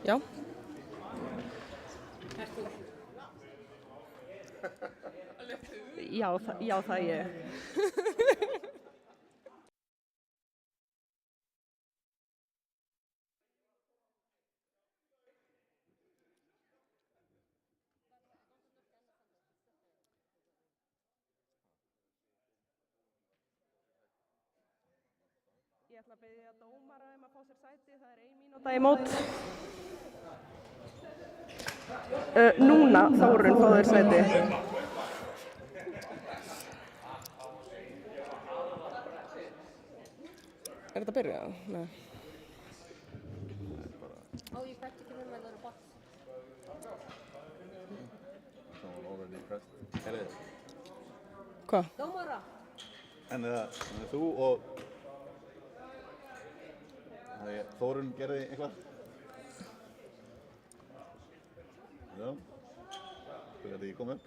Já. Já, það er ég. Ég ætla að biðja dómara að fá sér sæti, það er 1 mínúta í mót. Núna, Þórunn, fá þér sæti. Er þetta að byrja? Nei. Oh, you practically in my little box. Someone already pressed. Herri, Hvað? Dómara! en þú og Þórunn gerði eitthvað? Já. Þú gæti ekki koma upp?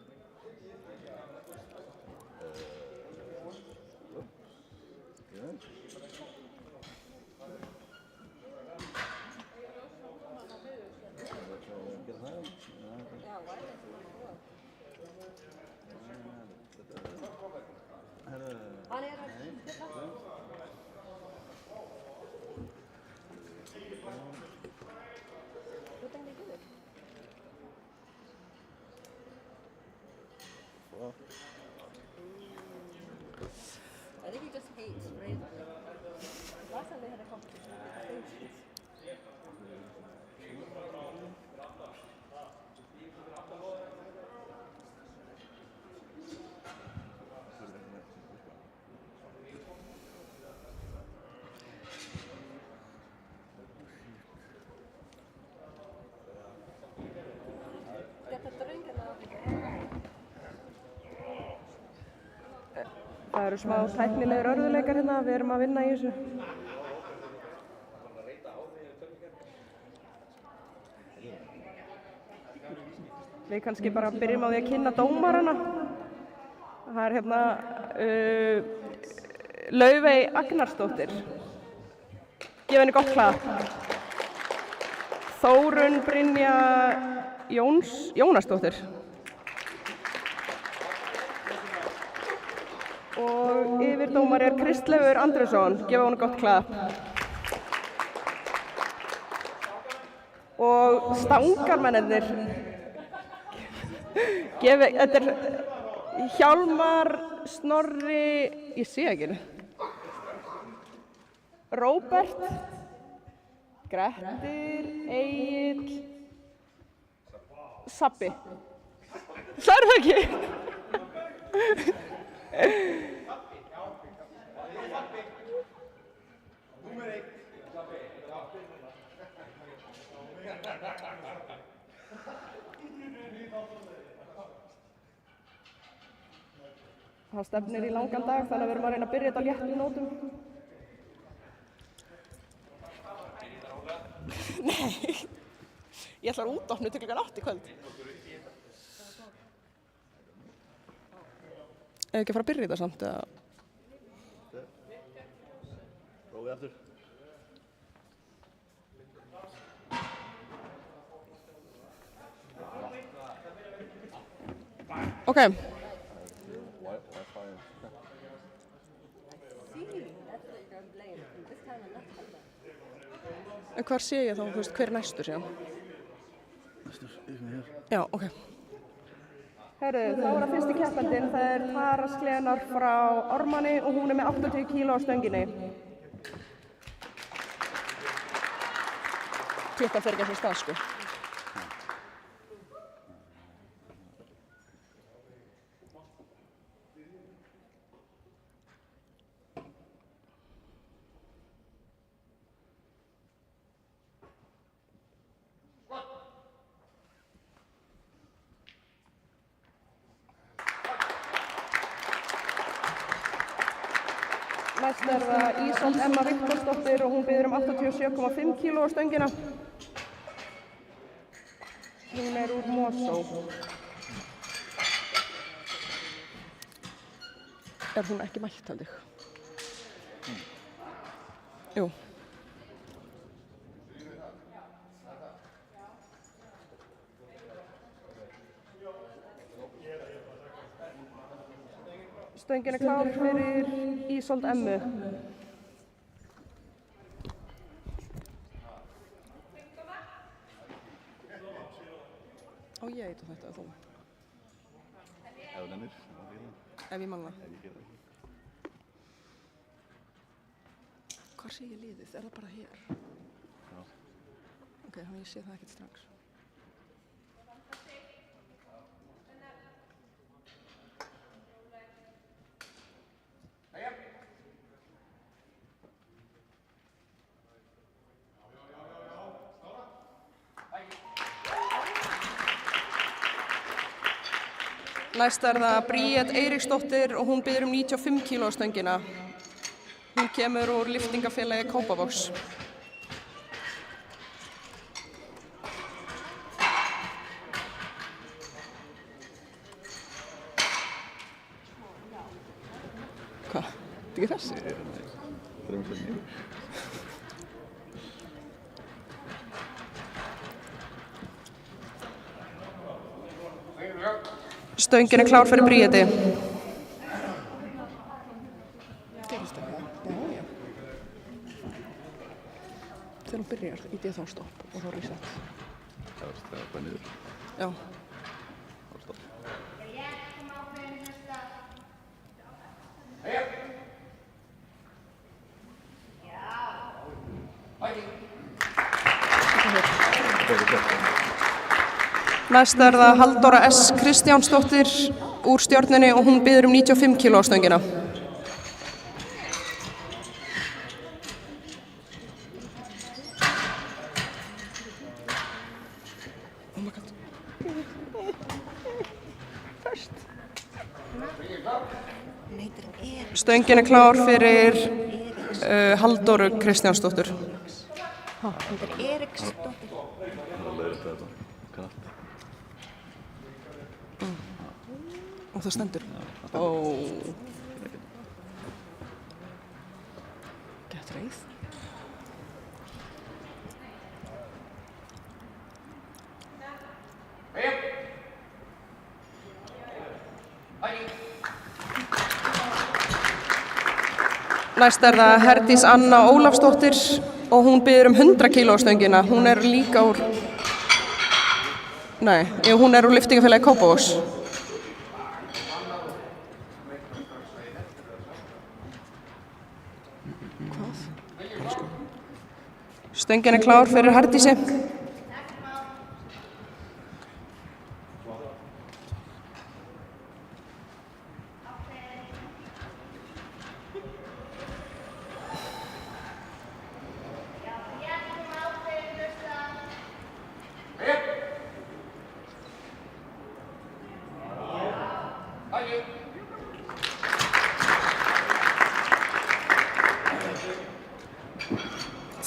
Hann er að... What thing they do? I think he just hates Razor. Last time they had a competition with stations. Það eru smá tæknilegir örðuleikar hérna, við erum að vinna í þessu. Við kannski bara byrjum á því að kynna dómarana. Það er hérna Laufey Agnarsdóttir. Gefa henni gott klapp. Þórunn Brynja Jónasdóttir. Og yfirdómari er Kristleifur Andrésson, gefa honum gott klapp. Og stangarmennirnir, þetta er Hjálmar, Snorri, ég sé ekki, Róbert, Grettir, Egill, Sabbi. Sagðirðu það ekki? Það stefnir í langan dag, þannig að við erum að reyna að byrja þetta á léttum nótum. Nei, ég ætla að útofnu til klukkan 8 í kvöld. Ef ekki að fara að byrja þetta samt, eða? Róið aftur. Ok. En hvar sé ég þá, þú veist, hver er næstur síðan? Næstur, yfir mig hér. Já, ok. Herru, þá er það fyrsti keppandinn, það er Tara Sklenar frá Ármanni og hún er með 80 kíló á stönginni. Klukkan fer ekki að stað, sko. Næst er það Ísolt Emma Viktorsdóttir og hún biður um 87,5 kíló á stöngina. Hún er úr Mosó. Er hún ekki mætt, held ég? Jú. Stöngin er klár fyrir Ísold Emmu. Á ég eitthvað þetta, þú? Ef þú nennir. Ef ég mangla. Ef ég gera það. Hvar sé ég liðið? Er það bara hér? Já. Ok, þannig ég sé það ekkert strax. Næst er það Bríet Eiríksdóttir og hún biður 95 kíló stöngina. Hún kemur úr lyftingafélagi Kópavogs. Hvað? Þetta ekki þessi? Það er mjög nýður. Stöngin er klár fyrir Bríeti. Gerist það? Já. Þegar hún byrjar, íti ég þá stopp og þá reset. Það er bara niður. Já. Það er stopp. Næst er það Halldóra S. Kristjánsdóttir úr Stjörnunni og hún biður 95 kíló stöngina. Oh my god. Först. Stöngin er klár fyrir Halldóru Kristjánsdóttir. Þetta er Eriksdóttir. Það er leiðilegt þetta. Kannt. Og það stendur. Ó. Gett reið. Næst er það Herdís Anna Ólafsdóttir og hún biður 100 kíló stöngina. Hún er líka úr... Nei, hún er úr lyftingafélagi Kópavogs. Hvað? Stöngin er klár fyrir Herdísi.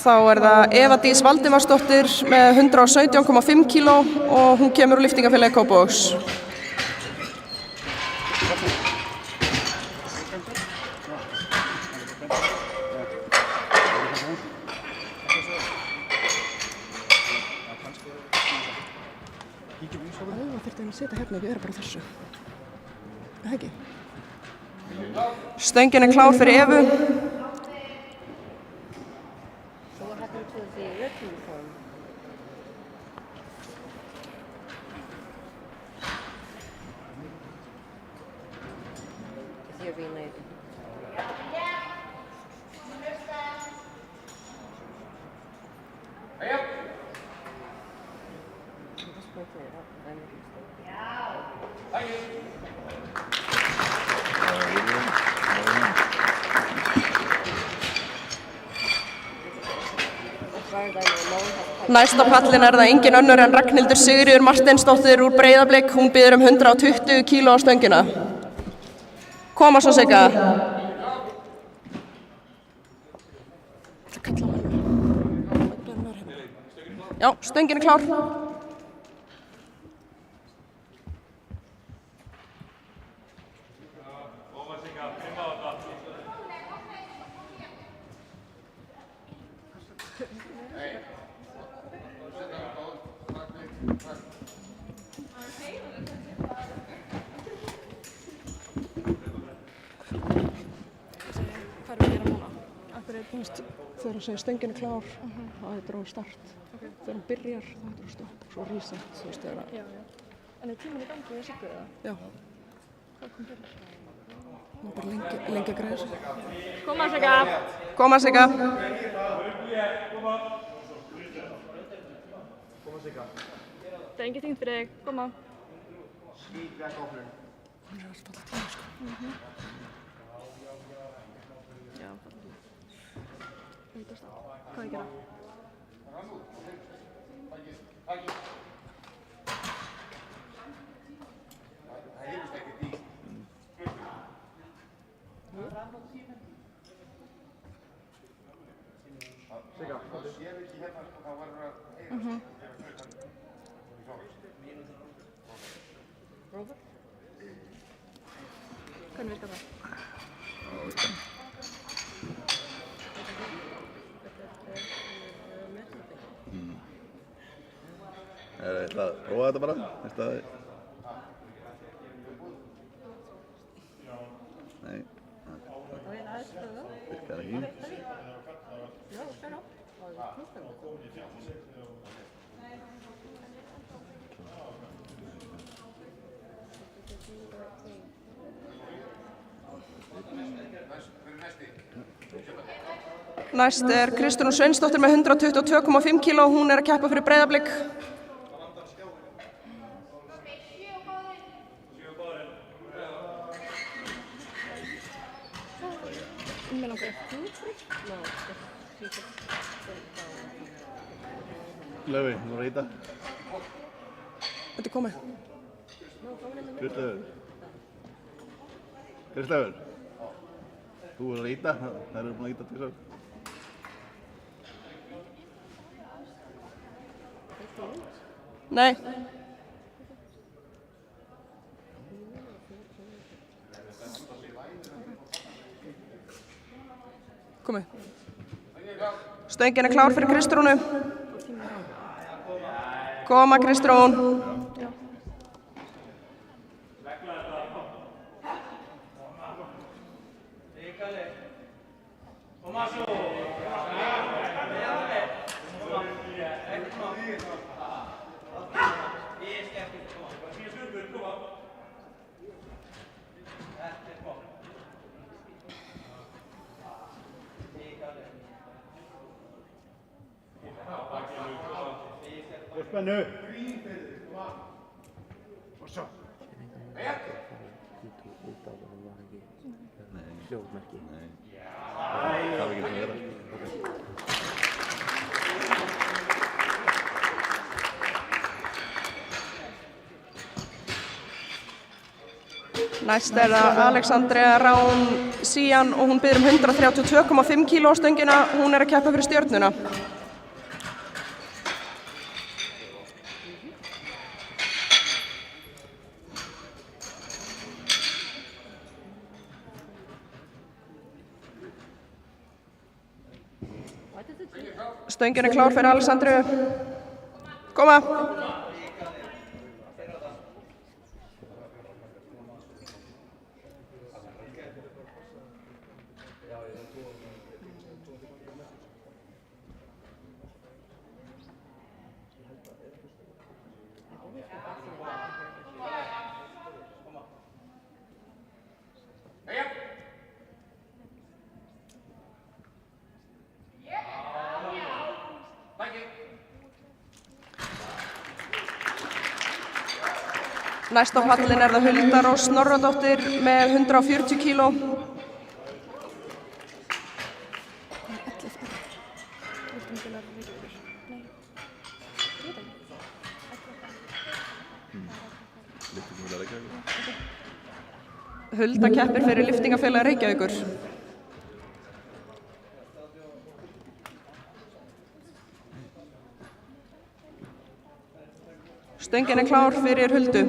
Þá er það Eva Dís Valdimarsdóttir með 117,5 kíló og hún kemur úr lyftingafélagi Kópavogs. Það þurfti að setja hérna, við erum bara þessu. Það ekki? Stöngin er klár fyrir Evu. To the written form. Is your being late? Just breaking it up. I'm Næst á pallin er það engin önnur en Ragnhildur Sigríður Marteinsdóttir úr Breiðablik. Hún biður 120 kíló á stöngina. Koma svo Sigga. Já, stöngin er klár. Þú veist, þegar hún segir stöngin er klár, þá heitir hún start. Þegar hún byrjar, þá heitir hún stopp. Svo reset, þú veist, þegar Já. En er tíminn í gangi við Siggu eða? Já. Hvað kom fyrir? Nú bara lengi að greiða sig. Koma Sigga! Koma Sigga! Það er engin þyngd fyrir þig. Koma. Hún er alltaf tíma, sko. Já. Hvað að gera? Hvernig virkar það? Ég ætla að prófa þetta bara. Nei, það virkar ekki. Næst er Kristrún Sveinsdóttir með 122,5 kíló. Hún er að keppa fyrir Breiðablik. Mér langar ekki. Laufey, þú voru að íta. Þetta er komið. Kristleifur. Þú voru að íta. Það eru búin að íta tvisvar. Nei. Komið. Stöngin er klár fyrir Kristrúnu. Koma Kristrún. Spennu. Og svo. Hljóðmerki. Nei. Það er ekki að vera. Næst er það Alexandria Rán Sían og hún biður 132,5 kíló á stöngina. Hún er að keppa fyrir Stjörnuna. Stöngin er klár fyrir Alexandru. Koma. Næst á pallin er það Hulda Rós Snorradóttir með 140 kíló. Hulda keppir fyrir lyftingafélag Reykjavíkur. Stöngin er klár fyrir Huldu.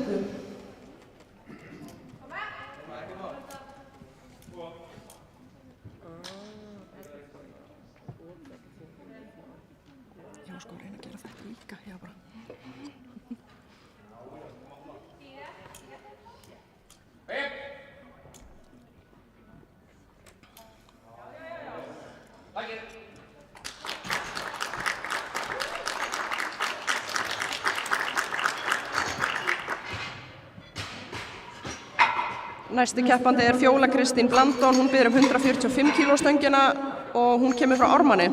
Ég var sko að reyna að gera þetta líka, já bara. Næsti keppandi Fjóla Kristín Blandón, hún biður 145 kíló stöngina og hún kemur frá Ármanni.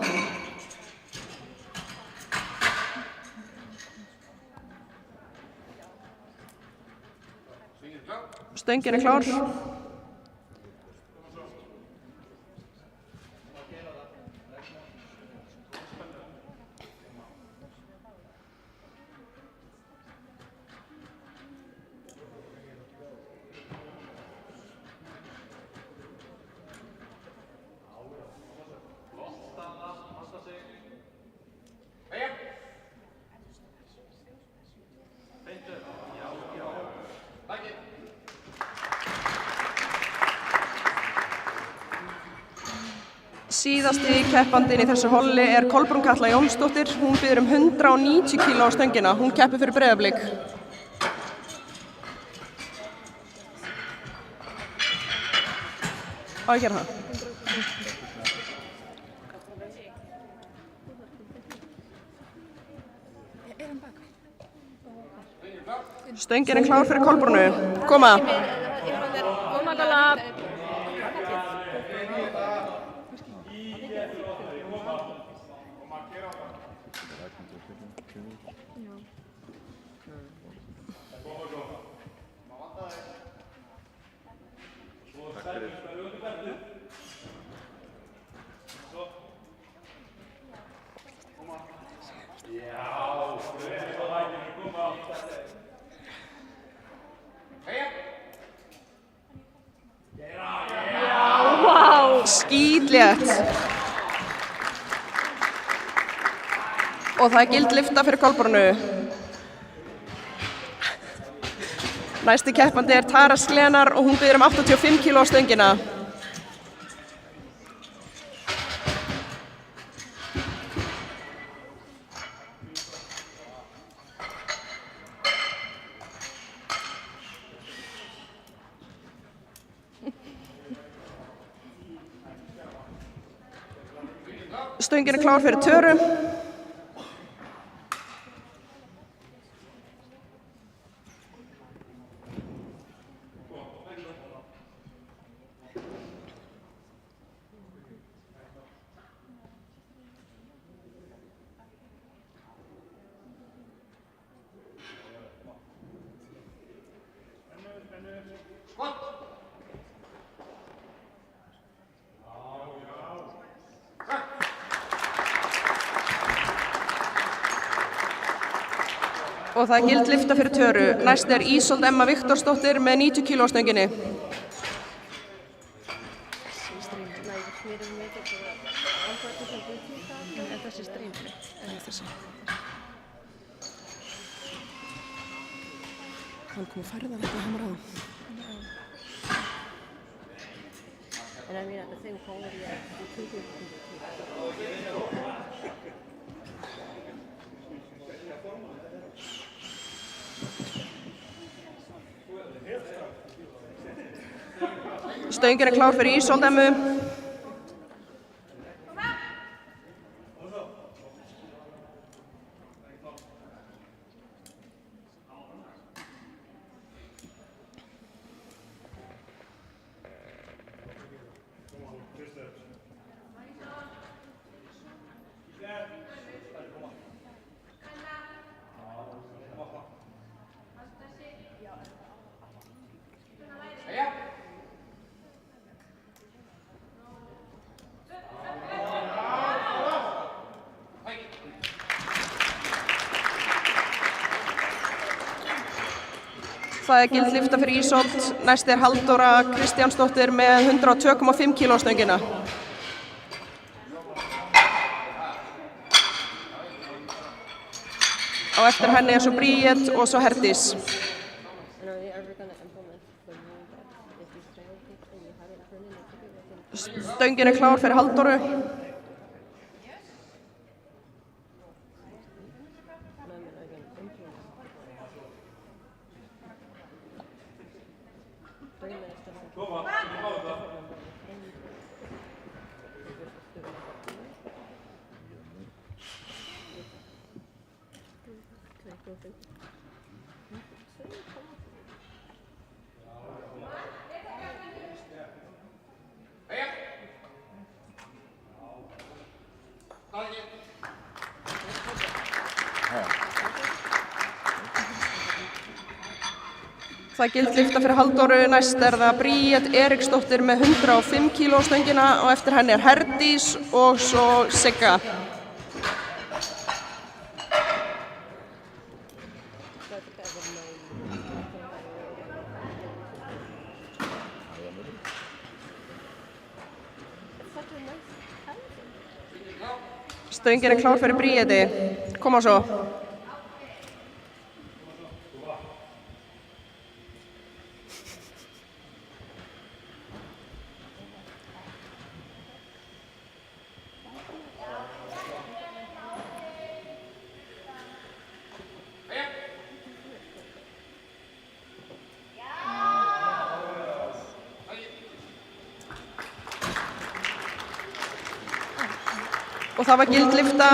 Stöngin klár. Síðasti keppandinn í þessu holli Kolbrún Katla Jónsdóttir. Hún biður 190 kíló á stöngina. Hún keppir fyrir Breiðablik. Á að gera það. Stöngin klár fyrir Kolbrúnu. Koma. Skítlétt. Og það gild lyfta fyrir Kolbrúnu. Næsti keppandi Tara Sklenar og hún biður 85 kíló á stöngina. Stöngin klár fyrir Töru. Og það gild lyfta fyrir Töru. Næst Ísold Emma Viktorsdóttir með 90 kíló á stönginni. Hann kom að færða þetta að hamra á. And I mean at the same quality as the previous Stöngin klár fyrir Ísold Emmu. Það gild lyfta fyrir Ísold. Næst Halldóra Kristjánsdóttir með 102,5 kíló á stöngina. Á eftir henni svo Bríet og svo Herdís. Stöngin klár fyrir Halldóru. Það er gildlifta fyrir Halldóru, næst er það Bríet Eriksdóttir með 105 kíló stöngina og eftir henni er Herdís og svo Sigga. Stöngin er klár fyrir Bríeti. Koma svo. Og það var gildlifta,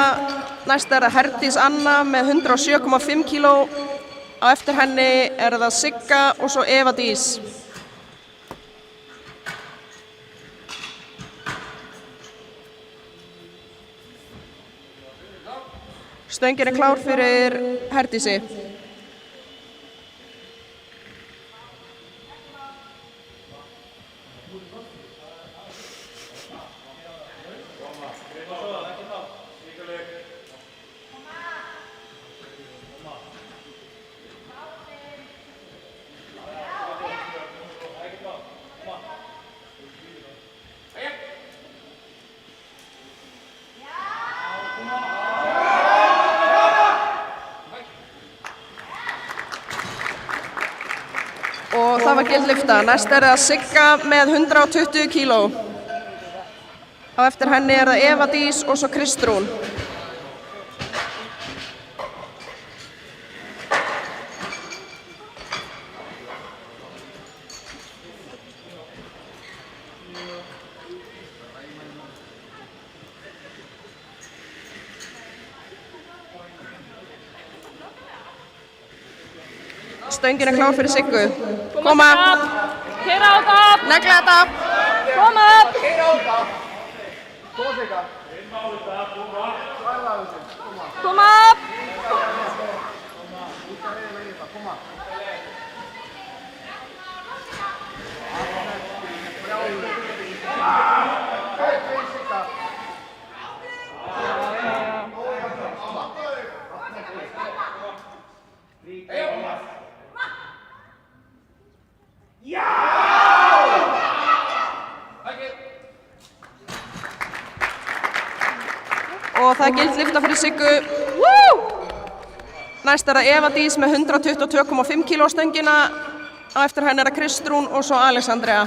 næst er það Herdís Anna með 107,5 kíló, á eftir henni er það Sigga og svo Eva Dís. Stöngin er klár fyrir Herdísi. Og það var gildlifta. Næst er það Sigga með 120 kíló. Á eftir henni er það Eva Dís og svo Kristrún. Stöngin er klár fyrir Siggu. Koma. Keyra á það. Negla þetta. Koma. Keyra á það. Koma Sigga. Koma. Koma. Og það er gildlifta fyrir Siggu. Næst er það Eva Dís með 122,5 kíló stöngina. Á eftir henni er það Kristrún og svo Alexandria.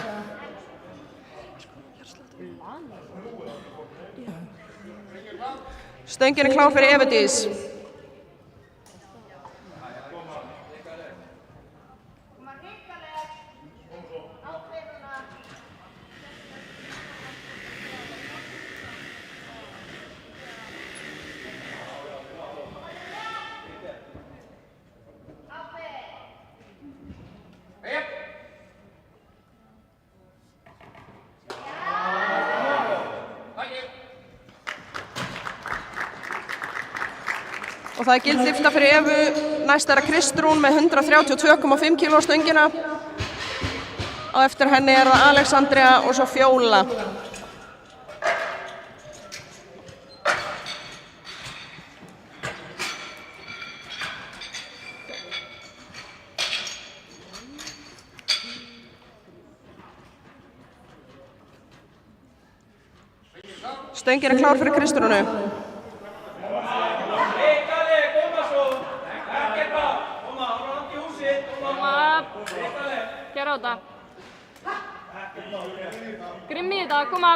Stöngin er klár fyrir Eva Dís. Og það er gildlifta fyrir Evu, næst er það Kristrún með 132,5 kíló stöngina. Á eftir henni er það Alexandria og svo Fjóla. Stöngin er klár fyrir Kristrúnu. Keyra á það. Grimmi í þetta, koma.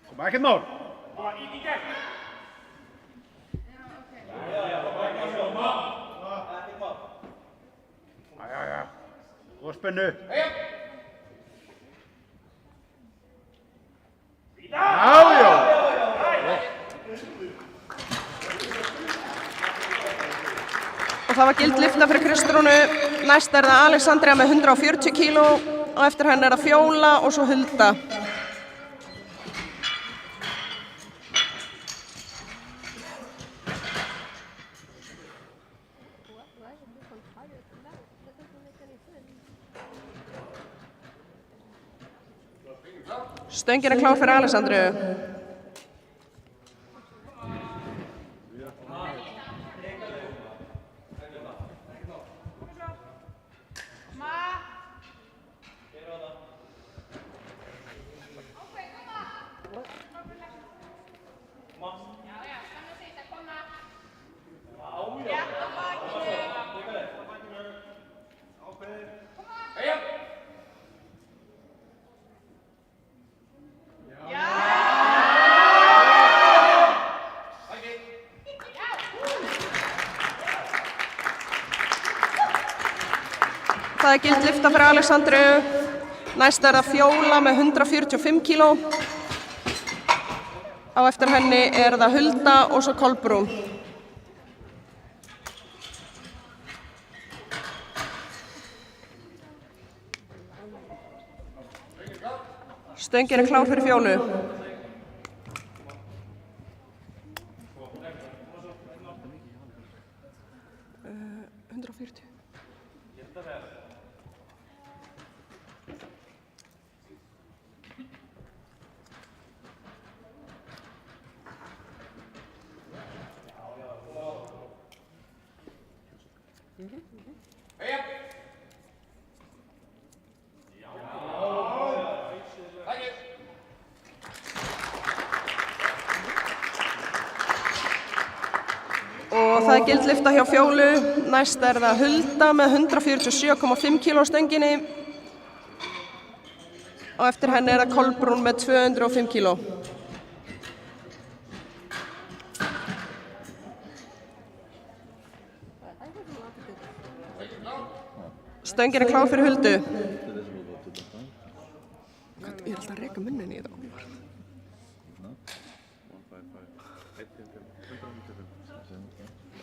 Koma, ekkert mál. Jæja. Og spennu. Já. Og það var gild lyfta fyrir Kristrúnu. Næst það Alexandria með 140 kíló og eftir henni það Fjóla og svo Hulda. Stöngin klár fyrir Alexandriu. Það gild lyfta fyrir Alexandriu. Næst það Fjóla með 145 kíló. Á eftir henni það Hulda og svo Kolbrún. Stöngin klár fyrir Fjólu. Og það gild lyfta hjá Fjólu. Næst það Hulda með 147,5 kíló á stönginni. Og eftir henni það Kolbrún með 205 kíló. Stöngin klár fyrir Huldu. Ég alltaf að reka munnin í þetta.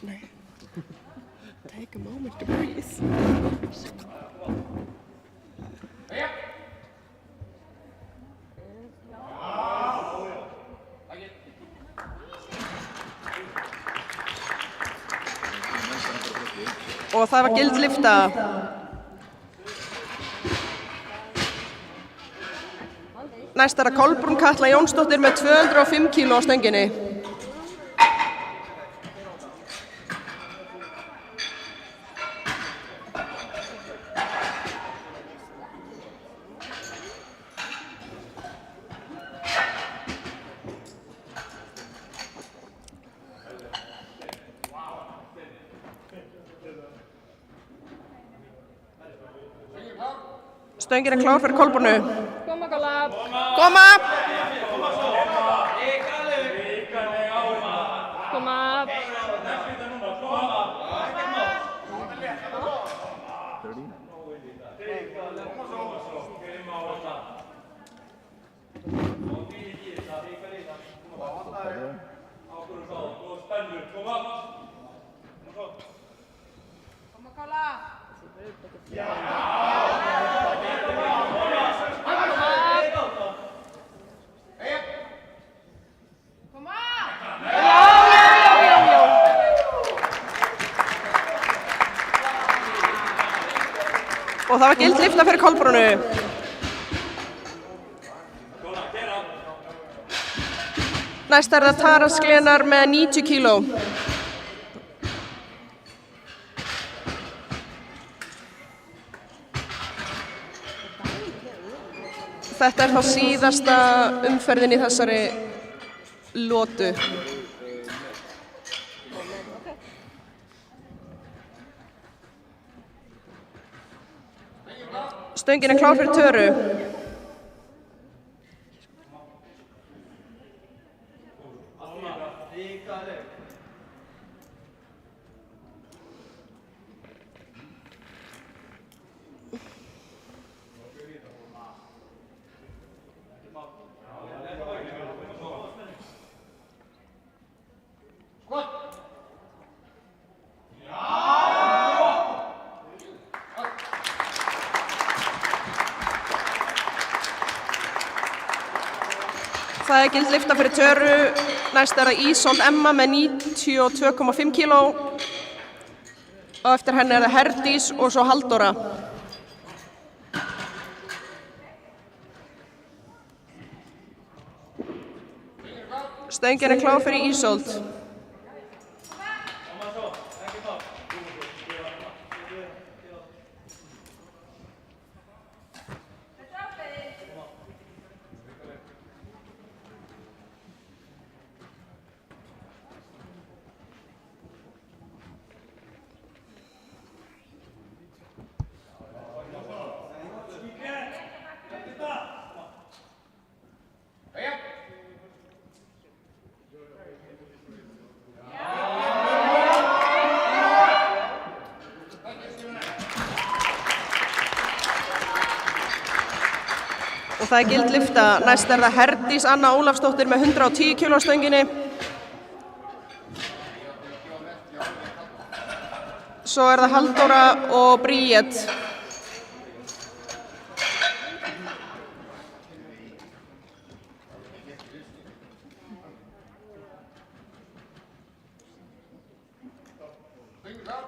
Nei. Take a moment to breathe. Og það var gild lyfta. Næst það Kolbrún Katla Jónsdóttir með 205 kíló á stönginni. Stöngin klár fyrir Kolbrúnu. Koma, Kolla. Koma! Koma. Koma, Kolla. Og það var gild lyfta fyrir Kolbrúnu. Næst það Tara Sklenar með 90 kíló. Þetta þá síðasta umferðin í þessari lotu. Stöngin klár fyrir Töru. Það er gild lyfta fyrir Töru, næst er það Ísold Emma með 92,5 kíló og eftir henni er það Herdís og svo Halldóra. Stöngin er klár fyrir Ísold. Og það er gild lyfta, næst er það Herdís Anna Ólafsdóttir með 110 kíló stönginni. Svo er það Halldóra og Bríet.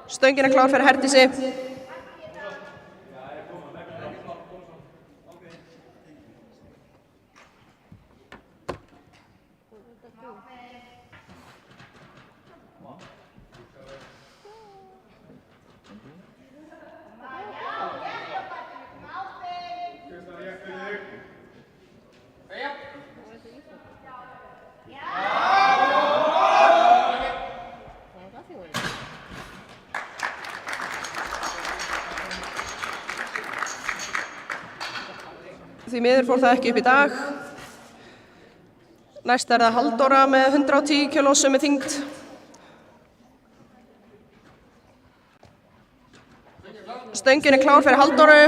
Stöngin er klár fyrir Herdísi. Því miður fór það ekki upp í dag. Næst er það Halldóra með 110 kíló sömu þyngd. Stöngin er klár fyrir Halldóru.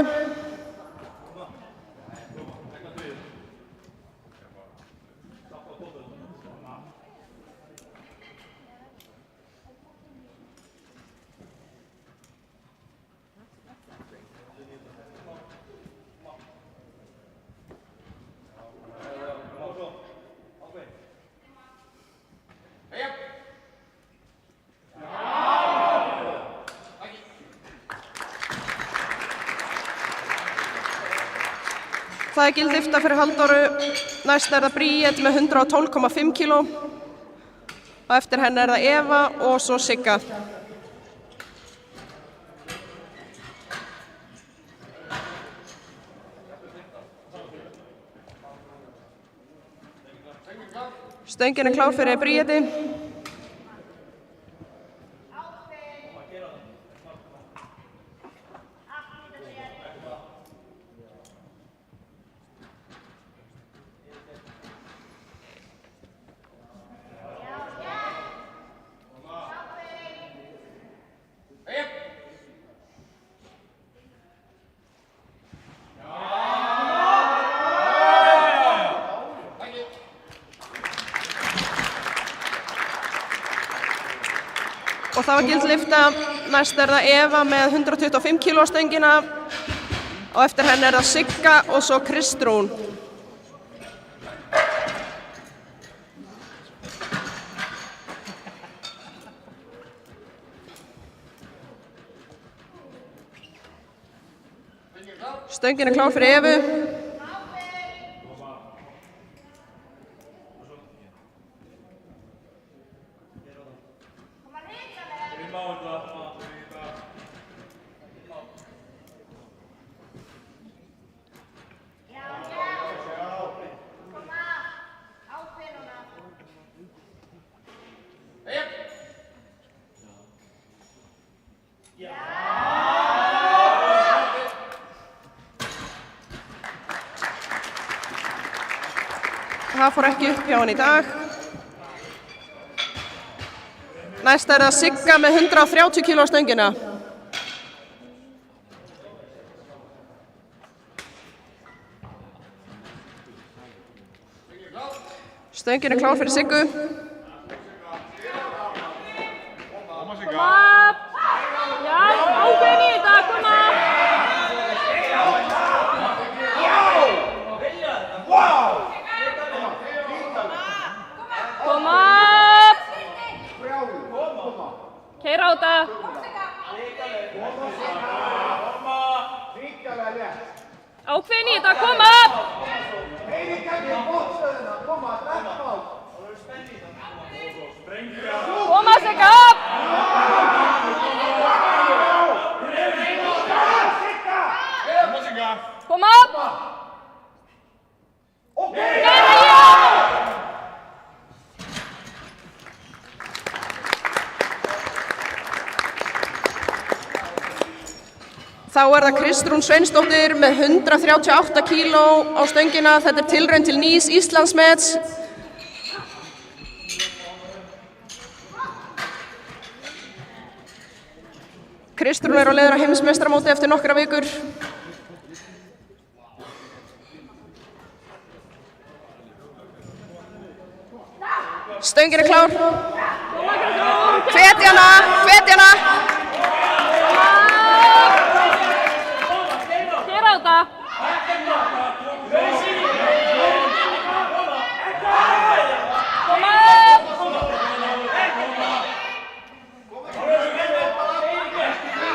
Það er gild lyfta fyrir Halldóru, næst er það Bríet með 112,5 kíló og eftir henni er það Eva og svo Sigga. Stöngin er klár fyrir Bríeti. Og það var gild lyfta, næst er það Eva með 125 kíló stöngina og eftir henni er það Sigga og svo Kristrún. Stöngin er klár fyrir Evu. Það fór ekki upp hjá hann í dag. Næst er það Sigga með 130 kíló stöngina. Stöngin er klár fyrir Siggu. Koma! Já, ákveðin í þetta, koma! Ákveðin í þetta, koma! Koma Sigga! Koma! Þá er það Kristrún Sveinsdóttir með 138 kíló á stöngina. Þetta er tilraun til nýs Íslandsmets. Kristrún er á leiðinni á heimsmeistaramóti eftir nokkra vikur. Stöngin er klár. Hvetja hana, hvetja hana. Gera þetta.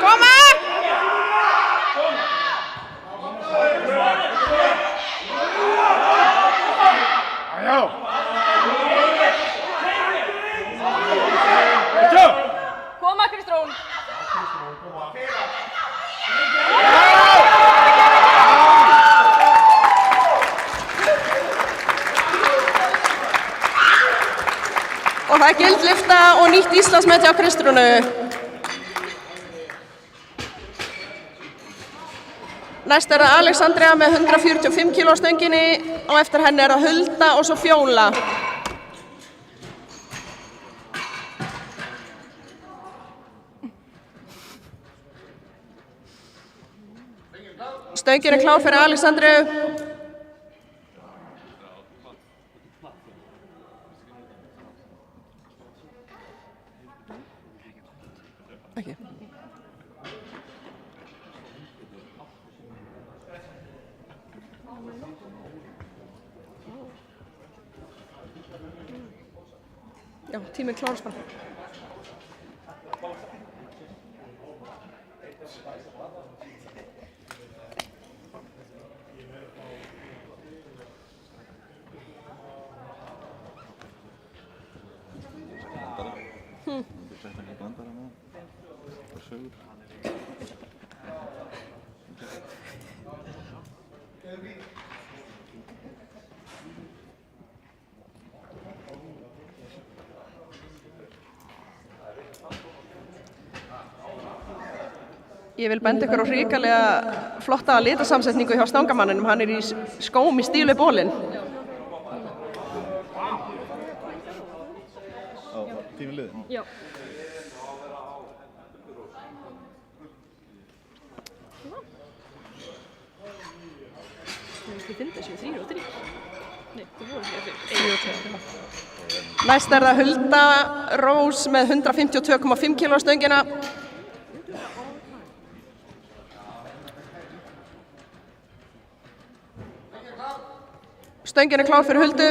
Koma! Koma! Já. Koma Kristrún. Og það er gildlifta og nýtt Íslandsmet hjá Kristrúnu. Næst er það Alexandria með 145 kíló á stönginni og eftir henni er það Hulda og svo Fjóla. Stöngin er klár fyrir Alexandriu. Okay. Já, tíminn klárast bara. Ég vil benda ykkur á hrikalega flotta litasamsetningu hjá stangamanninum. Hann er í skóm í stíl við bólinn. Tíminn liðinn. Já. Ég finn þessu 3 og 3. Nei, það voru ekki 1 og 2. Næst er það Hulda Rós með 152,5 kíló á stöngina. Stöngin er klár fyrir Huldu.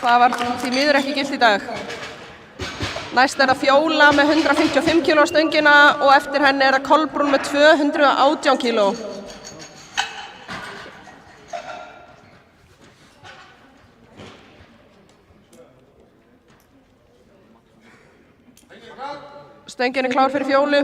Það var því miður ekki gilt í dag. Næst er það Fjóla með 155 kíló á stöngina og eftir henni er það Kolbrún með 218 kíló. Stöngin er klár fyrir Fjólu.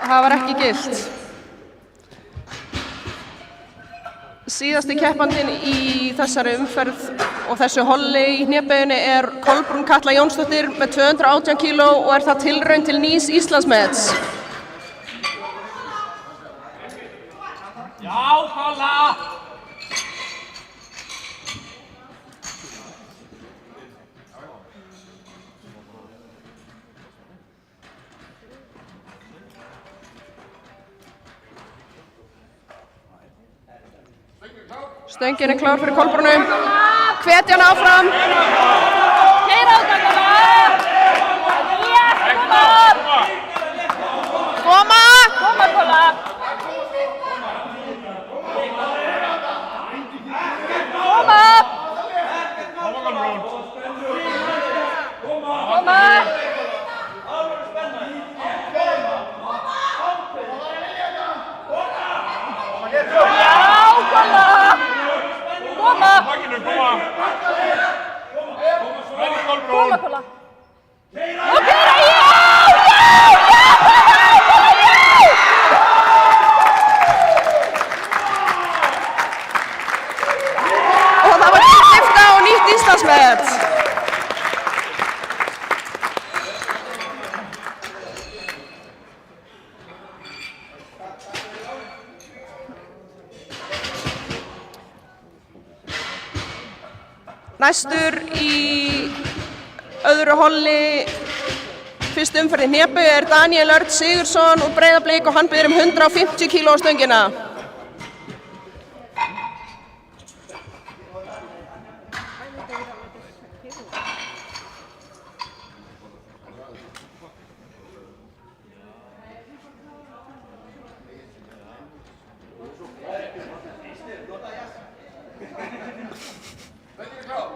Það var ekki gilt. Síðasti keppandinn í þessari umferð og þessu holli í hnébeginni Kolbrún Katla Jónsdóttir með 218 kíló og það tilraun til nýs Íslandsmets. Já, Kolla! Stöngin klár fyrir Kolbrúnu. Hvetja hana áfram. Keyra á Kolla! Yes, Kolla! Koma! Koma, Kolla! Koma! Koma! Já, Kolla! Koma! Koma, Kolla! Og keyra, Og það var gilt lyfta og nýtt Íslandsmet. Næstur í öðru holli fyrstu umferð í hnébeygju Daniel Örn Sigurðsson úr Breiðablik og hann biður 150 kíló á stöngina.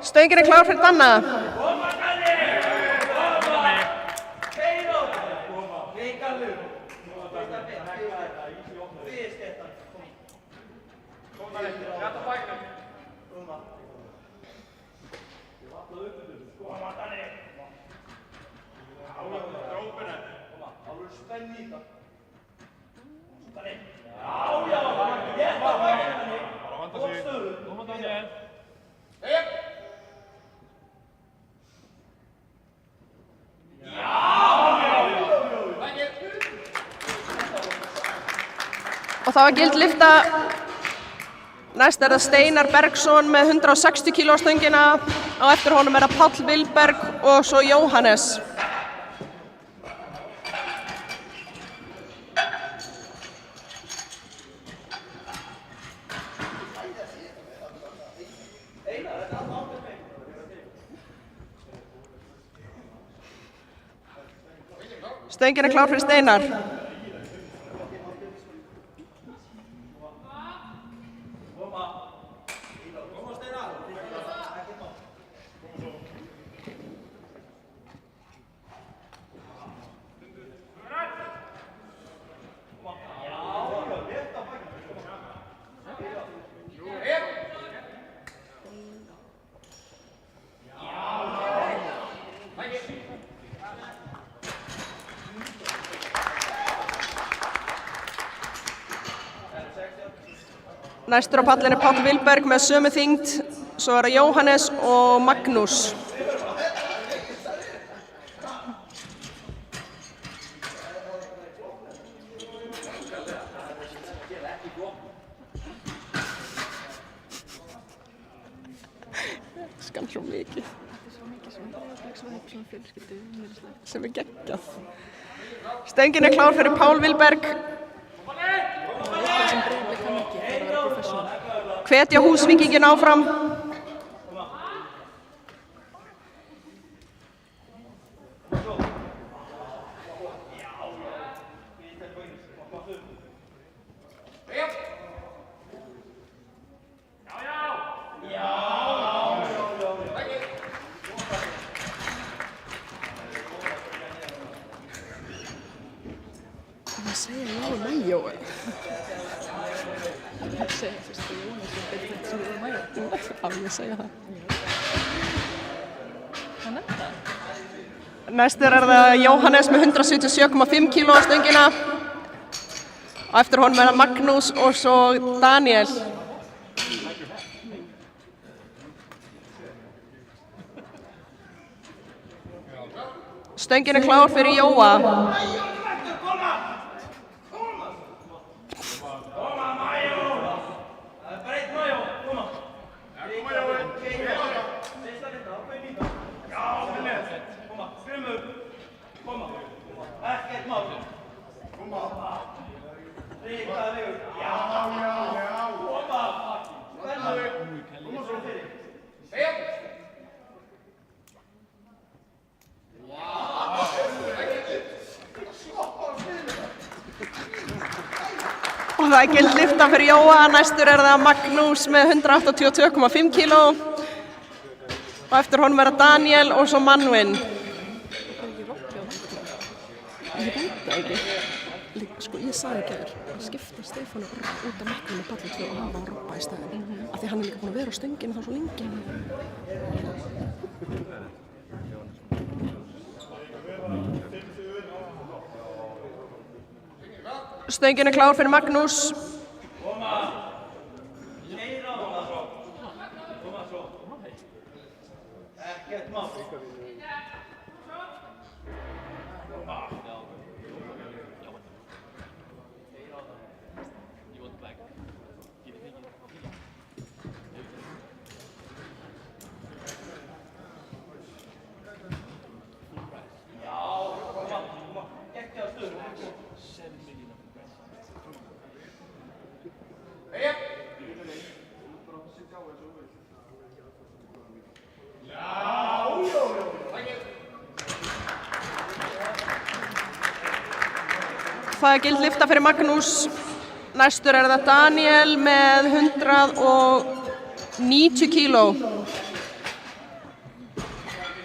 Stöngin klár fyrir Danna. Og það var gild lyfta. Næst það Steinar Bergsson með 160 kíló á stöngina. Á eftir honum það Páll Vilberg og svo Jóhannes. Stöngin klár fyrir Steinar. Næstur á pallinu Páll Vilberg með sömu þyngd, svo það Jóhannes og Magnús. Skan svo mikið. Sem geggjað. Stöngin klár fyrir Pál Vilberg. Hvetja Húsvíkingin áfram. Hvað segir ég Jói? Ég segja fyrst að Jónas betur þetta sem við mæja. Já, ég segja það. Hvað nefnt það? Næstur það Jóhannes með 177,5 kíló á stöngina. Og eftir honum það Magnús og svo Daniel. Stöngin klár fyrir Jóa. Og það gild lyfta fyrir Jóa, næstur það Magnús með 182,5 kíló og eftir honum Daniel og svo Manwin. Ég veit það ekki. Sko, ég sagði ekki að skipta Stefáni út af Magnús með palli 2 og hafa Robba í staðinn. Af því hann líka búinn að vera á stönginu þá svo lengi. Stöngin klár fyrir Magnús. Það gild lyfta fyrir Magnús. Næstur það Daniel með 190 kíló.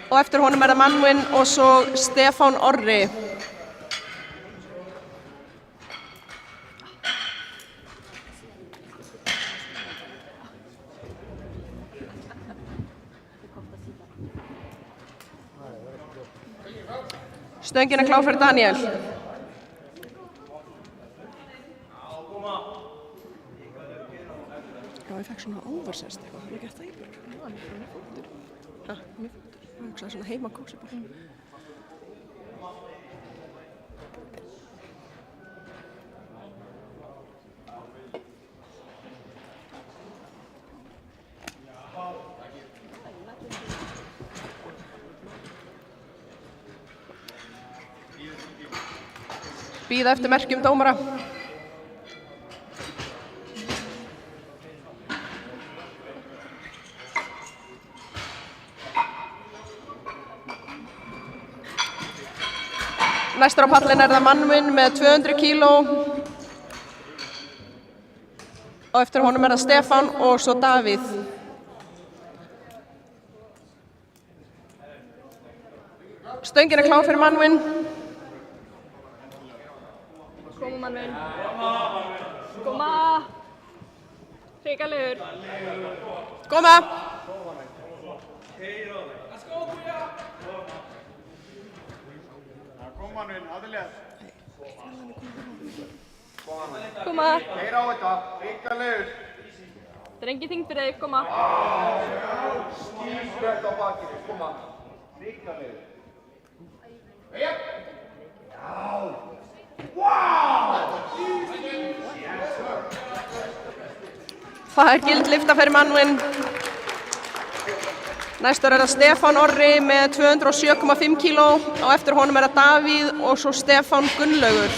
Og eftir honum það Manwin og svo Stefán Orri. Stöngin klár fyrir Daniel. Já, ég fekk svona oversest eitthvað. Ég gett það í börn. Já, hann mjög fóttur. Hæ? Mjög fóttur. Ég hugsaði svona heima kósi bara. Bíða eftir merkjum dómara. Næstur á pallin það Manwin með 200 kíló og eftir honum það Stefán og svo Davíð. Stöngin klár fyrir Manwin. Koma Manwin. Koma. Hrikalegur. Koma. Manwin, aðilega. Koma. Heyra á þetta, ríkalegur. Það engin þyngd fyrir þig, koma. Skýrbrönd á bakinu, koma. Ríkalegur. Jæja. Já. Wow! Það gild lyfta fyrir Manwin. Næstur það Stefán Orri með 207,5 kíló og eftir honum það Davíð og svo Stefán Gunnlaugur.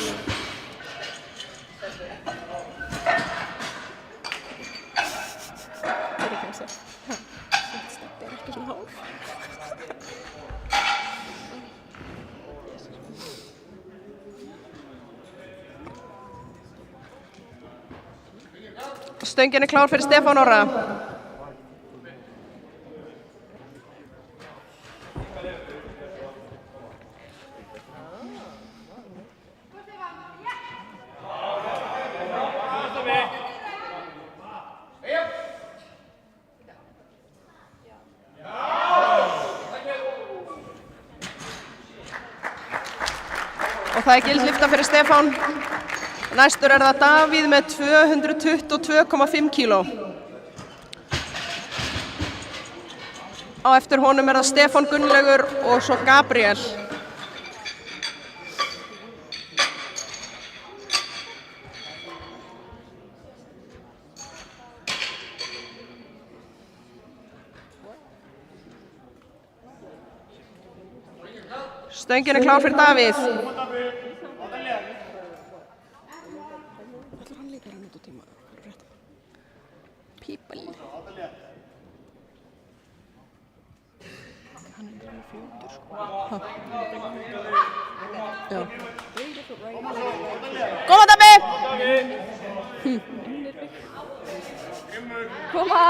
Stöngin klár fyrir Stefán Orra. Og það gild lyfta fyrir Stefán. Næstur er það Davíð með 222,5 kíló. Á eftir honum er það Stefán Gunnlaugur og svo Gabriel. Stöngin er klár fyrir Davíð. Ætlar hann líka að renna út á tíma? Rétt. People. Hann er alveg fljótur, sko. Já. Koma Davíð! Koma!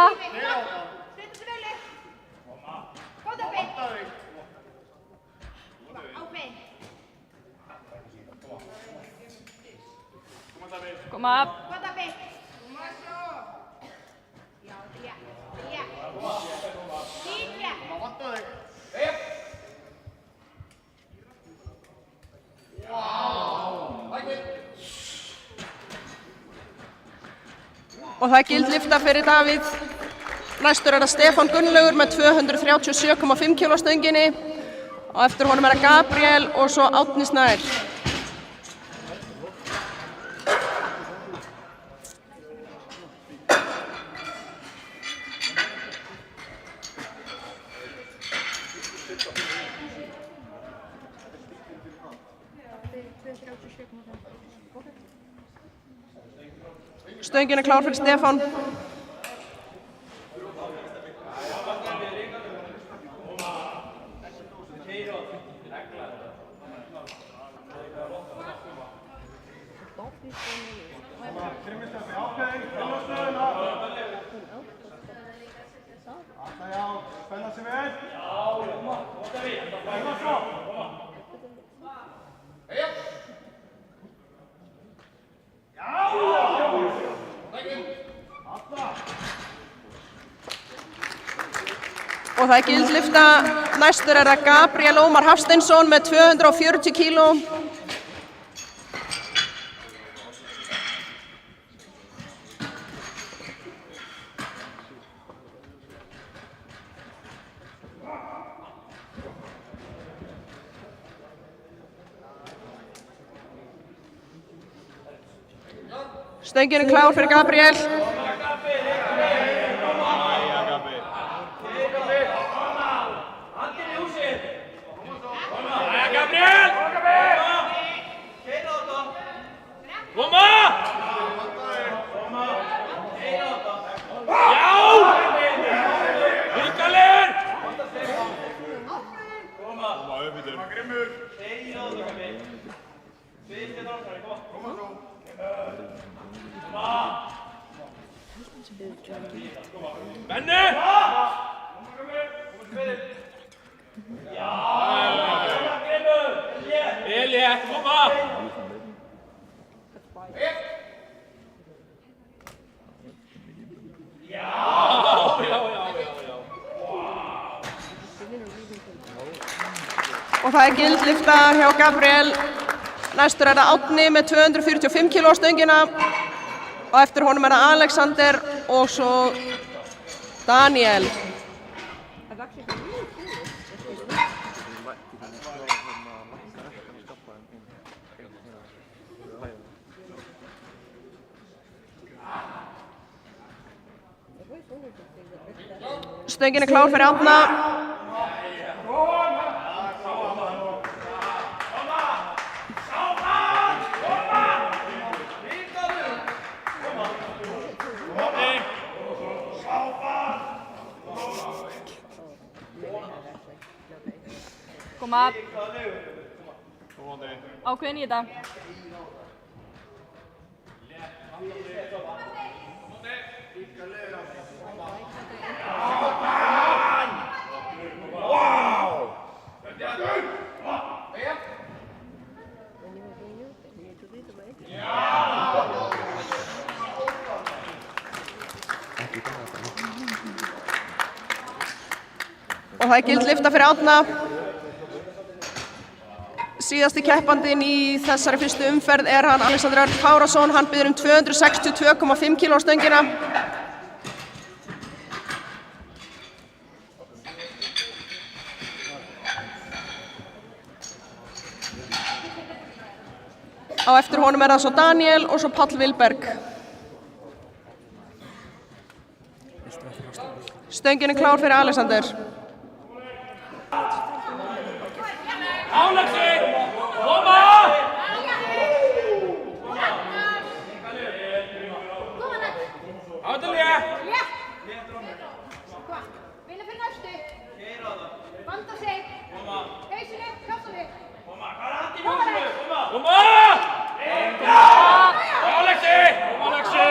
Koma! Og það er gild lyfta fyrir Davíð. Næstur er það Stefán Gunnlaugur með 237,5 kíló stönginni. Og eftir honum er það Gabriel og svo Árni Snær. Stöngin er klár fyrir Stefán. Spenna sig vel. Og það er gild lyfta. Næstur er það Gabriel Ómar Hafsteinsson með 240 kíló. Stöngin er klár fyrir Gabriel. Og það er gild lyfta hjá Gabriel. Næstur er það Árni með 245 kíló stöngina. Og eftir honum er það Alexander og svo Daniel. Stöngin er klár fyrir Árna. Koma! Ákveðin í þetta. Og það er gild lyfta fyrir Árna. Síðasti keppandinn í þessari fyrstu umferð hann Alexander Örn Kárason, hann biður 262,5 kg á stöngina. Á eftir honum það svo Daniel og svo Páll Vilberg. Stöngin klár fyrir Alexander. Alexi! Koma! Átalja! Vinna fyrir næstu. Vanda sig. Hausinu, krafta þig. Koma! Alexi! Alexi!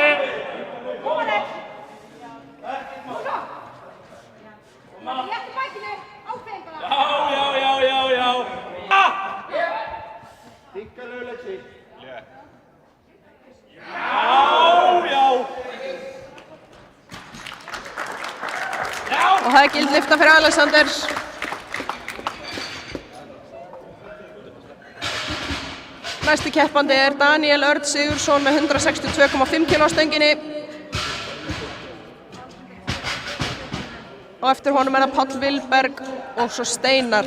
Léttu bækinu, ákveðin bara. Já. Þinkalegu Lexi. Og það gild lyfta fyrir Alexander. Næsti keppandi Daniel Örn Sigurðsson með 162,5 kg á stönginni. Og eftir honum það Páll Vilberg og svo Steinar.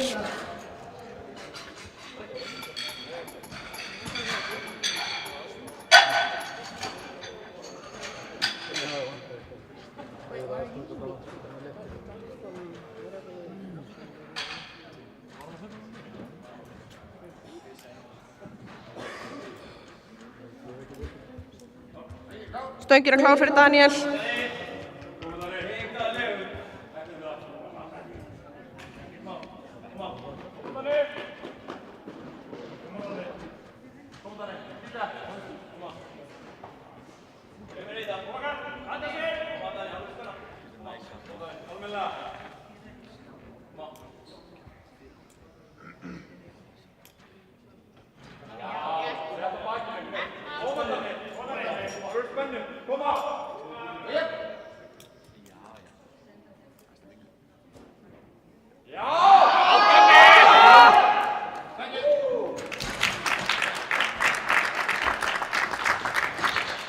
Stöngin klár fyrir Daniel.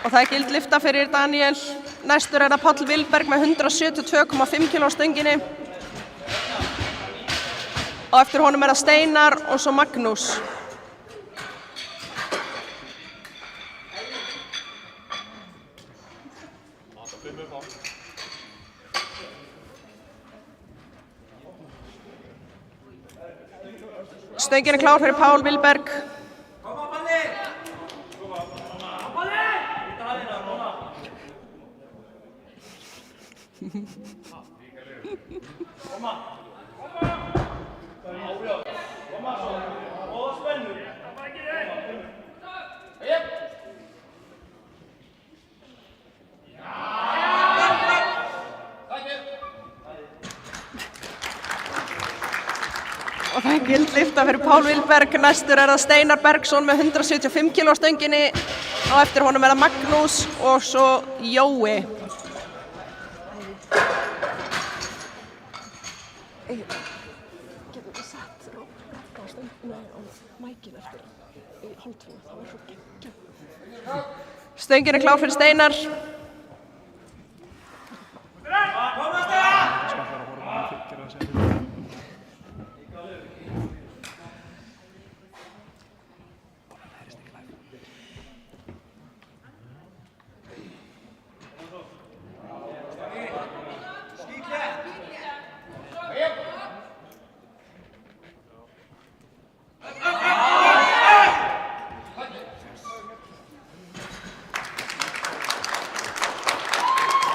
Og það gild lyfta fyrir Daniel. Næstur það Páll Vilberg með 172,5 kg á stönginni. Og eftir honum það Steinar og svo Magnús. Stöngin klár fyrir Páll Vilberg. Og það gild lyfta fyrir Páll Vilberg. Næstur það Steinar Bergsson með 175 kg á stönginni. Og eftir honum það Magnús og svo Jói. Getum við sett Robert á stöngina og mækin eftir í hálftíma, það var svo geggjað. Stöngin klár fyrir Steinar.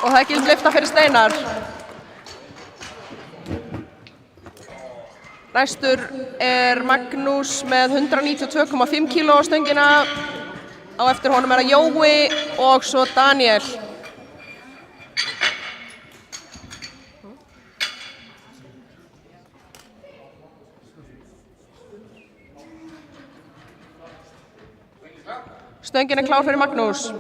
Og það gild lyfta fyrir Steinar. Næstur Magnús með 192,5 kg á stöngina. Á eftir honum það Jói og svo Daniel. Stöngin klár fyrir Magnús.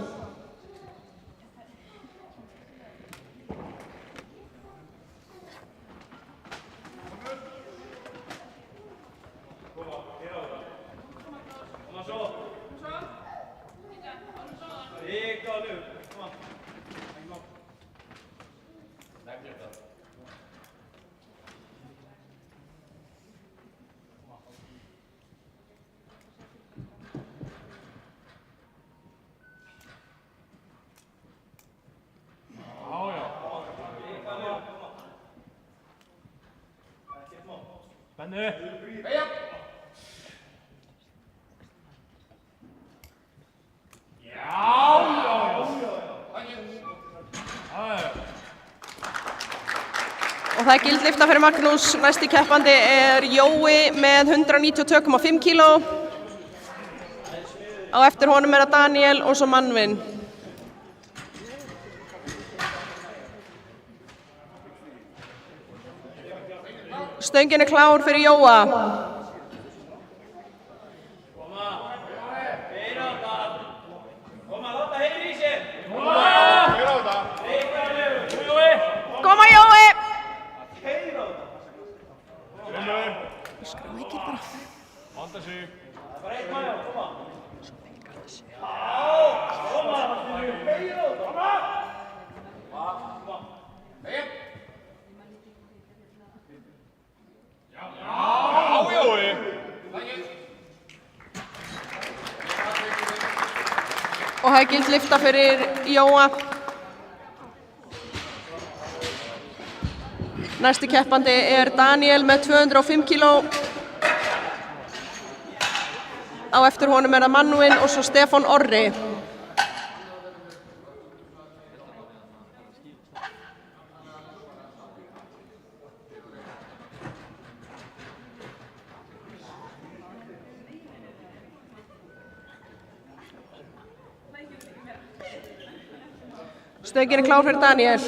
Benni. Og það er gild lyfta fyrir Magnús. Næsti keppandi er Jói með 192,5 kíló. Á eftir honum er það Daniel og svo Manvin. Stöngin er klár fyrir Jóa. Koma Jói! Skræma ekki bara. Vanda sig. Og það er gild lyfta fyrir Jóa. Næsti keppandi er Daniel með 205 kíló. Á eftir honum er það Manvin og svo Stefán Orri. Stöngin er klár fyrir Daniel.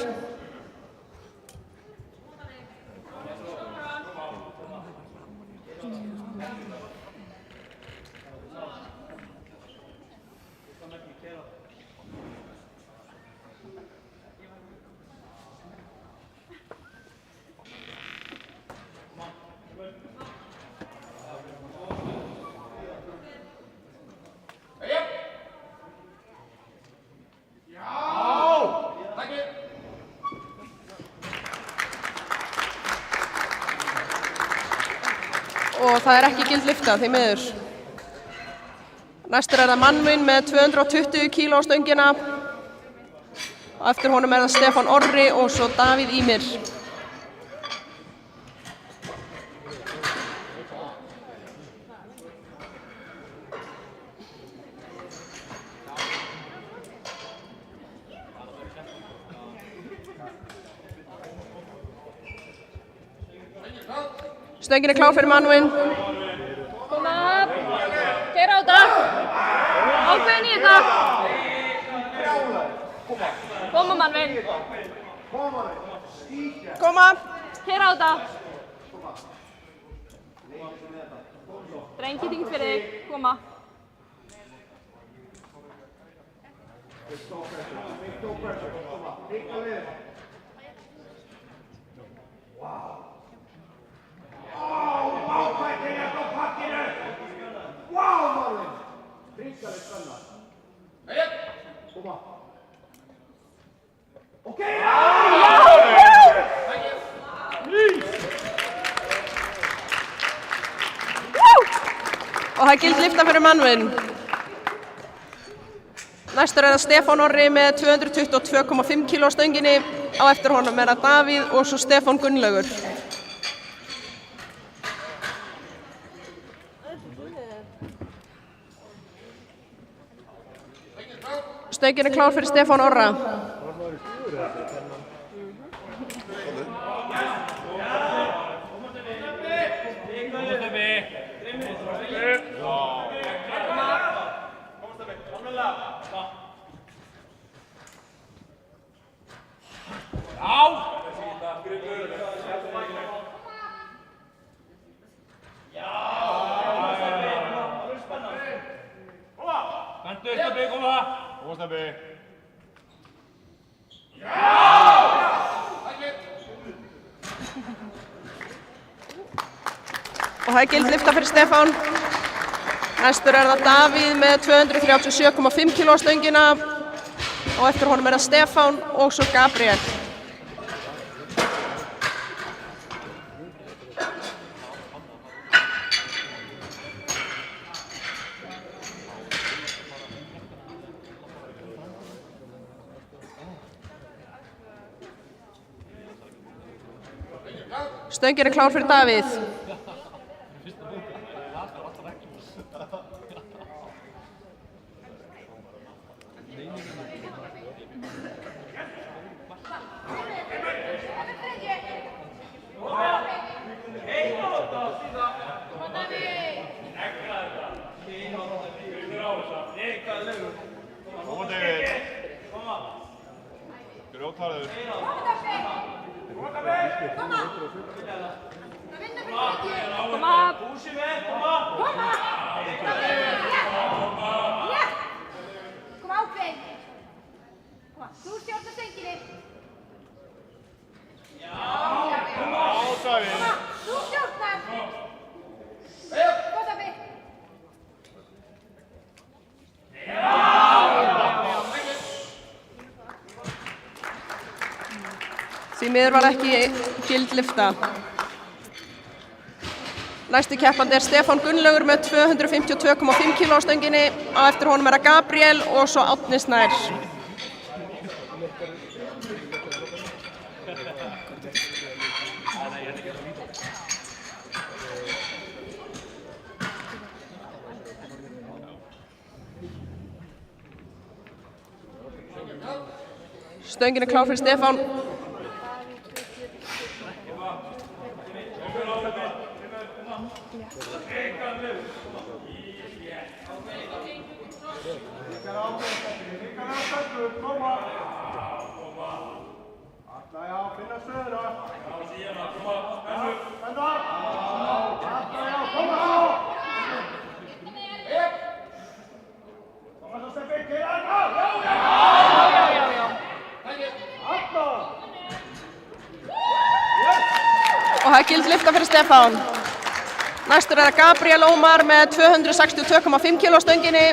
Og það er ekki gild lyfta því miður. Næstur er það Manvin með 220 kíló á stöngina. Og eftir honum er það Stefán Orri og svo Davíð Ímir. Stöngin er klár fyrir Manvin. Koma upp. Keyra á þetta. Ákveðin í þetta. Koma Manvin. Koma. Keyra á þetta. Drengi þingt fyrir þig. Koma. Og það er gild lyfta fyrir Manvin. Næstur er það Stefán Orri með 222,5 kíló á stönginni. Á eftir honum er það Davíð og svo Stefán Gunnlaugur. Stöngin er klár fyrir Stefán Orra. Og það er gild lyfta fyrir Stefán. Næstur er það Davíð með 237,5 kíló á stöngina. Og eftir honum er það Stefán og svo Gabriel. Stöngin er klár fyrir Davíð. Koma David. Grjótharður. Koma! Kom ákveðin! Koma, þú stjórnar stönginni! Já, David. Þú stjórnar! Góð David! Því miður var ekki gild lyfta. Næsti keppandi er Stefán Gunnlaugur með 252,5 kg á stönginni. Á eftir honum er það Gabriel og svo Árni Snær. Stöngin er klár fyrir Stefán. Og það er gild lyfta fyrir Stefán. Næstur er það Gabriel Ómar með 262,5 kg á stönginni.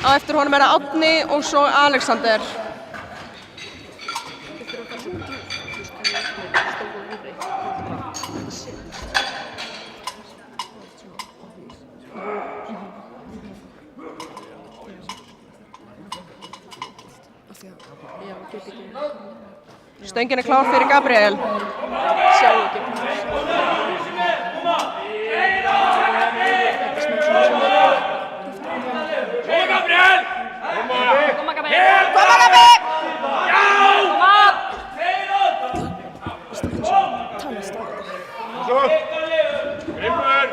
Á eftir honum er það Árni og svo Alexander. Stöngin er klár fyrir Gabriel. Sjá ekki. Koma Gabriel! Koma Gabi! Koma Gabi! Svo. Grimmur.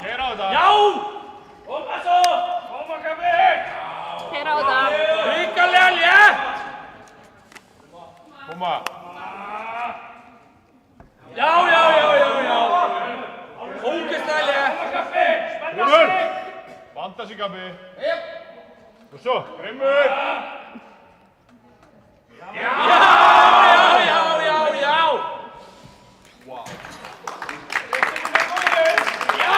Keyra á þetta. Já! Koma svo! Koma Gabi! Keyra á þetta! Ríkalega létt! Koma. Já! Ógeðslega létt! Grimmur. Vanda sig Gabi. Og svo. Grimmur. Já!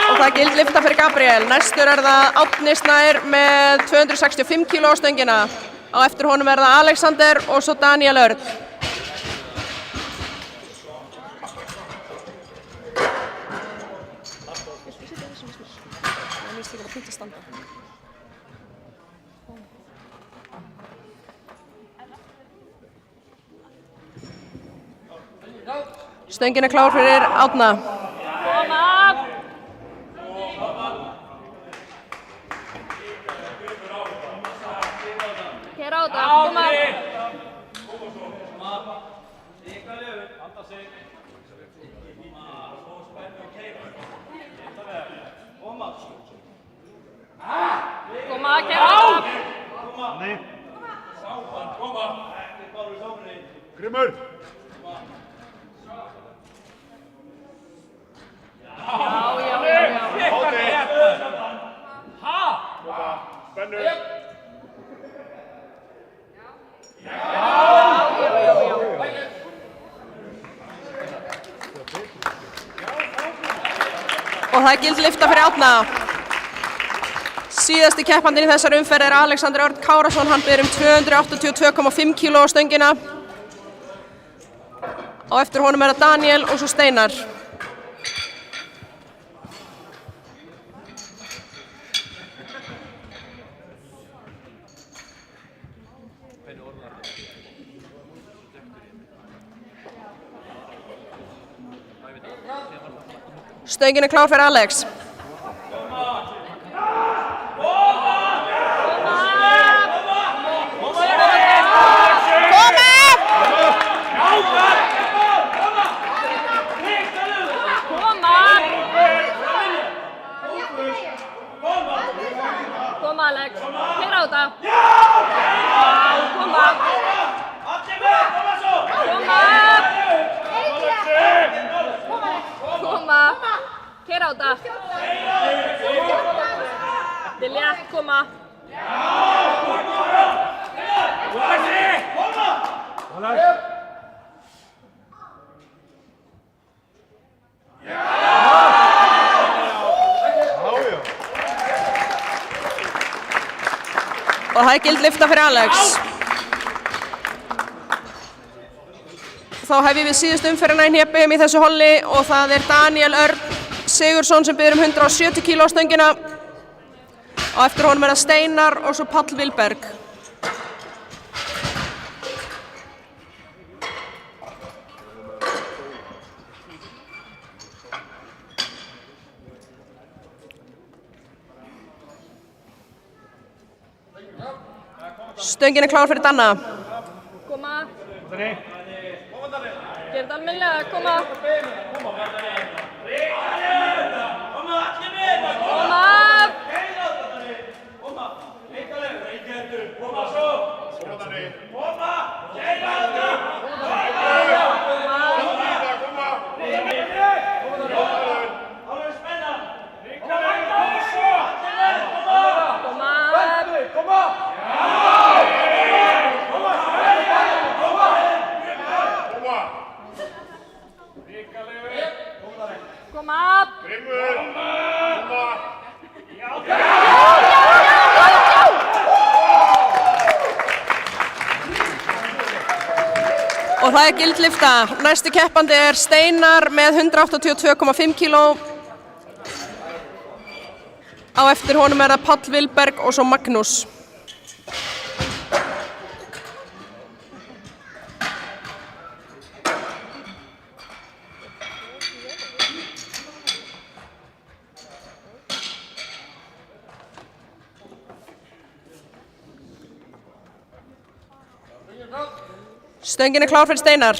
Og það er gild lyfta fyrir Gabriel. Næstur er það Árni Snær með 265 kg á stöngina. Á eftir honum er það Alexander og svo Daniel Örn. Stöngin er klár fyrir Árna. Koma! Keyra á þetta! Koma! Koma, keyra á þetta! Nei. Grimmur. Spennu. Og það er gild lyfta fyrir Árna. Síðasti keppandinn í þessari umferð er Alexander Örn Kárason. Hann ber 282,5 kg á stöngina. Á eftir honum er það Daniel og svo Steinar. Stöngin er klár fyrir Alex. Koma! þetta. Dilja, koma. Og það gild lyfta fyrir Alex. Þá hefjum við síðustu umferðina í hnébegjum í þessu holli og það Daniel Örn Sigurðsson sem biður 170 kíló á stöngina. Og eftir honum það Steinar og svo Páll Vilberg. Stöngin klár fyrir Danna. Koma. Gerð almennilega, koma. Og það gild lyfta. Næsti keppandi Steinar með 182,5 kíló. Á eftir honum það Páll Vilberg og svo Magnús. Stöngin klár fyrir Steinar.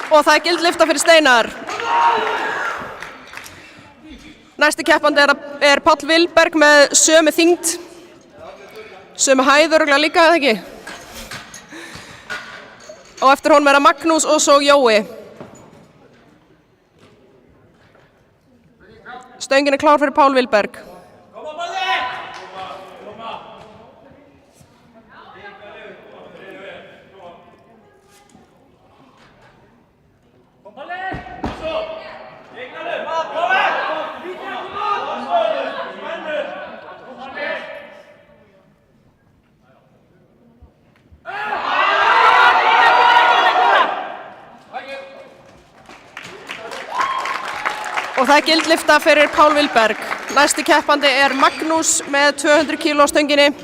Og það gild lyfta fyrir Steinar. Næsti keppandi Páll Vilberg með sömu þyngd. Sömu hæð örugglega líka, eða ekki? Og eftir honum það Magnús og svo Jói. Stöngin klár fyrir Páll Vilberg. Og það gild lyfta fyrir Páll Vilberg. Næsti keppandi Magnús með 200 kíló á stönginni.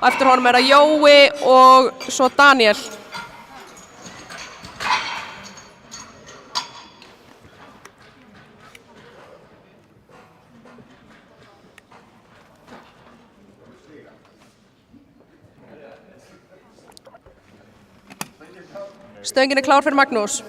Og eftir honum það Jói og svo Daniel. Stöngin klár fyrir Magnús.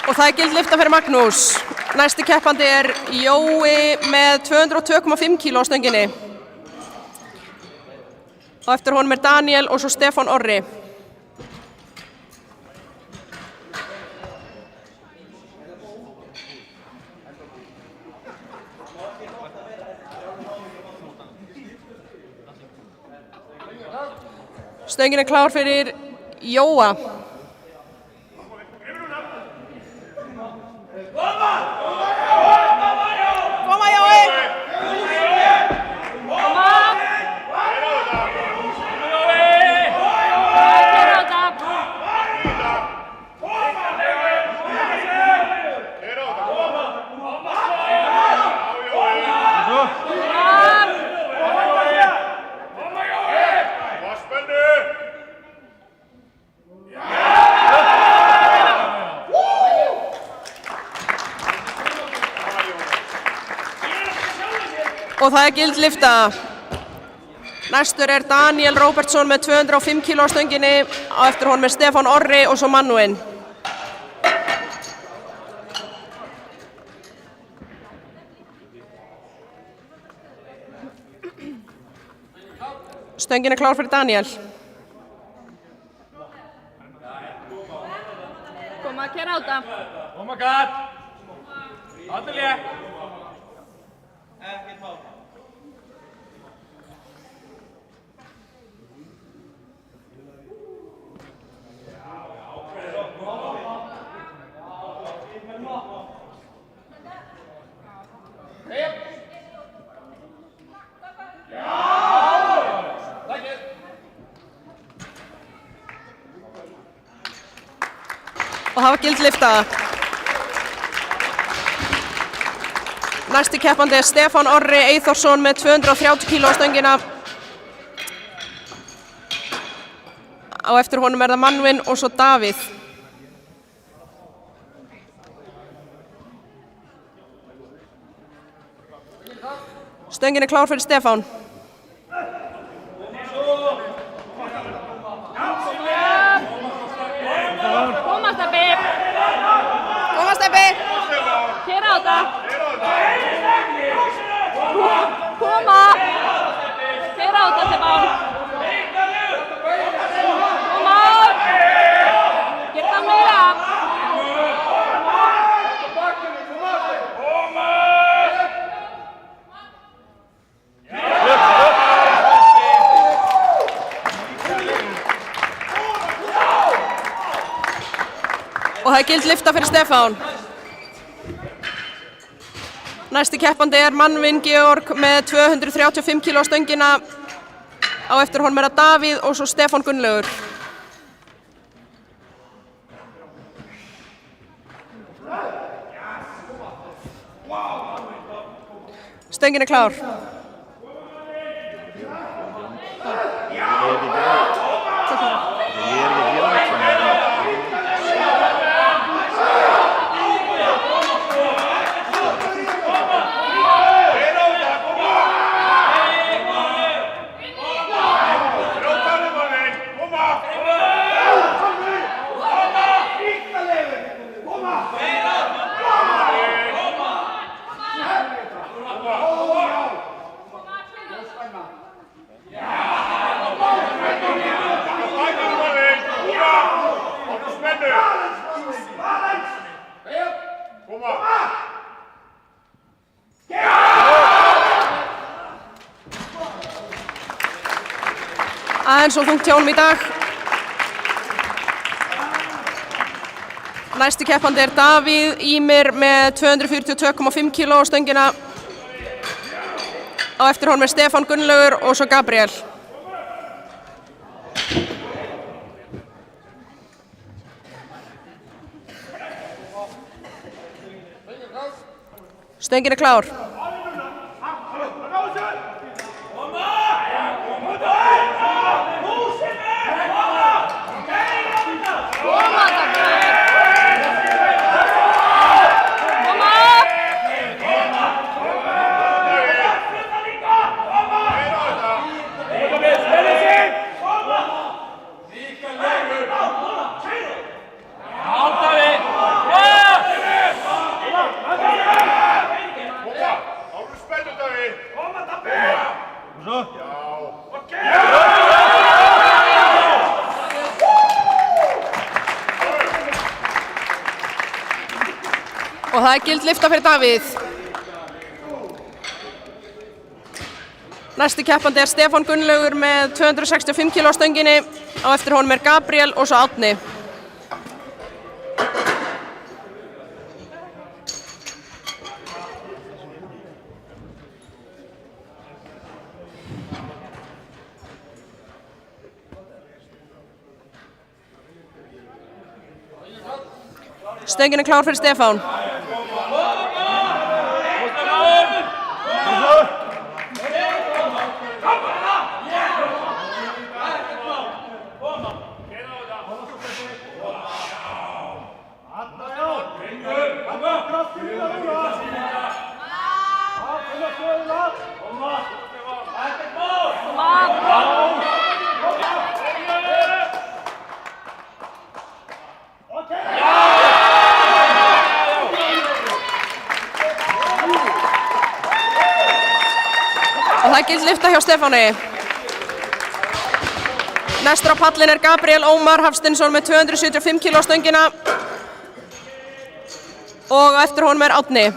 Og það gild lyfta fyrir Magnús. Næsti keppandi Jói með 202,5 kíló á stönginni. Og eftir honum Daniel og svo Stefán Orri. Stöngin er klár fyrir Jóa. Koma Jói! Og það er gild lyfta. Næstur er Daniel Róbertsson með 205 kg á stönginni, á eftir honum er Stefán Orri og svo Manuinn. Stöngin er klár fyrir Daniel. Koma, kera á þetta. Koma gatt. Aðeljé. Og það var gild lyfta. Næsti keppandi er Stefán Orri Eyþórsson með 230 kg á stöngina. Á eftir honum er það Manuinn og svo Davíð. Stöngin er klár fyrir Stefán. Koma, Steppi. Koma Steppi! Kera á þetta. Koma. Kera á þetta, Stefán. Koma. Gera það meira. Og það er gild lyfta fyrir Stefán. Næsti keppandi er Manuinn Georg með 235 kg á stöngina. Á eftir honum er það Davíð og svo Stefán Gunnlaugur. Stöngin er klár. Aðeins og þungt hjá honum í dag. Næsti keppandi er Davíð Ímir með 242,5 kg á stöngina. Á eftir honum er Stefán Gunnlaugur og svo Gabriel. Stöngin er klár. Og það er gild lyfta fyrir Davíð. Næsti keppandi er Stefán Gunnlaugur með 265 kg á stönginni. Á eftir honum Gabriel og svo Árni. Stöngin klár fyrir Stefán. Og það gilt lyfta hjá Stefáni. Næstur á pallin Gabriel Ómar Hafsteinsson með 275 kg stöngina. Og eftir honum Árni.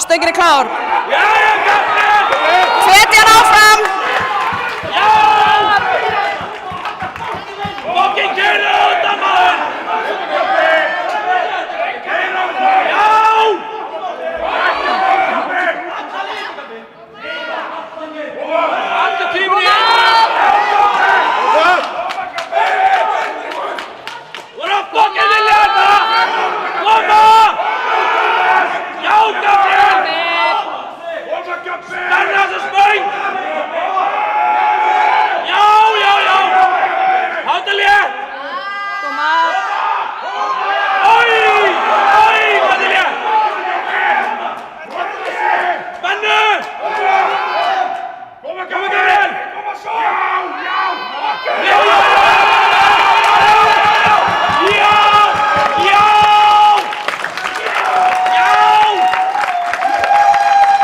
Stöngin klár. Hvetja hann áfram.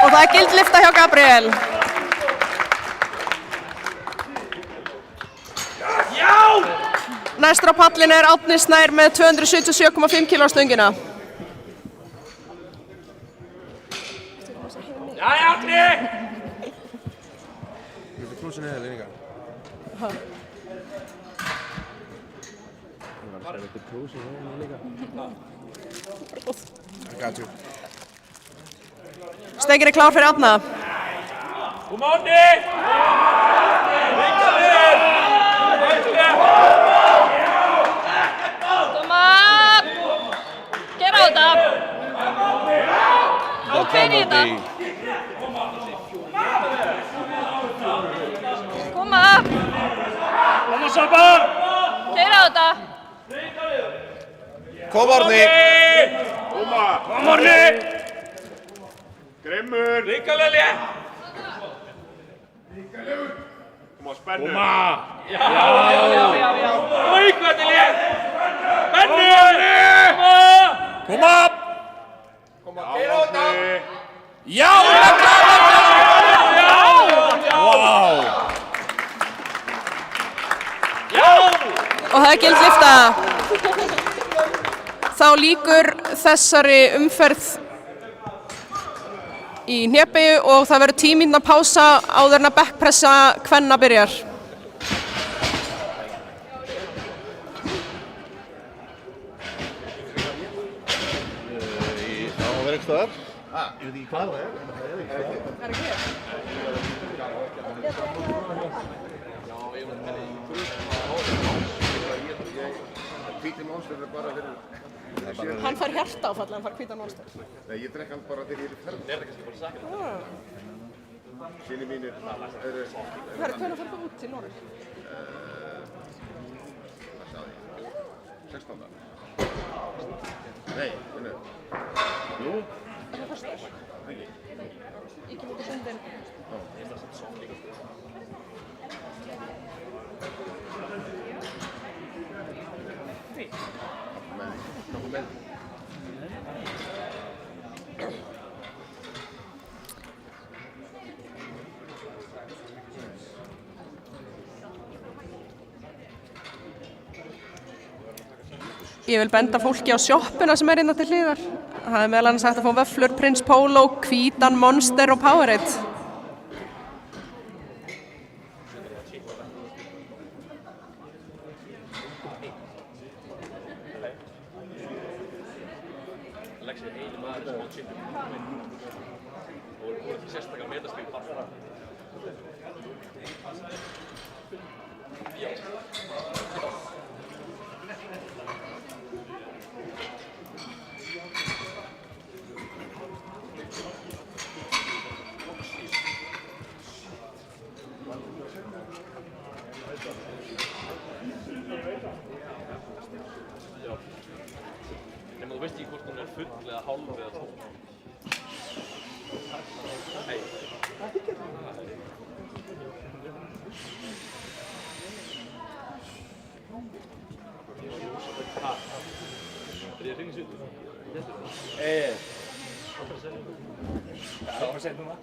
Og það gilt lyfta hjá Gabriel. Næstur á pallin Árni Snær með 277,5 kg stöngina. Jæja, Árni! Viltu knúsa niður líka? Viltu knúsa niður líka? I got you. Stöngin klár fyrir Árna. Kom Árni! Gera á þetta. Ákveðin í þetta. Koma. Koma Saba! Gera á þetta. Kom Árni! Koma Árni! Grimmur! Ríkalega létt! Koma spennu! Koma! Já! Oj, hvað þetta er létt! Spennu! Koma! Koma! Keira á þetta! Já! Wow! Já! Og það gilt lyfta. Þá lýkur þessari umferð í hnébeygju og það verður 10 mínútna pása áður en að bekkpressa kvenna byrjar. Það má vera eitthvað þar. Ég veit ekki hvað það er. Það er ekki það. Það er ekki hér. Hvíti Monster er bara fyrir... Hann fær hjartaáfall en hann fær hvítan Monster. Nei, ég drekk hann bara þegar ég er í ferð. Er það kannski bara sakið? Syni mínir eru... Hvernig fer það út til Noreg? Hvað sagði ég? 16. Nei, hvernig? Jú? Er það föstudagur? Ekki. Ég kem út á sundin. Ég vil benda fólki á sjoppuna sem hérna til hliðar. Það meðal annars hægt að fá vöfflur, Prince Polo, hvítan, Monster og Powerade. Nema þú veist ekki hvort hún full eða hálf eða tóm. Hei. Er ég að hringja sér? Ja, zet hem maar.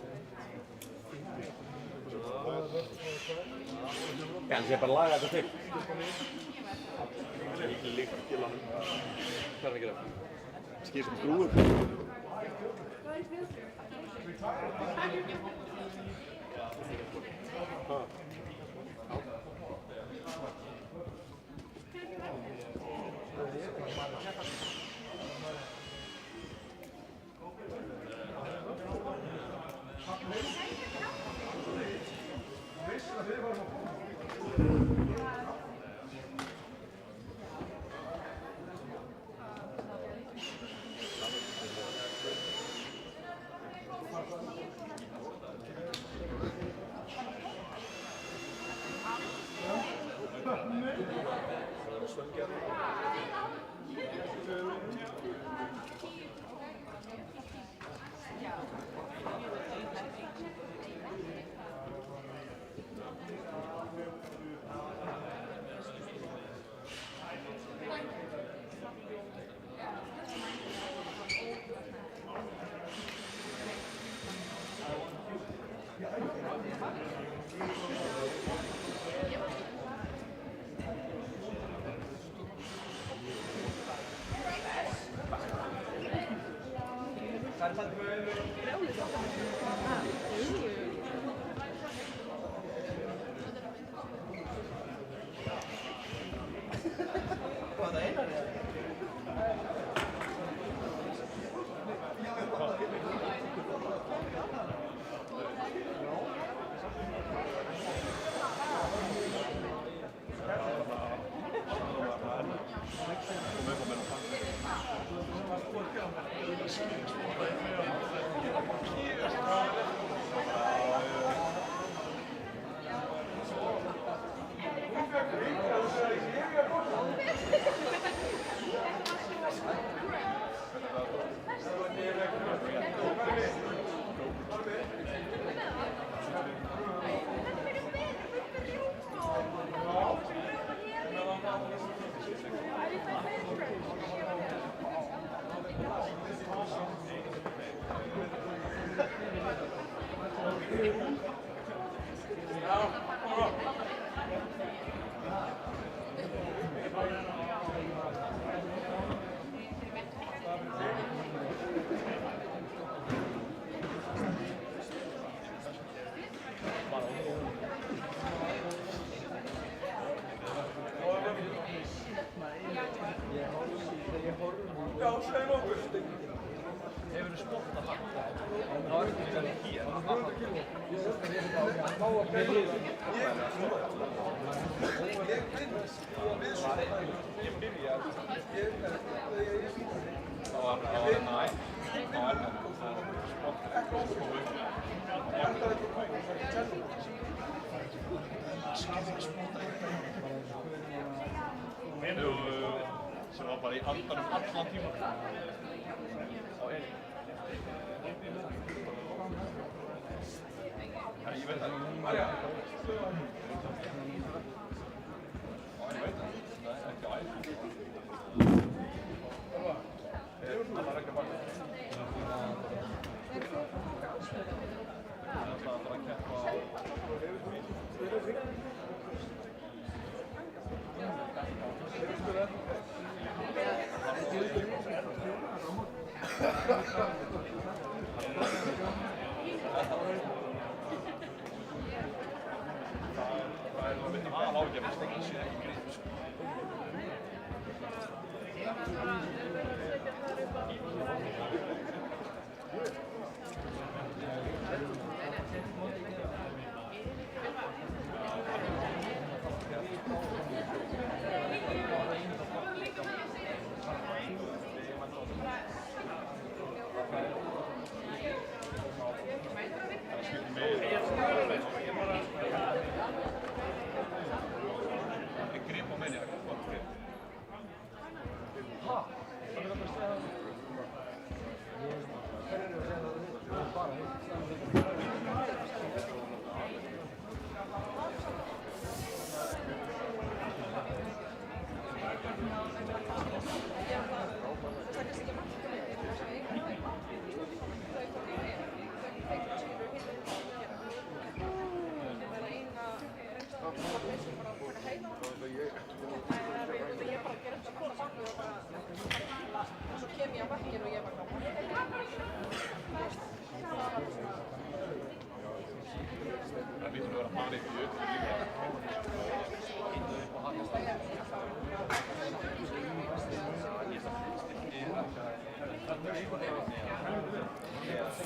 Ja, ze hebben laag uit de tik. Líklega líkkilanum. Hvað er að gera? Skýr sem skrúur. Sem var bara í andanum allan tíma. Á einu. Ja, ég veit það. Marja. Ég veit það. Það er ekki æð. Það var ekki að baka. Það var að keppa á... Yeah.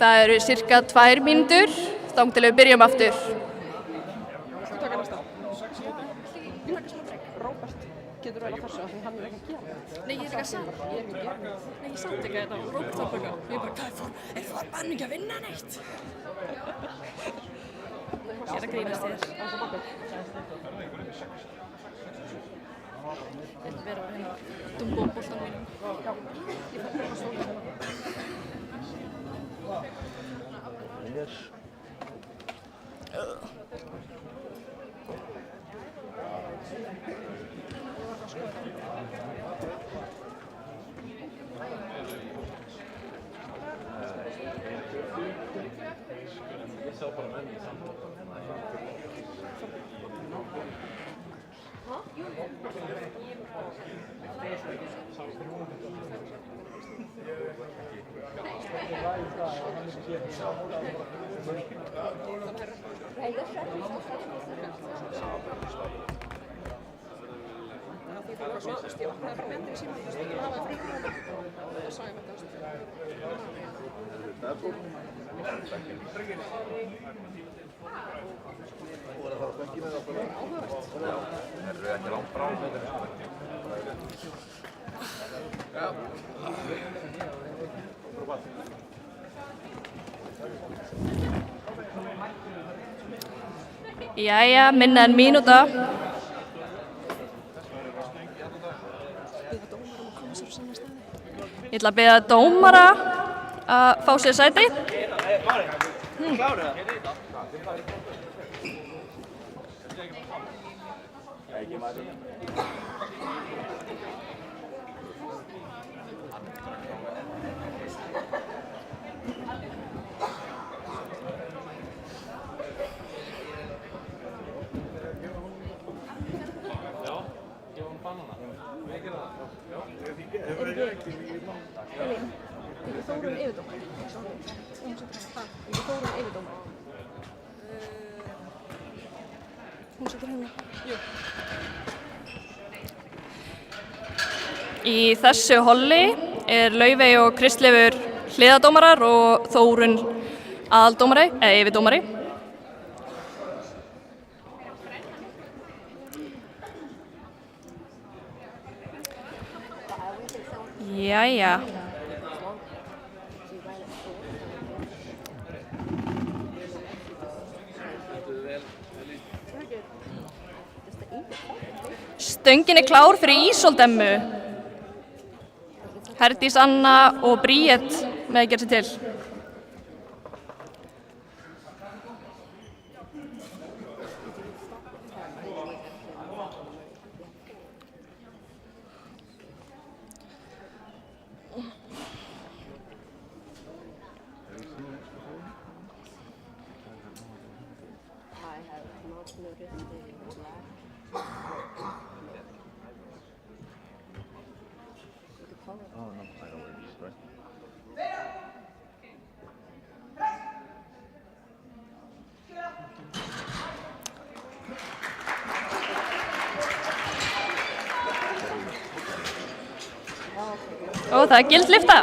Það eru cirka 2 mínútur, þangað til við byrjum aftur. Þú taka næsta. Ég taka smá breyk. Róbert getur vel á þessu, af því hann ekki að gera. Nei, ég er ekki að segja. Ég er ekki að gera. Nei, ég samt ekki þetta. Róbert var bara, ég bara, er Þorbann ekki að vinna neitt? Ég er að grínast þér. Ég ætla að vera á hérna Dumbo-boltanum mínum. Já, ég fæ að stóla hérna. Jæja, minna en mínúta. Ég ætla að biðja dómara að fá sér sæti. Þórunn yfirdómari. Þórunn yfirdómari. Hún setur hérna. Jú. Í þessu holli er Laufey og Kristleifur hliðardómarar og Þórunn aðaldómari, eða yfirdómari. Jæja. Stöngin er klár fyrir Ísoldemmu. Herdís Anna og Bríett með að gera sér til. Og það er gild lyfta.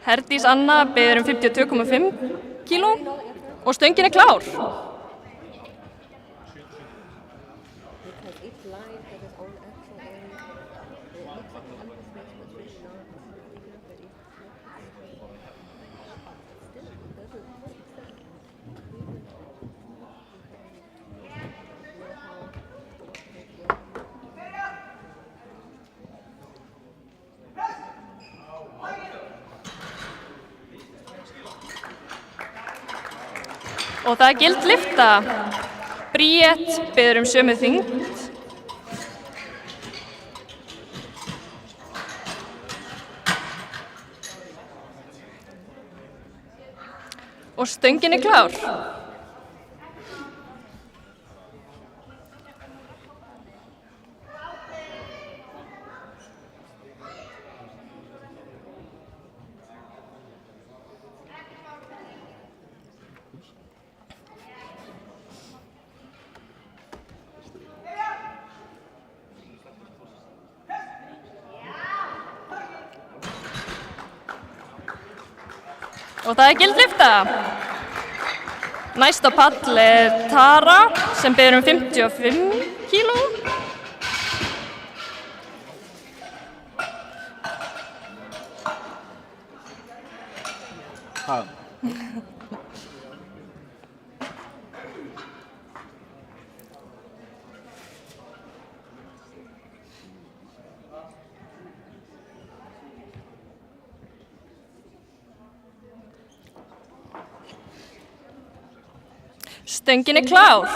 Herdís Anna biður 52,5 kíló og stöngin er klár. Og það er gild lyfta. Bríett biður sömu þyngd. Og stöngin er klár. Og það gildlyfta. Næst á pall Tara sem ber 55 kíló. Stöngin klár.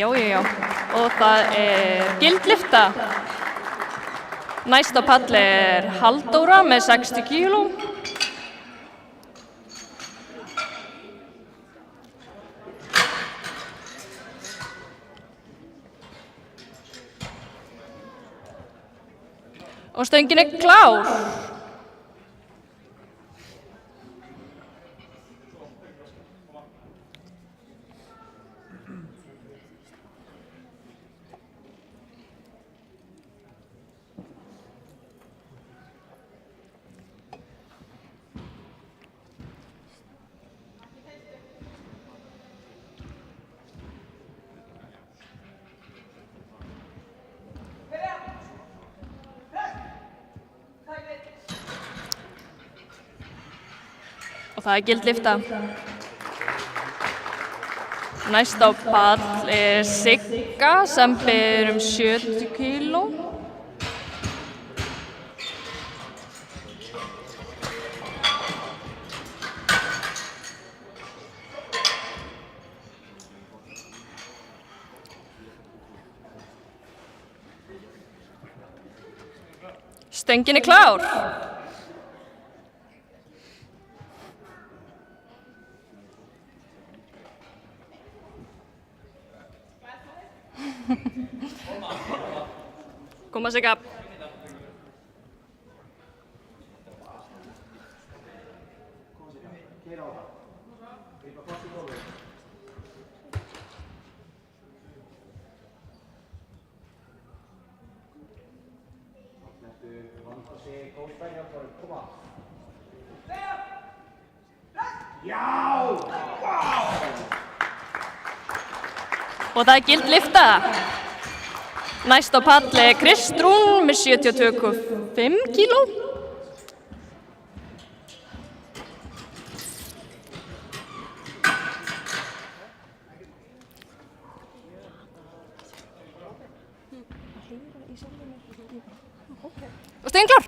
Já. Og það gildlyfta. Næst á pall Halldóra með 60 kíló. Og stöngin klár. Og það gildlyfta. Næst á pall Sigga sem ber 70 kíló. Stöngin klár. Koma Sigga. Og það gildlyfta. Næst á pall Kristrún með 72,5 kíló. Og stöngin klár.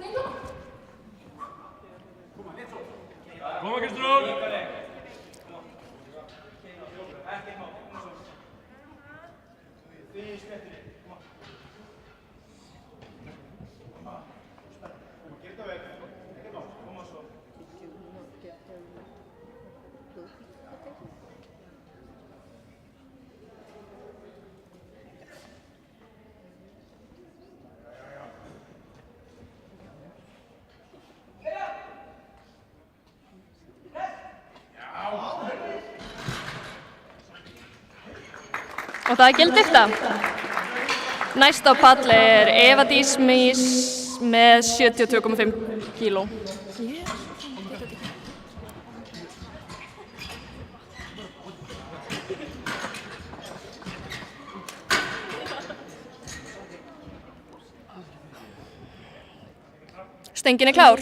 Koma Kristrún. Og það gildlyfta. Næst á pall Eva Dís með 72,5 kíló. Stöngin klár.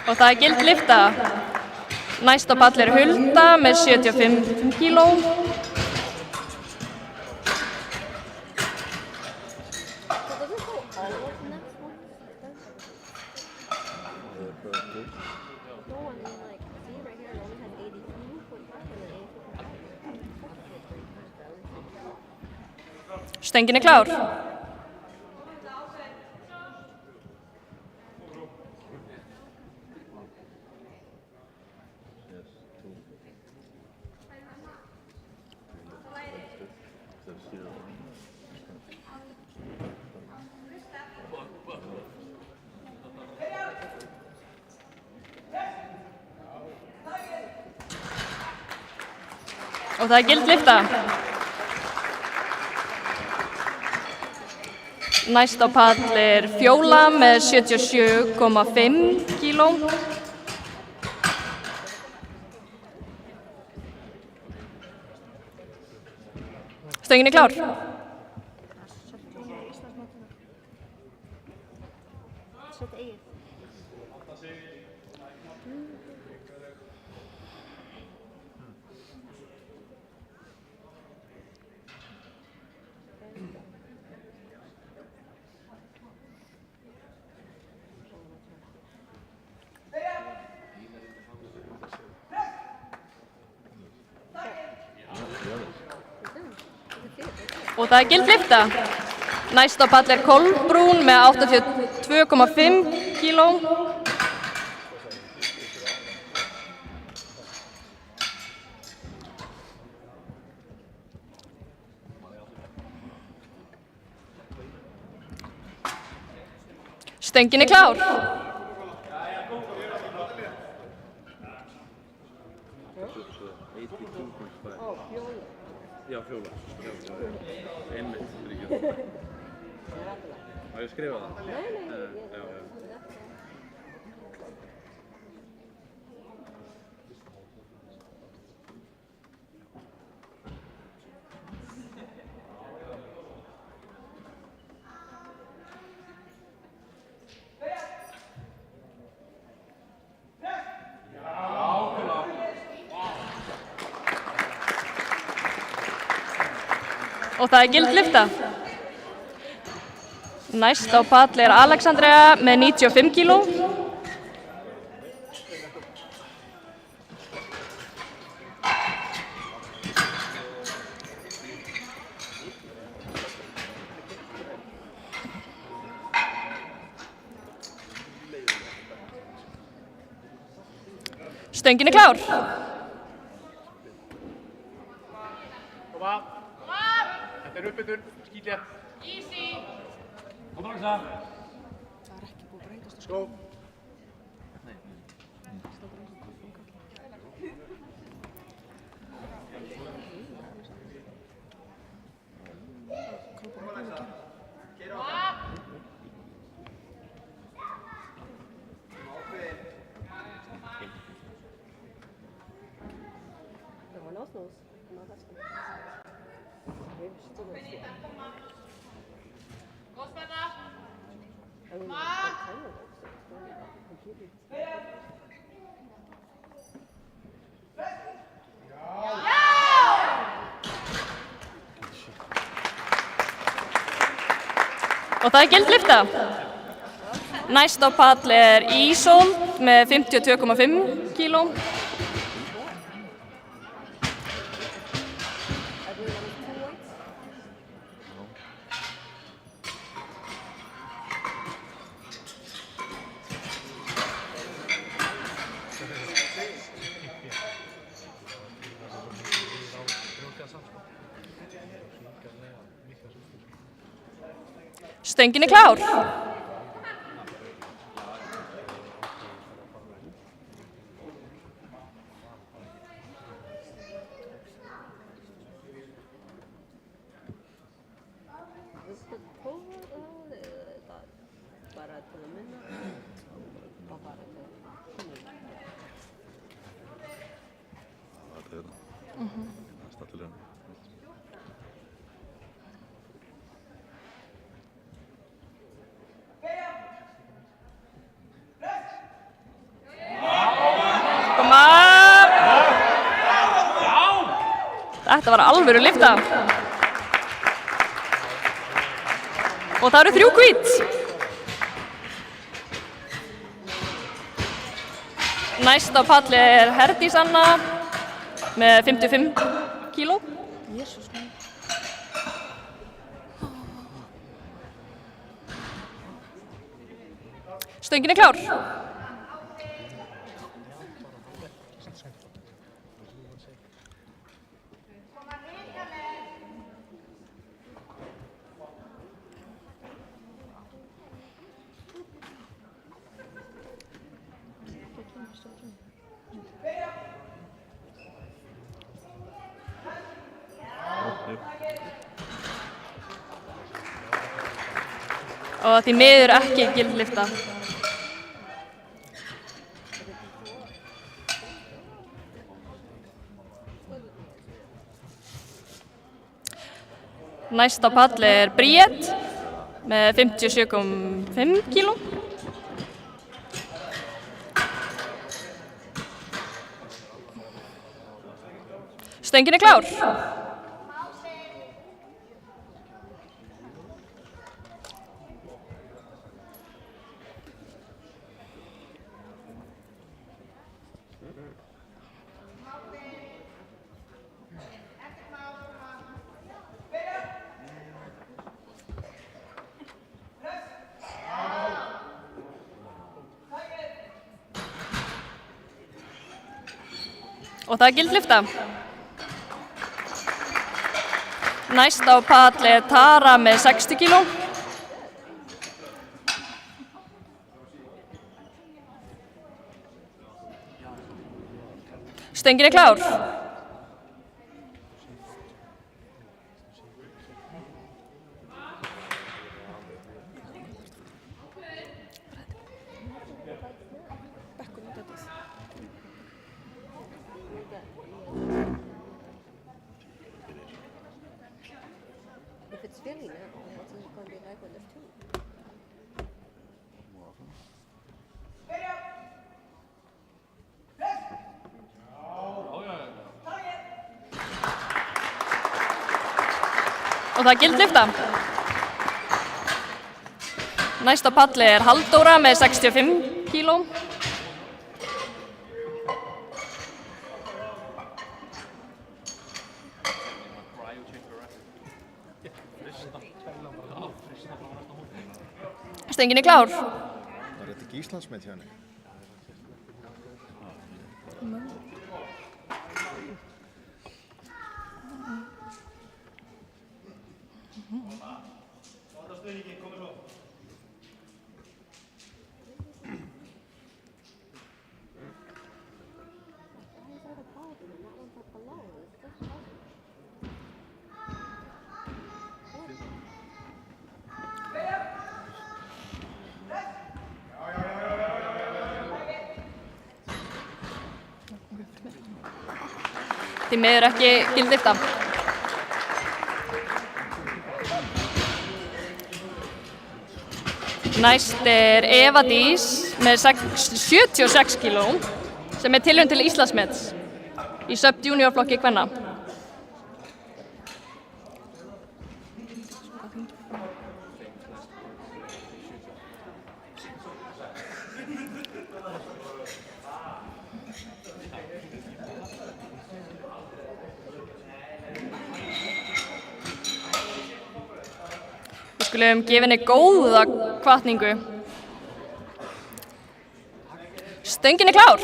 Og það gild lyfta. Næst á palli Hulda með 75 kíló. Stöngin klár. Og það gild lyfta. Næst á palli Fjóla með 77,5 kíló. Stöngin klár. Og það gild lyfta. Næst á palli Kolbrún með 82,5 kíló. Stöngin klár. Já, Fjóla. Einmitt, Má ég skrifa það? Já. Og það gild lyfta. Næst á palli Alexandria með 95 kíló. Stöngin klár. Þetta uppbytun, skýtlétt. Easy. Koma Alexa. Það ekki búið að breytast. Skó. Og það gild lyfta. Næst á palli Ísold með 52,5 kíló. Stöngin klár. Þetta var alvöru lyfta. Og það eru 3 hvít. Næst á palli er Herdís Anna með 55 kíló. Jésús minn. Stöngin er klár. Og því miður ekki gild lyfta. Næst á palli er Bríett með 57,5 kíló. Stöngin er klár. Og það er gild lyfta. Næst á palli er Tara með 60 kíló. Stöngin er klár. If it's filling now, what's it going to be like when there's 2? Og það er gild lyfta. Næst á palli er Halldóra með 65 kíló. Stöngin er klár. Var þetta ekki Íslandsmet hjá henni? Því miður ekki gild lyfta. Næst er Eva Dís með 76 kíló sem er tilraun til Íslandsmets í sub-junior flokki kvenna. Við skulum gefa henni góða hvatningu. Stöngin er klár.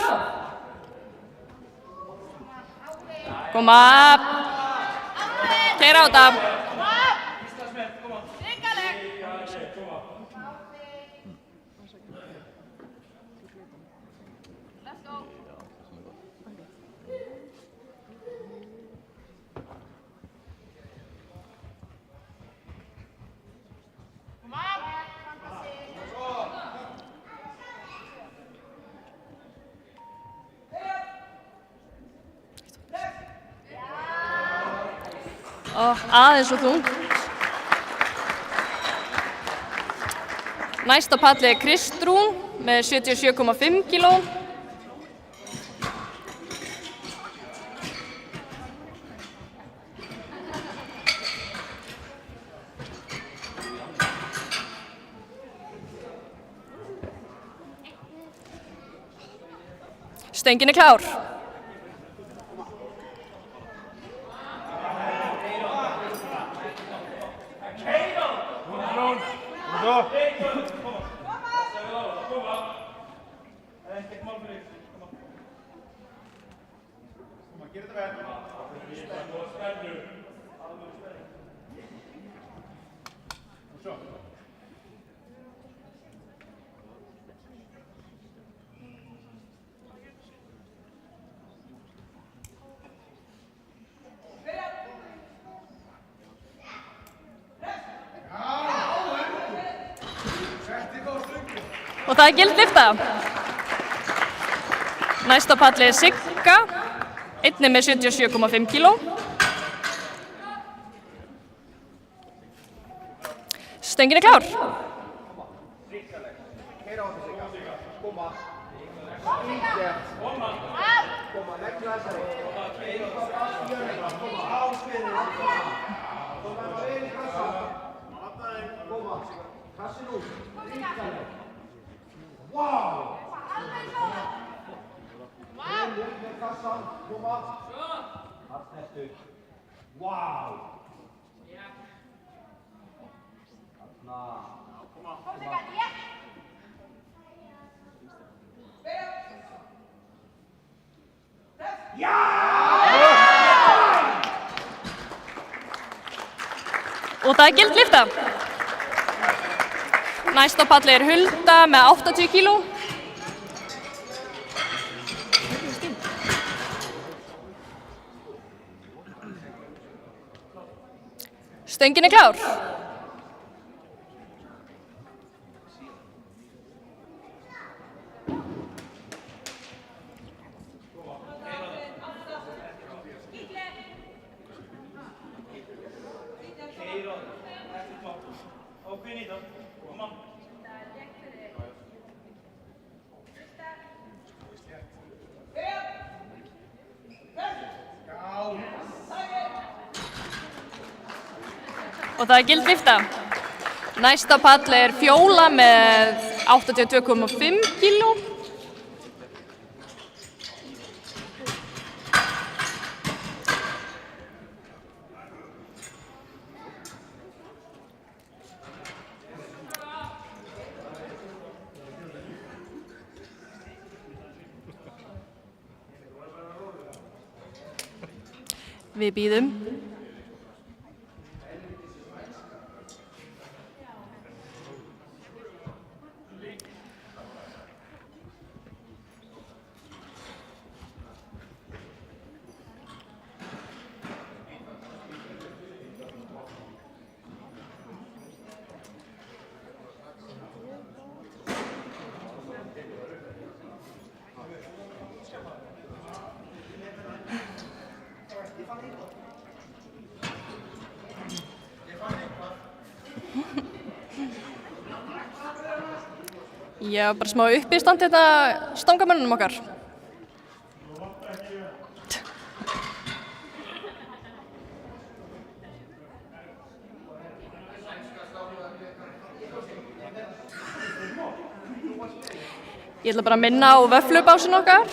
Koma. Keyra á þetta. Aðeins og þungt. Næst á palli er Kristrún með 77,5 kíló. Stöngin er klár. Og það er gild lyfta. Næst á palli er Sigga, einnig með 77,5 kíló. Stöngin er klár. Og það er gild lyfta. Næst á palli er Hulda með 80 kíló. Stöngin er klár. Og það er gild lyfta. Næst á palli er Fjóla með 82,5 kíló. Við bíðum. Já, bara smá uppistand hérna stangamönnunum okkar. Ég ætla bara að minna á vöfflubásin okkar.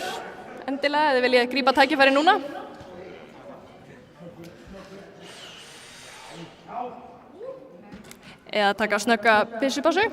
Endilega, þið viljið grípa tækifæri núna. Eða taka snögga byssubásu.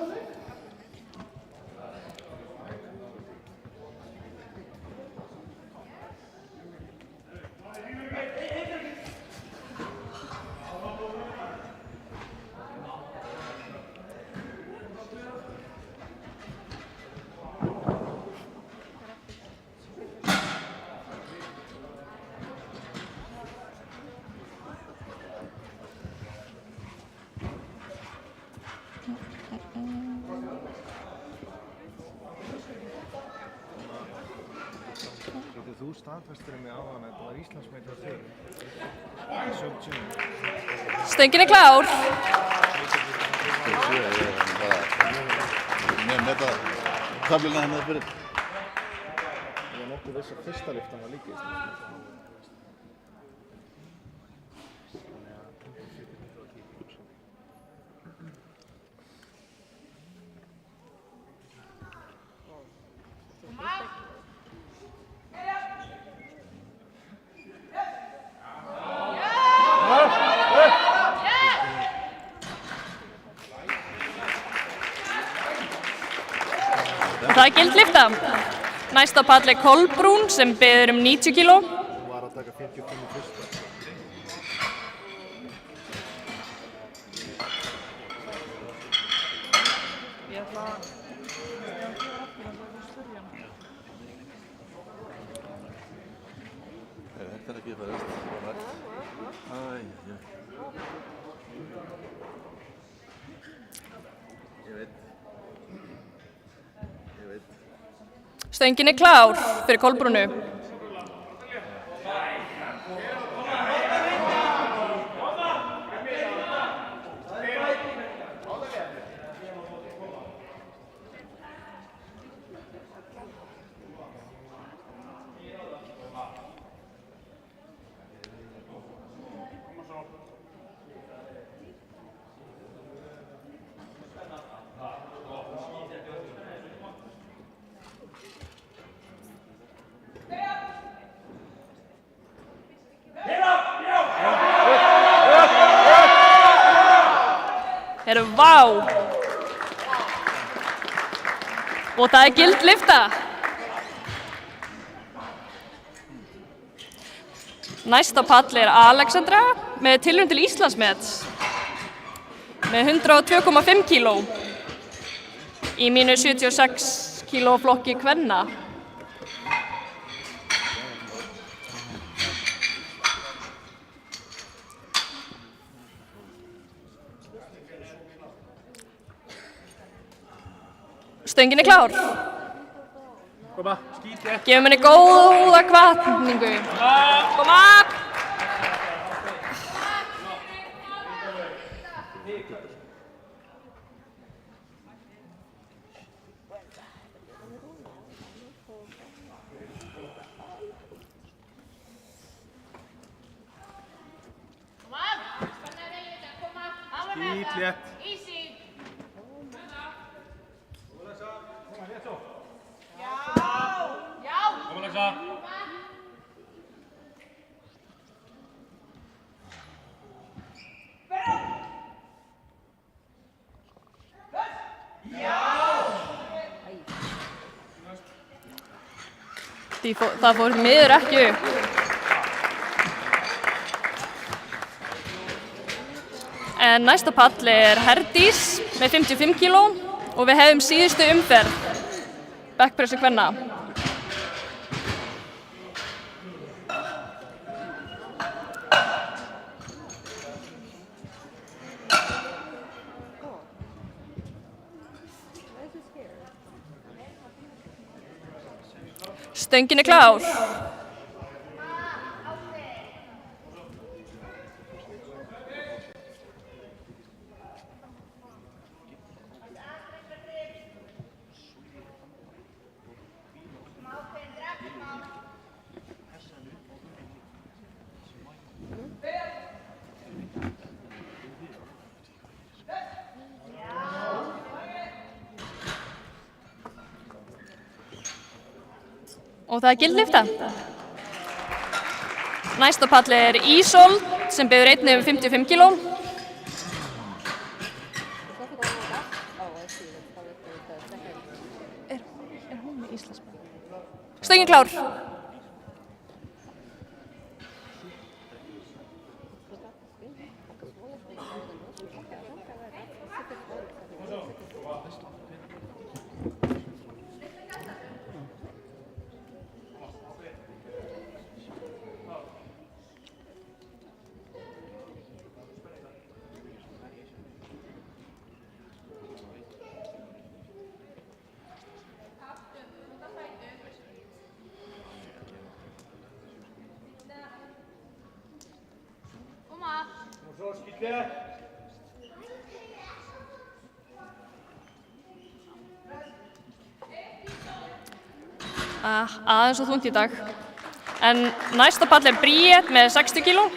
Þú staðfestir mig áðan að þetta var Íslandsmet á þér. Stöngin er klár. Ég meta taflina hann að fyrir. Ég var nokkuð viss að fyrsta lyftan var líka Íslandsmet. það er gild lyfta. Næst á palli Kolbrún sem biður 90 kíló. Hún var að taka 55 í fyrsta. Þetta ekki það Ég veit. Stöngin er klár fyrir Kolbrúnu. Vá! Og það er gild lyfta. Næst á palli er Alexandra með tilraun til Íslandsmets með 102,5 kíló í mínu 76 kíló flokki kvenna. Stöngin er klár. Koma, skítið. Gefum henni góða hvatningu. Koma! Skítlétt. Koma Lexa. Það fór miður ekki upp. En næsta pall er Herdís með 55 kíló og við hefum síðustu umferð bekkpressu kvenna. Stöngin er klár. Og það er gild lyfta. Næst á palli er Ísold sem biður einnig 55 kíló. Er hún með Íslandsmet? Stöngin klár. Svo skítlétt. Aðeins og þungt í dag. En næsta pall er Bríet með 60 kíló.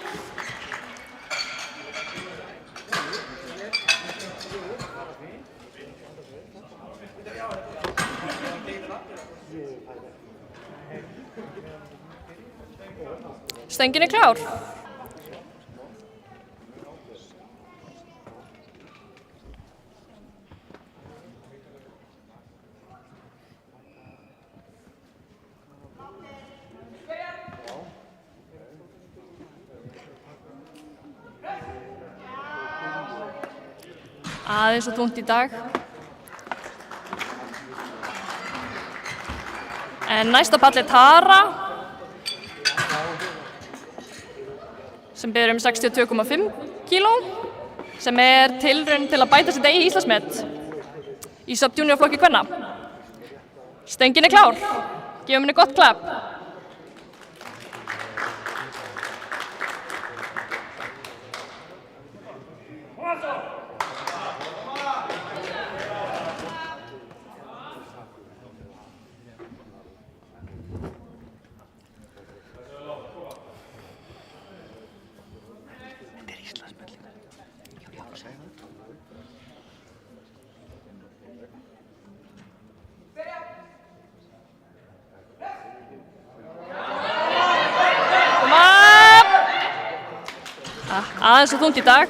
Stöngin er klár. Aðeins og þungt í dag. En næsta pall Tara sem ber 62,5 kíló sem tilraun til að bæta sitt eigið Íslandsmet í sub-junior flokki kvenna. Stöngin klár. Gefum henni gott klapp. Aðeins og þungt í dag.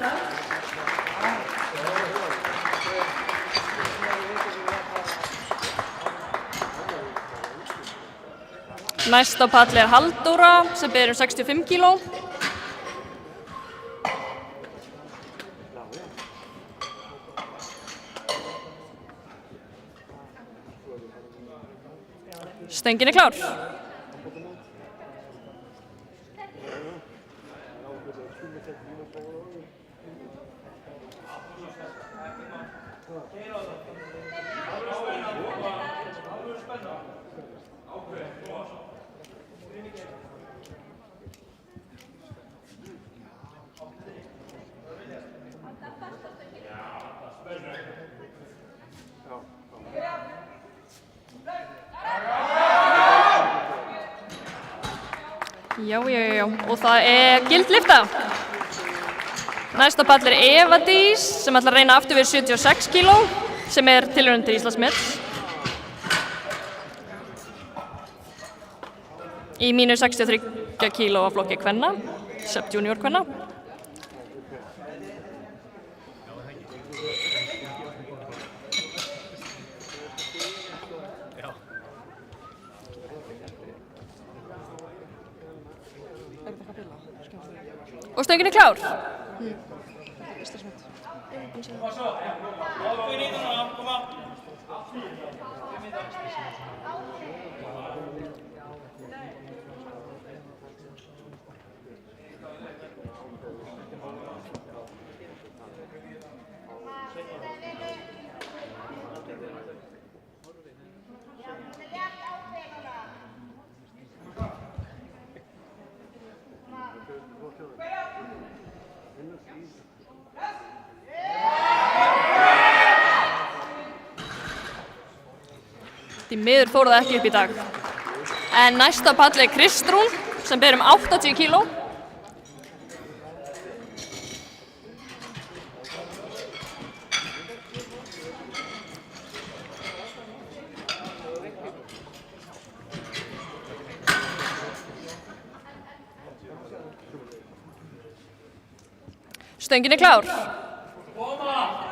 Næst á palli Halldóra sem ber 65 kíló. Stöngin klár. Já, og það gild lyfta. Næsta pall Eva Dís sem ætlar að reyna aftur við 76 kíló sem tilraun til Íslandsmets í mínu 63 kíló af flokki kvenna, sub-junior kvenna. Og stöngin klár. Því miður fór það ekki upp í dag. En næsta pall Kristrún sem ber 80 kíló. Stöngin klár. Koma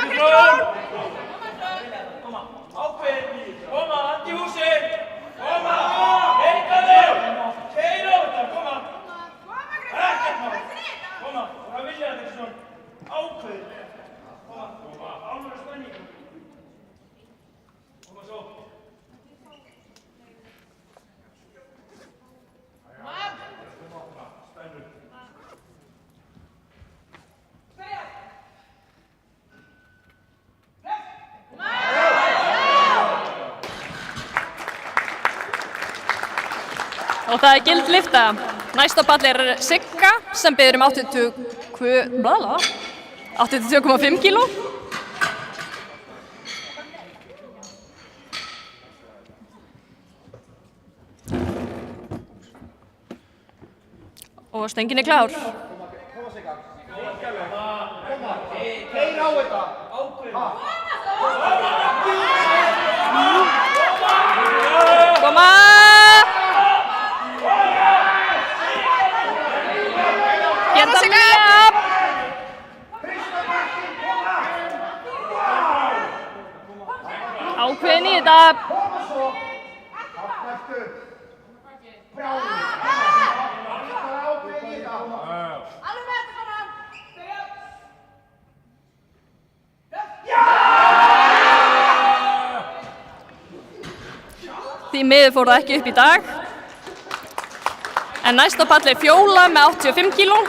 Kristrún! Koma, andi húsið! Koma! Leikaðu! Keyra á þetta, koma! Ekkert mál! Koma, hvað vilja þetta svona? Ákveðið! Koma, alveg spenning! Koma svo! Spennur! Og það gild lyfta. Næsta pall Sigga sem ber 82,5 kíló. Og stöngin klár. Keyra á þetta! Koma! Geta mjög! Ákveðin í þetta. Alveg með þetta, Því miður fór það ekki upp í dag. En næst á palli er Fjóla með 85 kíló.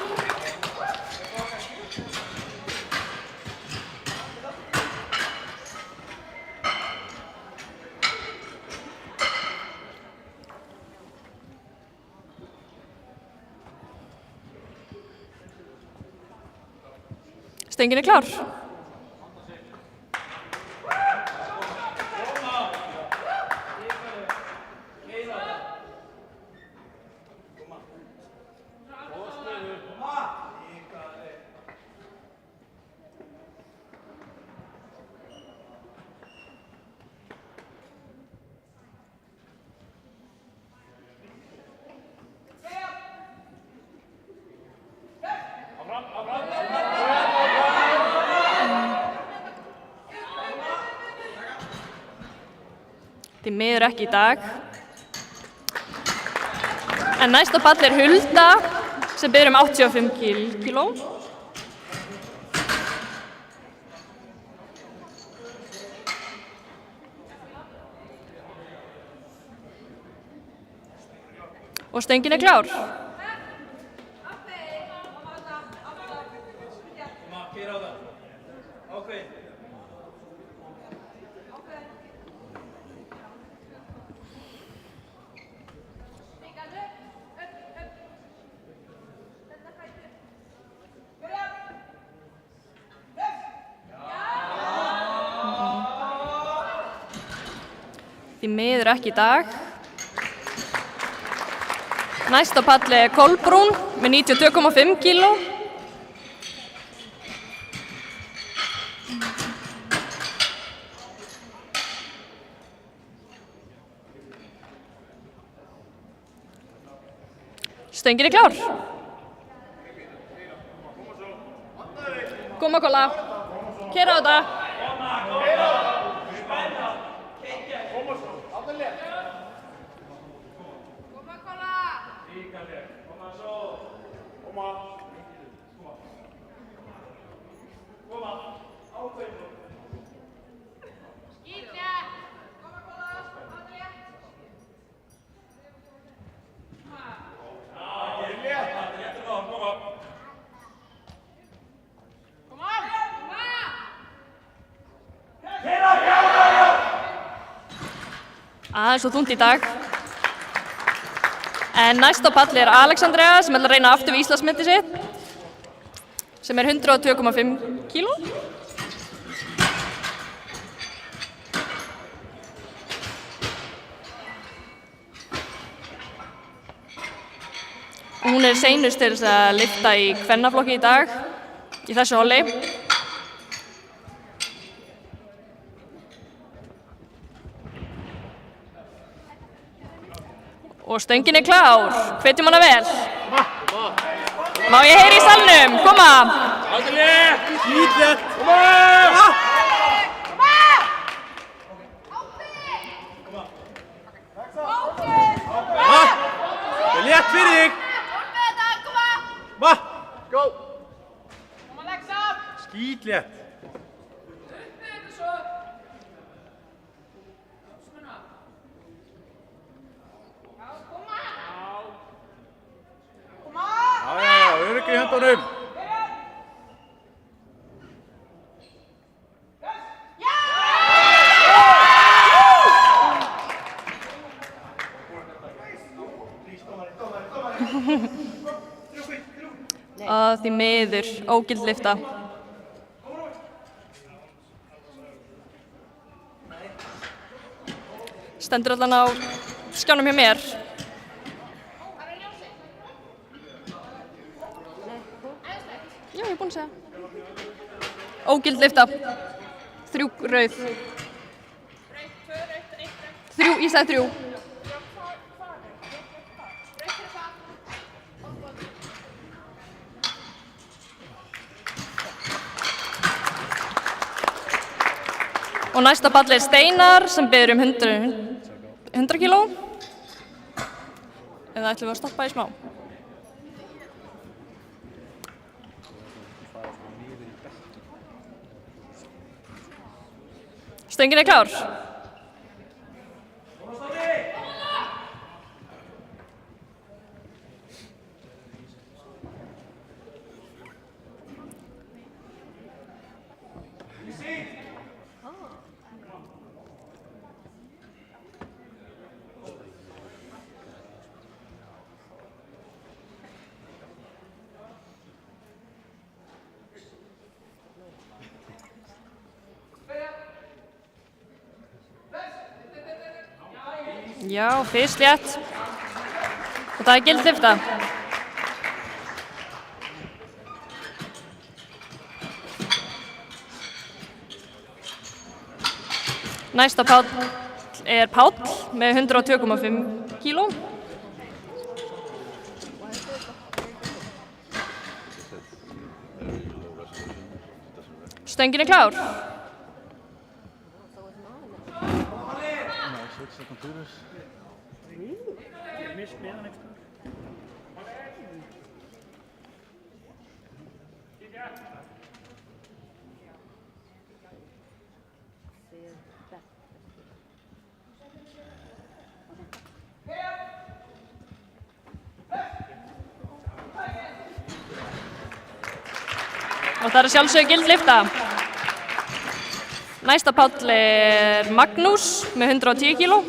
Stöngin er klár. Því miður ekki í dag. En næst á palli er Hulda sem biður 85 kíló. Og stöngin er klár. Því miður ekki í dag. Næst á palli er Kolbrún með 92,5 kíló. Stöngin er klár. Koma Kolla. Keyra á þetta. Aðeins svo þungt í dag. En næst á palli er Alexandra sem ætlar að reyna aftur við Íslandsmetið sitt, sem er 102,5 kíló. Og hún er seinust til þess að lyfta í kvennaflokki í dag, í þessu holli. Og stöngin er klár. Hvetjum hana vel. Má ég heyra í salnum? Koma! Skítlegt! Koma! Það er létt fyrir þig! Koma! Go! Skítlegt! Öryggi í höndunum. Því miður, ógild lyfta. Stendur allan á skjánum hjá mér. Já, ég er búin að segja. Ógild lyfta. 3 rauð. 3, ég sagði 3. Og næsta palli er Steinar sem biður 100 kíló. Eða ætlum við að stoppa í smá? Stöngin er klár. Já, fyrst létt. Og það gild lyfta. Næsta Páll Páll með 102,5 kíló. Stöngin klár. Og það sjálfsögðu gild lyfta. Næsta Páll Magnús með 110 kíló.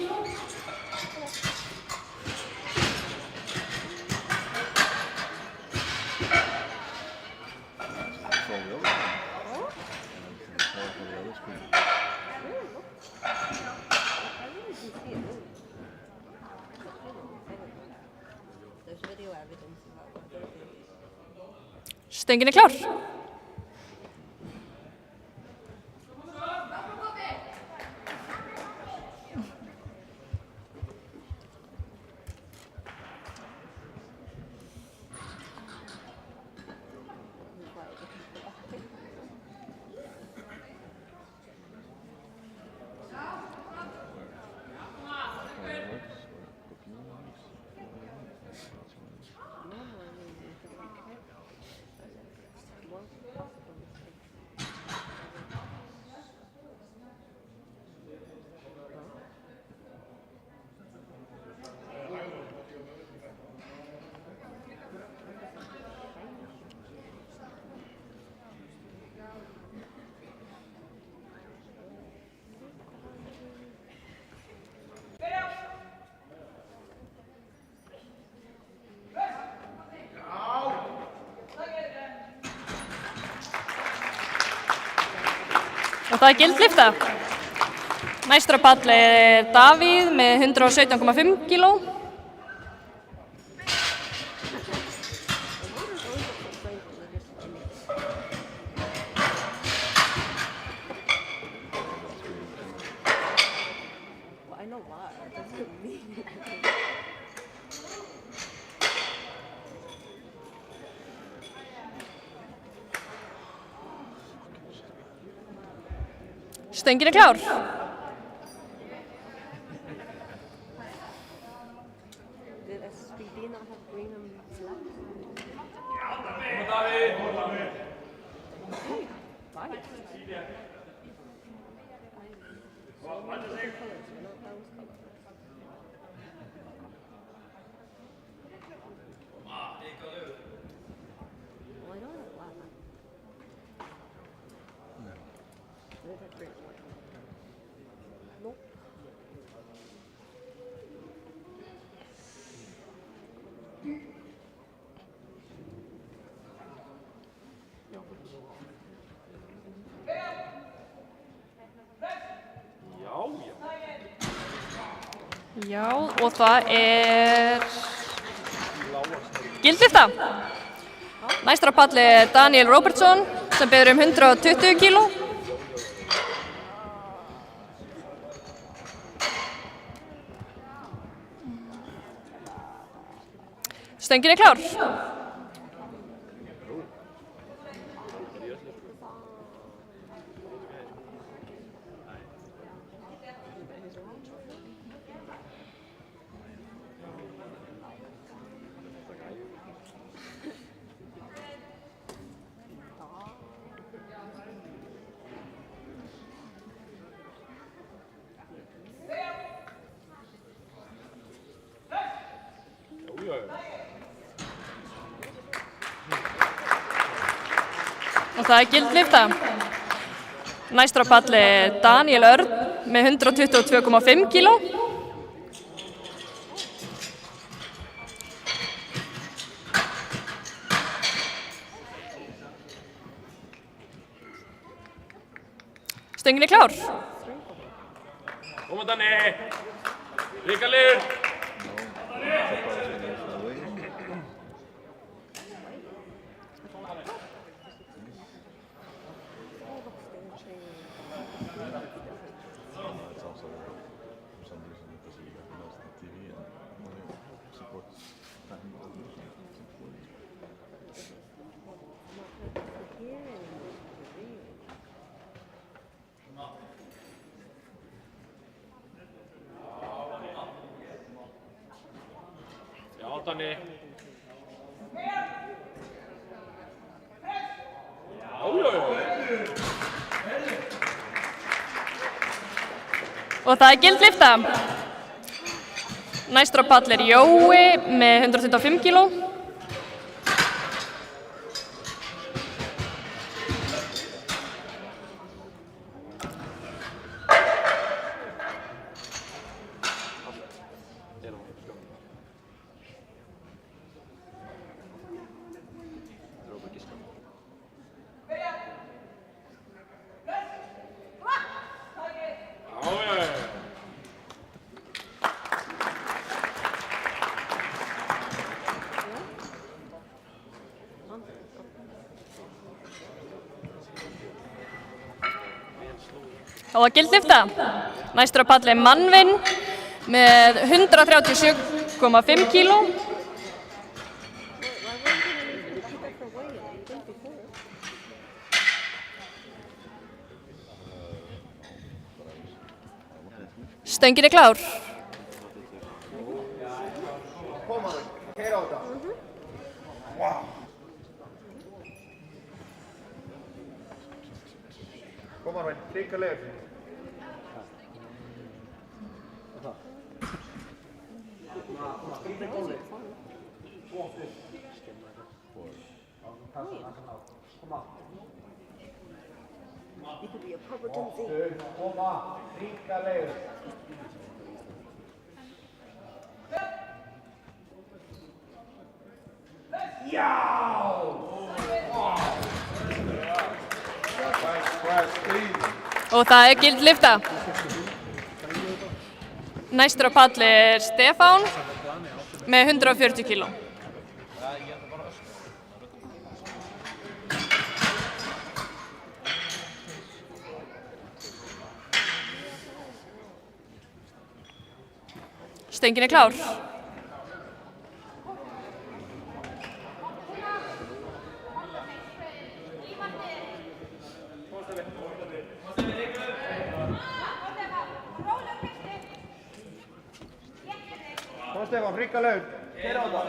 Stöngin klár. Og það gild lyfta. Næstra Páll Davíð með 117,5 kíló. Stöngin klár. Did SPD not have green and black? Já, og það gild lyfta. Næstra Páll Daniel Robertson sem biður 120 kíló. Stöngin klár. Og það gild lyfta. Næstra Páll Daniel Örn með 122,5 kíló. Stöngin klár. Koma Danni! Ríkaliður. Já, Danni. Og það gild lyfta. Næstur á pall Jói með 125 kíló. Og það gild lyfta. Næstur á pall Mannvin með 137,5 kíló. Stöngin klár. Koma þau, keyra á þetta. Wow. Koma hann, ríkalegur. Koma, ríkalegur. Og það gild lyfta. Næstur á pall Stefán með 140 kíló. Stöngin klár. Kom Stefán, ríkalegur. Keyra á þetta.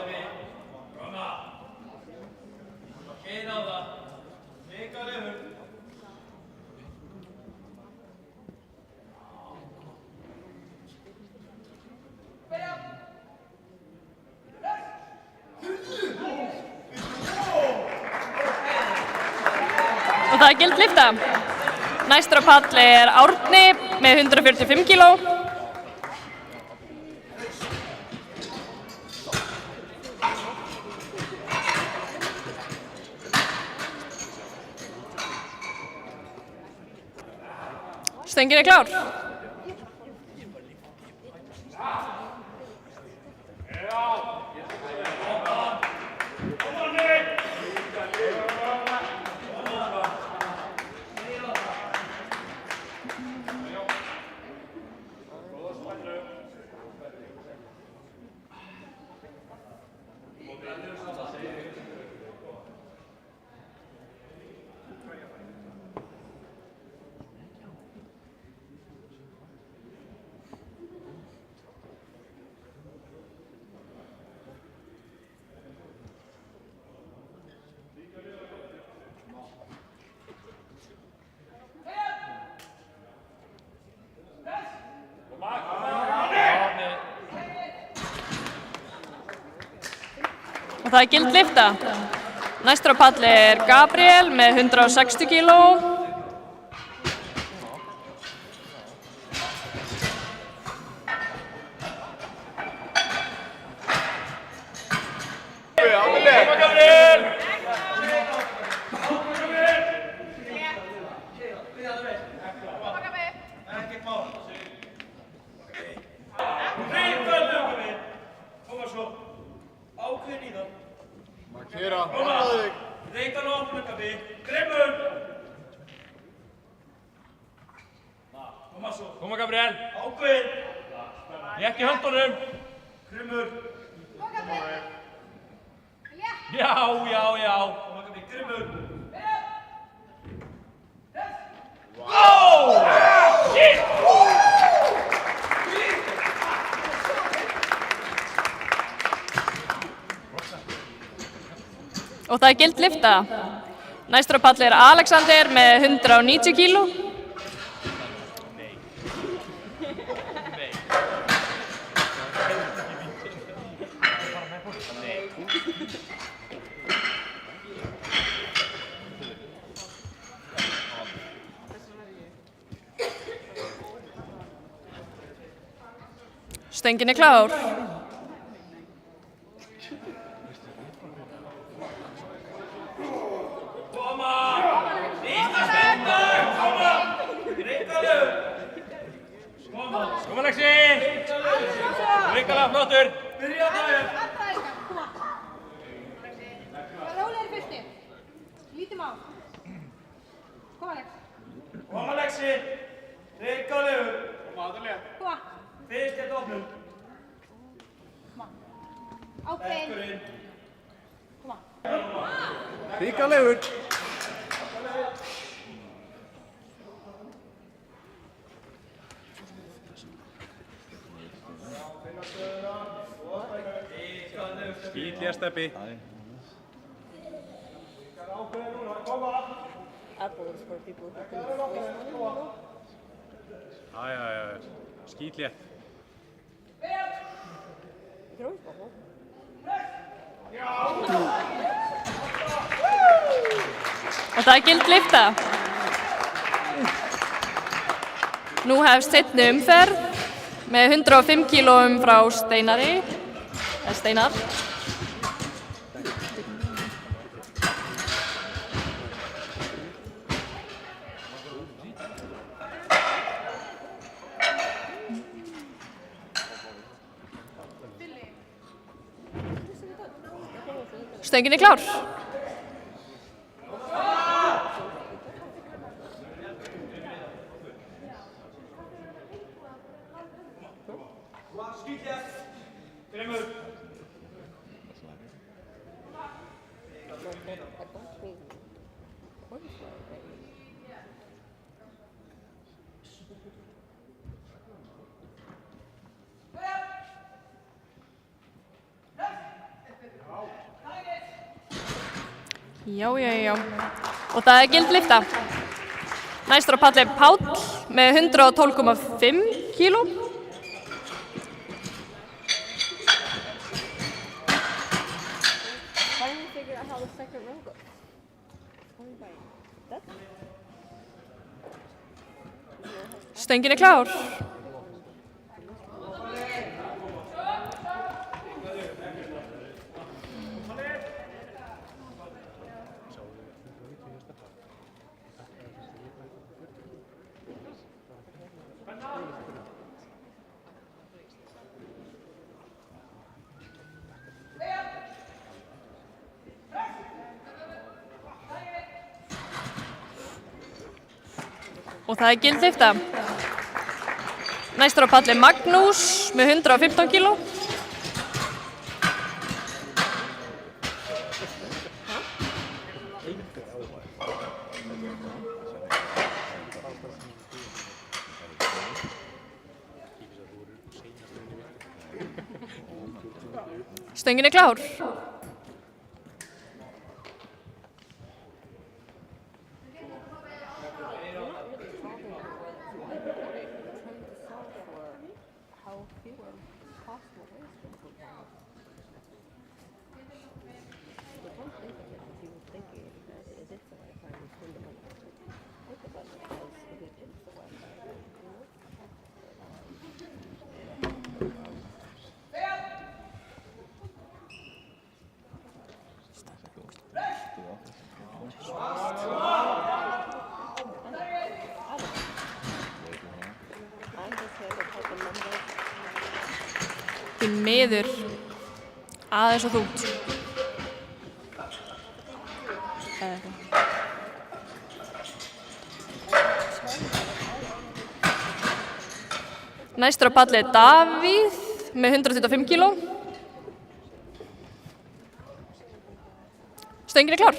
Og það gild lyfta. Næstur á pall Árni með 145 kíló. Stöngin klár. Og það gild lyfta. Næstur á pall Gabriel með 160 kíló. Koma Gabriel! Ríkalegur. þig. Reykdal og opna kappi. Grimmur! Koma Gabriel. Ákveðin. Ég ekki höndunum. Grimmur. Já. Koma kappi. Grimmur. Og það gild lyfta. Næstur á palli Alexander með 190 kíló. Stöngin klár. Koma Lexi! Reykdal flottur. Byrja það. Rólegri fyrsti. Lítum á. Koma Alex. Koma Lexi. Reykdal. Koma. Fyrst þetta opnum. Ákveðin. Koma. Ríkalegur. Skítlega steppi. Apples for people who can waste money. Já. Skítlétt. You can always bubble. Og það gild lyfta. Nú hefst seinni umferð með 105 kílóum frá Steinari. Steinar. Stöngin klár. Grimmur. Já. Og það gild lyfta. Næstur á palli Páll með 112,5 kíló. Finally figured out how the second row goes. Only by that. Stöngin klár. Og það gild lyfta. Næstur á palli Magnús með 115 kíló. Stöngin klár. Því miður aðeins og þungt. Næstur á palli er Davíð með 125 kíló. Stöngin er klár.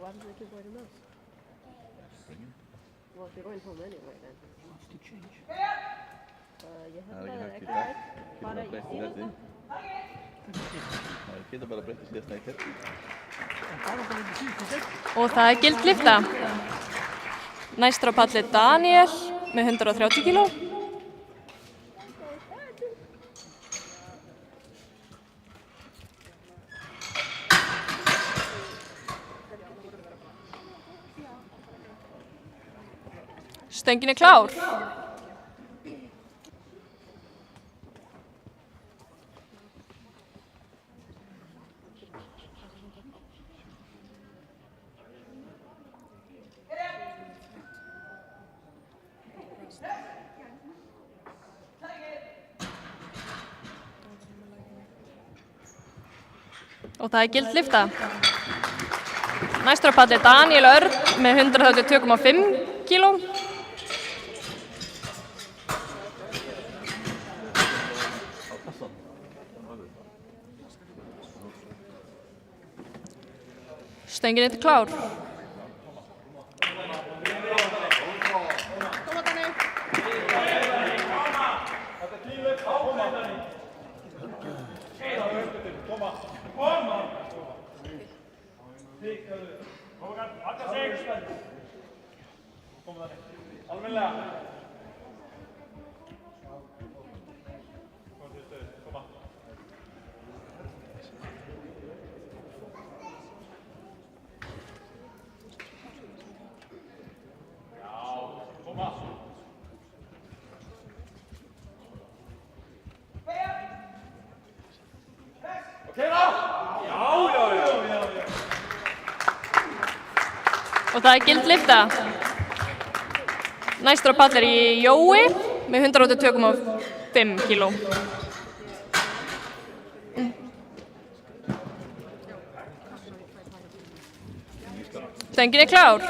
Why does it keep waiting those? Well, if you're going home anyway, then. Ég held að ekki bara í síðasta. Það geta bara breytt í síðasta í kerti. Og það er gild lyfta. Næstur á palli er Daniel með 130 kíló. Stöngin er klár. Og það er gild lyfta. Næstur á palli er Daniel Örn með 132,5 kíló. Stöngin er klár. Og það er gild lyfta. Næstur á palli er Jói með 182,5 kíló. Stöngin er klár.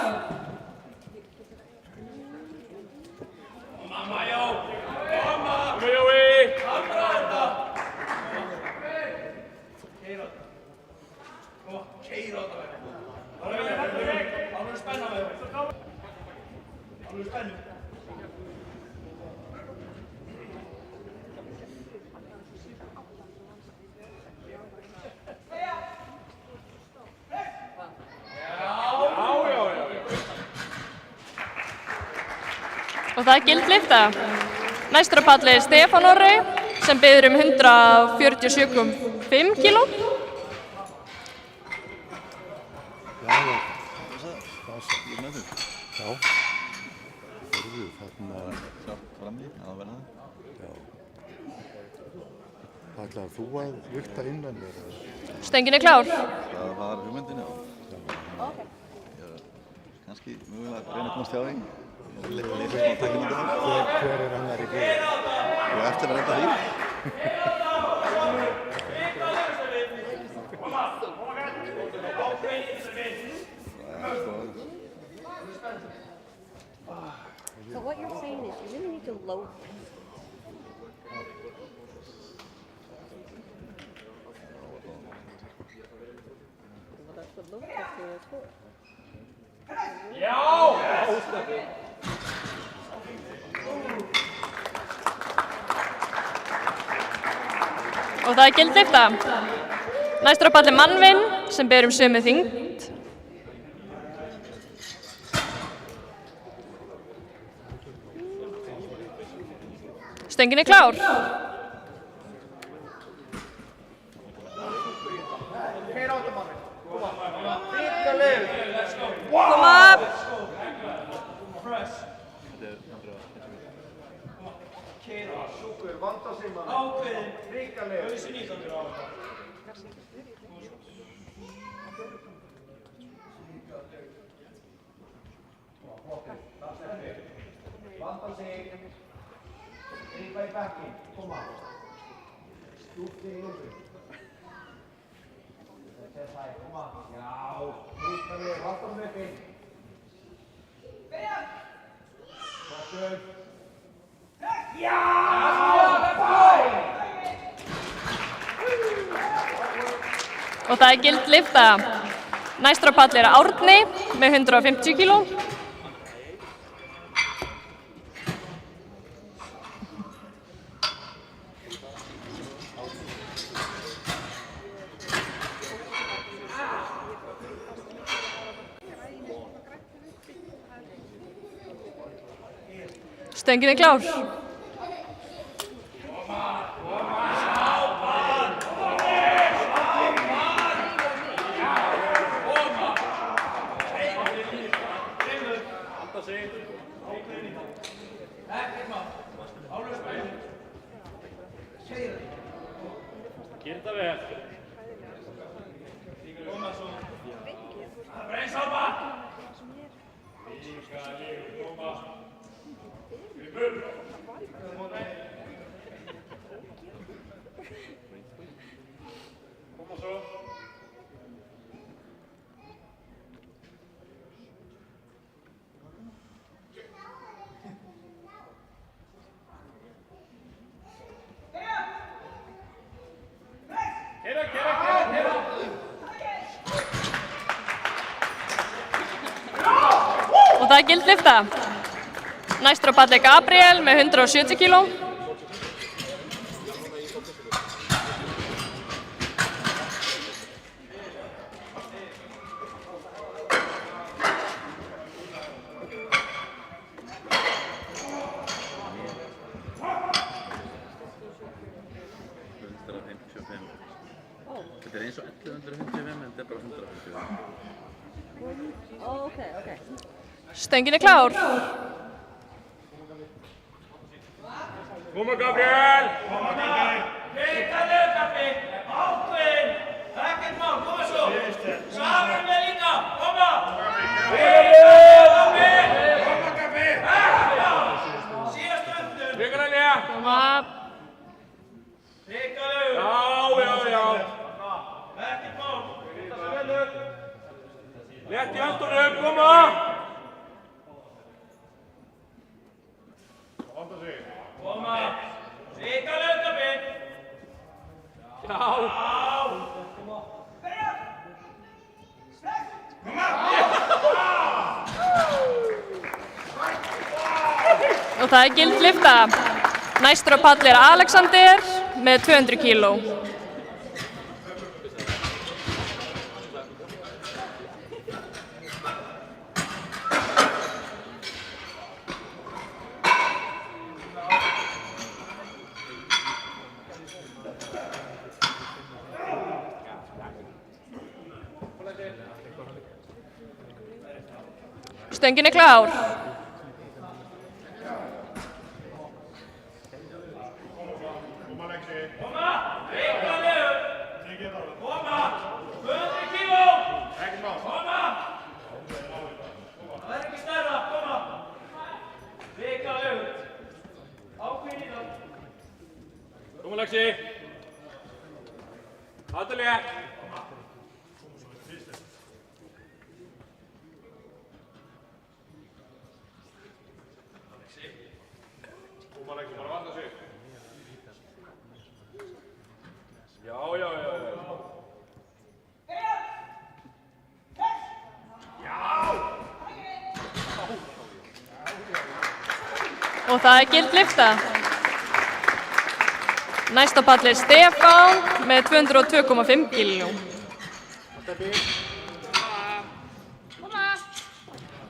Og það er gild lyfta. Næstur á palli er Stefán Orri sem biður 147,5 kíló. Já. Hörðu, þarna sjálft frammi, að verða það. Já. Það ætlaði þú að lykta innan þér? Stöngin er klár. Það var hugmyndin, já. Kannski mögulega að reyna að komast hjá því. Leysa smá tækningum. Hver er annar í byrju? Ég á eftir að reynda því. So what you're saying is you really need to load. Well, that's what load testing is for. Og það er gild lyfta. Næstur á palli er Manvin sem biður sömu þyngd. Stöngin er klár. Koma. Og það er gild lyfta. Næstur á palli er Árni með 150 kíló. Stöngin er klár. Gera þetta vel. Brennsalva! Koma svo. Kera. Og það er gild lyfta. Næstur á palli er Gabriel með 170 kíló. Þetta er eins og 1155 en þetta er bara 155. Okay. Stöngin er klár. Koma Gabriel! Hitaðu kaffi! Ákveðin! Ekkert mál, koma svo! Saman með líka! Koma! Koma kaffi! Síðast öndur! Ríkarlega! Koma. Ríkarlega! Já. Ekkert mál! Létt í höndunum, koma! Koma! Ríkarlega kaffi! Já! Og það er gild lyfta. Næstur á palli er Alexander með 200 kíló. Stöngin er klár. Koma Lexi! Hattu létt! Koma Lexi, bara vanda sig! Já. Og það er gild lyfta. Næst á palli er Stefán með 202,5 kíló.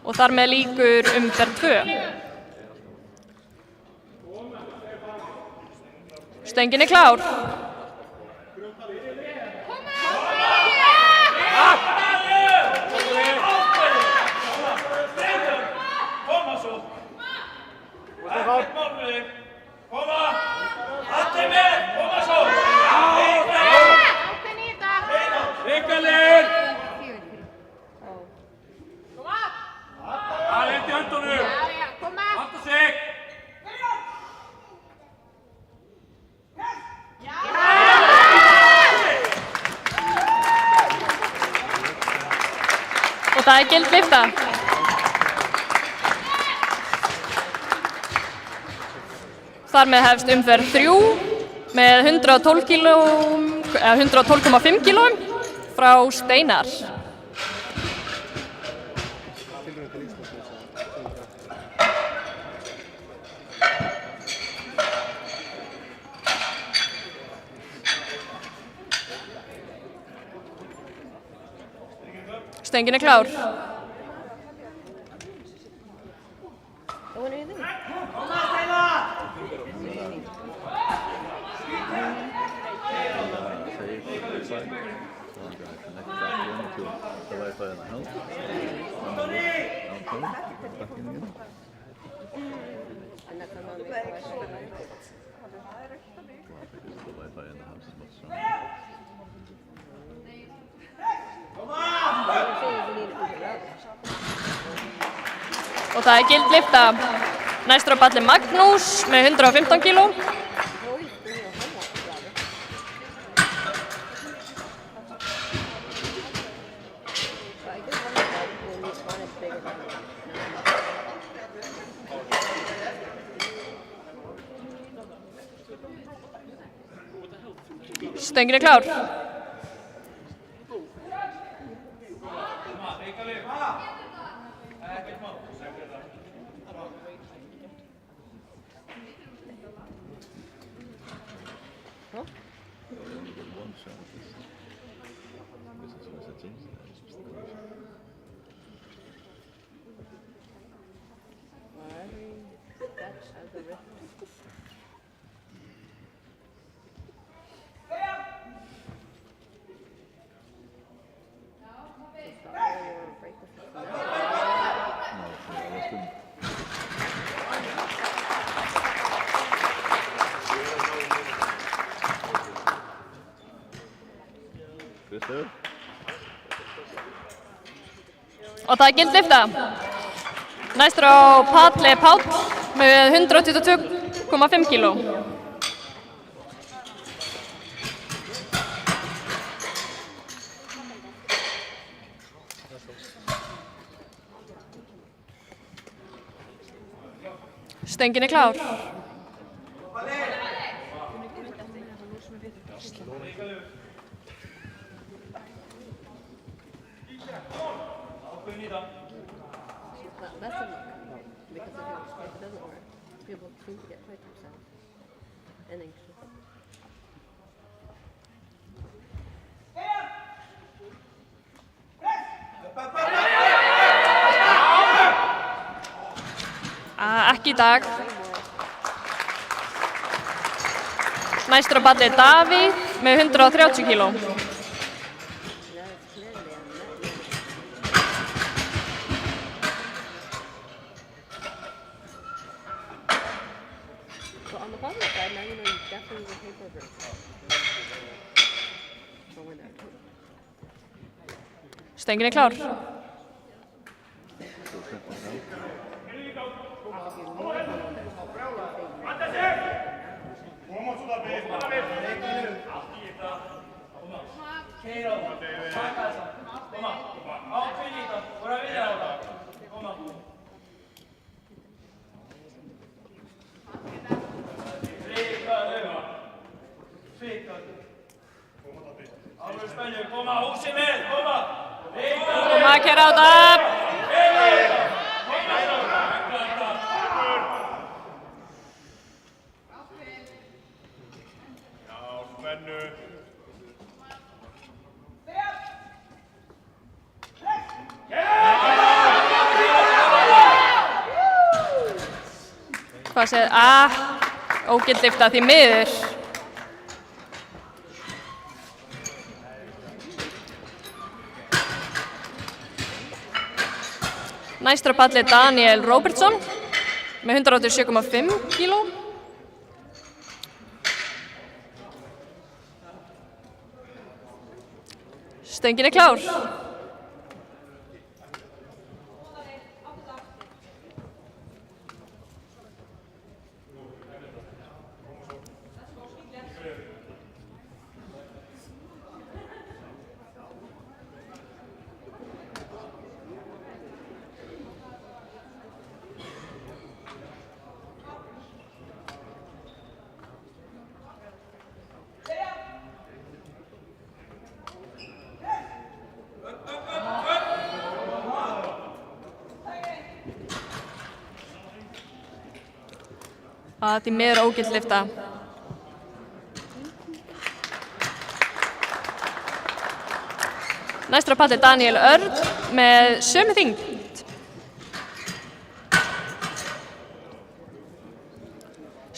Og þar með lýkur umferð 2. Stöngin klár. Og það gild lyfta. Þar með hefst umferð 3 með 112,5 kílóum frá Steinar. Stöngin klár. Og það gild lyfta. Næstur á palli Magnús með 115 kíló. Stöngin klár. Og það gild lyfta. Næstur á palli Páll með 122,5 kíló. Stöngin klár. That's a look, because if it doesn't work, people seem to get quite themselves and anxious. Ekki í dag. Næstur á palli Davíð með 130 kíló. Stöngin klár. Koma, kæra á það. Hvað segir? Ógild lyfta því miður. Næstur á palli Daniel Robertson með 187,5 kíló. Stöngin er klár. Það er því miður ógilt lyfta. Næstur á palli Daniel Örn með sömu þyngd.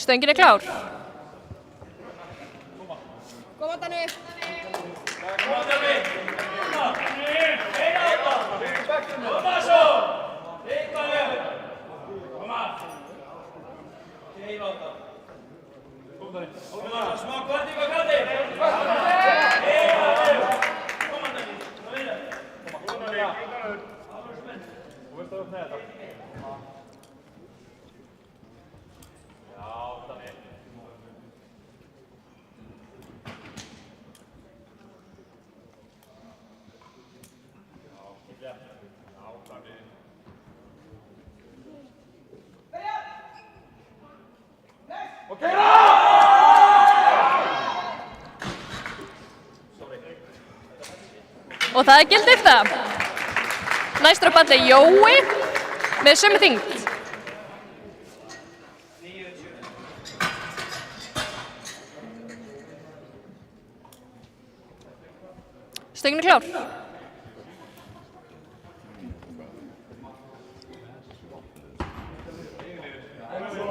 Stöngin er klár. Koma Dani. Og það er gild lyfta. Næstur á palli Jói með sömu þyngd. Stöngin er klár.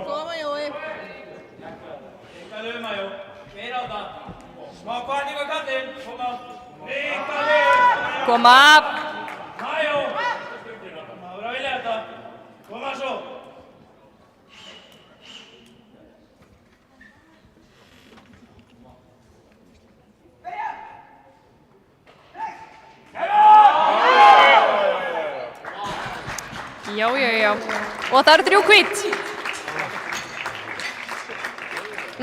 Koma Jói. Smá kvartning á kantinn. Koma. Majó. Það verður að vilja þetta. Koma svo. Já. Og það eru 3 hvít.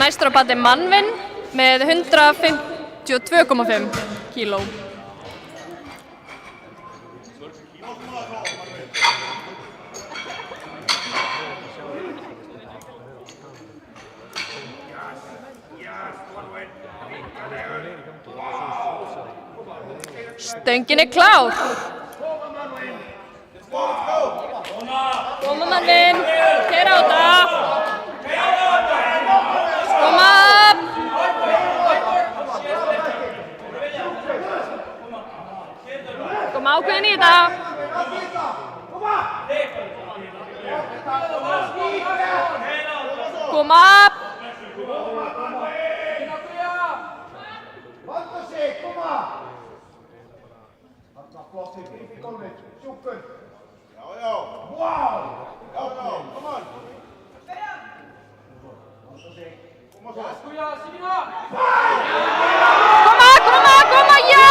Næstur á palli Manvin með 152,5 kíló. Stöngin er klár. Koma Manvin, keyra á þetta. Koma. Koma ákveðin í þetta. Koma. Koma, já!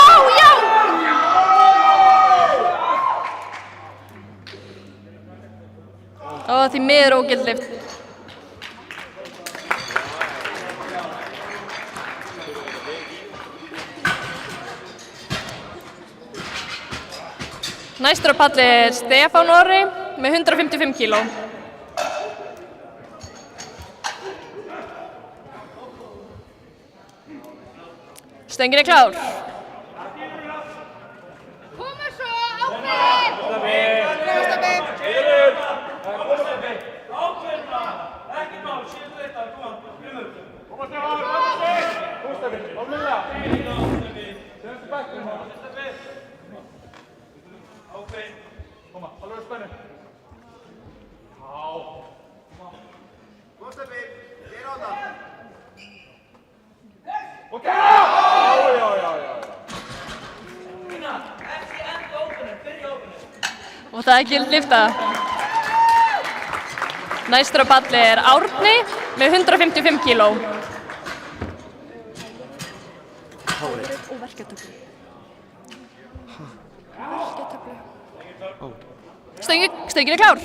Og því miður ógild lyft. Næstur á palli er Stefán Orri með 155 kíló. Stöngin er klár. Koma svo, ákveðin. Og það er gild lyfta. Næstur á palli er Árni með 155 kíló. Og verkeftöflu. Verkeftöflu. Stöngin er klár.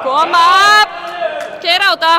Koma! Keyra á þetta.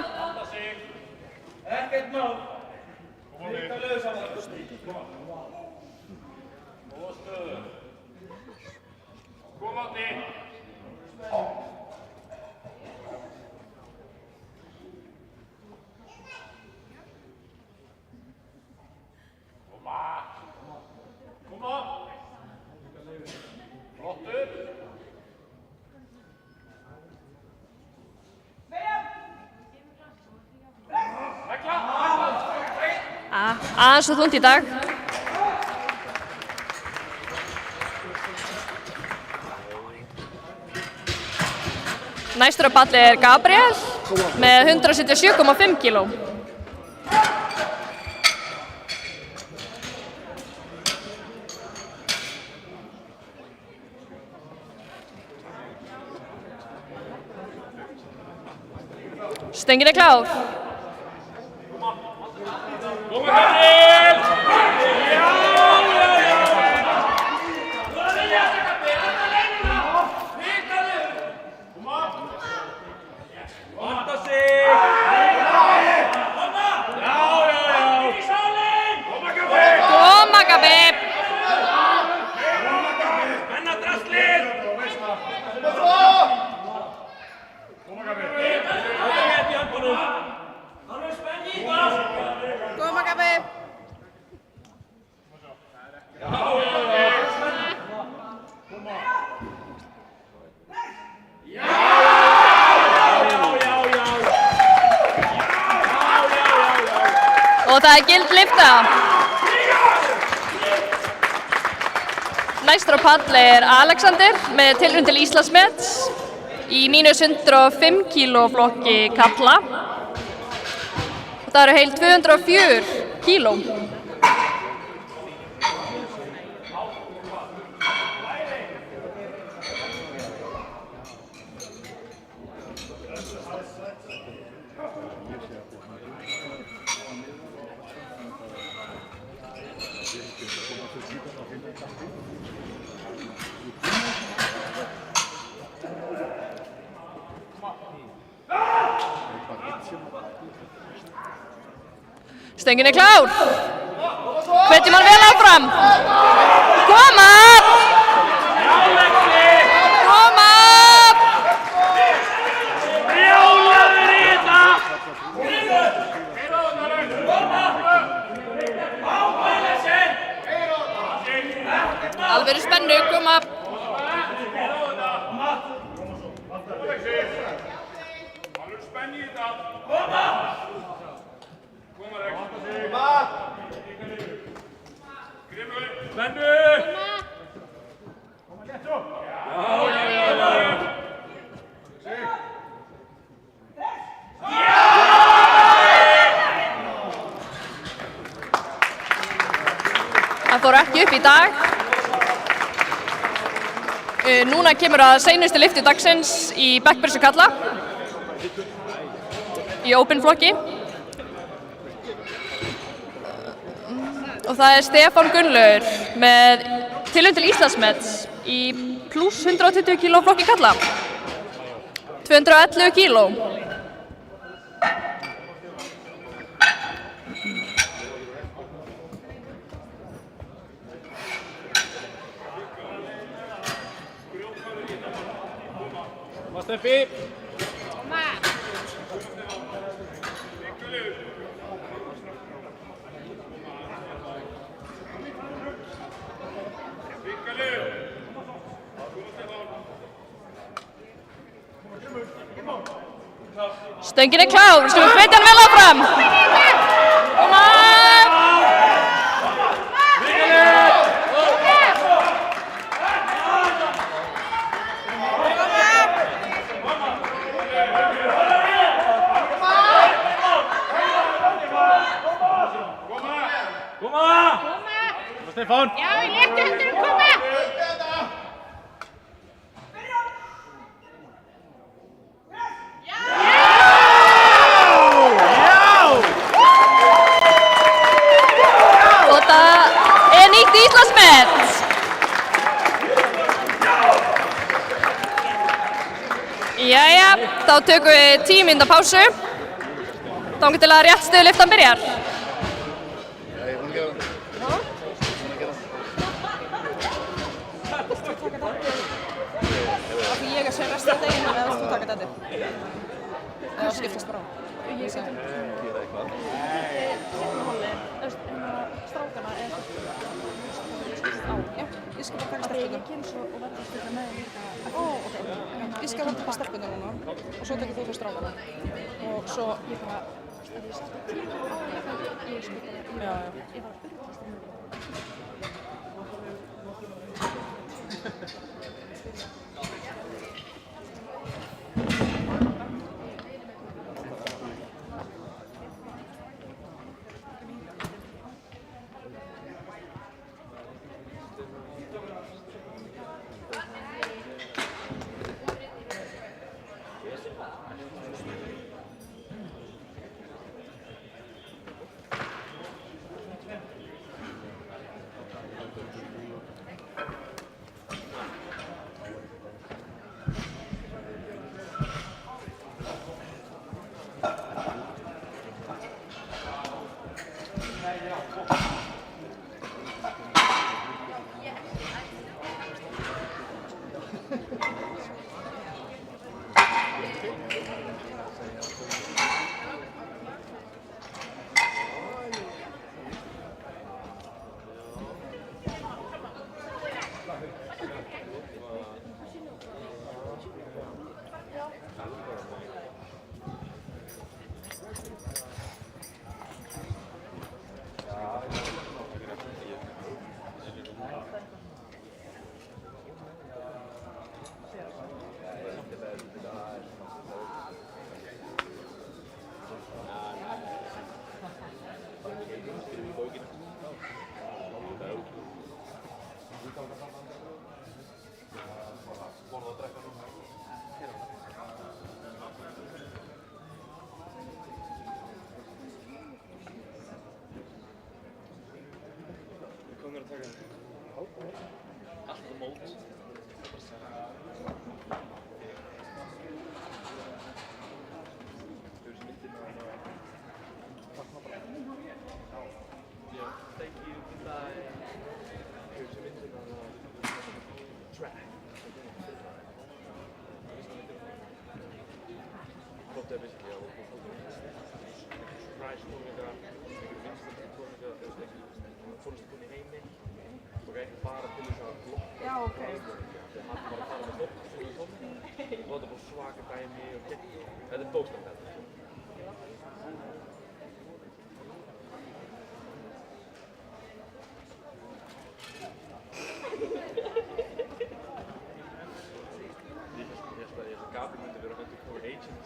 Aðeins og þungt í dag. Næstur á palli er Gabriel með 177,5 kíló. Stöngin er klár. Koma Gabi. Koma Gabi. Og það er gild lyfta. Næstur á palli er Alexander með tilraun til Íslandsmets í mínus 105 kíló flokki kalla. Það eru heil 204 kíló. Stöngin er klár. Hvetjum hann vel áfram. Koma! Koma! Brjálaður í þetta! Alveg spennu, koma! Alveg spenn í þetta! Koma! Spennu! Það fór ekki upp í dag. Núna kemur að seinustu lyftu dagsins í bekkpressu kalla í open flokki. Og það er Stefán Gunnlaugur með tilraun til Íslandsmets í pluss 120 kíló flokki kalla. 211 kíló. Koma Steffi. Stöngin er klár, við hvetja hann vel áfram. Koma! Stefán! Já, léttu hundurinn koma! Og það er nýtt Íslandsmet. Jæja, þá tökum við 10 mínútna pásu. Þangað til að rétt stöðulyftan byrjar. Já, ég er búinn að gera það. Af því ég að segja restina af deginu eða þú taka þetta. Eða skiptast bara á. Gera eitthvað. Strákana er Já, ég skal bara taka stelpuna. Ég kem svo og verða að spila með líka. Ó, ok. Ég skal bara taka stelpuna núna og svo tekur þú fyrir strákana. Og svo... Ég bara, að ég satt að tíma á ég sko bara, ég var örgast Já, ok. Svaka dæmi og þetta er bókstafn þetta. Ég Gabi myndi vera undercover agent.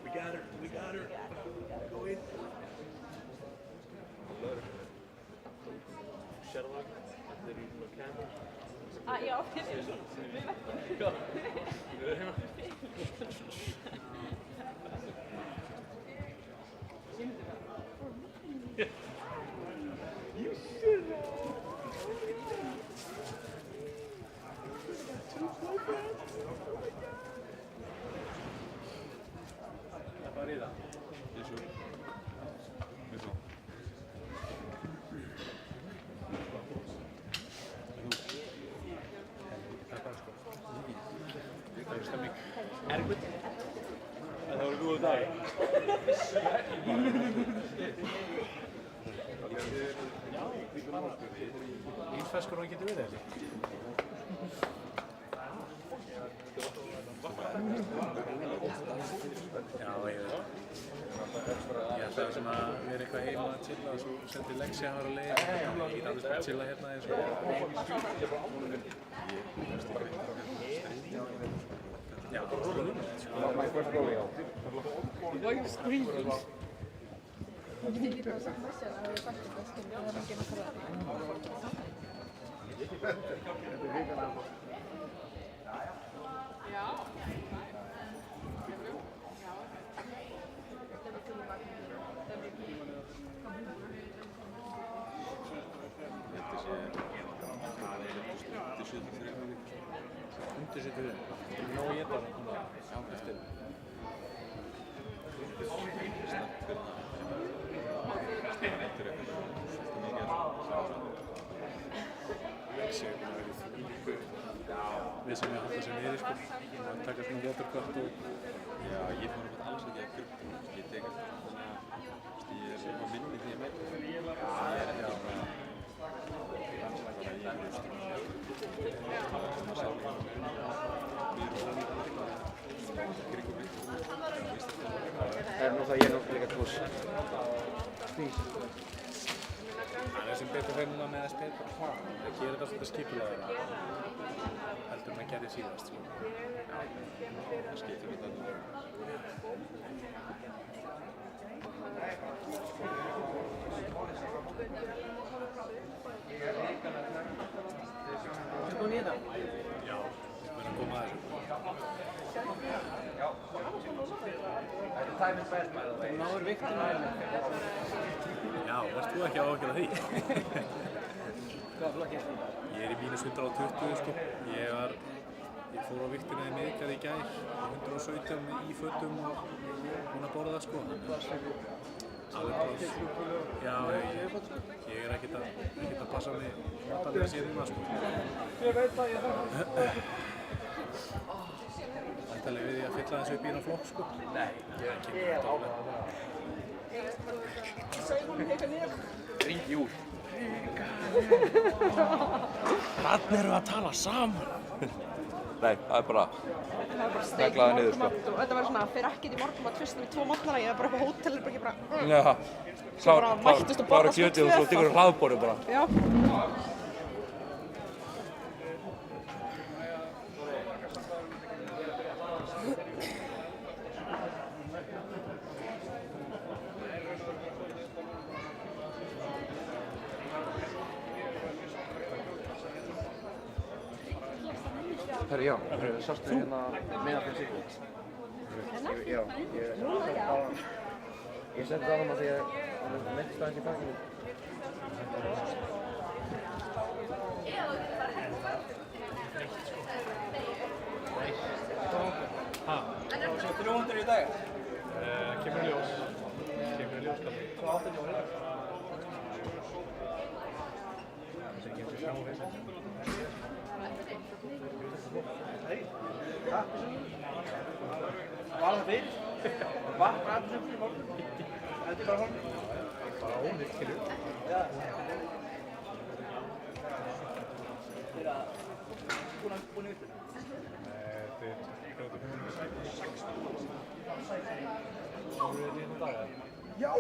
We got her. Go in. Sherlock, þeir eru svona camera. Já, við Ísfeskur og getur við þessi. Já, ég veit. Ég ætlaði sem að vera eitthvað heima að chilla og svo sendi Lexi að vera á leið. Ég get alveg bara að chilla hérna eins og... Já, My first rodeo. Why are you screaming? Ég veit að það er sagt að það er sagt að það er enginn að fara Undir 75. Nóg ég bara eftir. Við sem ég halda sem niður sko. Það taka svona veturkvart og... Já, ég fór alls ekki að grupp. Ég tek alltaf svona... Ég er á minni því ég mæti. Ég er ekki Það er sem betur fyrir núna með þess betur. Það gerir þetta svolítið skipulega heldur en að gerði síðast. Það skiptir við þetta. Tilbúin í þetta? Já, við erum að koma að þessu. Þú náður viktina. Já, varst þú ekki áhyggjur af því? Hvað flokki? Ég er í mínus 120 sko. Ég fór á viktina í miðgað í gær, 117 í fötum og búinn að borða sko. Alveg bróðs. Já, ég er ekkert að passa mig náttúrulega sér núna sko. Ég veit það, ég þarf það. Ætlaði við því að fylla þessu upp í hérna flokk sko. Nei, ég kemur þetta álega. Ringi úr. Þarna erum við að tala saman. Nei, það er bara neglaði niður sko. Þetta var svona, fyrir ekkert í morgun að tvistum í 2 morgnara, ég var bara upp á hótel, ekki bara... Já, klára kjötið og svo tekur hlaðborðið bara. Já. Herri, já, sástu hérna meðan fyrir Sigurd? Já, ég sendi það á hana því að hann meittist aðeins í bakinu. Hæ? Það var svo 300 í dag? Kemur í ljós. Kemur í ljós kannski. Hvað áttu Jóri? Það sé ekki eins og sjá þessi. Var það fyrir? Var það fyrir morgun? Þetta er bara horfn? Bara ónýtt, skilur. Já. Þeir að búin út? Þeir hljóta 506. Voru þið hérna daga? Já!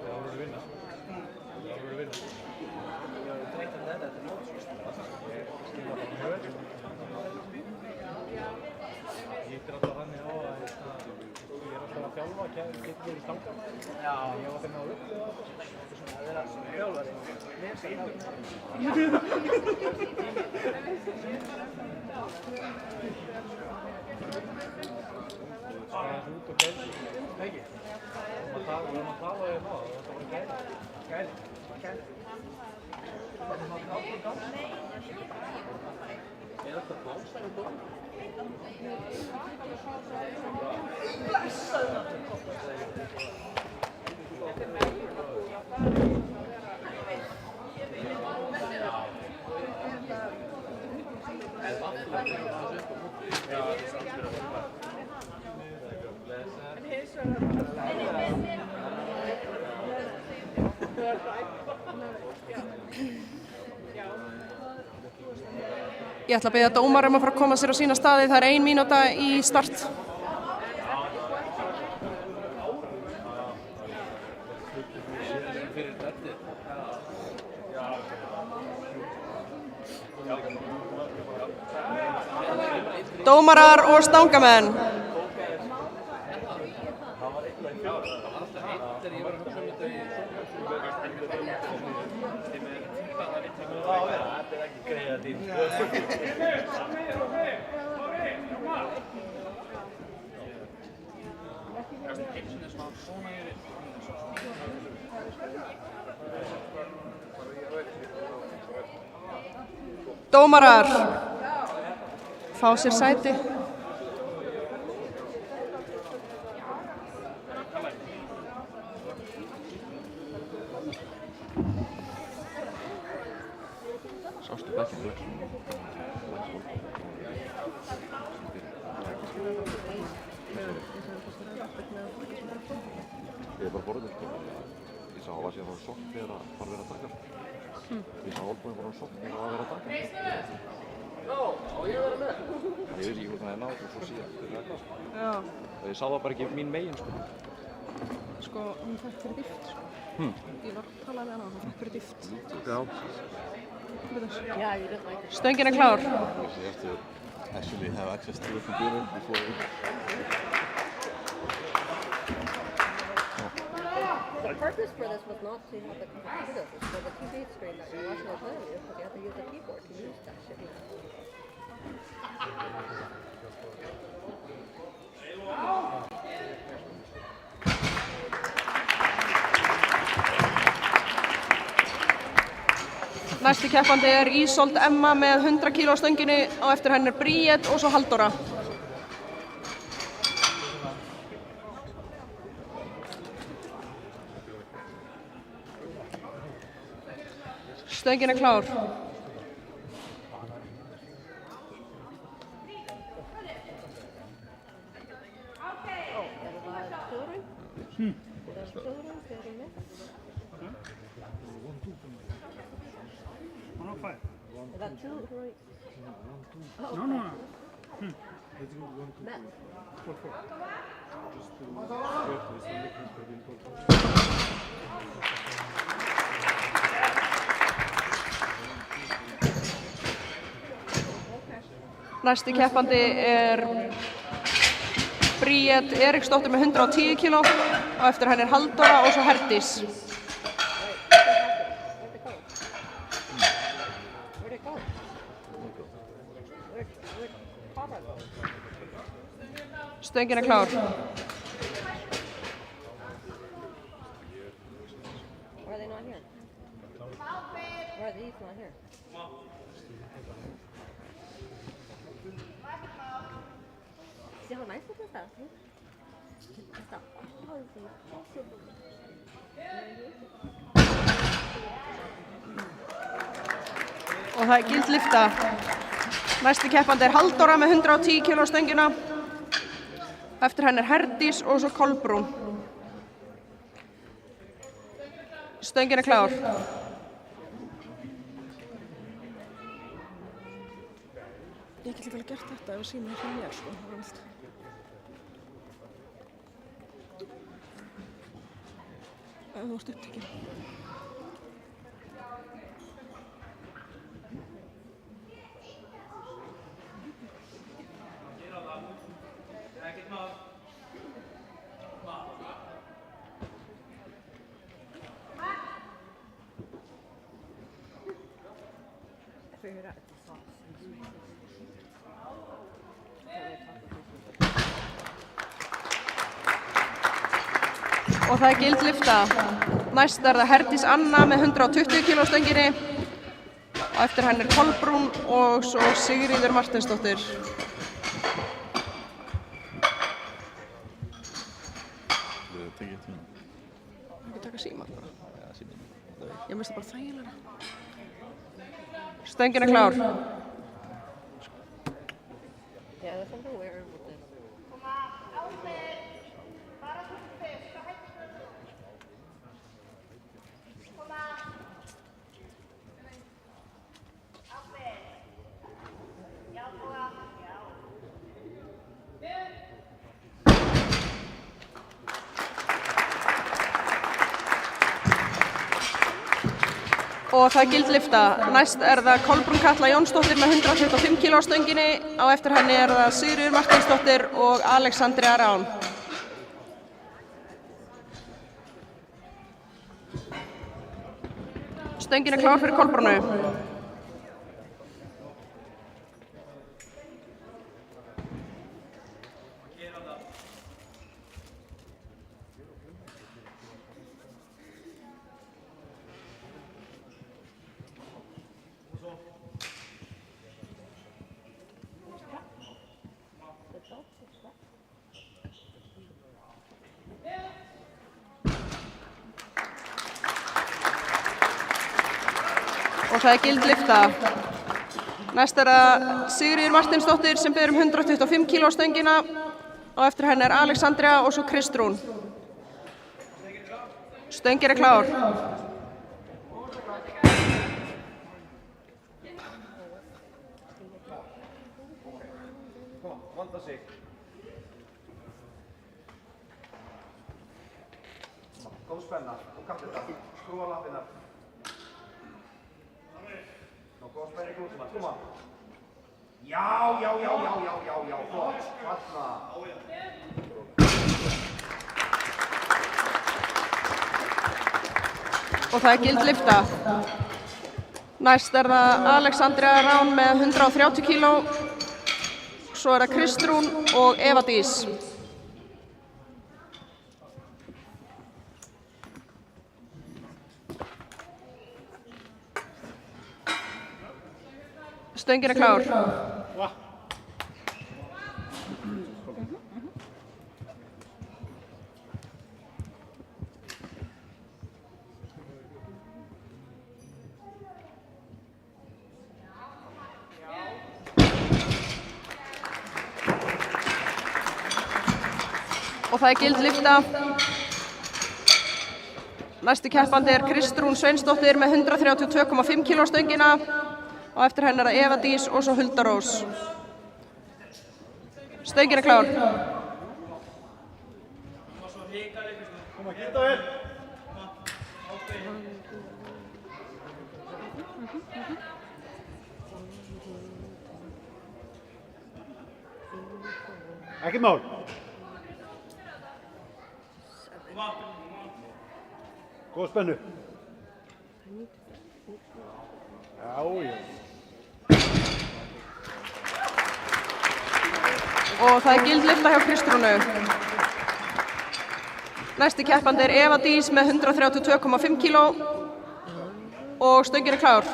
Það voru að vinna. Ég var dreikt að þetta er mót. Ég skilja bara höfð. Ég hittir alltaf hann á að ég er alltaf að þjálfa, getur verið í stanga. Já, ég var þeim að upplifa þetta. Það er að þjálfa sig. Mér sé það. Það er út og gæli. Ekki? Við erum að tala við það, það voru gæli. Gæli. Það er að gáta og gáta. Er þetta blása í bóðum? Blessaðu það! Ég ætla að biðja dómara að fara að koma sér á sína staði. Það er 1 mínúta í start. Dómarar og stangamenn. Það var eitthvað í fjár. Það var alltaf eitt þegar ég var að hugsa þetta í Dómarar, fá sér sæti. Sástu bekkinn Lex? Ég bara borðið sko. Ég sá að það sé að fara sokk þegar það var verið að taka. Ég sá Olbúin bara sokk þegar það var verið að taka. Ég veit ekki hvort það er nátt og svo síðan fyrir það sko. Já. Og ég sá það bara ekki mín megin sko. Sko, hún fekk fyrir dýft sko. Ég var að tala við hana og hún fekk fyrir dýft. Já. Yeah, you don't like it. Stöngin er klár. You have to actually have access to the computer before you... The purpose for this was not to have the computer, it was for the TV screen that you're watching on television, because you have to use the keyboard to use that shit. Næsti keppandi er Ísold Emma með 100 kg á stönginni, á eftir henni er Bríet og svo Halldóra. Stöngin er klár. Is that two? Right. No, no, no. Men. Næsti keppandi er Bríet Eriksdóttir með 110 kg, á eftir henni er Halldóra og svo Herdís. Where'd it go? Where'd Papa go? Stöngin er klár. Why are they not here? Why are these not here? See how nice it is out here? It's not possible. Og það er gild lyfta. Næsti keppandi er Halldóra með 110 kg á stöngina. Eftir henni er Herdís og svo Kolbrún. Stöngin er klár. Ég get líka alveg gert þetta ef að síma hérna mér sko, það var vilt. Ef þú ert upptekinn. I figured out it's a sauce. Og það er gild lyfta. Næst er það Herdís Anna með 120 kg á stönginni. Og eftir henni er Kolbrún og svo Sigríður Marteinsdóttir. Tekið tíma. Ekki taka síman bara. Já, síminn. Ég veist það bara þægilega. Stöngin er klár. Yeah, there's something weird with this. Og það er gild lyfta. Næst er það Kolbrún Katla Jónsdóttir með 125 kg á stönginni. Á eftir henni er það Sigríður Marteinsdóttir og Alexandria Rán. Stöngin er klár fyrir Kolbrúnu. Og það er gild lyfta. Næst er það Sigríður Marteinsdóttir sem biður 125 kg stöngina og eftir henni er Alexandra og svo Kristrún. Stöngin er klár. Vanda sig. Góð spenna og kappa þetta. Skrúfa lappirnar. Góð spenna í glútuna. Koma. Já, flott. Þarna. Og það er gild lyfta. Næst er það Alexandra Rán með 130 kg. Svo er það Kristrún og Eva Dís. Stöngin er klár. Og það er gild lyfta. Næsti keppandi er Kristrún Sveinsdóttir með 132,5 kg stöngina og eftir henni er það Eva Dís og svo Hulda Rós. Stöngin er klár. Koma, gilda vel. Ekkert mál. Góð spennu. Já. Og það er gild lyfta hjá Kristrúnu. Næsti keppandi er Eva Dís með 132,5 kg og stöngin er klár.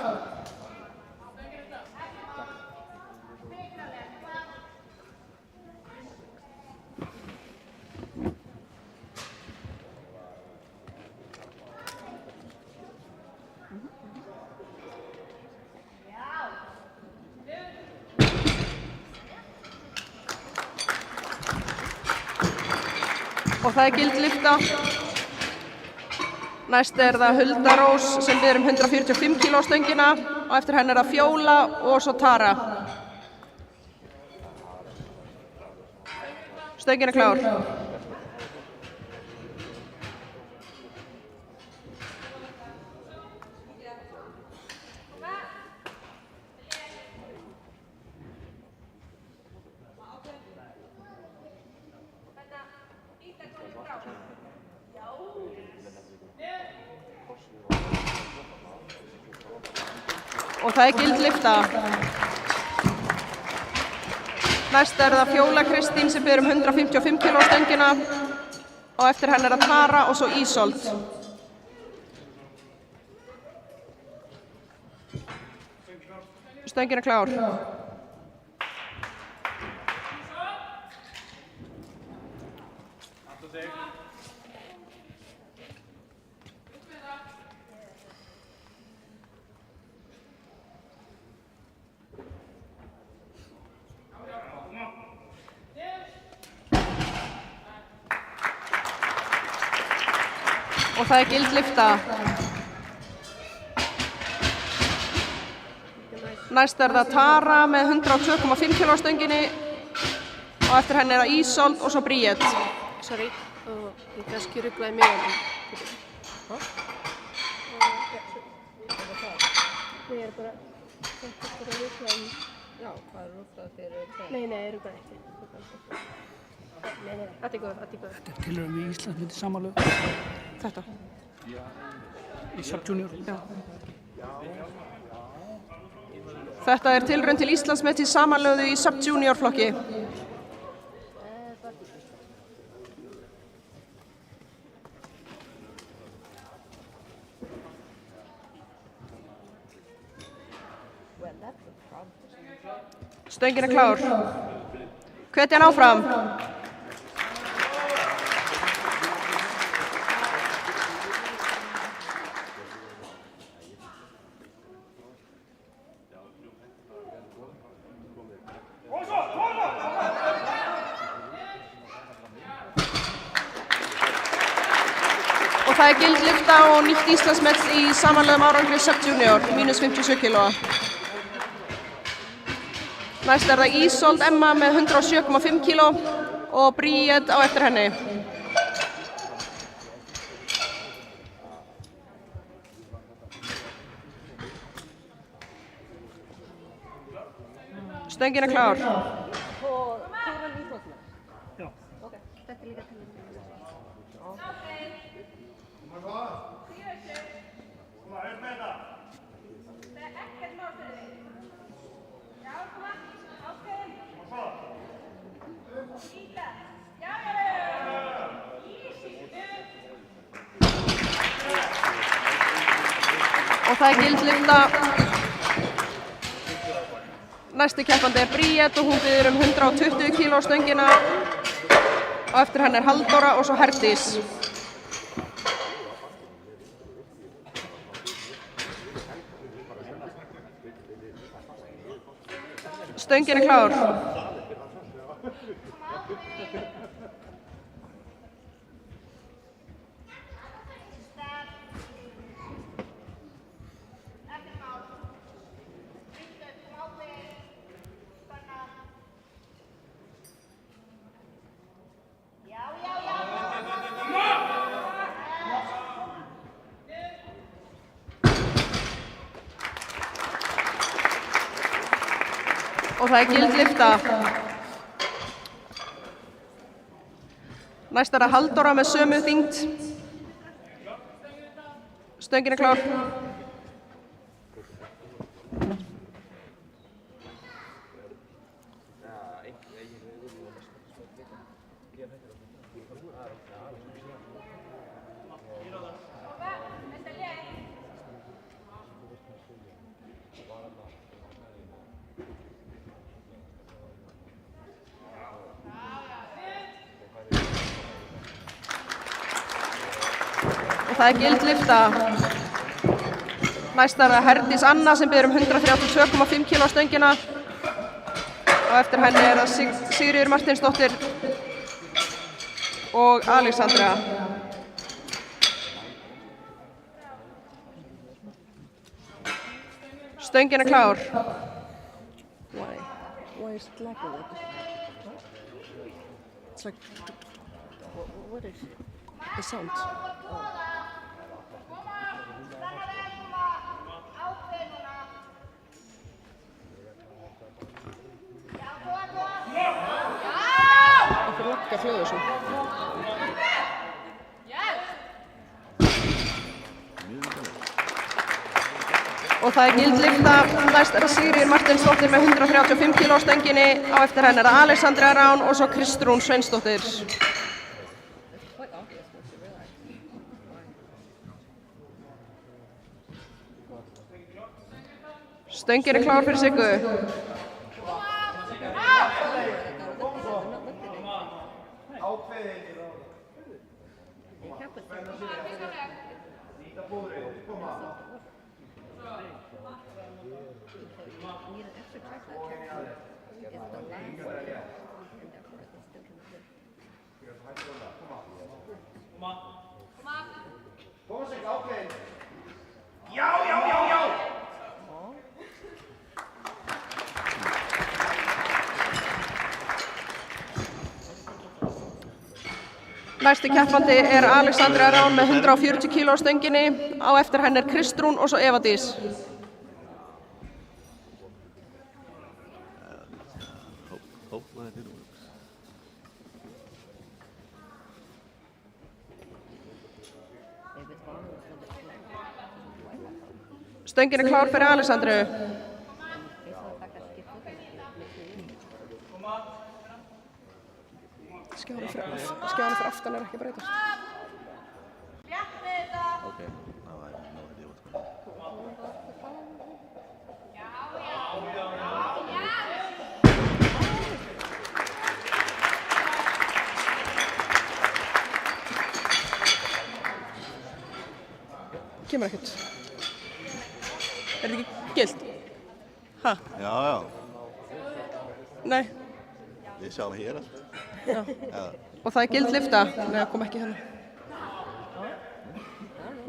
Og það er gild lyfta. Næst er það Hulda Rós sem biður 145 kg stöngina og eftir henni er það Fjóla og svo Tara. Stöngin er klár. Og það er gild lyfta. Næst er það Fjóla Kristín sem biður 155 kg stöngina og eftir henni er það Tara og svo Ísold. Stöngin er klár. Og það er gild lyfta. Næst er það Tara með 102,5 kg stöngini og eftir henni er það Ísold og svo Bríett. Sorry, ég kannski rugglaði mig á því. Ég er bara rugglaði. Já, hvað er rugglaði fyrir það? Nei, ég rugglaði ekki. Nei, þetta er góð. Þetta er tilraun við Íslandsmyndi samanlög. Þetta? Í sub-junior. Já. Þetta er tilraun til Íslandsmet í samanlögðu í sub-junior flokki. Stöngin er klár. Hvetja hann áfram. Og það er gild lyfta og nýtt Íslandsmet í samanlögðum árangri sub-junior, -57 kílóa. Næst er það Ísold Emma með 107,5 kíló og Bríet á eftir henni. Stöngin er klár. Og það er gild lyfta. Næsti keppandi er Bríet og hún biður 120 kíló stöngina. Og eftir henni er Halldóra og svo Herdís. Stöngin er klár. Og það er gild lyfta. Næst er það Halldóra með sömu þyngd. Stöngin er klár. Það er gild lyfta. Næst er það Herdís Anna sem biður 132,5 kíló stöngina. Og eftir henni er það Sigríður Martinsdóttir og Alexandra. Stöngin er klár. Why is it like that? It's like, what is the sound? Okkur lakka hljóður svo. Og það er gild lyfta. Næst er það Sigríður Martinsdóttir með 135 kíló stönginni. Á eftir henni er það Alexandra Rán og svo Kristrún Sveinsdóttir. Stöngin er klár fyrir Siggu. Næsti keppandi er Alexandra Rán með 140 kíló stönginni. Á eftir henni er Kristrún og svo Eva Dís. Stöngin er klár fyrir Alexandru. Skjárinn fyrir aftan er ekki að breytast. Okay, now I have no idea what's going on. Kemur ekkert. Er þetta ekki gilt? Ha? Já, já. Nei. Við sjáum hér. Já. Ja. Og það er gild lyfta. Nei, það kom ekki hérna.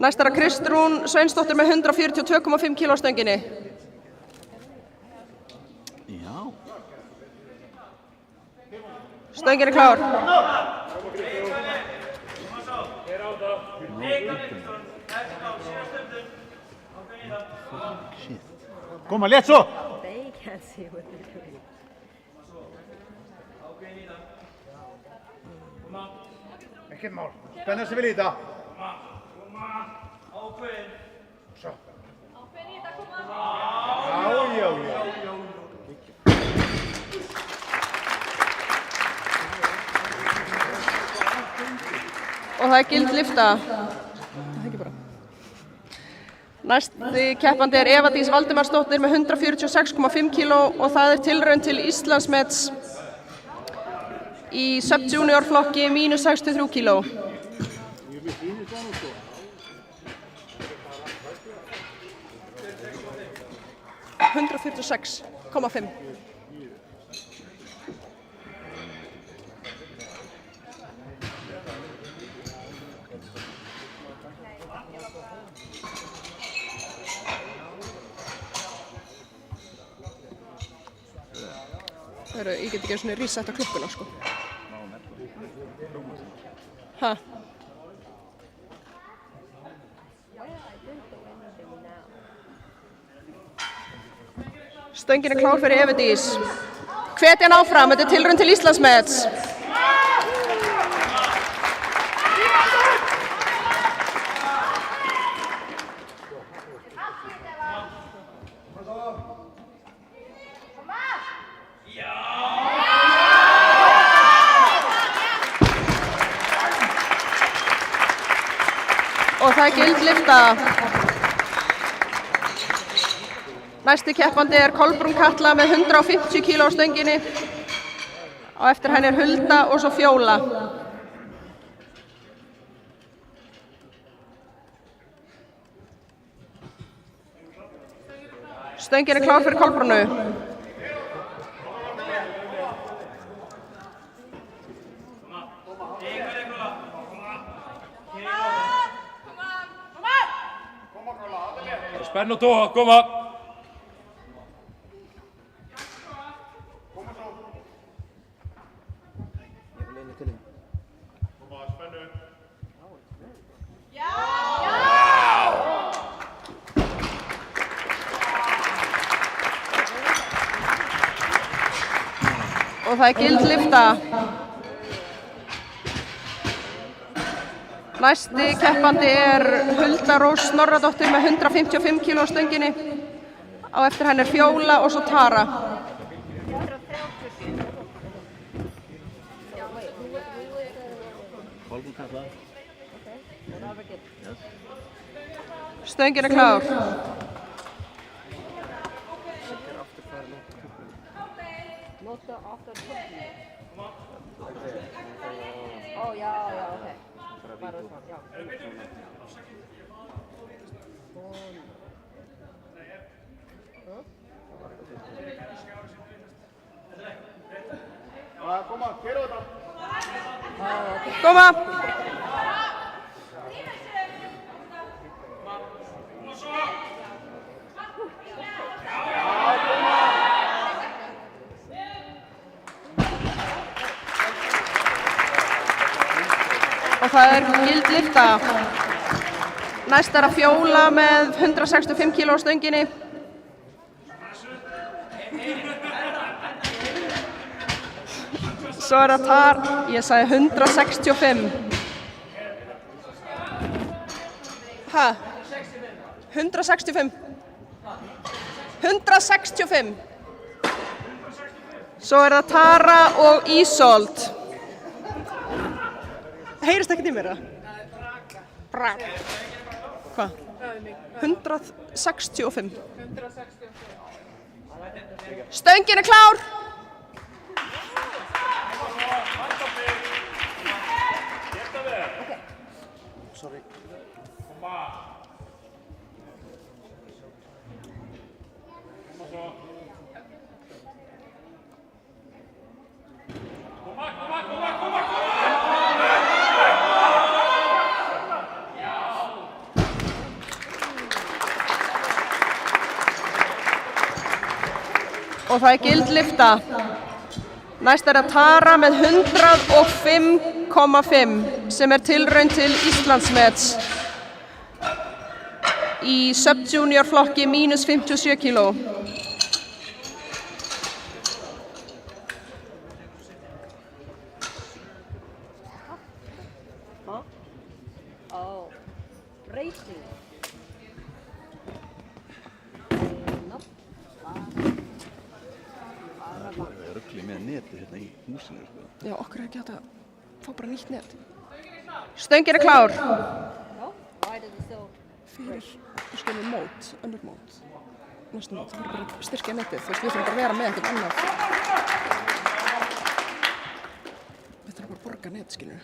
Næst er að Kristrún Sveinsdóttir með 142,5 kíló á stönginni. Já. Stöngin er klár. Koma, létt svo! They can't see what they're doing. Ekkert mál. Spenna sig við í þetta. Svo. Já. Og það er gild lyfta. Það ekki bara. Næsti keppandi er Eva Dís Valdimarsdóttir með 146,5 kíló og það er tilraun til Íslandsmets í sub-junior flokki mínus 63 kíló. $146,5. Ég get ekki einu sinni resetta klukkuna, sko. Ha? Stöngin er klár fyrir Evu Dís. Hvetja hann áfram, þetta er tilraun til Íslandsmets. Og það er gild lyfta. Næsti keppandi er Kolbrún Katla með 150 kíló á stönginni. Og eftir henni er Hulda og svo Fjóla. Stöngin er klár fyrir Kolbrúnu. Spenn og tóa, koma! Og það er gild lyfta. Næsti keppandi er Hulda Rós Snorradóttir með 155 kíló á stönginni. Á eftir henni er Fjóla og svo Tara. Kolbrún Katla. Stöngin er klár. Oh, ja, okay. Bara svona, já. Koma, keru þetta. Koma! Og það er gild lyfta. Næst er að Fjóla með 165 kíló á stönginni. Svo er það ég sagði 165. Ha? 165? 165. Svo er það Tara og Ísold. Heyrist ekkert í mér það? Brak. Hvað? 165. Stöngin er klár. Sorry. Og það er gild lyfta. Næst er það Tara með 105,5 sem er tilraun til Íslandsmets í sub-junior flokki mínus 57 kíló. Oh, racing. Það er ruggli með neti hérna í húsinu, sko. Já, okkur er ekki hægt að fá bara nýtt net. Stöngin er klár. Why does it still Fyrir, skilur mót, önnur mót. Næstu mót, það fyrir bara að styrkja netið. Þú veist, við þurfum bara að vera með eitthvað annað. Við þurfum bara að borga net, skilur.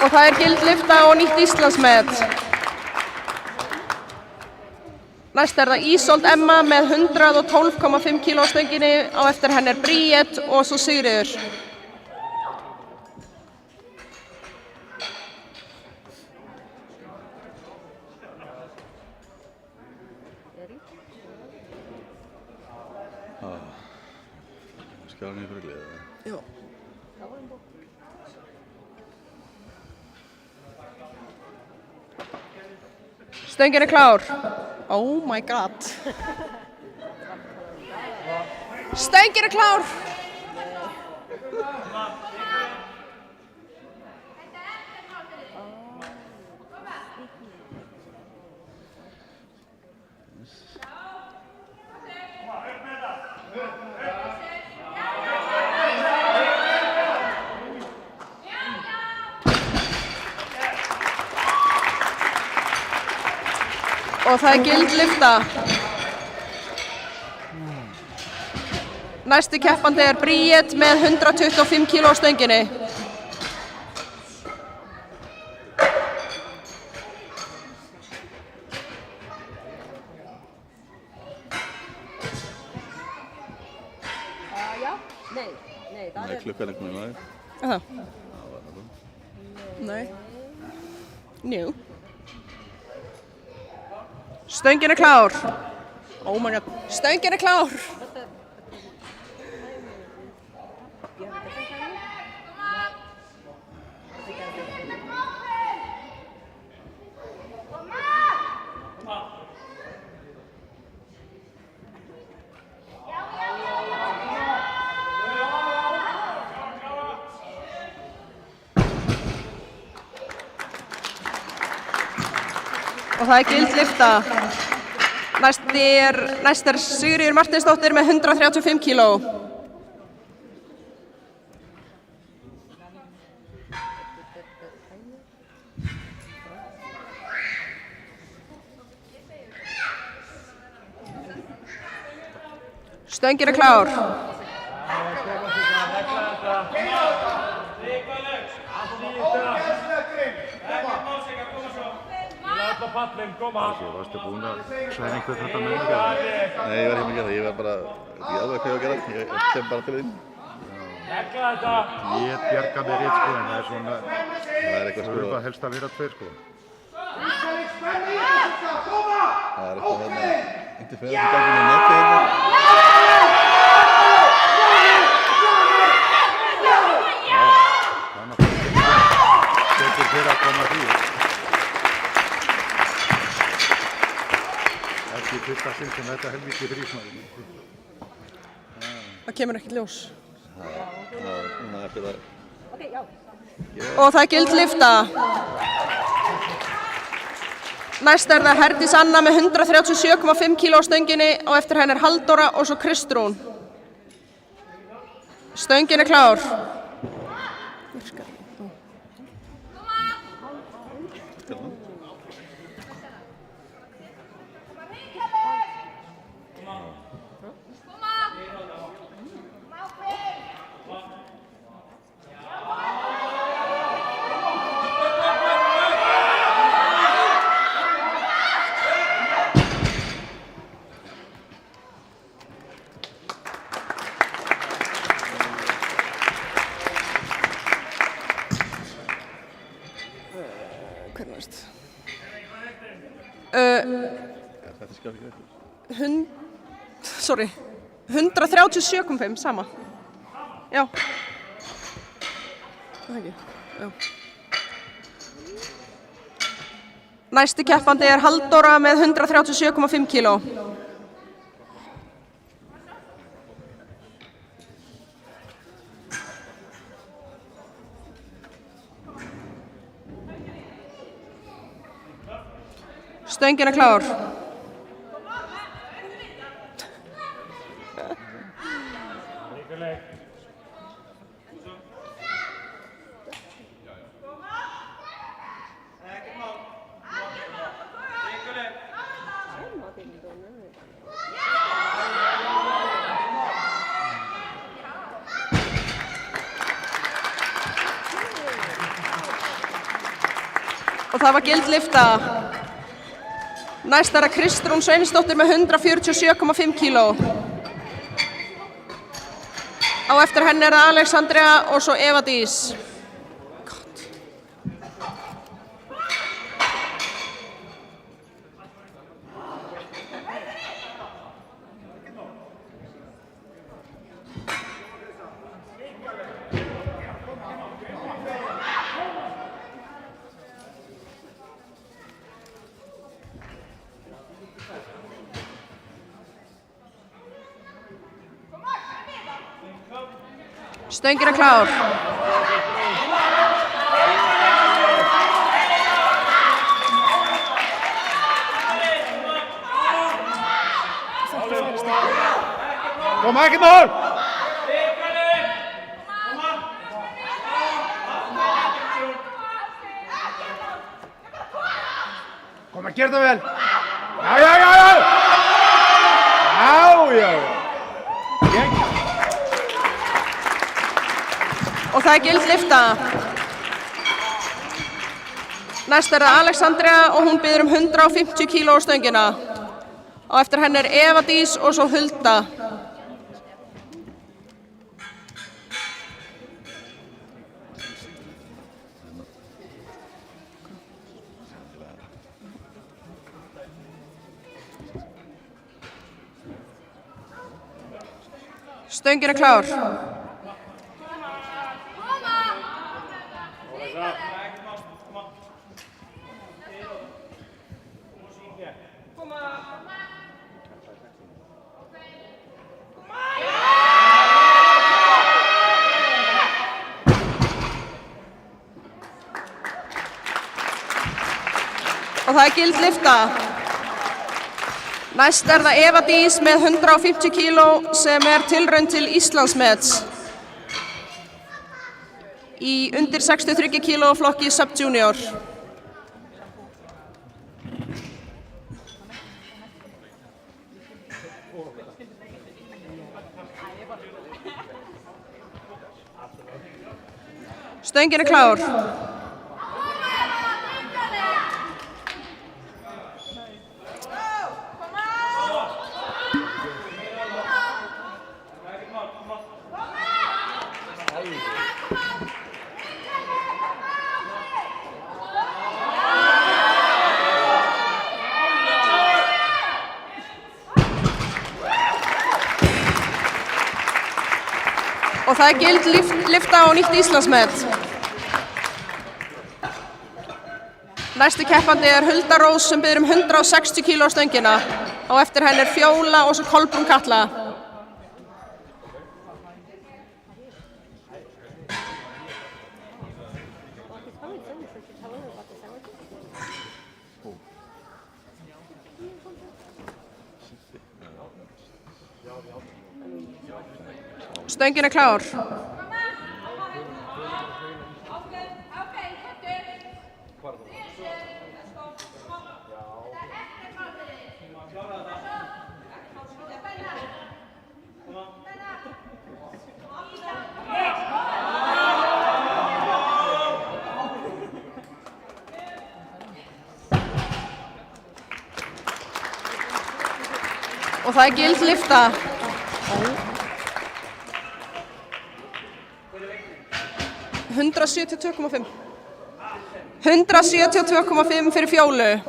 Og það er gild lyfta og nýtt Íslandsmet. Næst er það Ísold Emma með 112,5 kíló á stönginni, á eftir henni er Bríett og svo Sigríður. Skjáðan í fyrir eða? Já. Stöngin er klár. Oh my god. Stöngin er klár. Og það er gild lyfta. Næsti keppandi er Bríett með 125 kíló á stönginni. Ja? Nej, där Nei, klukkan er komin aðeins. Það. Það var það. Nei. Njú. Stöngin er klár. Oh my god. Stöngin er klár. Og það er gild lyfta. Næst er Sigríður Marteinsdóttir með 135 kíló. Stöngin er klár. Varstu búinn að sæna einhvern þetta með mig? Nei, ég var ekki með að gera það. Ég var bara, ég alveg hvað ég var að gera. Ég kem bara til þín. Ég bjarga mér eitt, sko, en það er svona... Það er eitthvað, sko... Það er bara helst að vera tveir, sko. Það er eitthvað hérna... Interference í gangi með netið hérna. Það er náttúrulega betur fyrir að koma því. Ekki fyrsta sinn sem þetta helviti frýsmaður. Það kemur ekkert ljós. Núna eftir það. Og það er gild lyfta. Næst er það Herdís Anna með 137,5 kíló á stönginni og eftir henni er Halldóra og svo Kristrún. Stöngin er klár. Þetta er skjáð ekki eftir. Sorry, 137,5, sama. Já. Það ekki, já. Næsti keppandi er Halldóra með 137,5 kíló. Stöngin er klár. Og það var gild lyfta. Næst er það Kristrún Sveinsdóttir með 147,5 kíló. Á eftir henni er það Alexandria og svo Eva Dís. Stöngin er klár. Koma, ekkert mál! Koma, gerð það vel! Já! Og það er gild lyfta. Næst er það Alexandria og hún biður 150 kíló á stöngina. Og eftir henni er Eva Dís og svo Hulda. Stöngin er klár. Og það er gild lyfta. Næst er það Eva Dís með 150 kíló sem er tilraun til Íslandsmets í undir 63 kíló flokki sub-junior. Stöngin er klár. Og það er gild lyfta á nýtt Íslandsmet. Næsti keppandi er Hulda Rós sem biður 160 kíló á stöngina. Og eftir henni er Fjóla og svo Kolbrún Katla. Tell her about the sandwiches. Stöngin er klár. Og það er gild lyfta. 172,5. 172,5 fyrir Fjólu.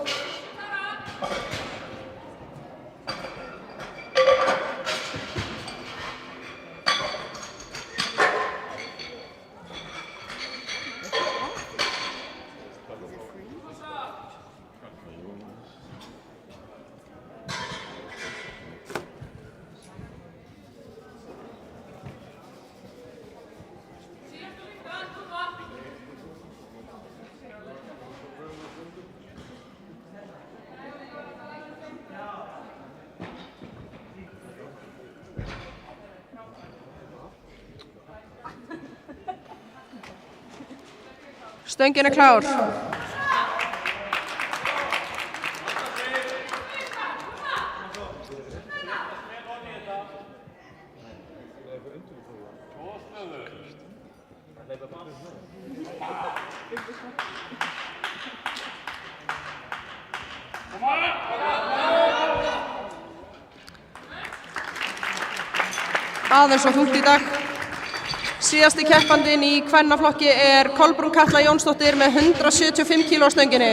Stöngin er klár. Aðeins og þungt í dag. Síðasti keppandinn í kvennaflokki er Kolbrún Katla Jónsdóttir með 175 kíló á stönginni.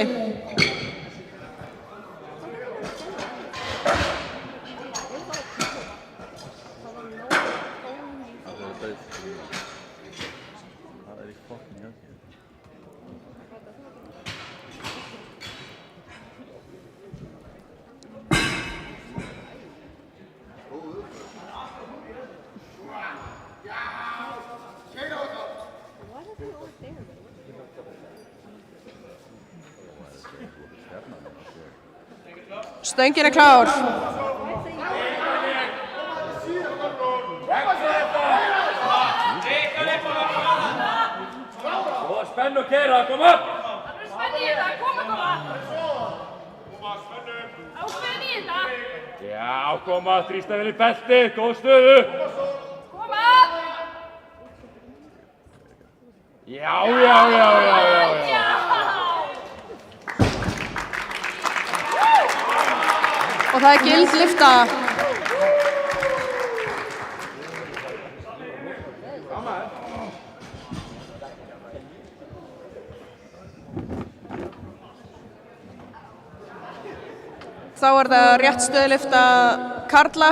Stöngin er klár. Góða spennu og keira, koma! Það er spennu í þetta, koma! Koma, spennu! Spennu í þetta! Já, koma, þrýsta vel í belti, góð stöðu! Koma! Já! Og það er gild lyfta. Þá er það rétt stöðlyfta karla.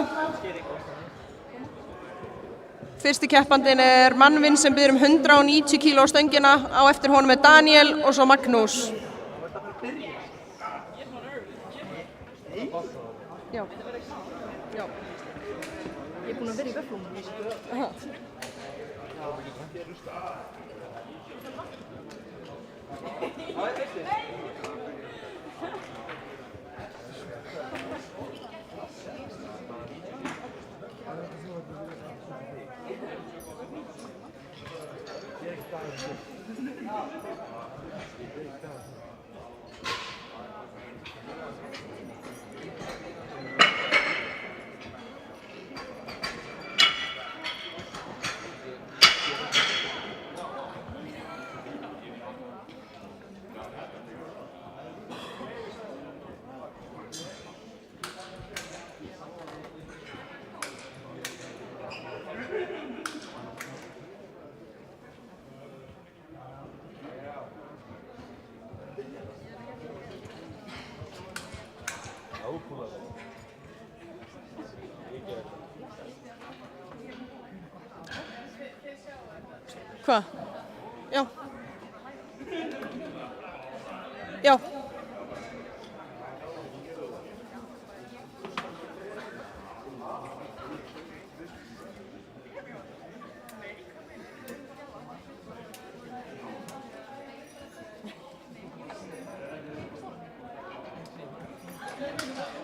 Fyrsti keppandinn er Mannvin sem biður 190 kíló á stöngina. Á eftir honum er Daniel og svo Magnús. Já. Já. Ég er búin að vera í vöfflunum. Hvað? Já. Já.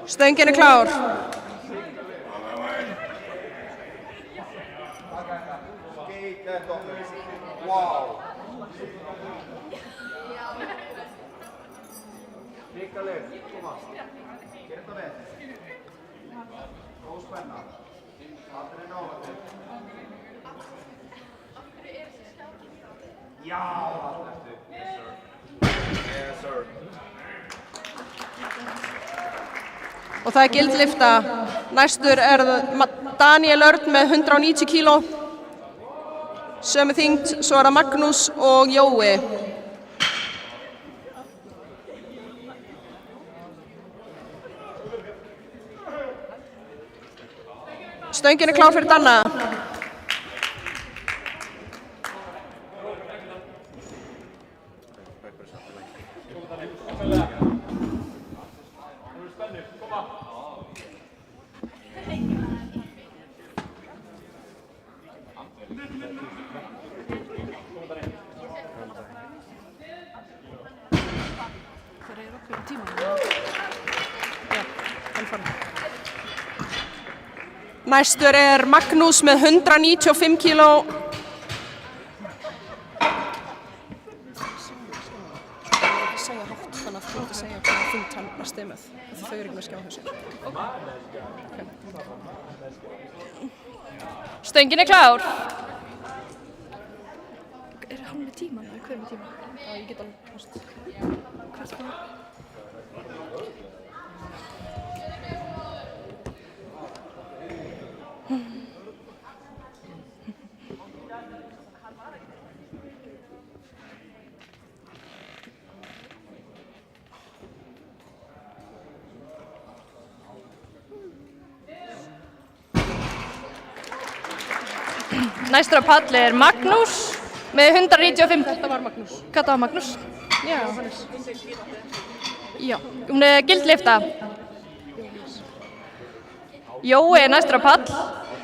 Stöngin er klár. Skate þetta opnum. Wow. Ríkalegur, Tómas. Gerðu þetta vel. Góð spenna. Aldrei nálægt. Já, alltaf eftir. Yes, sir. Og það er gildlifta. Næstur er Daniel Örn með 190 kíló. Sömu þyngd, svo er það Magnús og Jói. Stöngin er klár fyrir Danna. Næstur er Magnús með 195 kíló. Ég segja hátt þannig að þú ert að segja hvað þungt hann næst með. Þau eru ekki með skjá þessu. Stöngin er klár. Er hann með tíman eða hver með tíman? Já, ég get alveg post. Hvert það? Næstur á palli er Magnús með 195. Þetta var Magnús. Þetta var Magnús. Já, Hannes. Já, hún er gildlifta. Jói er næstur á pall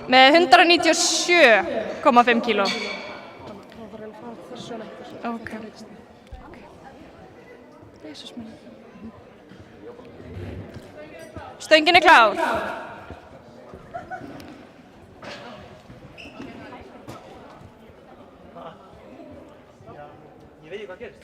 með 197,5 kíló. Ok. Jesus minn. Stöngin er klár. Ég veit ekki hvað gerist.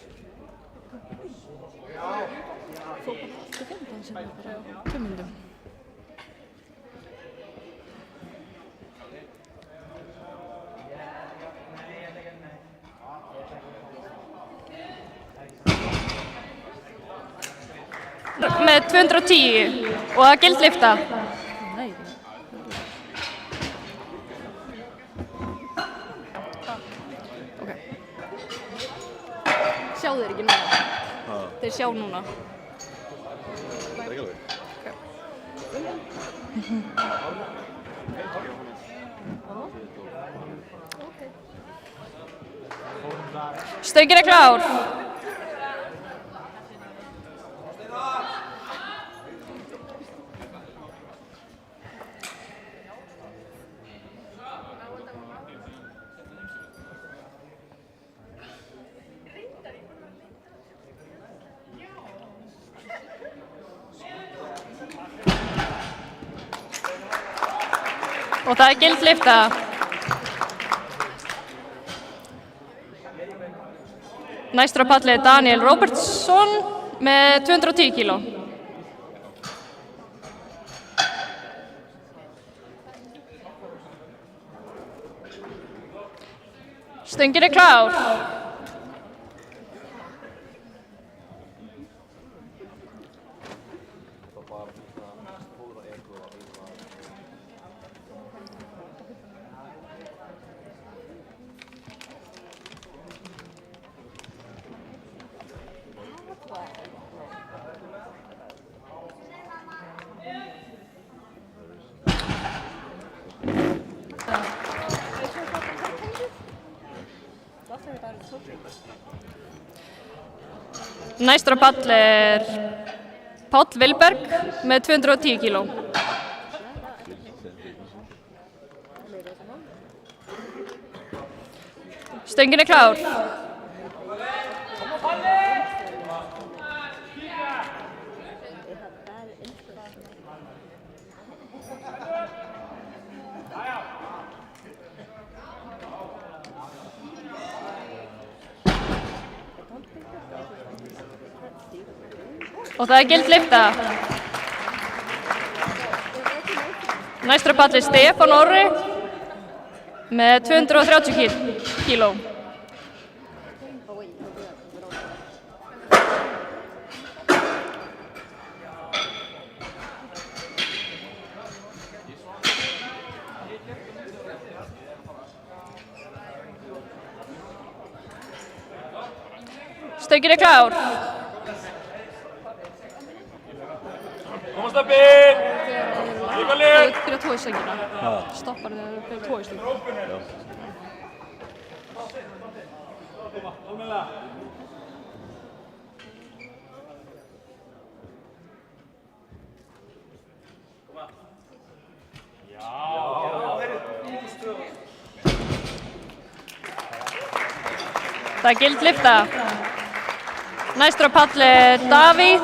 Með 210 og það gildlifta. Nei. Ok. Sjá þeir ekki núna? Þeir sjá núna. Það er ekki alveg. Stöngin er klár. Og það er gildlifta. Næstur á palli er Daniel Robertsson með 210 kíló. Stöngin er klár. Næstur á pall er Páll Vilberg með 210 kíló. Stöngin er klár. Og það gild lyfta. Næstur á palli Stefán Orri með 230 kíló. Stöngin klár. Koma Steppi! Líka lið! Þú byrja tvo í stöngina. Stoppar þegar þú byrja tvo í stöngina. Það gild lyfta. Næstur á palli Davíð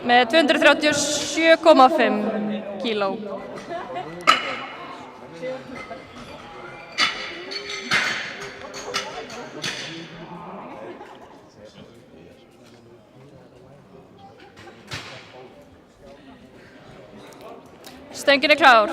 með 237,5 kíló. Stöngin klár.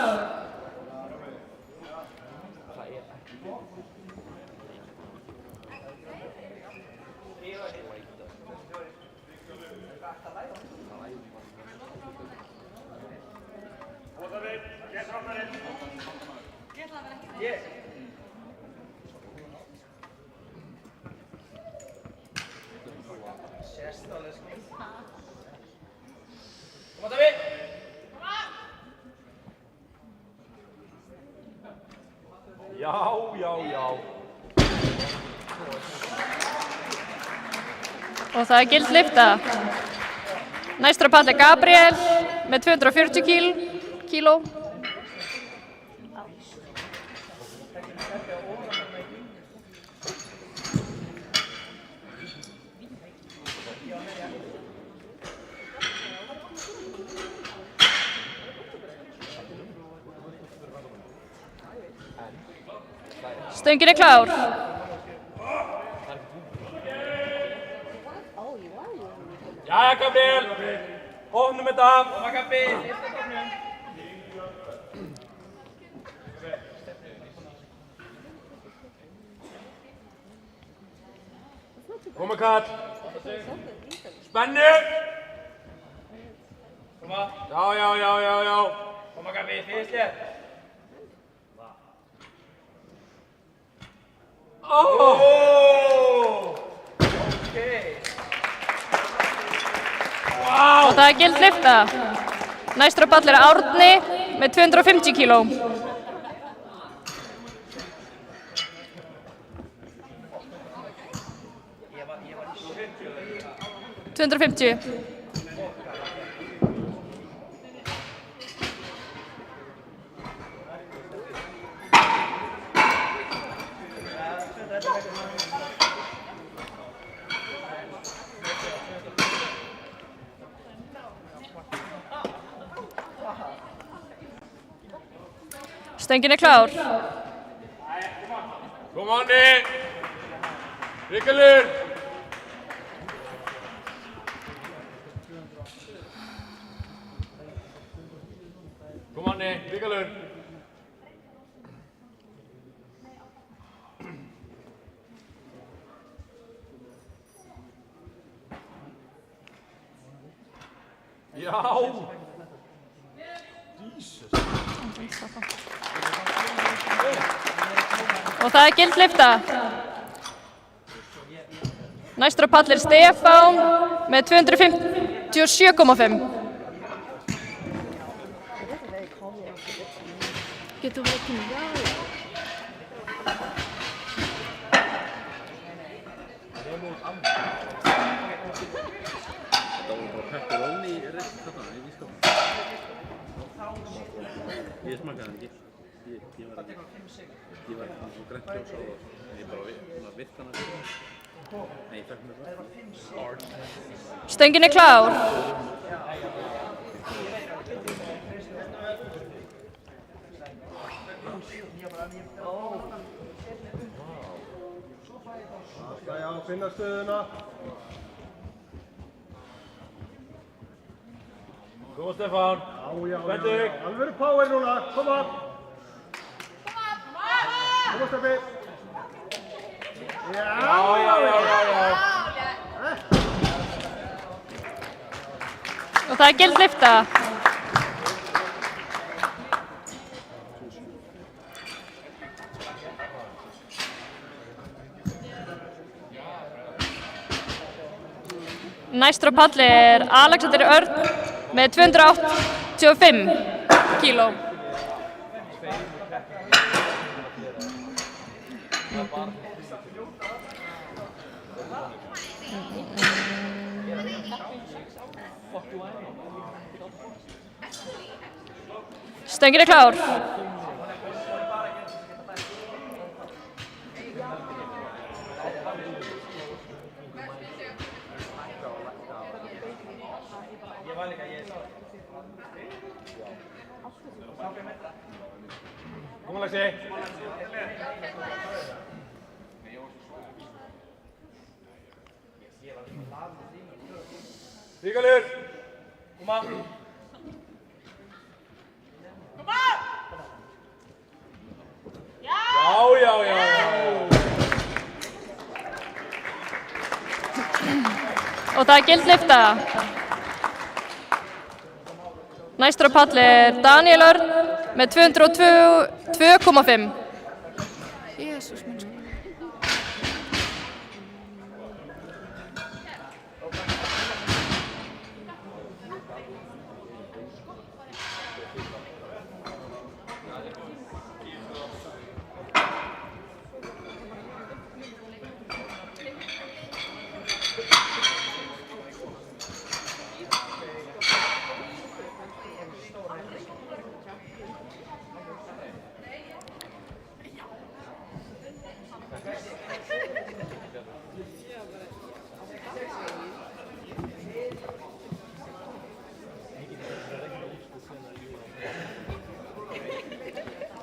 Og það gild lyfta. Næstur á palli Gabriel með 240 kíló. Stöngin klár. Jæja, Gabriel! Opnum þetta! Koma, Gabi! Koma, Kall! Spennu! Koma! Já. Koma, Gabi, fyrst ég! Og það gild lyfta. Næstur á palli Árni með 250 kíló. 250. Stöngin klár. Kom Onni! Ríkjalur! Kom Onni, Ríkjalur! Já! Og það gild lyfta. Næstur á palli Stefán með 257,5. Getur verið ekki með Þetta var bara pepperoni rétt þarna í skapnum. Ég smakkaði hann ekki. Ég var svo grænt ljós og ég bara vitt hann að segja. Nei, ég fekk mér það. Stöngin klár. Já, finna stöðuna. Góð Stefán. Spenntu þig. Alveg power núna, koma. Koma Steffi. Já. Og það gild lyfta. Næstur á palli Alexander Örn með 285 kíló. Stöngin klár. Kom Alexi. Vígalur. Koma. Já. Og það gild lyfta. Næstur á palli Daniel Örn með 202,5. Jesús minn.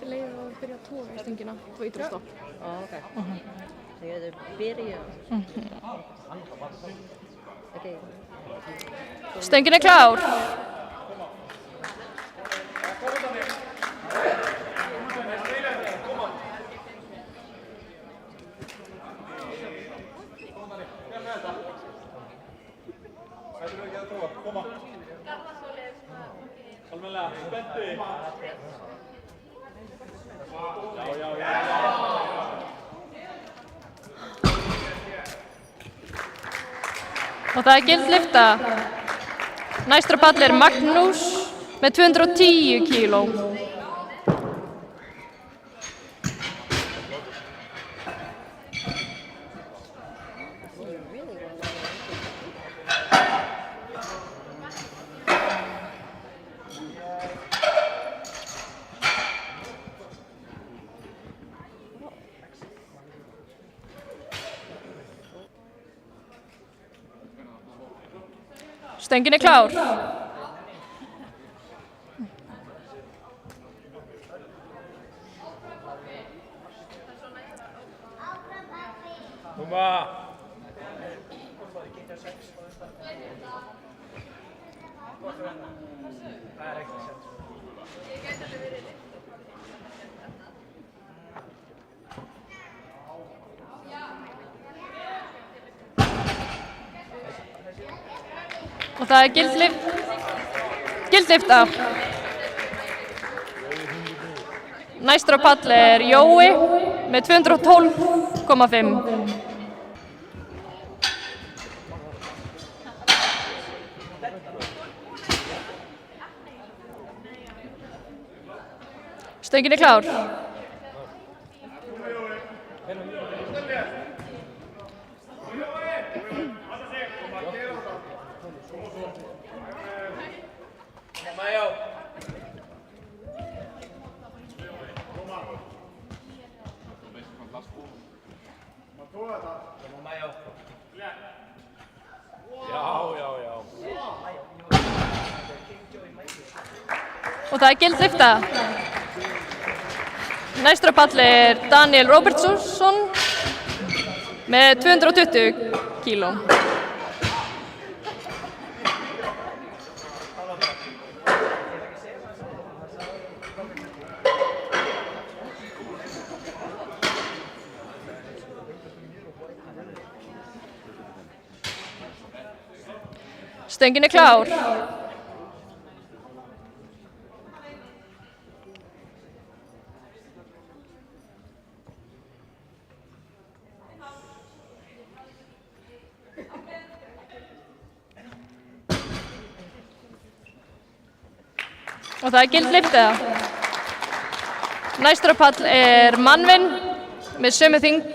Leið að byrja að toga í stöngina, þú ítur á stopp. Okay. Þegar þau byrja. Okay. Stöngin klár. Almennilega, spenntu. Og það gild lyfta. Næstur á palli Magnús með 210 kíló. Stöngin klár. Koma. Og það gild lyfta. Næstur á palli Jói með 212,5. Stöngin klár. Og það gild lyfta. Næstur á palli Daniel Robertsson með 220 kíló. Stöngin er klár. Og það er gild lyfta. Næstur á pall er mannvinn með sömu þyngd.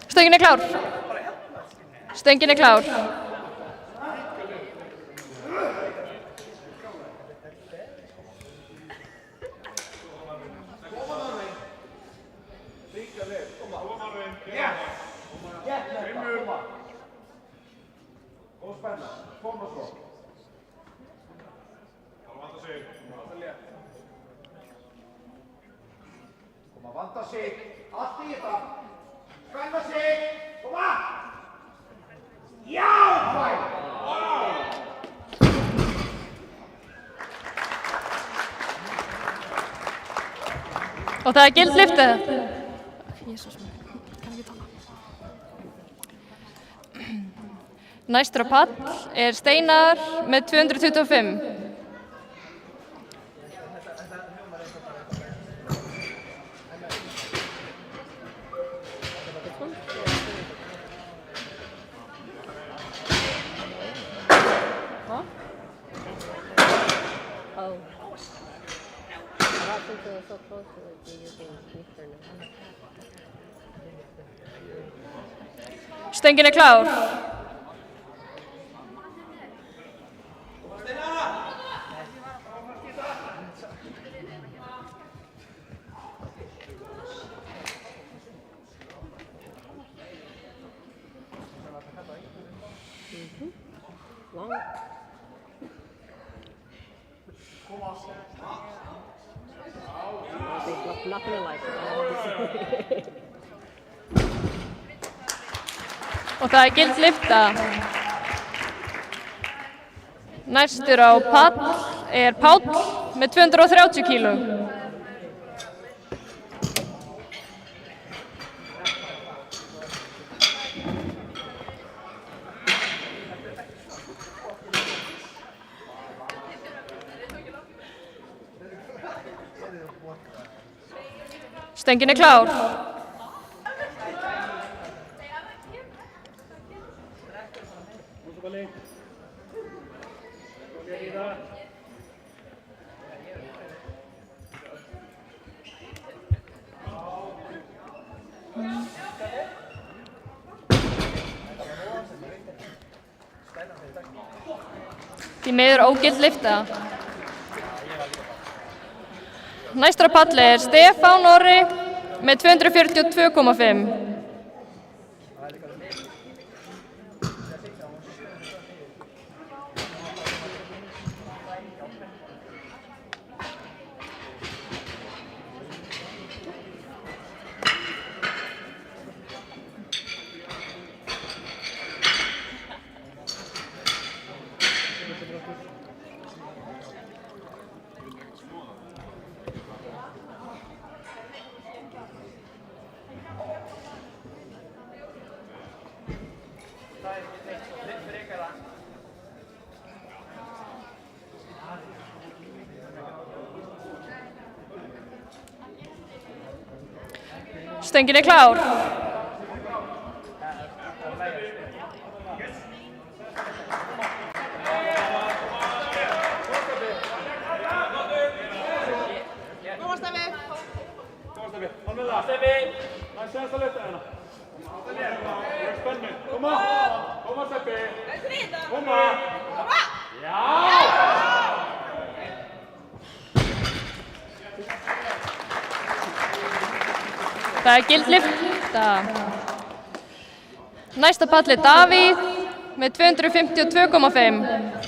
Stöngin er klár. Stöngin er klár. Góð spenna, koma svo. Koma, vanda sig, allt í þetta. Spenna sig, koma! Já, fæn! Og það er gild lyfta. Jesús minn, kann ekki tala. Næstur á pall er Steinar með 225. Oh. Since it was so close to it, you're using Easter now. Stöngin er klár. Long. Not gonna like it. Og það er gild lyfta. Næstur á pall er Páll með 230 kíló. Stöngin er klár. Því miður ógild lyfta. Næstur á palli er Stefán Orri með 242,5. Stöngin er klár. Koma Stefi. Kom med Stefi. Han känns lite här. Spänning. Komma. Komma Stefi. Komma. Ja! Það er gild lyfta. Næsta pall er Davíð með 252,5.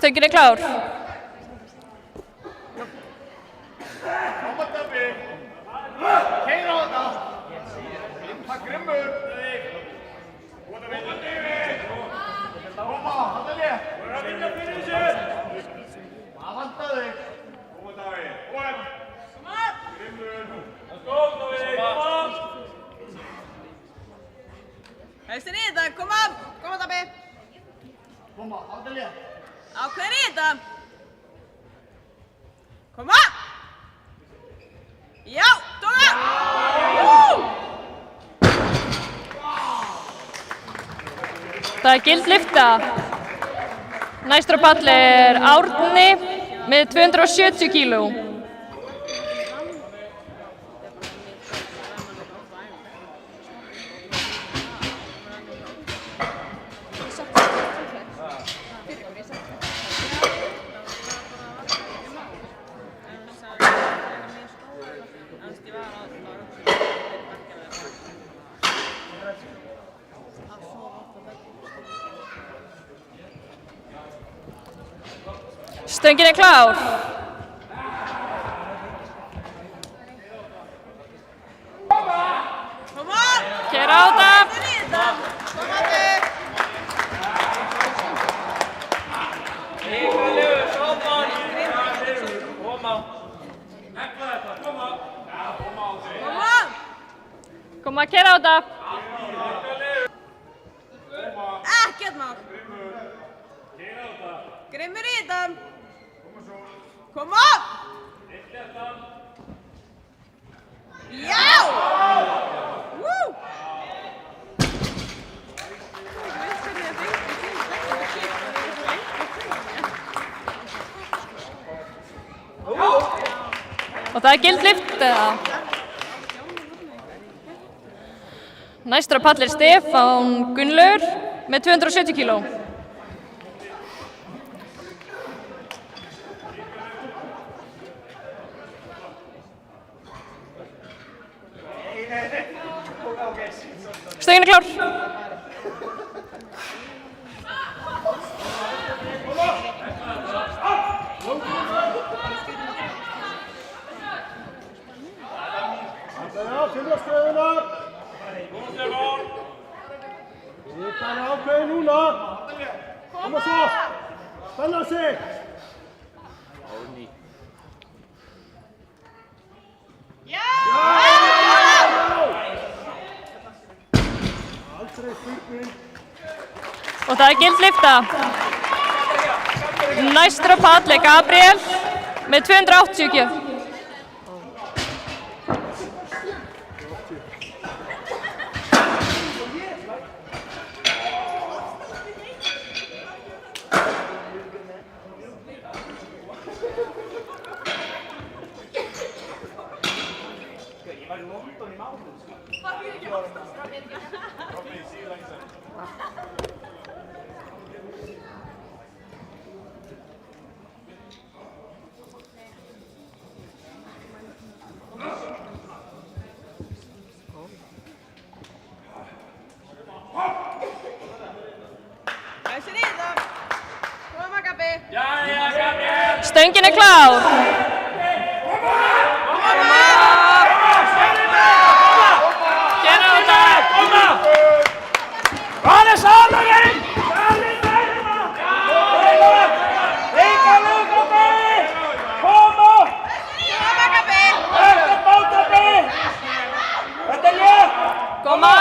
Stöngin klár. Keyra á þetta. Takk Grimmur. Koma, halda létt. Þú að vinna fyrir þessu. Að halda þig. Koma Davíð. Koma. Grimmur. Let's go Davíð. Koma. Hausinn í þetta, koma Dabbi. Koma, halda létt. Ákveðin í þetta. Koma. Já, Dóra. Það gild lyfta. Næstur á palli Árni með 270 kíló. Stöngin klár. Keyra á þetta. Koma, keyra á þetta. Ekkert mál. Grimmur í þetta. Koma. Já. Woo. Og það gild lyfta. Næstur á palli Stefán Gunnlaugur með 270 kíló. Stöngin klár. Utan ákveðin núna. Koma svo. Spenna sig. Árni. Já. Aldrei spurning. Og það gild lyfta. Næstur á palli Gabriel með 280 kíló. Hausinn í þetta. Koma, Gabi. Stöngin klár. Keyra á þetta. Hvað samaninn? Enga Gabi. Koma. Koma, Gabi. Þetta Gabi. Þetta létt. Koma.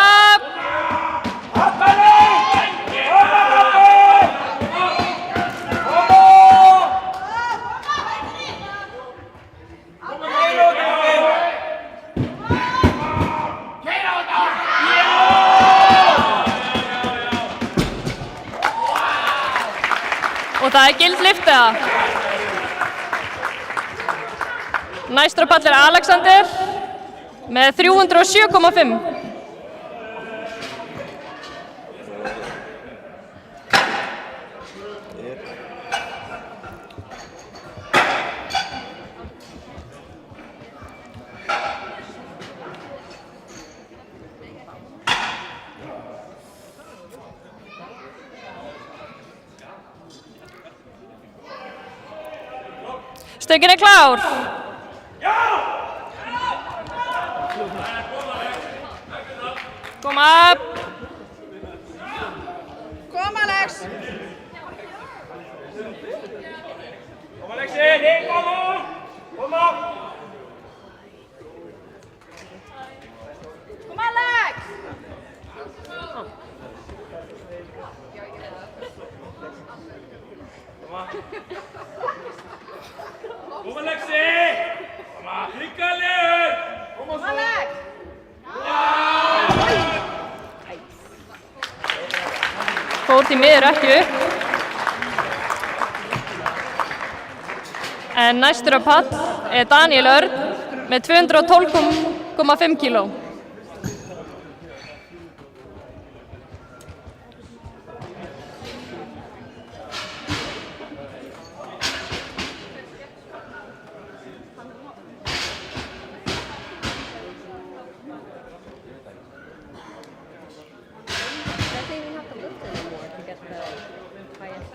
Og það gild lyfta. Næstur á palli Alexander með 307,5. Stöngin klár. Koma. Kom Alex! Kom Alexi, hit på honom! Kom upp! Kom Alex! Kom Alexi! Kom lycka Leo! Kom Alex! Fór því miður ekki upp. En næstur á pall er Daniel Örn með 212,5 kíló. I think we have to lift anymore to get the highest.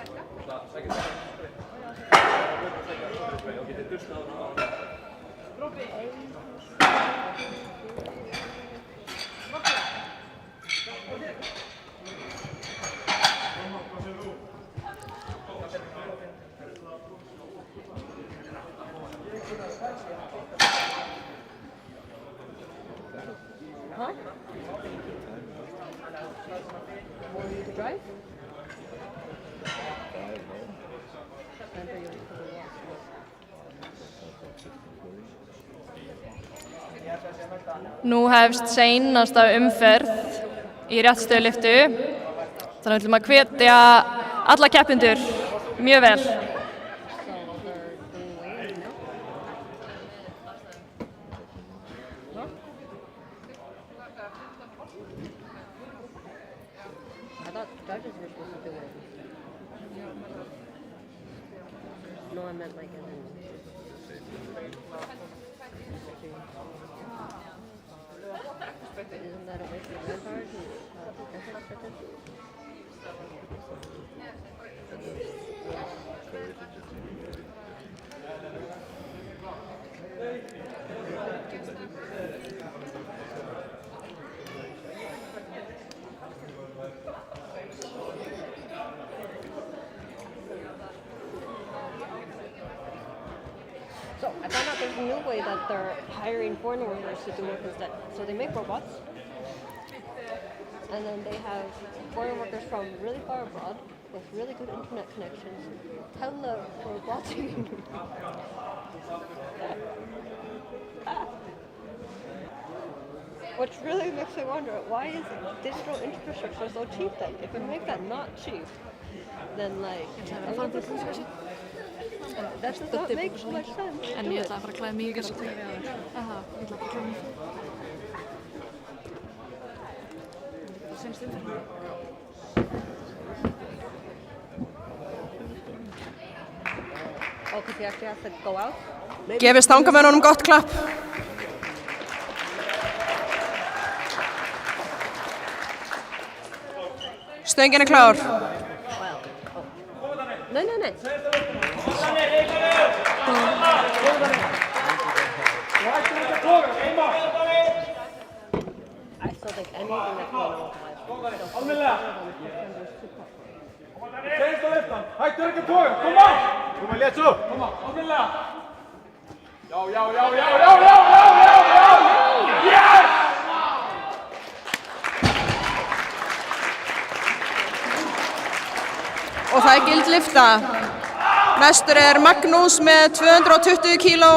Huh? To drive? Nú hefst seinasta umferð í réttstöðulyftu. Þannig að við ætlum að hvetja alla keppendur mjög vel. I thought judges were supposed to do it. No, I meant like in. Isn't that a waste of their card? So I found out there's a new way that they're hiring foreign workers to do work instead. So they make robots, and then they have foreign workers from really far abroad with really good internet connections tell the robots. Which really makes me wonder, why is digital infrastructure so cheap then? If you make that not cheap, then like... That does not make much sense. En ég ætla að fara að klæða mig í gerðsóttu. Aha, ég ætla að klæða mig. Seinst umferð. Oh, because he actually has to go out? Gefið stangamönnunum gott klapp. Stöngin klár. Nei, nei, nei. I still think anything that's going on with my Seinst á liftan, hættu ekki að toga, koma! Koma, létt svo! Koma, áfnilega! Já! Yes! Og það er gild lyfta. Næstur er Magnús með 220 kíló,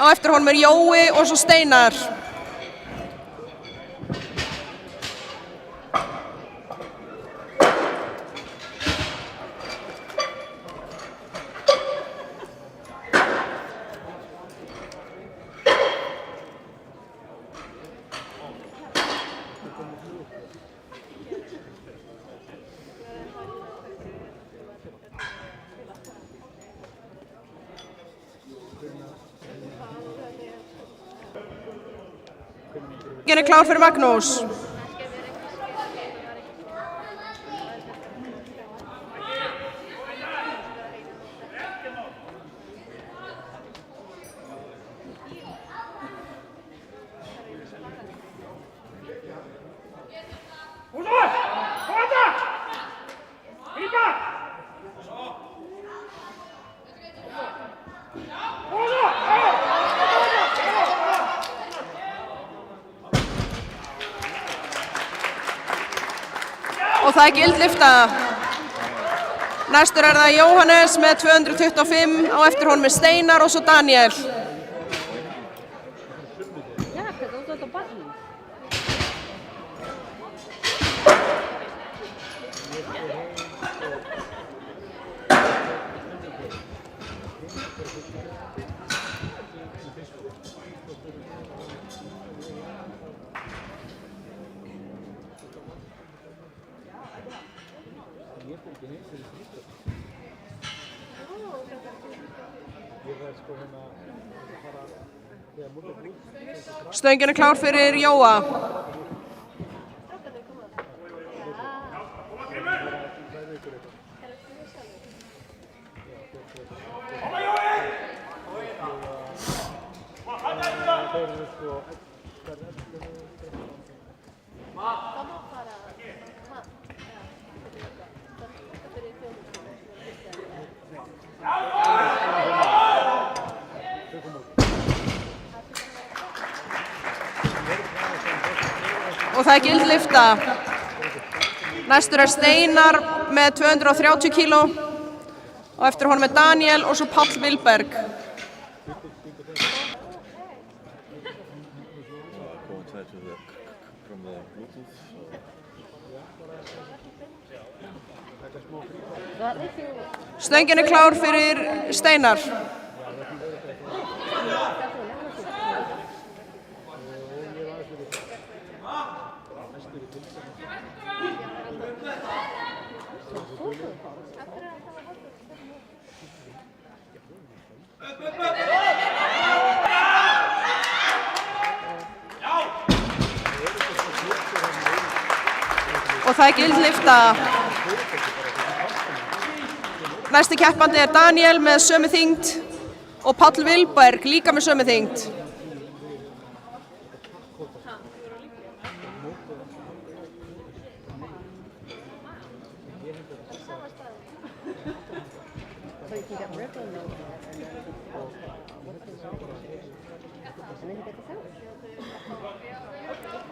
á eftir honum er Jói og svo Steinar. Er klár fyrir Magnús. það er gildlyfta. Næstur er það Jóhannes með 225, á eftir honum er Steinar og svo Daniel. Yeah, because those are the buttons. Stöngin er klár fyrir Jóa. Og það er gildlyfta. Næstur er Steinar með 230 kíló og eftir honum er Daniel og svo Páll Vilberg. Stöngin er klár fyrir Steinar. Og það er gildlyfta. Næsti keppandi er Daniel með sömu þyngd og Páll Vilberg líka með sömu þyngd.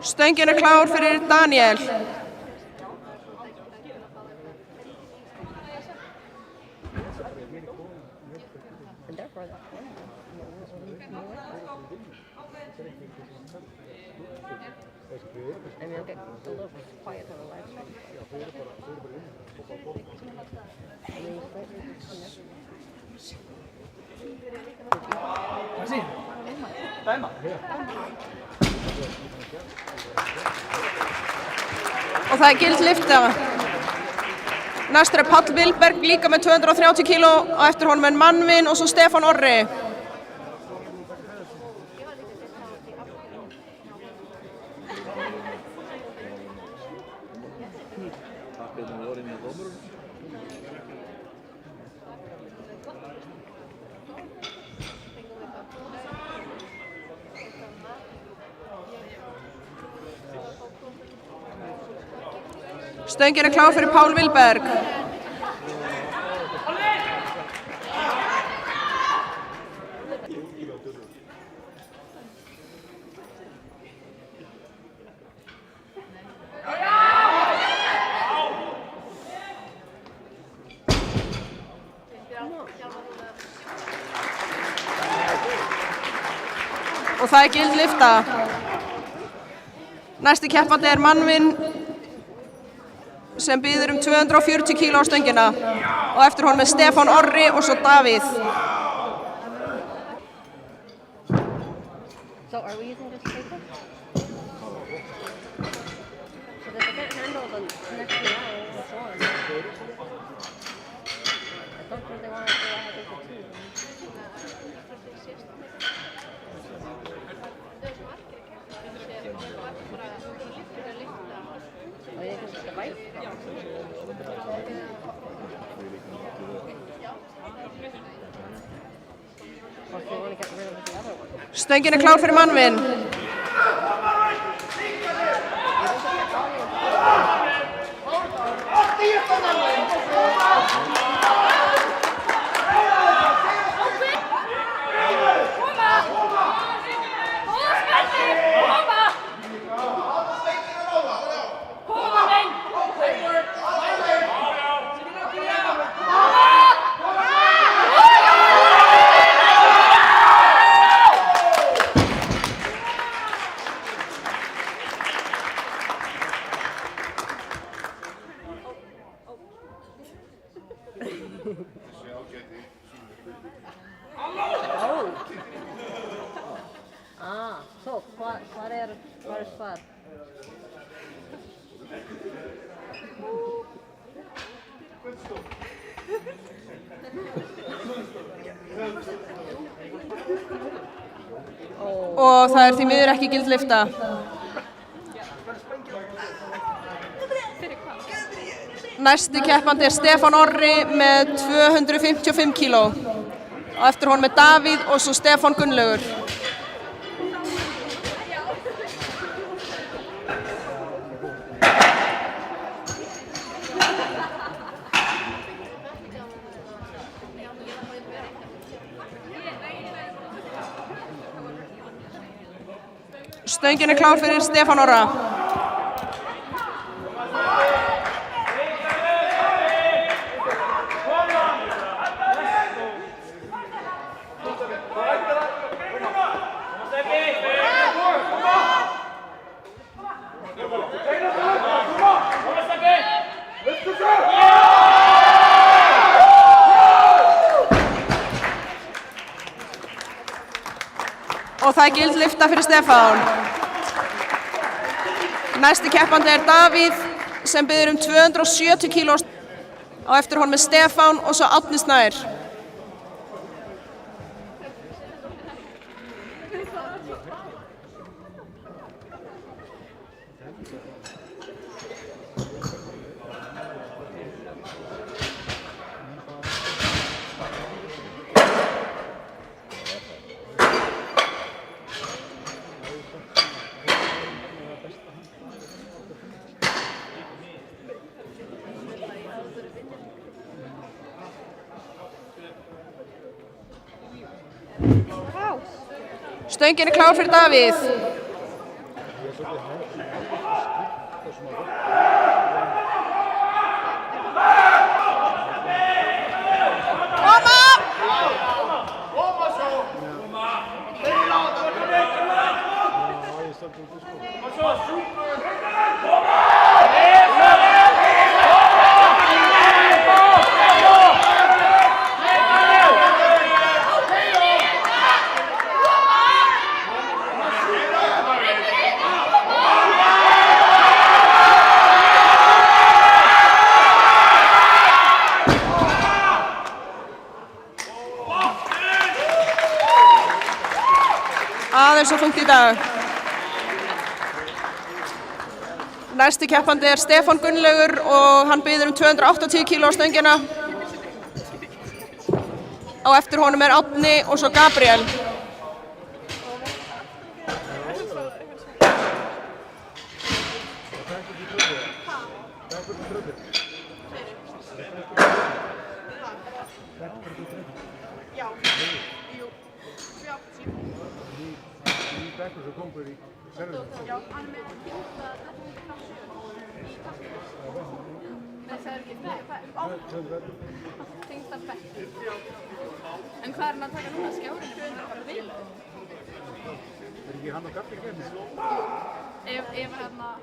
Stöngin er klár fyrir Daniel. Og það er gildlyfta. Næstur er Páll Vilberg líka með 230 kíló og eftir honum er Manvin og svo Stefán Orri. Stöngin er klár fyrir Páll Vilberg. Og það er gildlyfta. Næsti keppandi er Manvin sem býður 240 kíló á stöngina og eftir honum er Stefán Orri og svo Davíð. So are we using this paper? So that they can't handle the next one or so on. I don't think they want to do that with the two. Oh, yeah, because it's the bike. Or if they want to get rid of the other one. Stöngin er klár fyrir Manvin. Så, hvar er svar? Og það er því miður ekki gild lyfta. Næsti keppandi er Stefán Orri með 255 kíló. Á eftir honum er Davíð og svo Stefán Gunnlaugur. Stöngin er klár fyrir Stefán Orra. Og það er gild lyfta fyrir Stefán. Næsti keppandi er Davíð sem biður 270 kíló. Á eftir honum er Stefán og svo Árni Snær. Stöngin er klár fyrir Davíð. Aðeins og þungt í dag. Næsti keppandi er Stefán Gunnlaugur og hann biður 280 kíló á stöngina. Á eftir honum er Árni og svo Gabriel. En hvað er hann að taka núna? Skjárinn er bara vil? Er ekki hann og Gabbi kemur? Ef hann að...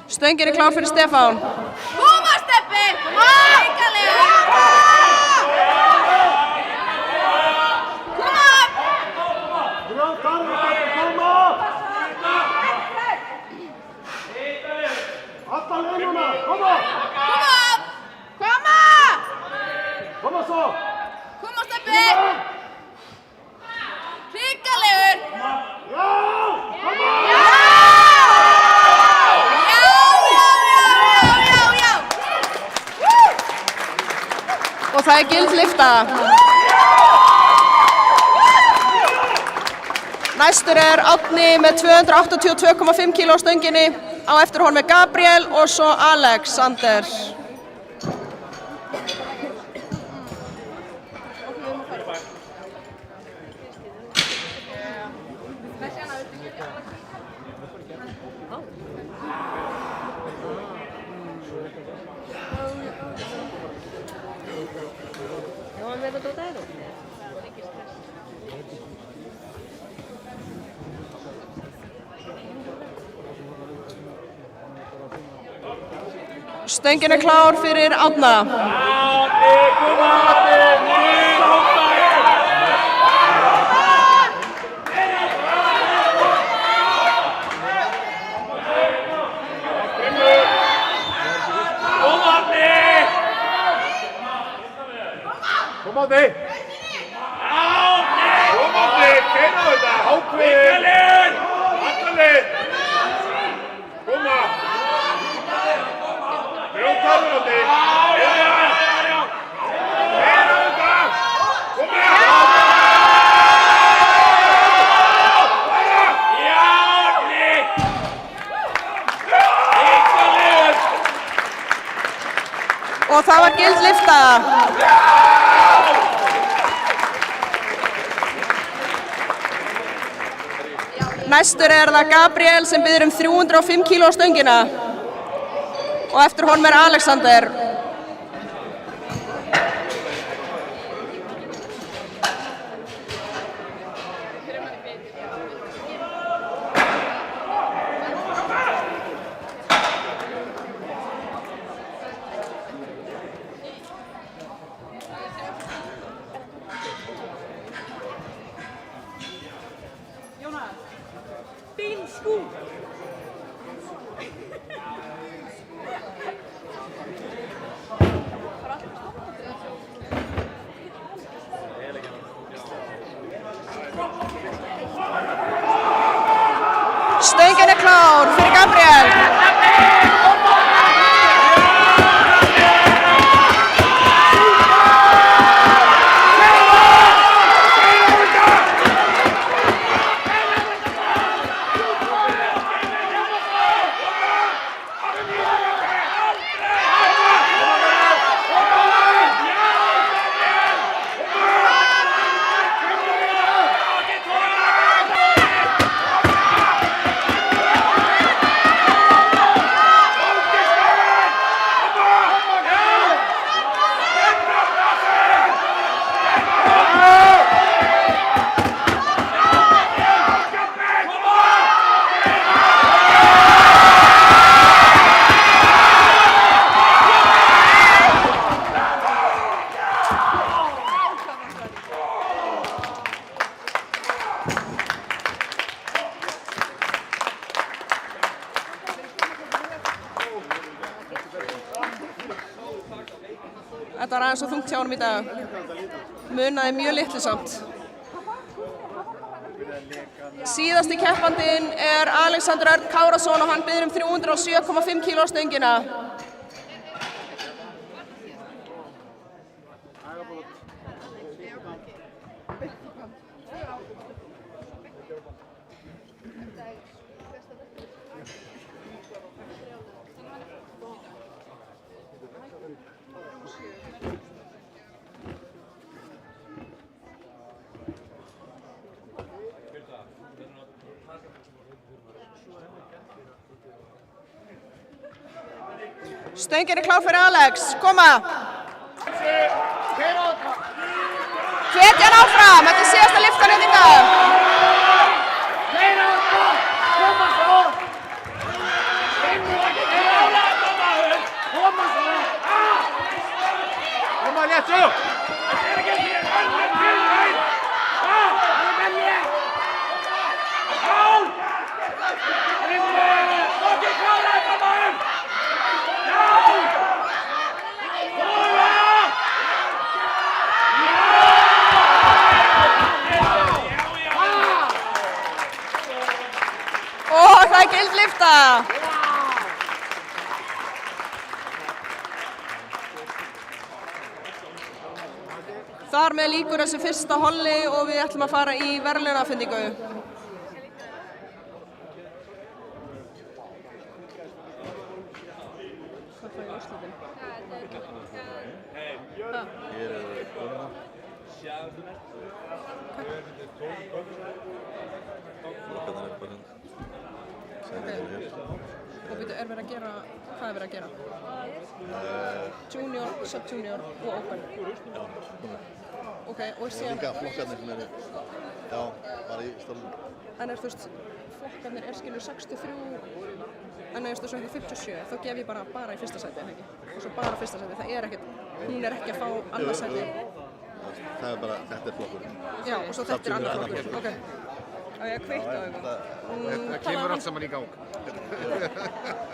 Stöngin er klár fyrir Stefán. Koma, Steppi! Koma! Ríkalega! Koma! Alla línuna, koma! Koma! Koma svo! Koma, Steppi! Ríkalegur! Já! Koma! Og það er gild lyfta. Næstur er Árni með 282,5 kíló á stönginni. Á eftir honum er Gabriel og svo Alexander. Stöngin er klár fyrir Árna. Kom Árni! Kom Árni, keyra þetta! Ákveðin! Allalið! Koma! Grjótaður Árni! Já! Keyra þetta! Koma! Já, Árni! Íkaliður! Og það var gild lyfta. Næstur er það Gabriel sem biður 305 kíló á stöngina og eftir honum er Alexander. Stöngin er klár fyrir Gabriel. Þetta var aðeins svo þungt hjá honum í dag. Munaði mjög litlu samt. Síðasti keppandinn er Alexander Örn Kárason og hann biður 307,5 kíló á stöngina. Stöngin er klár fyrir Alex. Koma! Hvetja hann áfram. Þetta er síðasta lyftan hérna í dag. Koma léttu! Og það er gild lyfta. Þar með lýkur þessu fyrsta holli og við ætlum að fara í verðlaunaafhendingu. Og veitu, er verið að gera, hvað er verið að gera? Junior, sub-junior og open. Ok, og síðan... Líka flokkarnir sem eru, já, bara í stólunum. En er þú veist, flokkarnir er skilur 63 en að svo 57, þá gef ég bara í fyrsta sæti, ekki? Og svo bara fyrsta sæti, það er ekkert, hún er ekki að fá annað sæti. Það er bara, þetta er flokkurinn. Já, og svo þetta er annar flokkur, ok. Á ég að kvitta á eitthvað? Það kemur allt saman í gang.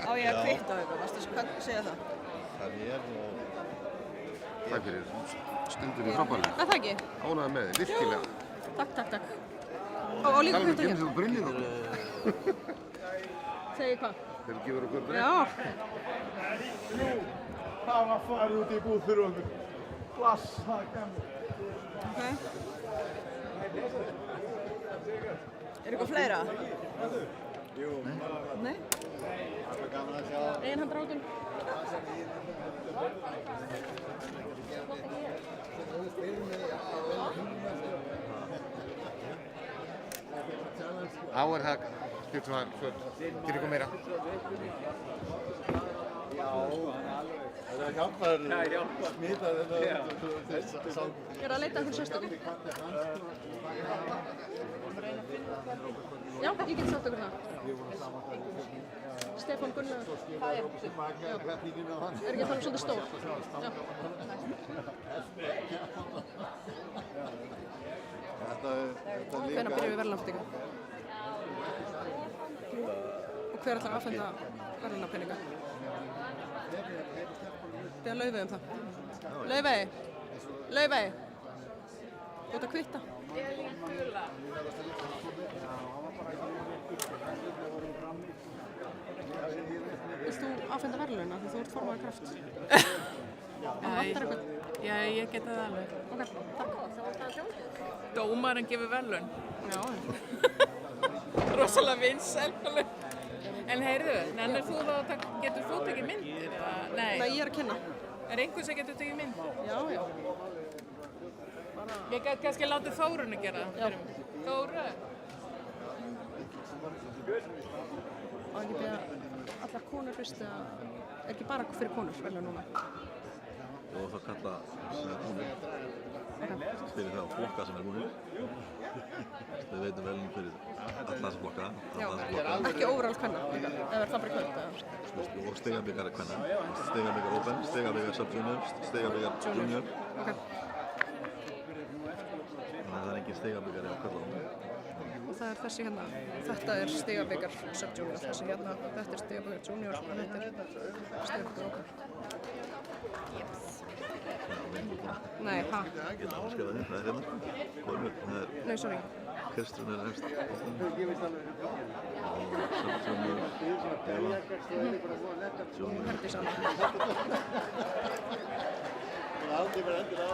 Á ég að kvitta á eitthvað, varstu hvað segja það? Það er og... Takk fyrir stundinni frábærlega. Er það ekki? Ánægður með þig, virkilega. Takk. Og líka Talum kvitta við hér. þú brinnir okkur. Segir hvað? Þegar þú gefur okkur breytt. Já. Það var farið út í búð fyrir okkur. Glass, það er gaman. Ok. Er eitthvað fleira? Jú. Nei? Það var gaman að sjá. Einhandrákun. Áerhag, skipt svo getur ykkur meira. Já, það hjálpar smita þetta. Ég að leita einhvern sérstökum. Já, ég get sagt okkur það. Stefán Gunnar. Það er ekki það svolítið stór? Já. Hvenær byrjum við verðlaunafhendingu? Og hver ætlar að afhenda verðlaunapeninga? Beða Laufey það. Laufey! Þú ert að kvitta. Vilt þú afhenda verðlauna því þú ert formaður Kraft? Já, ég geta það alveg. Ok, takk. Dómarinn gefur verðlaun. Já. Rosalega vinsæl. En heyrðu, getur þú tekið myndir? Nei, ég er að kenna. Er einhver sem getur tekið myndir? Já. Ég get kannski látið Þórunni gera það. Já. Þóru? Og ekki beða allar konur fyrst eða ekki bara fyrir konur verðlaun núna? Og þá kalla sem er búinir fyrir þá flokka sem er búinir. Við veitum velum fyrir alla þessa flokka. Já, ekki overall kvenna, eða er það bara kvöld? Og stigabikar kvenna, stigabikar open, stigabikar sub-junior, stigabikar junior. Ok. Þannig að það er engin stigabikar á kvöldunum. Og það er þessi hérna, þetta er stigabikar sub-junior, þessi hérna, þetta er stigabikar junior og þetta er stigabikar open. Nei, ha? Getur þú skrifað inn, það er hérna. Konur, það er... Nei, sorry. Kristrún er efst. Og sub-junior, Eva, junior. Herdís Anna. Það er aldrei verið endur á.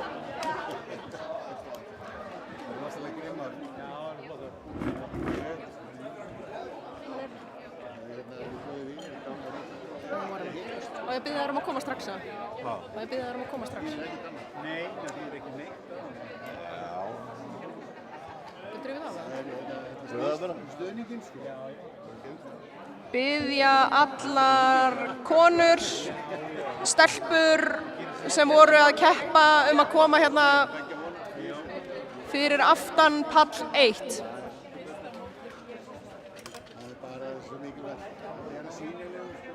Það er rosalega grimmar. Já, það er flottur. Og ég byrði þær að koma strax, eða? Hva? Og ég byrði þær að koma strax. Nei, það er ekki neitt. Já. Getur við það? Það er bara stöðningin, sko. Biðja allar konur, stelpur sem voru að keppa að koma hérna fyrir aftan pall 1.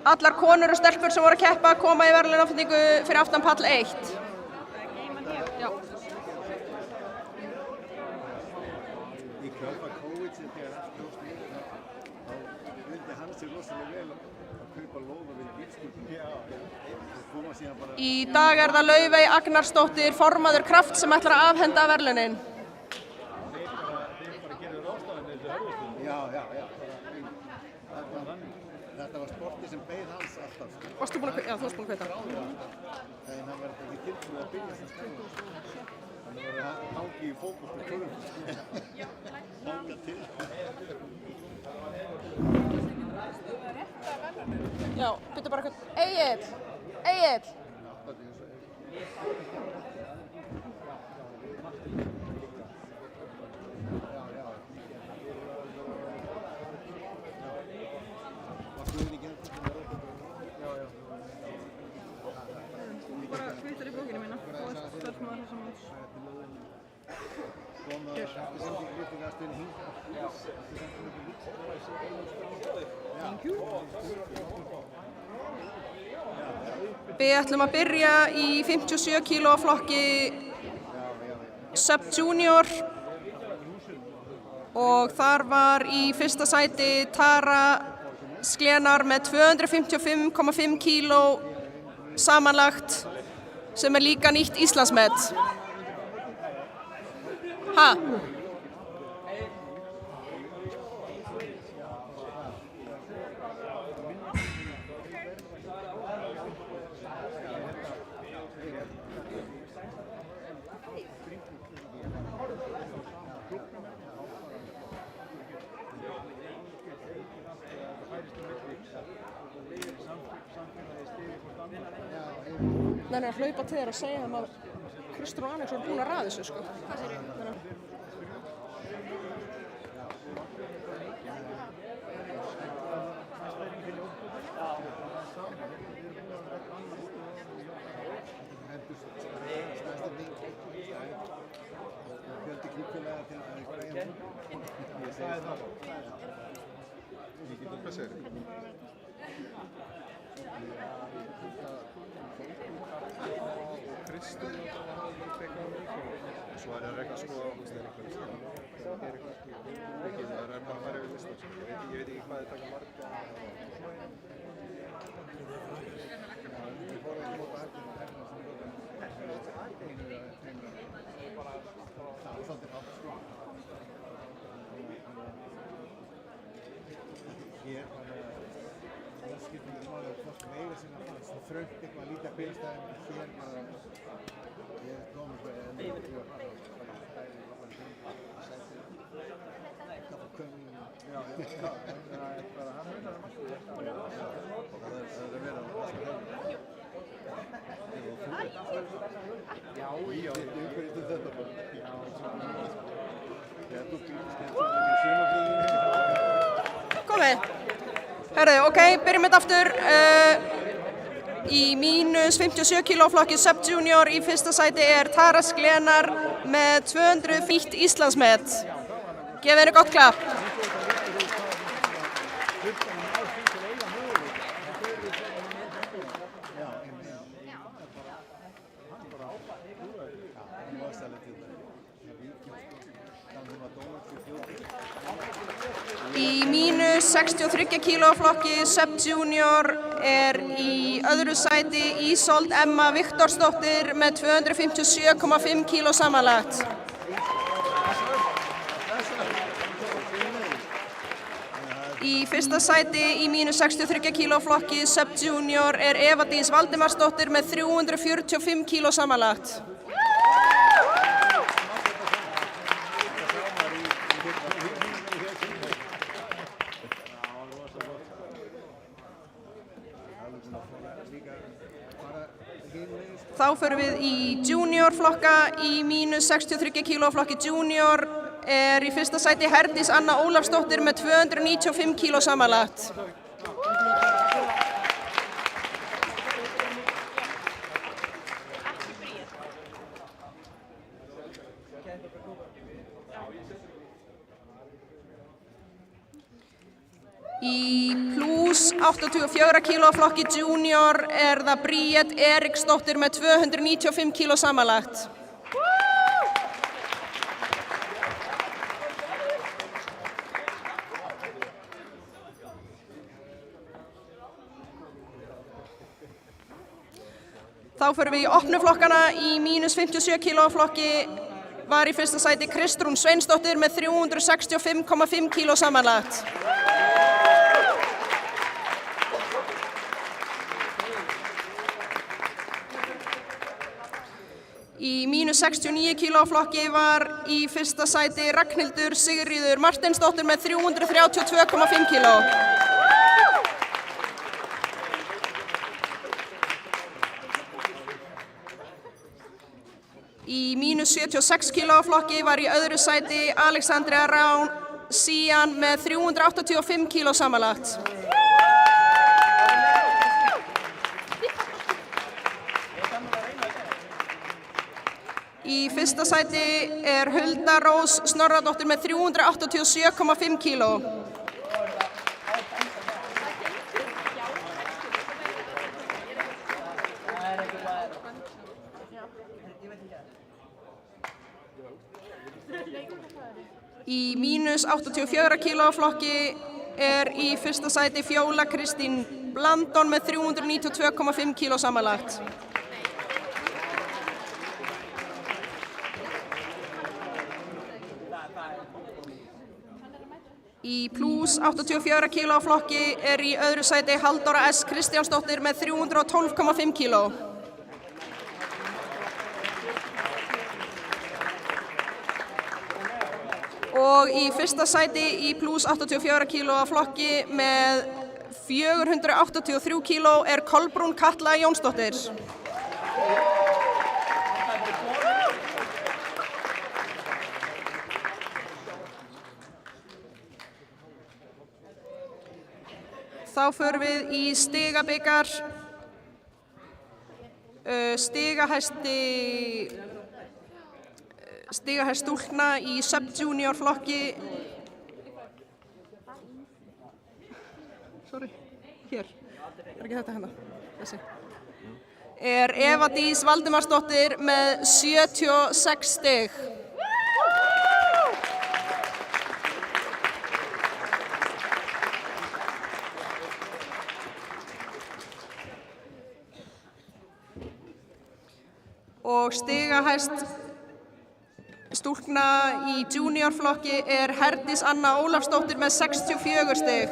Allar konur og stelpur sem voru að keppa koma í verðlaunaafhendingu fyrir aftan pall 1. Já. Í kjölfar COVID sem þegar allt hljóst niður, þá vildi hann sér rosalega vel að kaupa lóða við bílskúrnum. Já. Koma síðan bara... Í dag er það Laufey Agnarsdóttir, formaður Kraft, sem ætlar að afhenda verðlaunin. Þeir bara gerðu ráðstafanir þessu hörðustum. Já. Þetta var sporti sem beið hans alltaf. Varstu búin að kaupa? Já, þú varst búin að kaupa. En hann var ekki tilbúið að byrja sem skræð. Þannig var það hangi í fókus með körnum. Hanga til. Já, byrju bara eitthvað. Egill! Bara kvittar í bókinu mína. Þú veist, þarf maður þessum ás. Við ætlum að byrja í 57 kíló flokki Sub Junior og þar var í fyrsta sæti Tara Sklenar með 255,5 kíló samanlagt sem er líka nýtt Íslandsmet. Ha? Það er að hlaupa til þér að segja að Kristrún Alexson er búin að ræða þessu, sko. Hvað segir þið? Hvað segir þið? Kristrún og svo er að reyna sko á það er bara að fara yfir listan, ég veit ekki hvað þetta taka marga. Þröngt eitthvað lítið að byrjastæðum hér bara ég komið svo en ég var að fara það var kömmin já, það er bara hann munar og það er verið að já, umhverjast þetta bara já, þú býrst Komið. Herðu, ok, byrjum þetta aftur. Í mínus 57 kíló flokki Sub Junior í fyrsta sæti er Tara Sklenar með 200 nýtt Íslandsmet. Gefið henni gott klapp. Í mínus 63 kíló flokki Sub Junior er í öðru sæti Ísold Emma Viktorsdóttir með 257,5 kíló samanlagt. Í fyrsta sæti í mínus 63 kíló flokki Sub Junior er Eva Dís Valdimarsdóttir með 345 kíló samanlagt. Þá förum við í junior flokka. Í mínus 63 kíló flokki junior er í fyrsta sæti Herdís Anna Ólafsdóttir með 295 kíló samanlagt. Í plus 84 kíló flokki junior er það Bríet Eriksdóttir með 295 kíló samanlagt. Þá förum við í opnu flokkana. Í mínus 57 kíló flokki var í fyrsta sæti Kristrún Sveinsdóttir með 365,5 kíló samanlagt. Í mínus 69 kíló flokki var í fyrsta sæti Ragnhildur Sigríður Marteinsdóttir með 332,5 kíló. Í mínus 76 kíló flokki var í öðru sæti Alexandra Rán Sían með 385 kíló samanlagt. Í fyrsta sæti er Hulda Rós Snorradóttir með 387,5 kíló. Í mínus 84 kíló flokki er í fyrsta sæti Fjóla Kristín Blandon með 392,5 kíló samanlagt. Í plús 84 kíló flokki er í öðru sæti Halldóra S. Kristjánsdóttir með 312,5 kíló. Og í fyrsta sæti í plús 84 kíló flokki með 483 kíló er Kolbrún Katla Jónsdóttir. Þá förum við í stigabikar, stigahæst stúlkna í sub-junior flokki. Hér, ekki þetta hérna, þessi. Er Eva Dís Valdimarsdóttir með 76 stig. Og stigahæst stúlkna í juniorflokki er Herdís Anna Ólafsdóttir með 64 stig.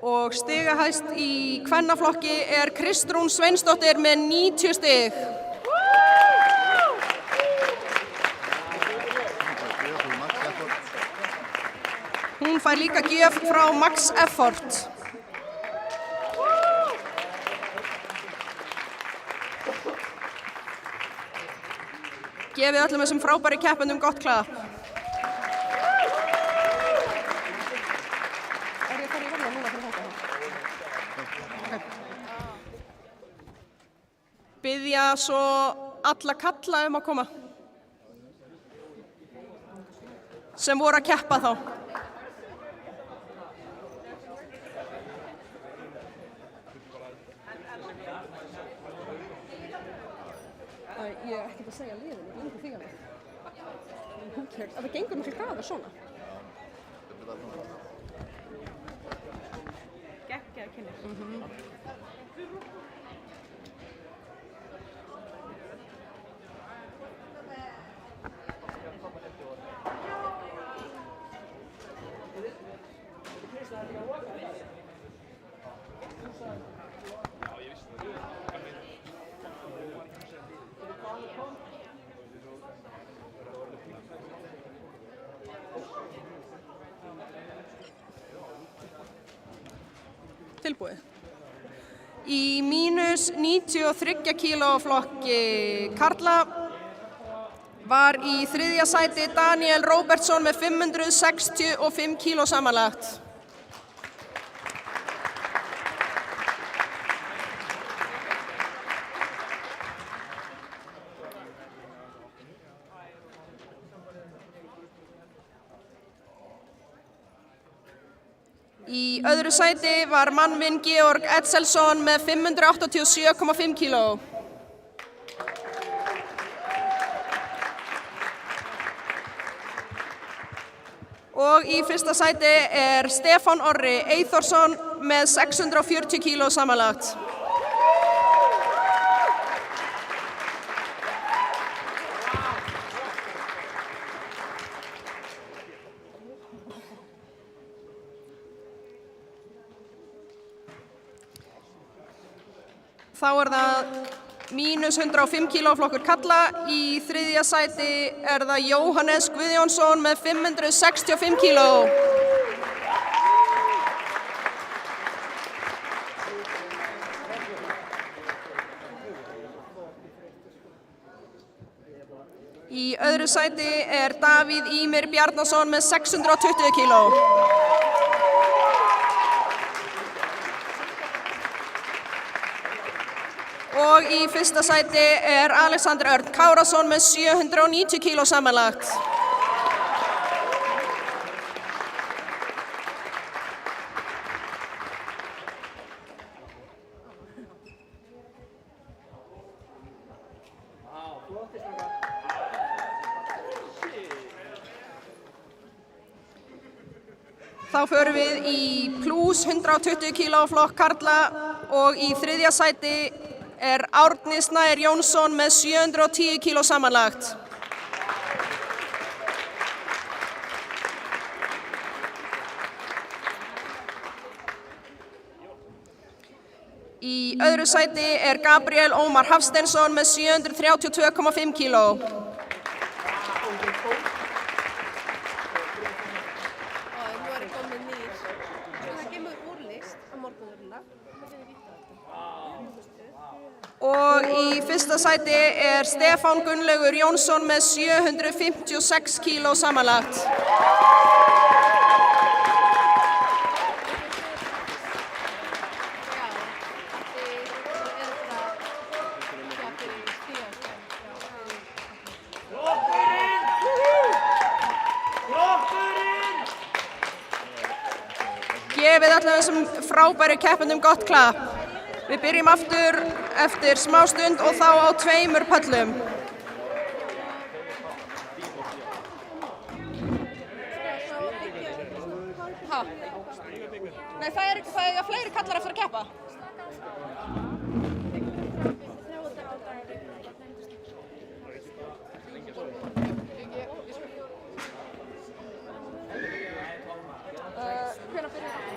Og stigahæst í kvennaflokki er Kristrún Sveinsdóttir með 90 stig. Hún fær líka gjöf frá Max Effort. Gefið öllum þessum frábæri keppendum gott klapp. Er ég að fara í verðlaun núna fyrir þetta? Biðja svo alla kalla að koma. Sem voru að keppa þá. Ég er ekkert að segja liðinu, ég glemdi því alveg. Það gengur miklu hraðar svona. Geggjaðar kynnir. Tilbúið. Í mínus 93 kíló flokki karla var í þriðja sæti Daniel Róbertsson með 565 kíló samanlagt. Í öðru sæti var mannvinn Georg Edselsson með 587,5 kíló. Og í fyrsta sæti er Stefán Orri Eyþórsson með 640 kíló samanlagt. Þá er það mínus 105 kíló flokkur kalla. Í þriðja sæti er það Jóhannes Guðjónsson með 565 kíló. Í öðru sæti er Davíð Ýmir Bjarnason með 620 kíló. Og í fyrsta sæti er Alexander Örn Kárason með 790 kíló samanlagt. Þá förum við í plus 120 kíló flokk karla og í þriðja sæti er Árni Snær Jónsson með 710 kíló samanlagt. Í öðru sæti er Gabriel Ómar Hafsteinsson með 732,5 kíló. Og í fyrsta sæti er Stefán Gunnlaugur Jónsson með 756 kíló samanlagt. Gefið öllum þessum frábæru keppendum gott klapp. Við byrjum aftur eftir smá stund og þá á 2 pöllum. Ha? Nei, það er fleiri kallar eftir að keppa. Hvenær byrjar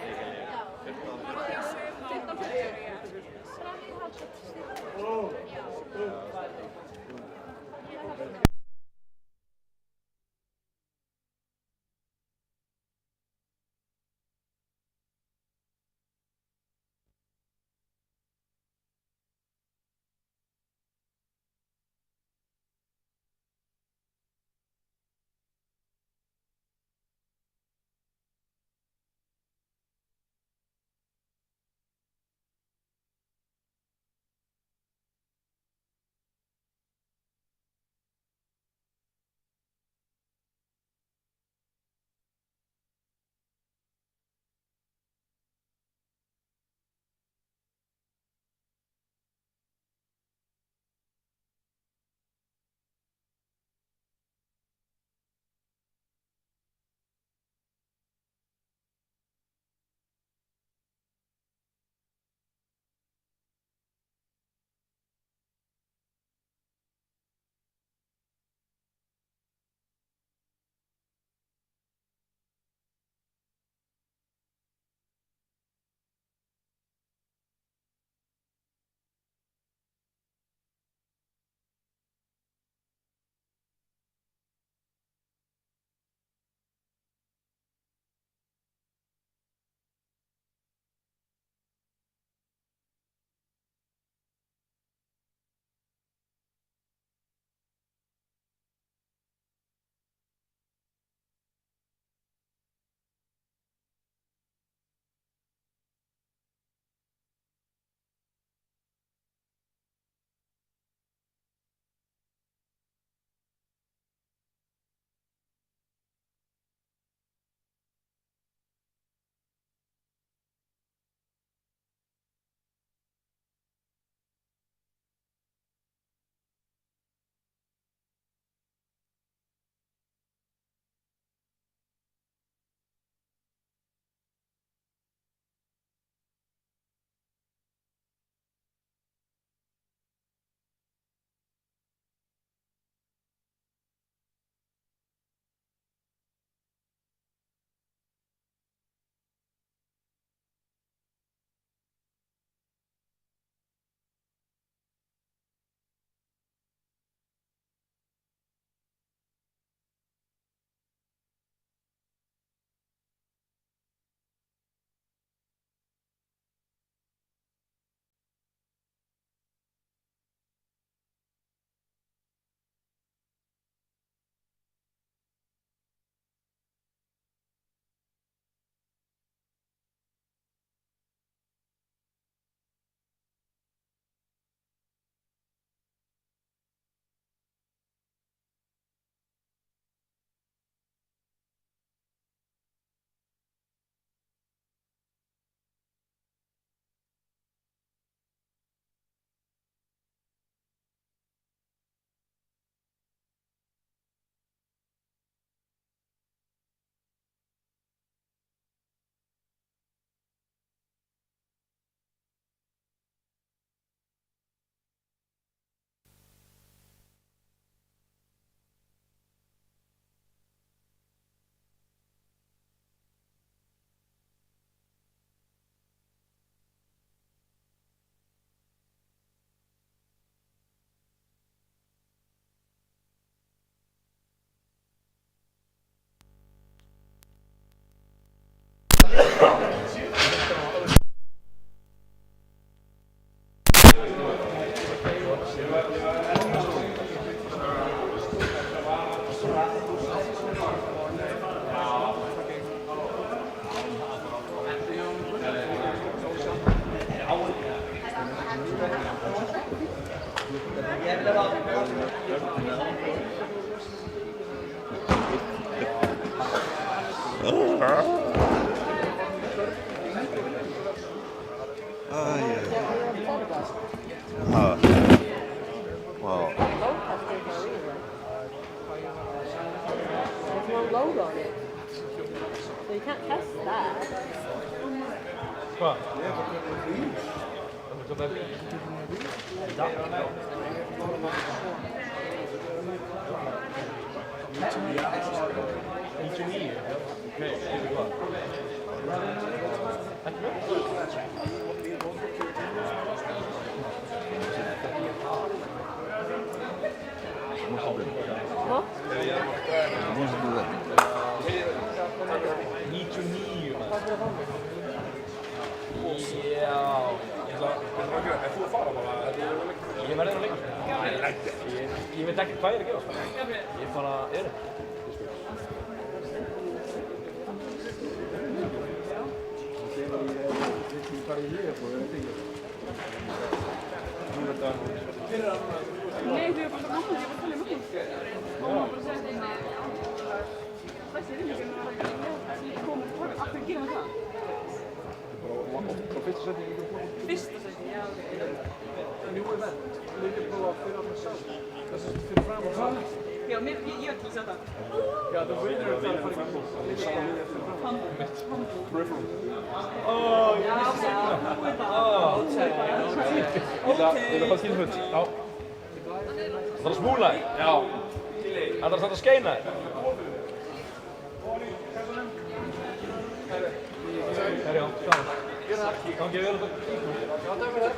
Wow. There's no logo on it. So you can't test that. Hvað? Ég verði að leika. Ég veit ekki hvað ég er að gera. Ég bara er. Nei, þú er bara náttúrulega að tala um okkur. Og hún bara segir þessi vinningin að koma af hverju gerum það? Á fyrsta setning Fyrsta setning, já. Njú event, líka prófa að fyrir allir saman. Þessi fyrir fram og fram. Já, ég var til að setja það. Já, þú veitur að það er farið í það er saman við fyrir fram. Peripheral. Já, Vil du bara skilja hund? Já. Það er að smúla þig? Já. Það er að skeina þig? Herjá, saman. Gangi vel þetta. Já, takk fyrir það.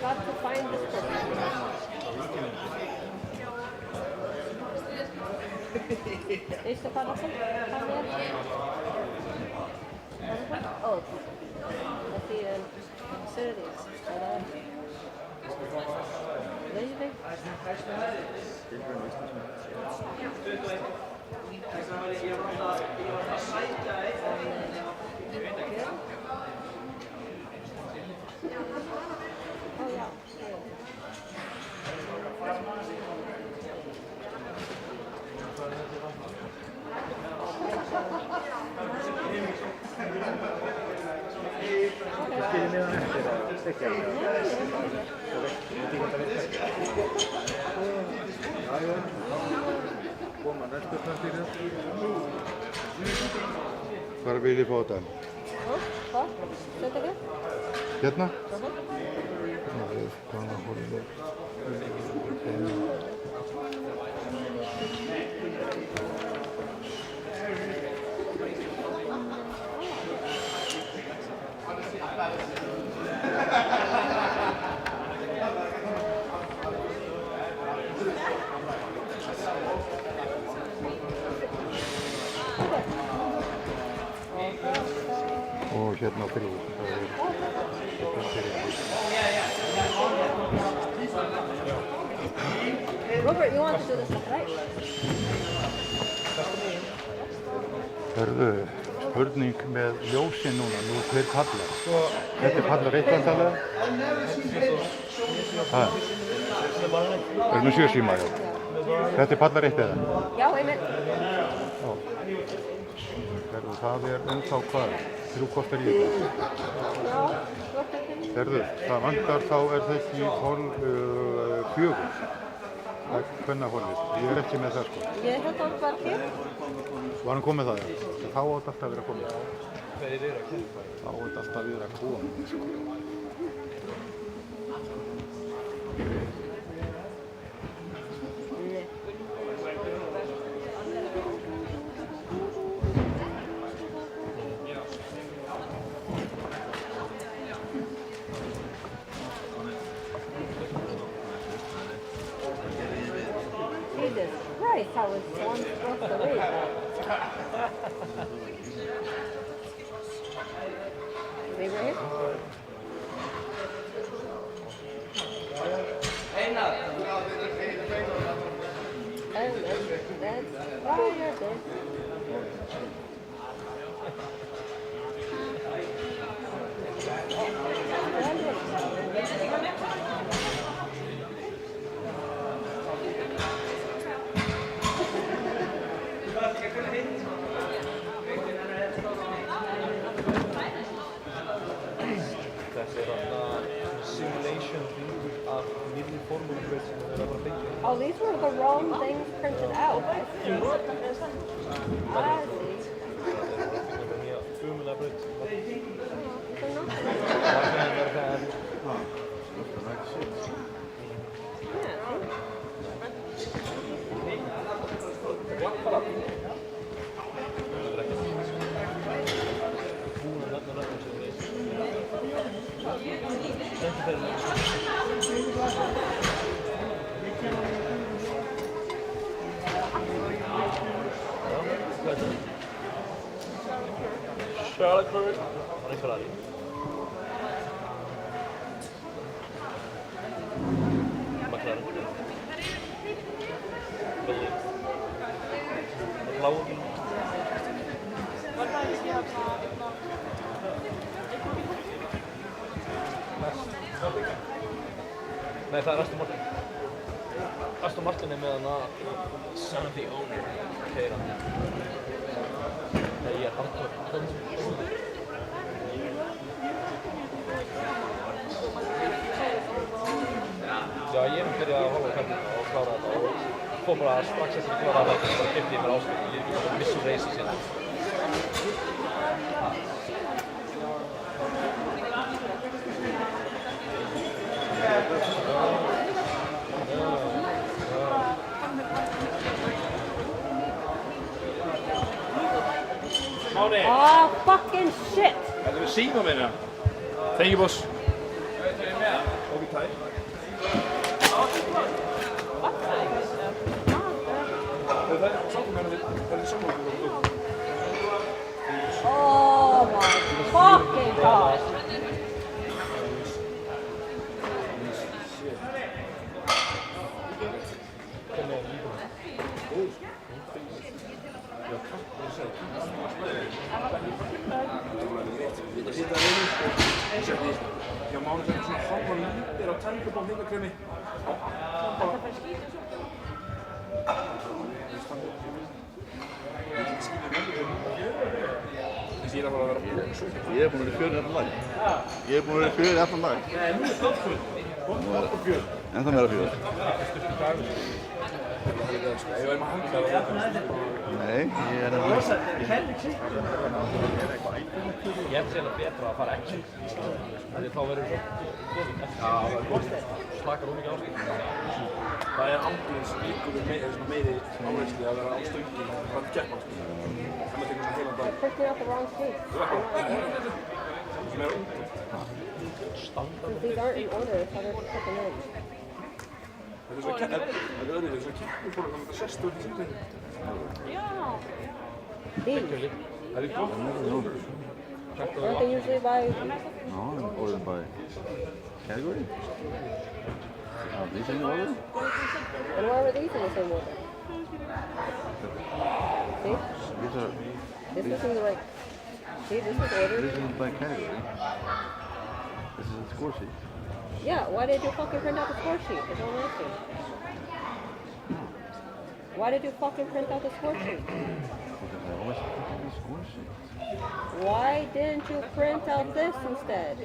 Got to find this person. Veistu hvað það er? Oh, það er Sirius. Veistu Oh, yeah. Skilji meðan eftir að stekja það. Jæja, koma næstu framtíðir. Hvar vil ég fá þetta? Hvað? Þetta ekki? Hérna? Það er hvaða horfið. Og hérna 3. Robert, you want to do this, right? Hörðu, spurning með ljósin núna, nú 2 pallar. Þetta er pallar 1 alltaf. Það er með 7 síma, já. Þetta er pallar 1 eða? Já, einmitt. Hörðu, það er ennþá hvað? 3 korter í þetta. Já, Hörðu, það vantar þá er þessi hol 4. Það er kvennahólfið. Ég er ekki með það sko. Ég held að það var hér. Var hann komið það? Þá átt alltaf að vera komið. Þeir eru að kempa. Þá átt alltaf að vera komið sko. Nei. Jesus Christ, how is one supposed to read that? Leave right here? That's right there. Þessi simulation af nýrri formúlubraut sem við erum að byggja. Oh, these were the wrong things printed out. I see. I see. Þetta er nýja fumulega braut. Charlotte Bird. Vad är Ferrari? McLaren. Billy. Bláa bíl. Nei, það er Aston Martin. Aston Martin er með hana Son of the Owner keyra. Nei, ég er Artur. Já, ég hef byrjað að horfa á kemdina og klára þetta og fór bara strax eftir að klára þetta og bara keypti ég mér áskil. Ég er bara missu reysi síðan. Máni! Oh, fucking shit! Þetta er síma minna. Thank you, boss. Okay, tæ. Það er sátum hérna við, það er samlokkur. Oh my fucking god! Já, Máni fengur svona hálfa lítir á tenningabón hitakremi. Ég er að fara að vera búinn. Ég er búinn að vera í fjörunni allan dag. Ég er búinn að vera í fjörunni allan dag. Nei, nú er stoppfull. Hopp og fjör. En það meira fjör. Ég var með handklæða á þetta. Nei, ég er nefnilega ekki. Ég hef sér betra að fara ekki. Þannig þá verður svo góð slakar mikið áskil. Það er ángurins líkur meiri áreinsli að vera á stöngin fram keppan. Það með tekur svona heilan dag. Printing out the wrong sheet. Sem er út. These aren't in order, so they're putting in. Þetta er svona keppnipóla þannig að þetta sést út í síðan. These? Það er gott. Aren't they usually by... No, ordered by category. Are these in order? And why were these in the same order? See? These are... This isn't the right... See, this is ordered. This is by category. This is a score sheet. Yeah, why did you fucking print out the score sheet? I don't like it. Why did you fucking print out the score sheet? Because I always put in the score sheet. Why didn't you print out this instead?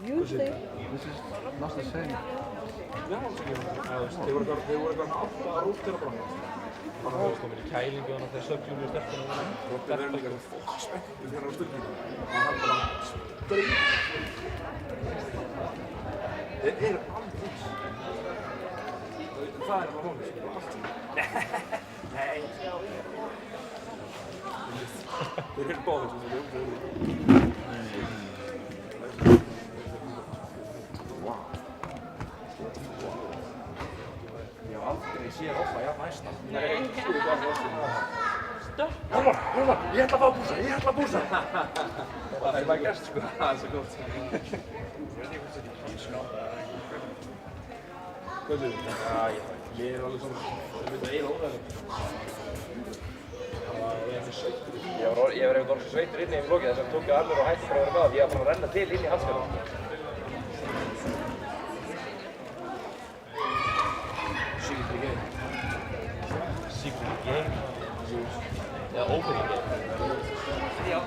Usually... This is not the same. Já, þeir voru eitthvað með 8 rúttir að branga. Þannig að þú veist komin í kælingu þannig að þeir söglum í stelpunum. Róttir verður líka svo fólk spenntur þegar á stönginu. Það er bara stöng. Þeir eru aldrei. Það er bara mónið, sko. Nei. Þeir eru báðir sem þeir eru Ég hef aldrei ég sé Robba jafn næsta. Hjálmar, ég ætla að fá búsa, ég ætla að búsa. Það er bara gert sko, það er svo gott. Hvað er þetta? Ég er alveg svona, það er eiginlega óðægilegt. Ég er sveittur. Ég var ekkert orðið svo sveittur inni yfir lokið þess að tók ég alveg og hætti bara að vera með það. Ég var bara að renna til inn í hanskana. Secret game. Secret game? Ja, opening game. Ja.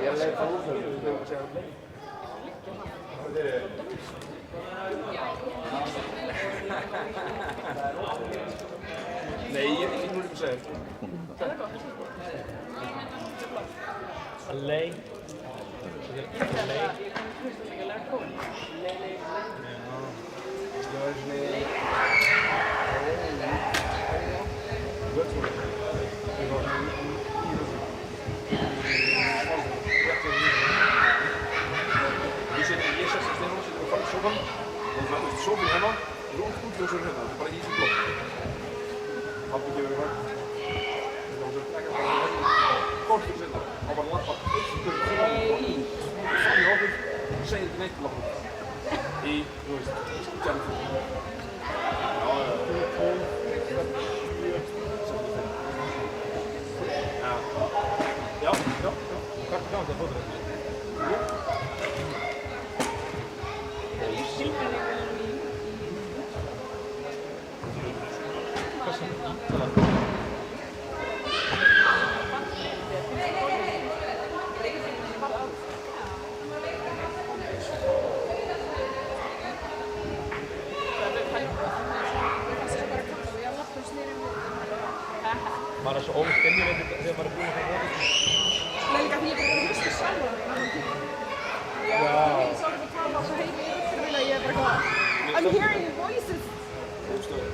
Ég leið það út þegar þú segir að leið. Nei, ég veit ekki hvað þú segir. Að leið. Að leið. Sofan, og það er sofinn hérna, rótt útljósur hérna, þetta er bara ísinn blokk. Pabbi gefur mér það. Það var svo ekki að það kortur sinna, á bara lappa, fyrir fram í ofið, segir ekki neitt lappa. Í, þú veist, tjálf. Já. Hvað er það fótur? Maður er svo óskemmilegt þegar maður er búinn að það. Nei, líka því ég bara hlusta sjálf á það. Já, ég sá ekki að tala svo heim í yfirfyrirlega, ég er bara hvað. I'm hearing your voices. Þú veist það.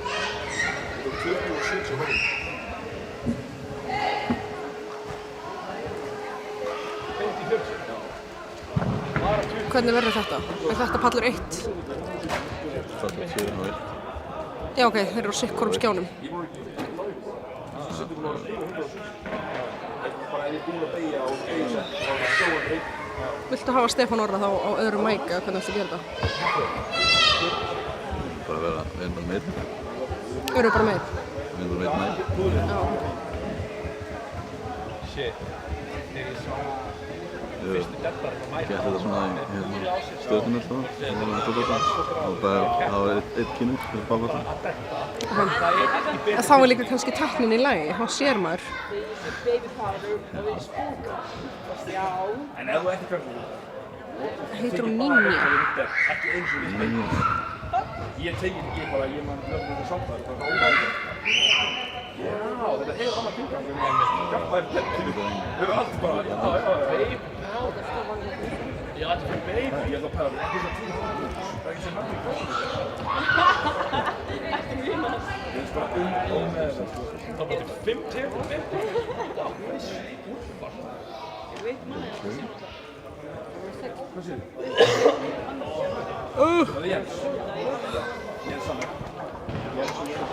Þú er 27 hóðum. 50-40. Hvernig verður þetta? Er þetta pallur 1? Þetta er 4-1. Já, ok, þeir eru á sikkorum skjánum. Viltu hafa Stefán Orra þá á öðrum mæk eða hvernig ættu að gera þetta? Bara vera bara meir. Eru bara meir? Við erum bara meir. Já. Shit. Fyrstu debbar að mæta. Gæti þetta svona í stöðunum alltaf, og það er einn kynning fyrir báfalla. Þá er líka kannski tæknin í lagi, þá sér maður. En ef þú ekki hvernig Heitir hún Ninja? Ekki eins og Ninja. Ég tegir ekki bara, ég mann þetta samtæður, það er óvægilegt. Já, þetta hefur annað tilgang en hjálpaði plettur. Við erum alltaf bara, já, baby. Ég ætti fyrir baby, ég ætla að pæla ekki svo tíma. Það er ekki sem nafnir kvöldur. Ekki mjög. Ég veist bara með þess. Það var til 5 tegum með baby. Já, veist, útfall. Ég veit maður. Hvað séu? Það er Jens. Jens Sander. Jens og Jens.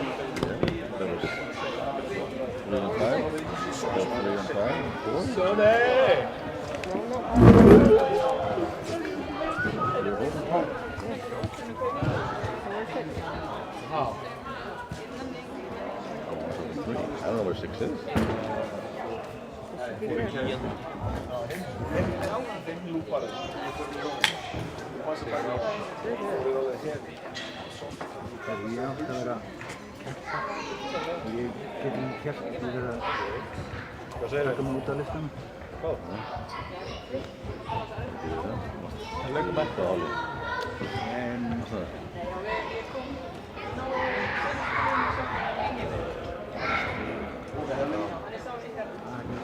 Sonny! How? I don't know where 6 is. Ég átti að vera, ég geti hélt að vera taka mig út af listanum. Hvað? Það leggur mætt á alveg. En það.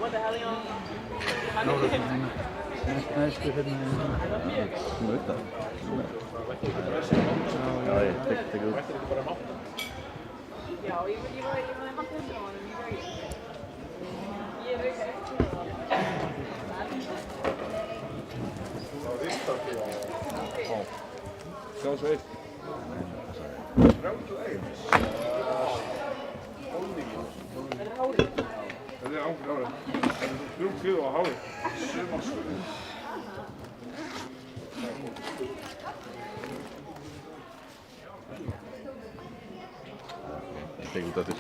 What the hell, y'all? Næstu hérna. Þú veit það. Já, ég tek út. Já, ég var haldið hendur á honum, ég veit ekki. Það var ristandi á. Sjáum svo eitt. 31. Er það hárið? Þetta er ángur árið. Það er 3 kilo á hárið. Sumarsöðu. Ég tek út eftir.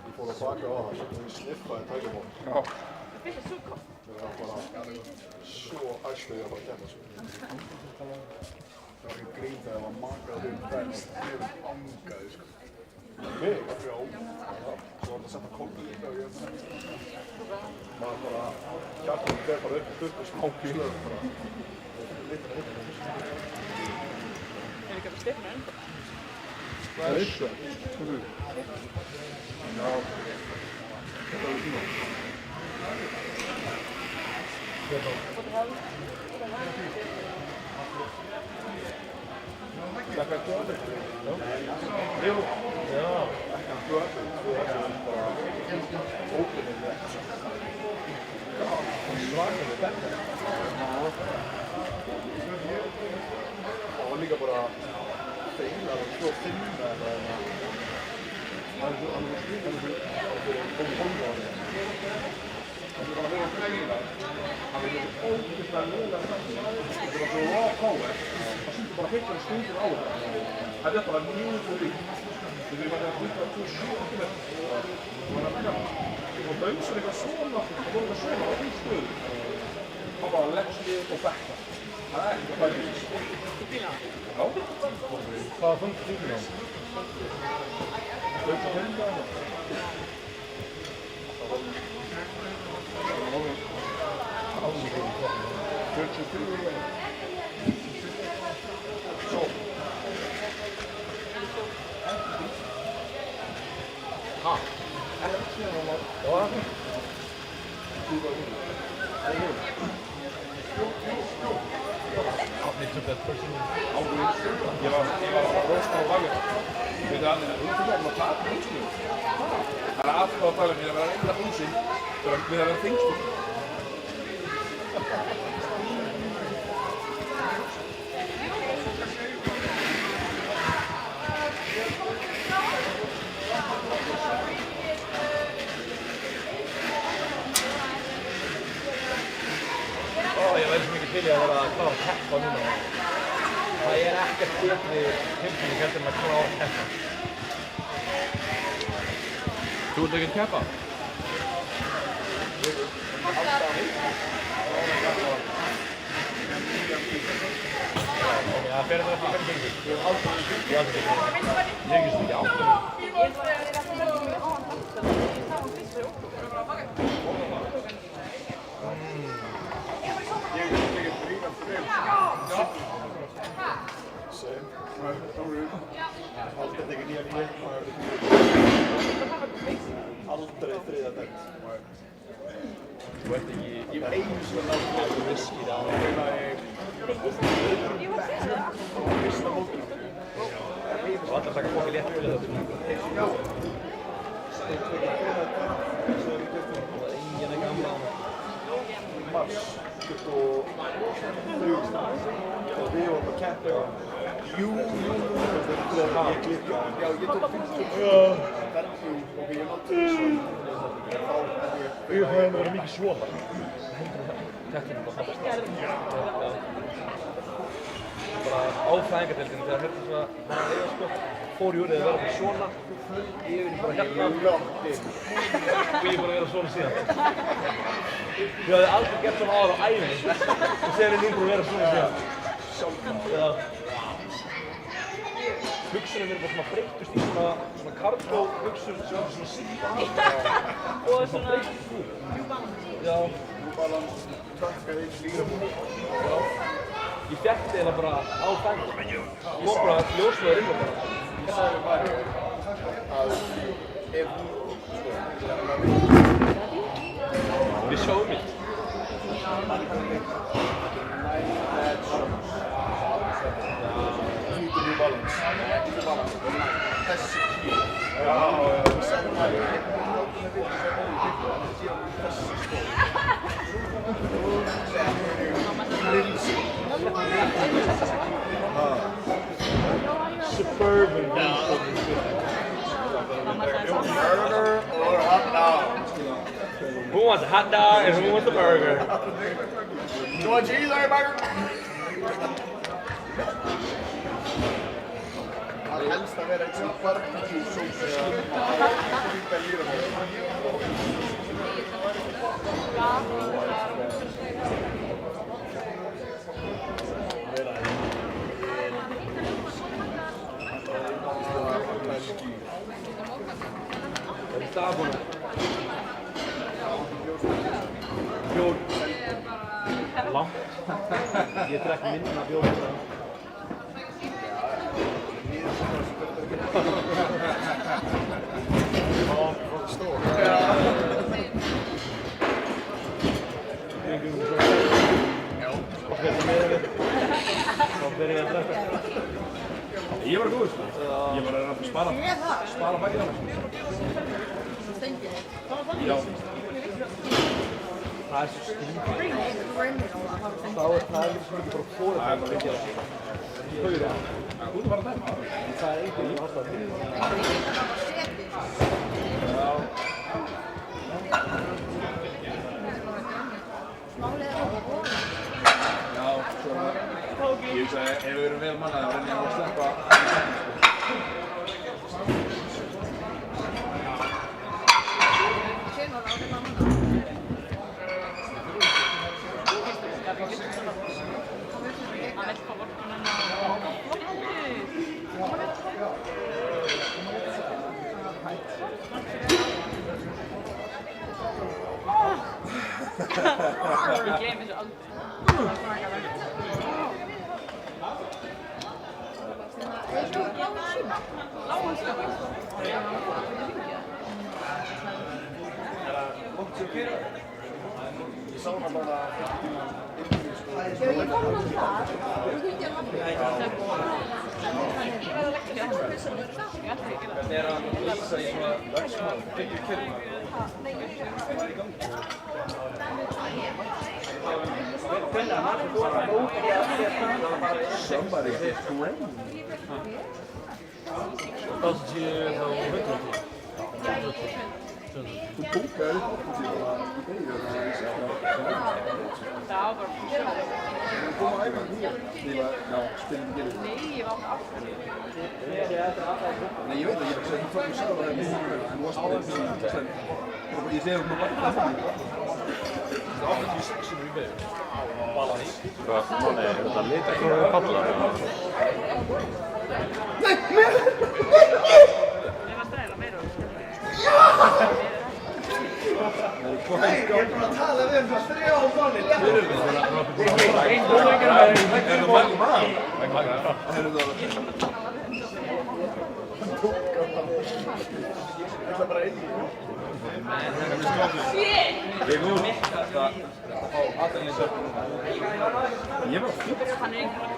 Ég fór að baka á það og ég sniffaði tækjumótt. Já. Það er bara svo æsluðið að fara að kemna svo. Það var ekki grín þegar það var makað best. Ég angaði sko. Mig? Já. Svo var þetta að setja kólfið líka og ég maður bara, hjartum fer bara upp og smá kílur bara. Litra. Er ekki að stefna ennþá? Það er eitthvað. Já. Þetta er tíma. Takk að þú aðeins. Já. Já. Ekki þú aðeins. Bara ópenið rétt. Já, svakalega þetta. Það var líka bara feilar og svo finna eða það er alveg komið á því. Það er bara að vera feilar. Það er ógeðslega leiðilega stefnir. Þetta var svo raw power. Það sýndur bara heilar stundir á þetta. Þetta er bara mjög ríkt. Þetta er bara að hluta 27 km. Það var að byrja. Og dausar eitthvað svona, það voru eitthvað svona á því stöðu. Það bara leggslið og bekka. Það er ekki að bæta því. Í bílana? Já. Hvað fannst þið bílana? Dauðs að finna það? Það var 44. Svo. Ha? Ekki síðan á maður. Já, það er þú var hún. Það er hún. They took that person. Ég var að rosta á valið. Við það að hún fyrir að taka húsinu. Það er aftur á að tala um því að vera einhverja húsin við að vera þingstum. Ég væri svo mikið til í að vera að klára að keppa núna. Það er ekkert betri tilfinning heldur en að klára að keppa. Þú vilt ekki keppa? Það fer þetta ekki hvernig gengur. Ég hef aldrei ekki stundið á. Ég ætla að reyna að finna mig á hann aftur. Ég sá hann fyrst í október. Ég vil ekki drífa fyrir. Já. Same. Aldrei tekið nýjan í aldrei þriða dæmt. Þú ert ekki, ég var einu svona náttúrulega viskir á það. Ég var fyrst það. Fyrsta mótinu. Og allar taka fólki létt fyrir þetta. Já. Það er tekið þriða dæmt. Það er enginn að gamla á það. Mars 23. Og við vorum að keppa eitthvað. Jú. Ég klippa. Já, ég tók 50. Ferðjú. Ok, ég nátti þessu. Ég fæði að vera mikið svona. Þetta er bara frábært. Bara á fæðingardeildinni þegar hérna svona eða sko fór júrið að vera svona yfir í bara hérna og ég bara vera svona síðan. Ég hafði aldrei gert svona áður á æfinni og þegar ég nýbúið að vera svona síðan. Sjálfkvæmt. hugsunum eru bara svona breyttust í svona cargo hugsun sem er svona síðan. Og svona... Já. New Balance, Track Age, Lígamót. Já. Ég fékk þetta eiginlega bara á fængum. Ég kom bara ljóslegar inn og bara. Ég sagði bara að ef við sjáum mitt. New Balance. New Balance. Þessi kýr. Ég sagði bara að ef þessi skó. Suburban. Burger or hot dog? Who wants a hot dog and who wants a burger? You want cheese or a burger? Það helst að vera eins og barbecue sósu hvíta Lígamót. Það er staðbúna. Bjór. Langt. Ég drekk minna bjór en það. Ég var góður sko. Ég var að spara bækið á mig. Já. Það er svo skrítið. Það er líka svo mikið bara fórið þegar maður ekki að höra. Þú ert bara að dæma. Það er einhverjum ástæðan. Já. Já, svona. Ég hugsa að ef við erum vel mannaði þá reynir ég að sleppa í setni sko. Ég gleymi þessu aldrei. Ég sá hana bara Ég kom hann þar og hringdi hann Hvernig er að lýsa í svona verksmál, byggju kyrna? Hvað er í gangi? Somebody hit Gwen. Það sé þá 100. Þú bókaði upp okkur í degi og það er Það var bara... Þú kom að æfa nýja til að spila í gilið. Nei, ég var aftur. Nei, ég veit að ég sagði þú sagði það er mjög mjög þú varst bara eins og ég segi þú bara það Það er 86 sem við beðum. Balans. Hvað, nei, er þetta litakrófið palla? Nei, Ég er bara að tala við það 3 mánuði. Ég ætla bara einn. Ég kom að fá aðeins sögum. Ég var fínt. Hann er einhvern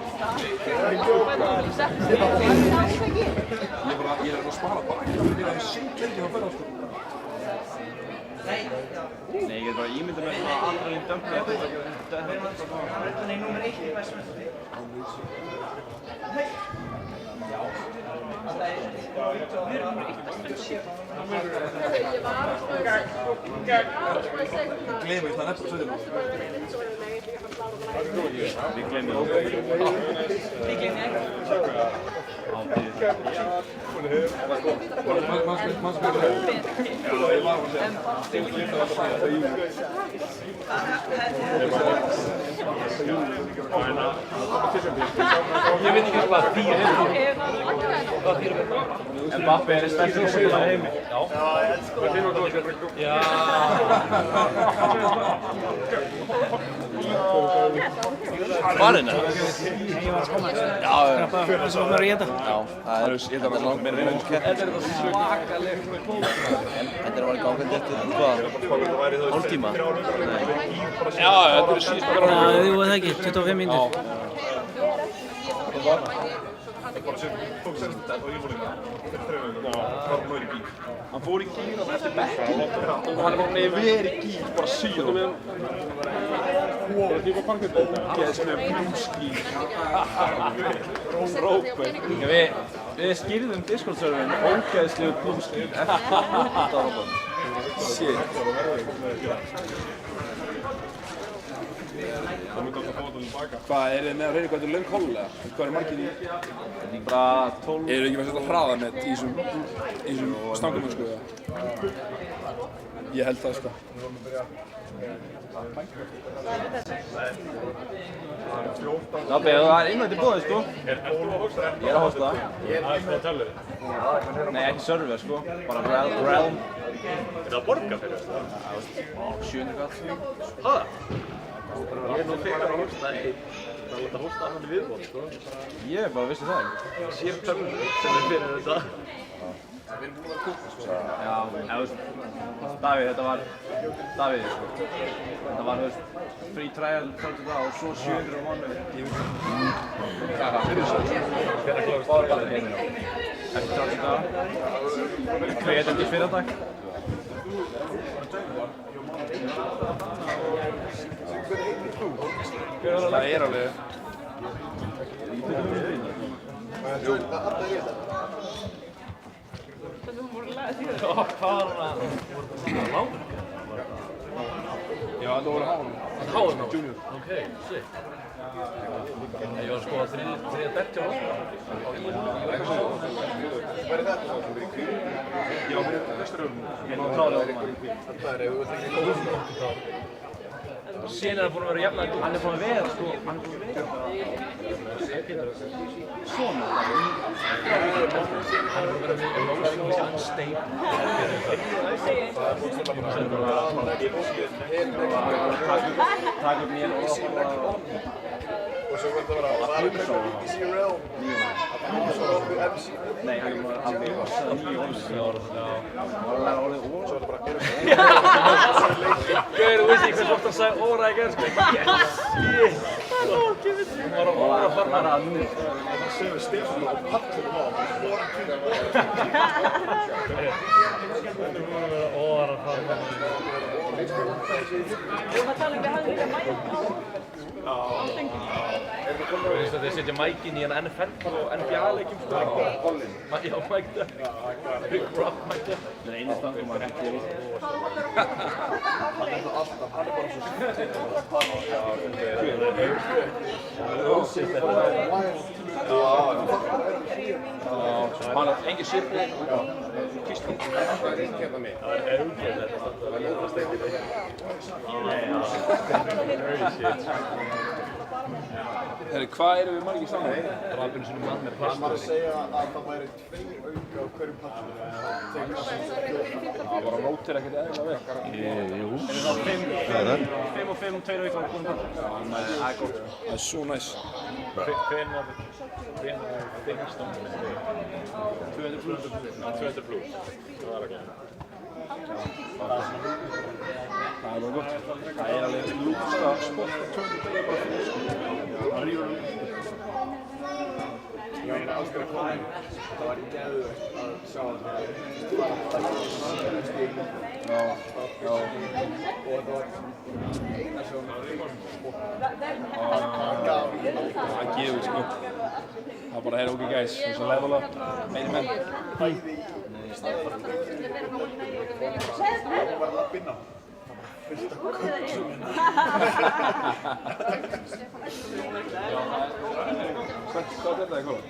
Ég er að spara baki af því að það er seint lengi að ferða sko. Nei, ég get bara ímyndað með svona adrenalín dömpið að þetta Þetta er númer 1 í Vestmannaeyjum. Við erum númer 1 Vestmannaeyjum. Gleymið það nefnir 17. Vi glemmer Ég veit ekki hvað þýr Mbappé stærsti fótboltamaður í heimi. Já. Barinn eða? Já, svo maður í þetta. Já, það er langt meira reynd kepp. Þetta er svakaleg Þetta er að vera gangandi eftir hvað? Hálftíma? Já, þetta er síðan. Já, jú, það ekki, 25 mínútur. Tók sennstætt á ífólina fyrir 3 vikur og var maður í gír. Hann fór í gír og eftir bekkin og hann er bara með verið í gír bara síðan. Ógeðslega blúskír. Rópen. Við skýrðum Discord-serverinn ógeðslegu blúskír eftir þetta. Shit. Hvað, er þið með að reyna hvað þetta er löng hól eða? Hvað er margir í? Bara 12. Eru ekki með að setja hraðamet í þessum stangumönsku eða? Ég held það sko. Nabbi, það er innvægt í bóði sko. Ég er að hosta það. Nei, ekki server sko, bara realm. Er það að borga fyrir þetta? 700 kall. Hæ? Ég er nú fyrir að hosta einn. Það er að hosta annan viðbót, sko. Ég bara vissi það. Sér tölvur sem er fyrir þetta. Já, Davíð, þetta var Davíð, sko. Þetta var, free trial 30 daga og svo 700 á mánuði. Hvað er það? Hvernig klárast það? Eftir 30 daga. Kveðandi fyrradag. Það er alveg. Jú. Já, það voru háðum. Háðum? Junior. Ok, shit. Ég var sko að þriðja dekk hjá Rosberg. Hvað er þetta? Já, mér er vesturöfum. Ég er nú að klára það. Þetta er ef við viljum ekki kóða. Síðan er það búin að vera jafnlega. Hann er búin að vera sko. Hann er búin að vera. Svona. Hann er búin að vera með emotionally unstable. Takk upp mér og svo verður það að vera Easy Realm. Nei, hann er alveg 9 ára. Það var að læra orðið óra. Svo er það bara að gera Gauður, þú veist ekki hvers ofta hann sagði óra í gerð, sko. Yes! Það var ekki við því. Hún var að óra að fara að nú. Það segir Stefán og Pallur á. Þetta er búin að vera óra að fara að nú. Þú var að tala um við hafði líka mæk á. Þú veist að þeir setja mækinn í hann NFL og NBA-leikjum, sko. Já, Mike Duck. Big Rock Mike Duck. Það er einu stangum að hætti ég. Hann er það alltaf, hann er bara svo Hann er engin sýrni. Kístum. Það er ekki hérna mig. Það er umfjöld þetta. Það er að steikja þetta. Herri, hvað erum við margir saman? Drapinu sinni mann með Það var að plastur. segja að það væri 2 auka á hverjum pallinu. Það var að rótira ekkert eðla vel. Jú. Er það 5 og 5 og 2 auka á hverjum pall? Það er gott. Það er svo næs. Hvenær þinnst það? 200 pluss. 200 pluss. Það var að glæða. Það er bara gott. Það er alveg lúksta sport. 200 degi bara fyrir sko. Það rýfur um. Já, ég er alltaf að koma. Það var geðveikt að sjá það. Já. Og þetta var eina sem það gefur sko. Það bara er ok guys. Þess að level up. Meiri menn. Stefán alltaf að finna vera á hann og vilja Nú var það að binna. Hvað er þetta í kvöld?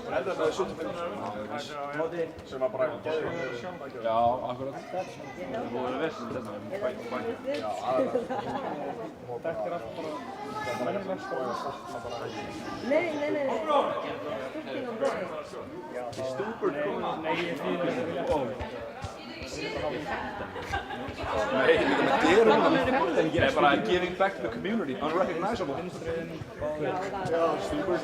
Þetta með 75 sem var bara geðið. Já, akkurat. Það voru viss þetta. Já, aðeins. Þetta er allt bara... Þetta er ekki bara... Nei. Stúping on board. Stúpur komið. Nei, ég fyrir þetta. Nei, þetta gerum við. Það er bara giving back to the community. Unrecognizable. Já, stúpur.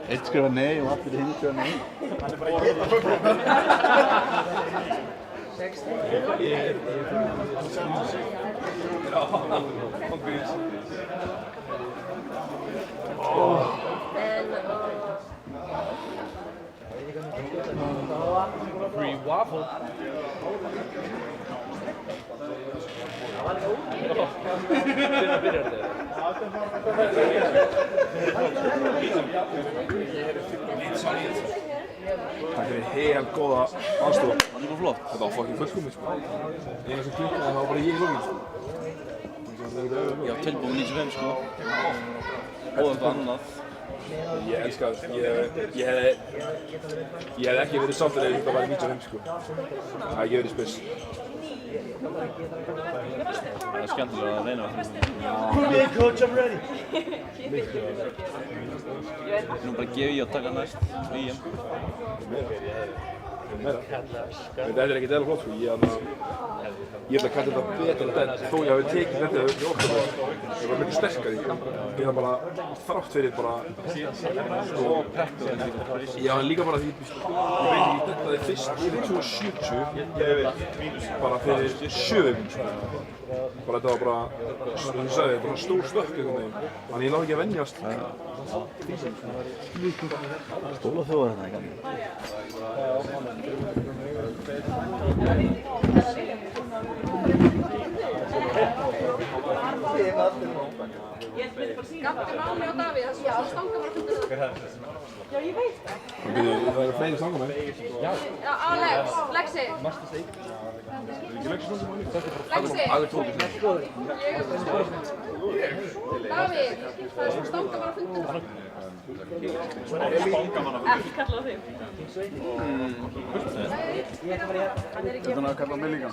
Eitt skrifa nei og allir hinn skrifa nei. Hann er bara að geta fólk. Free waffle. Hvenær byrjar þetta? Takk fyrir hel góða aðstofa. Það var flott. Þetta var fucking fullkomið sko. Eina sem klikkaði það var bara ég í lokin sko. Já, tilbúin 95 sko. Og eitthvað annað. Ég elska það. Ég hef ekki verið sáttur ef þetta væri 95 sko. Það hef ekki verið spes. Það er skemmtilega að reyna það. Come in, coach, I'm ready. Nú bara gefi ég að taka næst í EM. Þetta er ekkert eða flott sko. Ég ætla að kalla þetta betur en þetta. Þó ég hafi tekið þetta í okkur. Ég var mikið sterkari. Ég var bara þrátt fyrir bara sko. Já, en líka bara því ég veit ekki þetta er fyrst fyrir 270 bara fyrir 7 bara þetta var bara, sem ég sagði, bara stór stökk einhvern veginn. Þannig ég lág ekki að venjast. Stóla þjóðar þetta ekki. Gabbi Máni og Davíð, það er stanga bara að finna það. Já, ég veit það. Það eru fleiri stanga með. Já, Alex, Lexi. Lexi. Ég er svo stór. Davíð, það er stanga bara að finna það. Ekki kalla á þig. Þetta er að kalla á mig líka.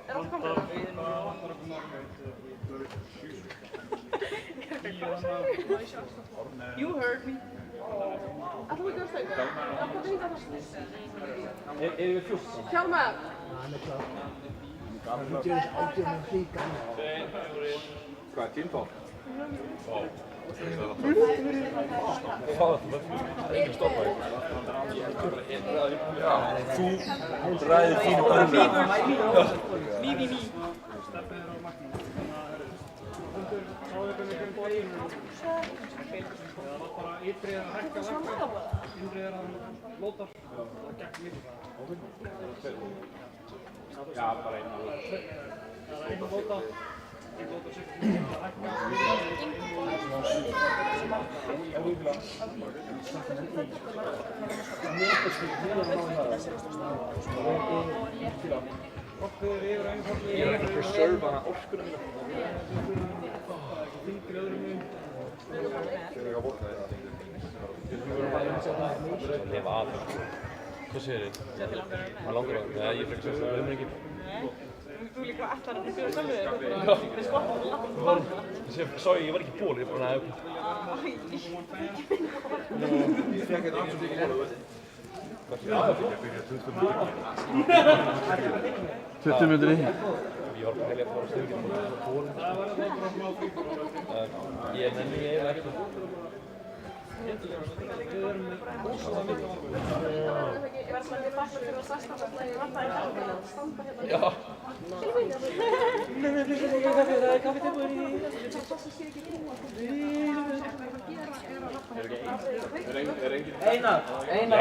Er allt komið? You heard me. Ætlum við ekki að stauka? Hvað er það? Erum við 14? Hjálmar. Þú gerir ágjörnum hlíka. Hvað er tímfál? Þú ræðir þínu örlög. Mí. Ytrið er að hækka lagta, innrið er að lóta. Það gekk mikið. Já, bara einu. Það er einu lóta. Einu lóta sig að hækka. Ég er ekki að preserva orkuna mína. Þingri öðrum mjög. Ég er ekki að borga þetta. Lifa af. Hvað segir þið? Hvað langar það? Nei, ég frekst að það er ekki. Þú líka ætlar að bjóða sjálfur þig. Það er skott að lappa til baka. Ég var ekki ból, ég bara næði. Ég fekk þetta alls ekki ból. 20 mínútur í. Ég var bara helið að fara á stugin og bólinn. Ég nenni eiginlega ekki. Ég var svona að bakka fyrir að sasta alltaf að ég vantaði hjálmar að standa hérna. Já. Það er kaffi tilbúin í. Það sé ekki Einar,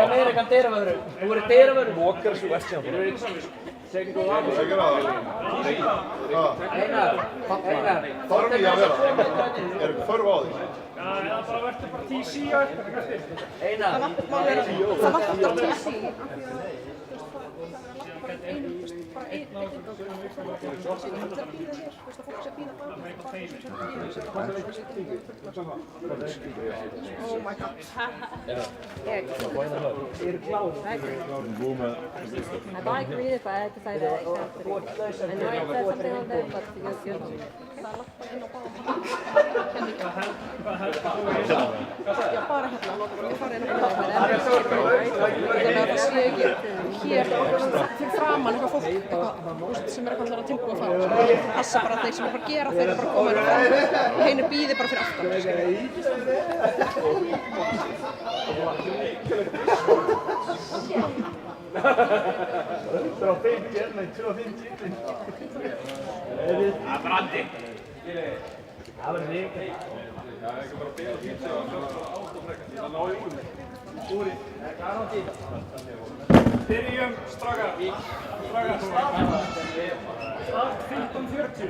Ameríkan dyravörður. Þú verður dyravörður. Mókar svo ert síðan bara. Sækir á það. Þarf ég að vera? Er ekki þörf á því? Já, það bara verður bara TC á eftir, kannski. Það vantar TC. Oh my god. I might read it, but I had to say that exactly. I know it said something on there, but you Já, bara hérna. Ég farið inn á þannig að það sé ekki hér fyrir framan eitthvað fólk sem er eitthvað tilbúið að fara. Passa bara að þeir sem er bara að gera, þeir eru bara komin og fram. Heinu býði bara fyrir aftan. Það er á 50, nei, 250. Það er brandi. Það verður rík. Já, ekki bara byrja að fýta á ástofnreika. Það ná ég úr mig. Úri, garanti. Byrjum strákar. Start 15:40.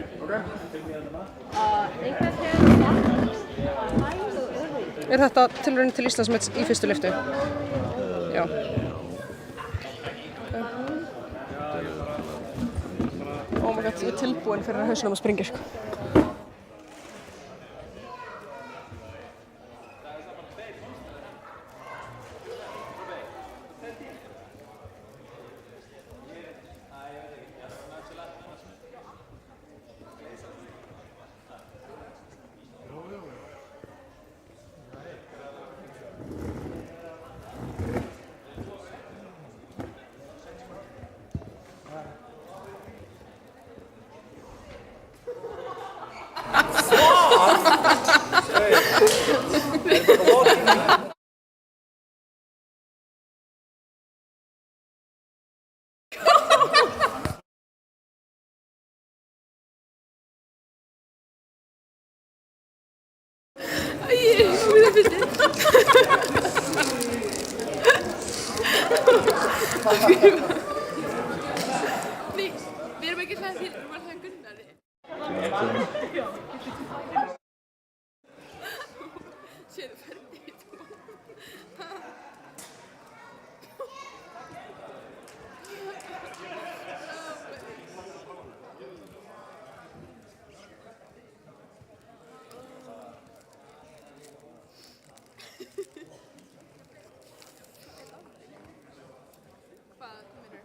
Er þetta tilraun til Íslandsmets í fyrstu lyftu? Já. Oh my god, ég er tilbúin fyrir að hausnum að springa, sko. Nei, við erum ekki hlæðið til, við erum bara hlæðið Gunnari. Sérðu ferdi í tvo. Hvað, hvað meður?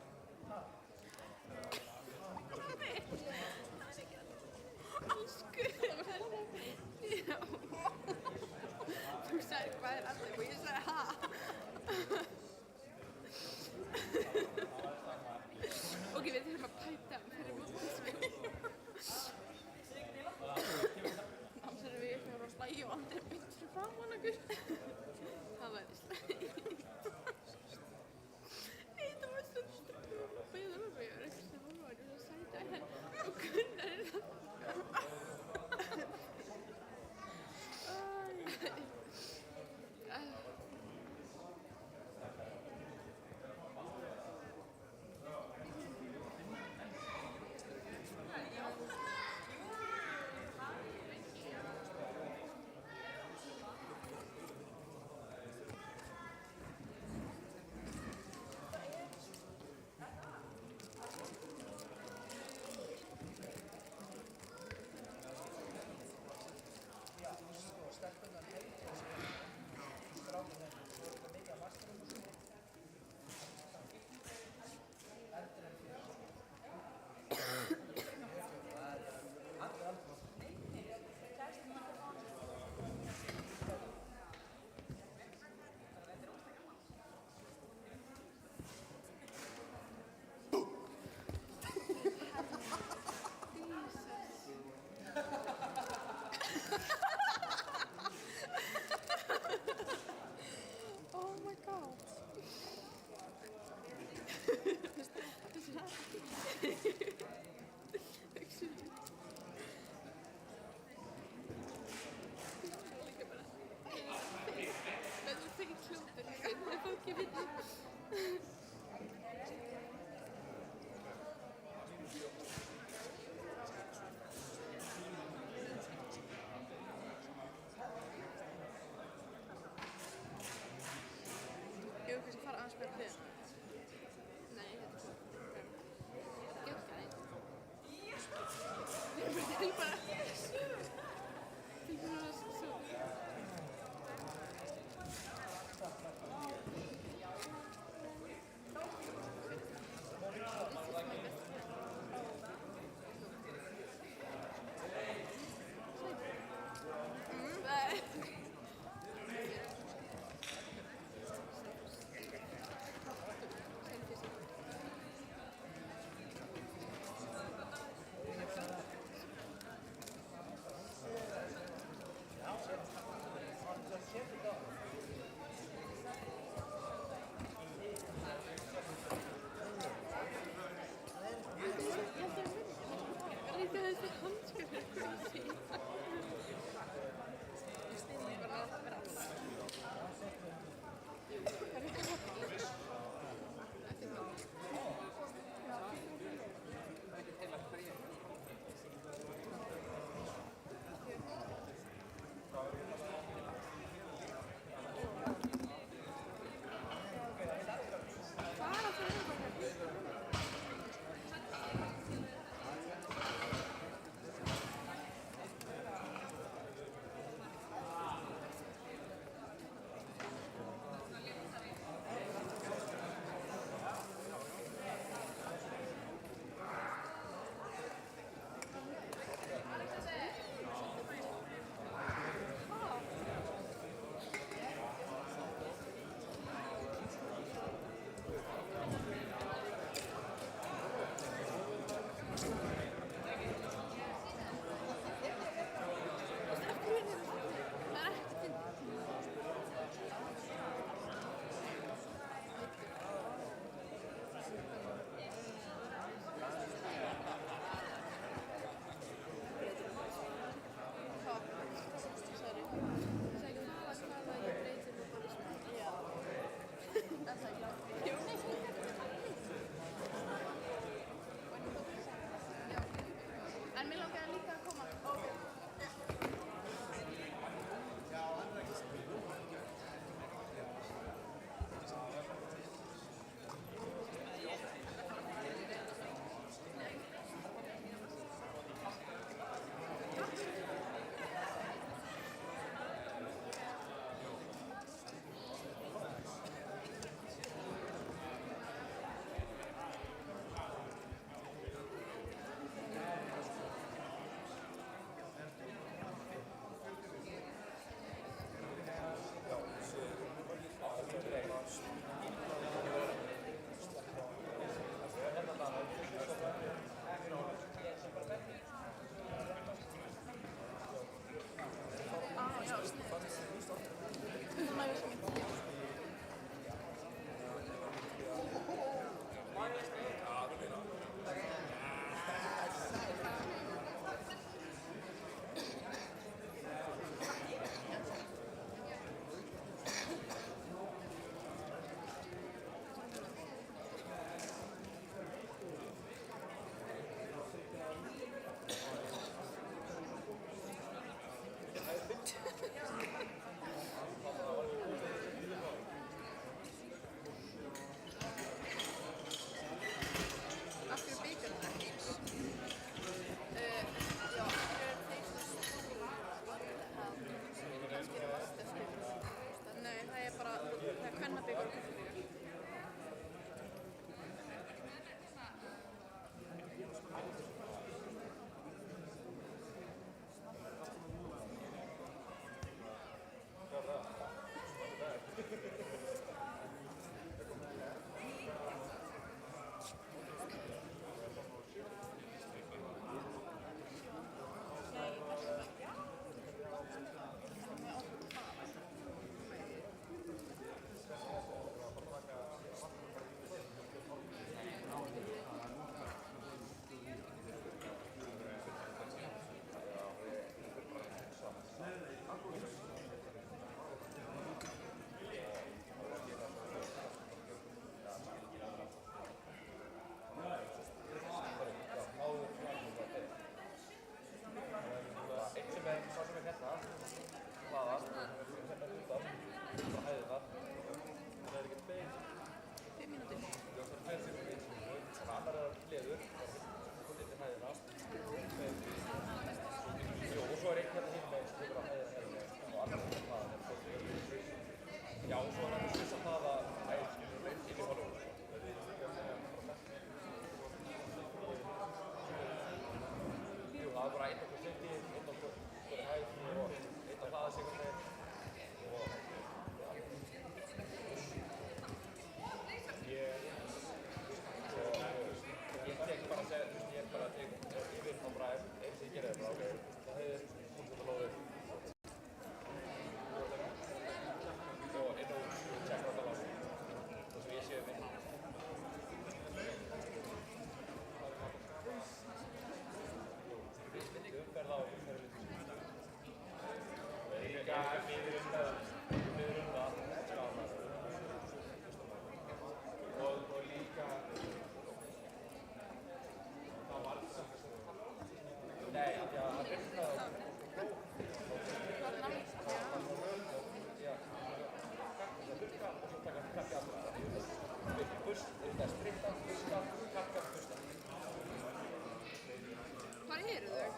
Hvar eru þau?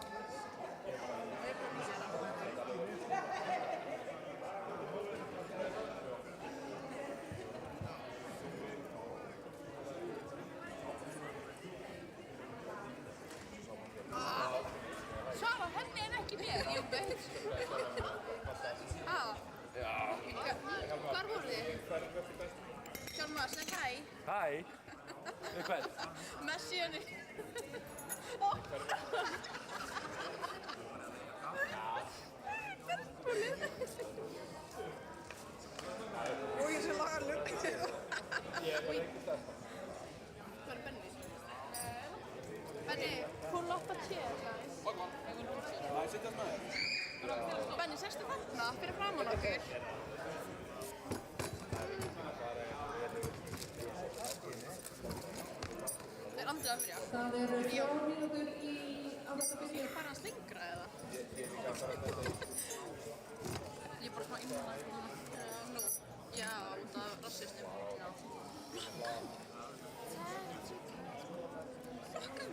Svara henni en ekki mér, ég veit. Hvar voru þið? Hjálmar, segð hæ. Hæ? Við hvern? Messi henni. Og ég sé lagalur. Ég er bara ekki stærsta. Hvað er Benni? Benni, pull up a chair, guys. Nei, sittast með þér. Benni, sestu þarna fyrir framan okkur. Er Andri að byrja? Það eru 4 mínútur í á þetta byrju. Fara hans lengra eða? Ég er bara svona innan nú. Já, út af rassistum. Fuckum!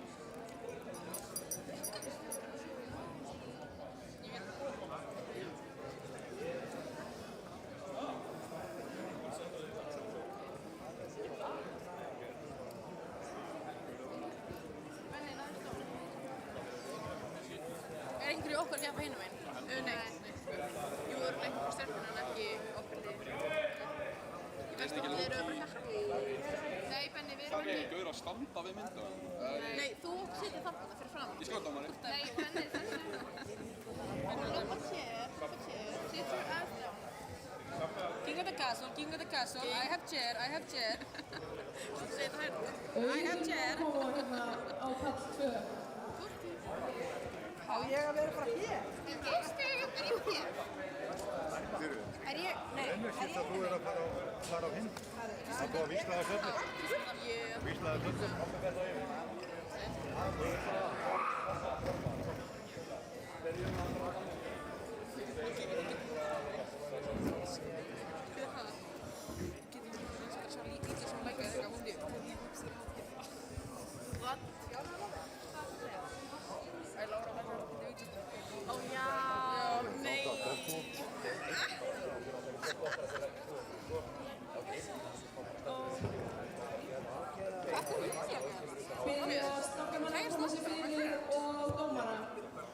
Er einhverju okkar að keppa hinum einn? Nei. Jú, það eru einhverju stjórnir en ekki okkar lið. Ég veist ekki að þið eru bara að keppa. Nei, Benni, við erum ekki... Gauður að standa við myndina. Nei, þú sittir þarna fyrir fram. Ég skjóta á manni. Nei, Benni, þessu. Look at chair. Sit your ass down. King of the castle, king of the castle. I have chair, I have chair. Segð það hérna. I have chair. Á pall 2. Á ég að vera bara hér? Er ég hér? Er ég? Nei, er ég? Þú er að fara á hinn. Það er búið að vísla það svolítið. Vísla það svolítið. What? Ó já, nei. Byrja að snakka mann að koma sér fyrir og dómara.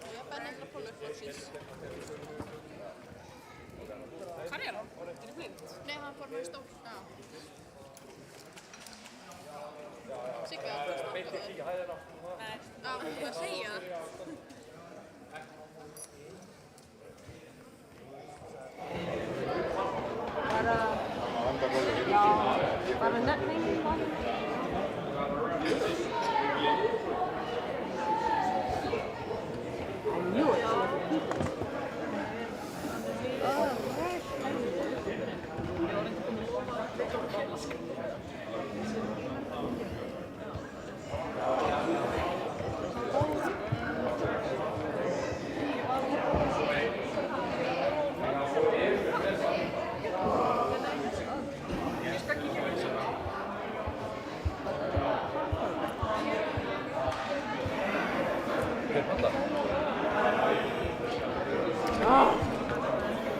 Ég er bara nefnilega pólur flóksins. Hvar er hann? Er hann blind? Nei, hann fór með stól. Já. Sigga, það er Veit stól. ekki hæðina. Nei. Já, þú er að segja það. Bara netning. I knew it.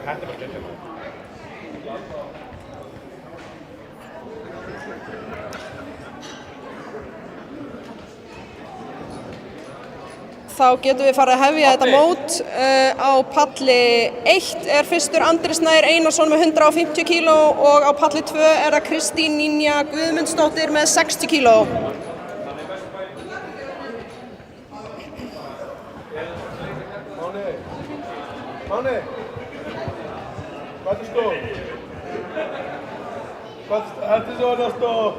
Þetta er bara getur. Þá getum við farið að hefja þetta mót. Á palli 1 er fyrstur Andri Snær Einarsson með 150 kíló og á palli 2 er það Kristín Ninja Guðmundsdóttir með 60 kíló. Máni, hvað er stór? Þetta er svona stór.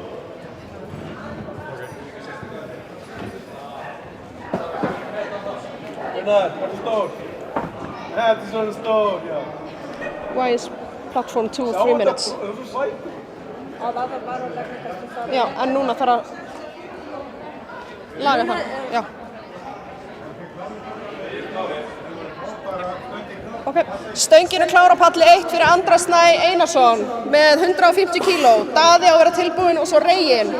Gunnar, hvað er stór? Þetta er svona stór, já. Why is platform 2 3 minutes? Það er svo sætt. það var bara að leggja kannski það. Já, en núna þarf að laga það. Já. Ok, stöngin er klár á palli 1 fyrir Andra Snæ Einarsson með 150 kíló. Daði á að vera tilbúinn og svo Reginn.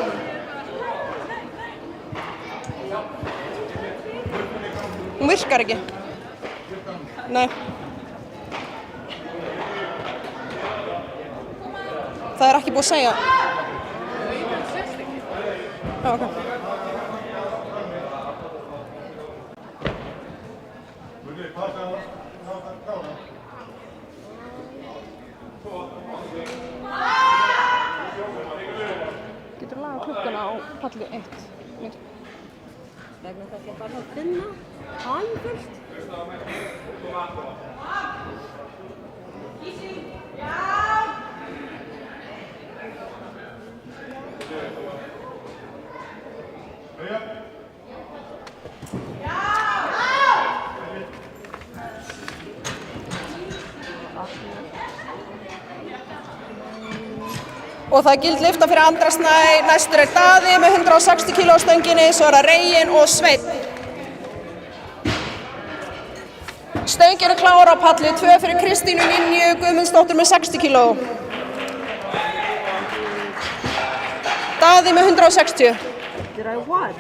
Hún virkar ekki. Nei. Það er ekki búið að segja. Já, ok. Getur lagað klukkuna á palli 1? Vegna þess að ég bara að finna hann fyrst. Og það er gild lyfta fyrir Andra Snæ, næstur er Daði með 160 kíló á stönginni, svo er það Reginn og Sveinn. Stöngin er klár á palli 2 fyrir Kristínu Ninju Guðmundsdóttur með 60 kíló. Daði með 160. Did I what?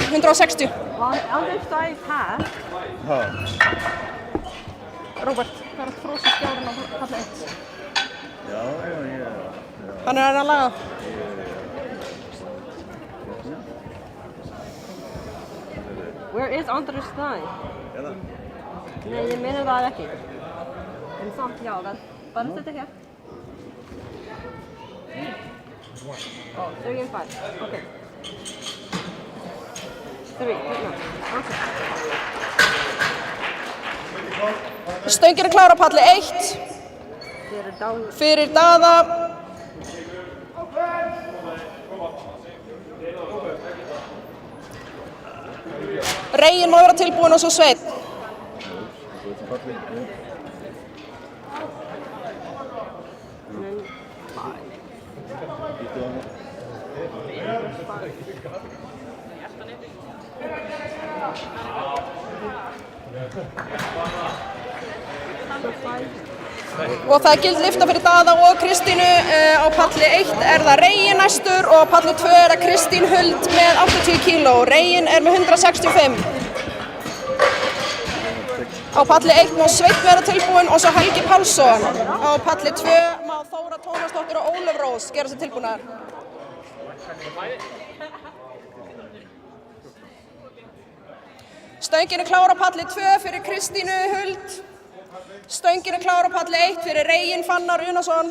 160. Andri Snær half. Róbert, það er að frósa skjárinn á palli 1. Já. Hann er að laga. Where is Andri Snær? Nei, ég meina það ekki. En samt, já, bara setja hér. Oh, 3 and 5. Okay. 3, no. Okay. Stöngin er klár á palli 1 fyrir Daða. Reginn má vera tilbúinn og svo Sveinn. Og það er gild lyfta fyrir Daða og Kristínu. Á palli 1 er það Reginn næstur og á palli 2 er það Kristín Huld með 80 kíló. Reginn er með 165. Á palli 1 má Sveinn vera tilbúinn og svo Helgi Pálsson. Á palli 2 má Þóra Tómasdóttir og Ólöf Rós gera sér tilbúnar. Stöngin er klár á palli 2 fyrir Kristínu Huld. Stöngin er klár á palli 1 fyrir Reginn Fannar Unason.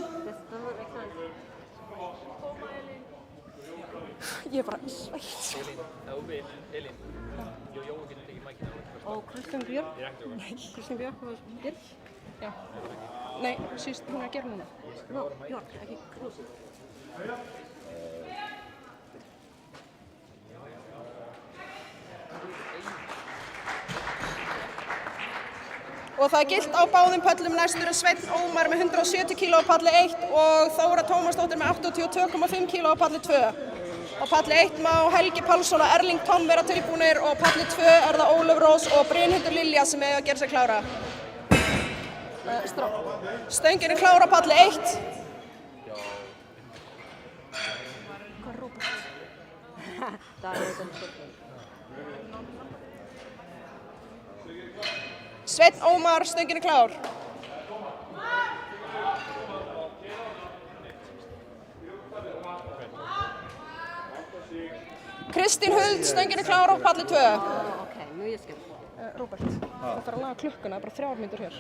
Ég er bara sveitt. Og Kristján Björk? Nei. Kristján Björk var Björk? Já. Nei, síst hún er að gera núna. Nó, Björk, ekki Kristján. Og það er gilt á báðum pöllum. Næstur er Sveinn Ómar með 170 kíló á palli 1 og Þóra Tómasdóttir með 82,5 kíló á palli 2. Á palli 1 má Helgi Pálsson og Erling Tom vera tilbúnir og á palli 2 er það Ólöf Rós og Brynhildur Lilja sem eiga að gera sig klára. Stöngin er klár á palli 1. Hvað er Róbert? Það er þetta. Sveinn Ómar, stöngin er klár. Kristín Huld, stöngin er klár á palli 2. Ok, Nú er ég skemmt. Róbert, þú þarf að laga klukkuna, það er bara 3 mínútur hér.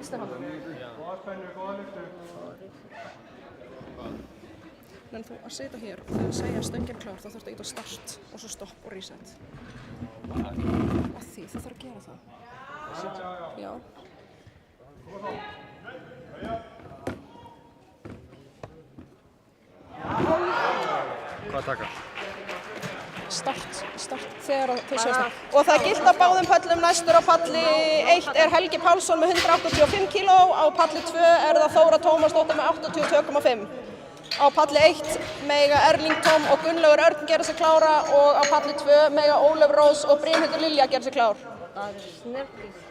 Stefán. Góða spennu, góða lyftu. En þú að sitja hér og þegar þú segja stöngin klár, þá þarfst að íta start og svo stopp og reset. Að því, þú þarf að gera það. Já. Hvað taka? Start þegar þau segja start. Og það gilt á báðum pöllum. Næstur á palli 1 er Helgi Pálsson með 185 kg, á palli 2 er það Þóra Tómasdóttir með 82,5. Á palli 1 mega Erling Tom og Gunnlaugur Örn gera sig klára og á palli 2 mega Ólöf Rós og Brynhildur Lilja gera sig klár. Það snirtist.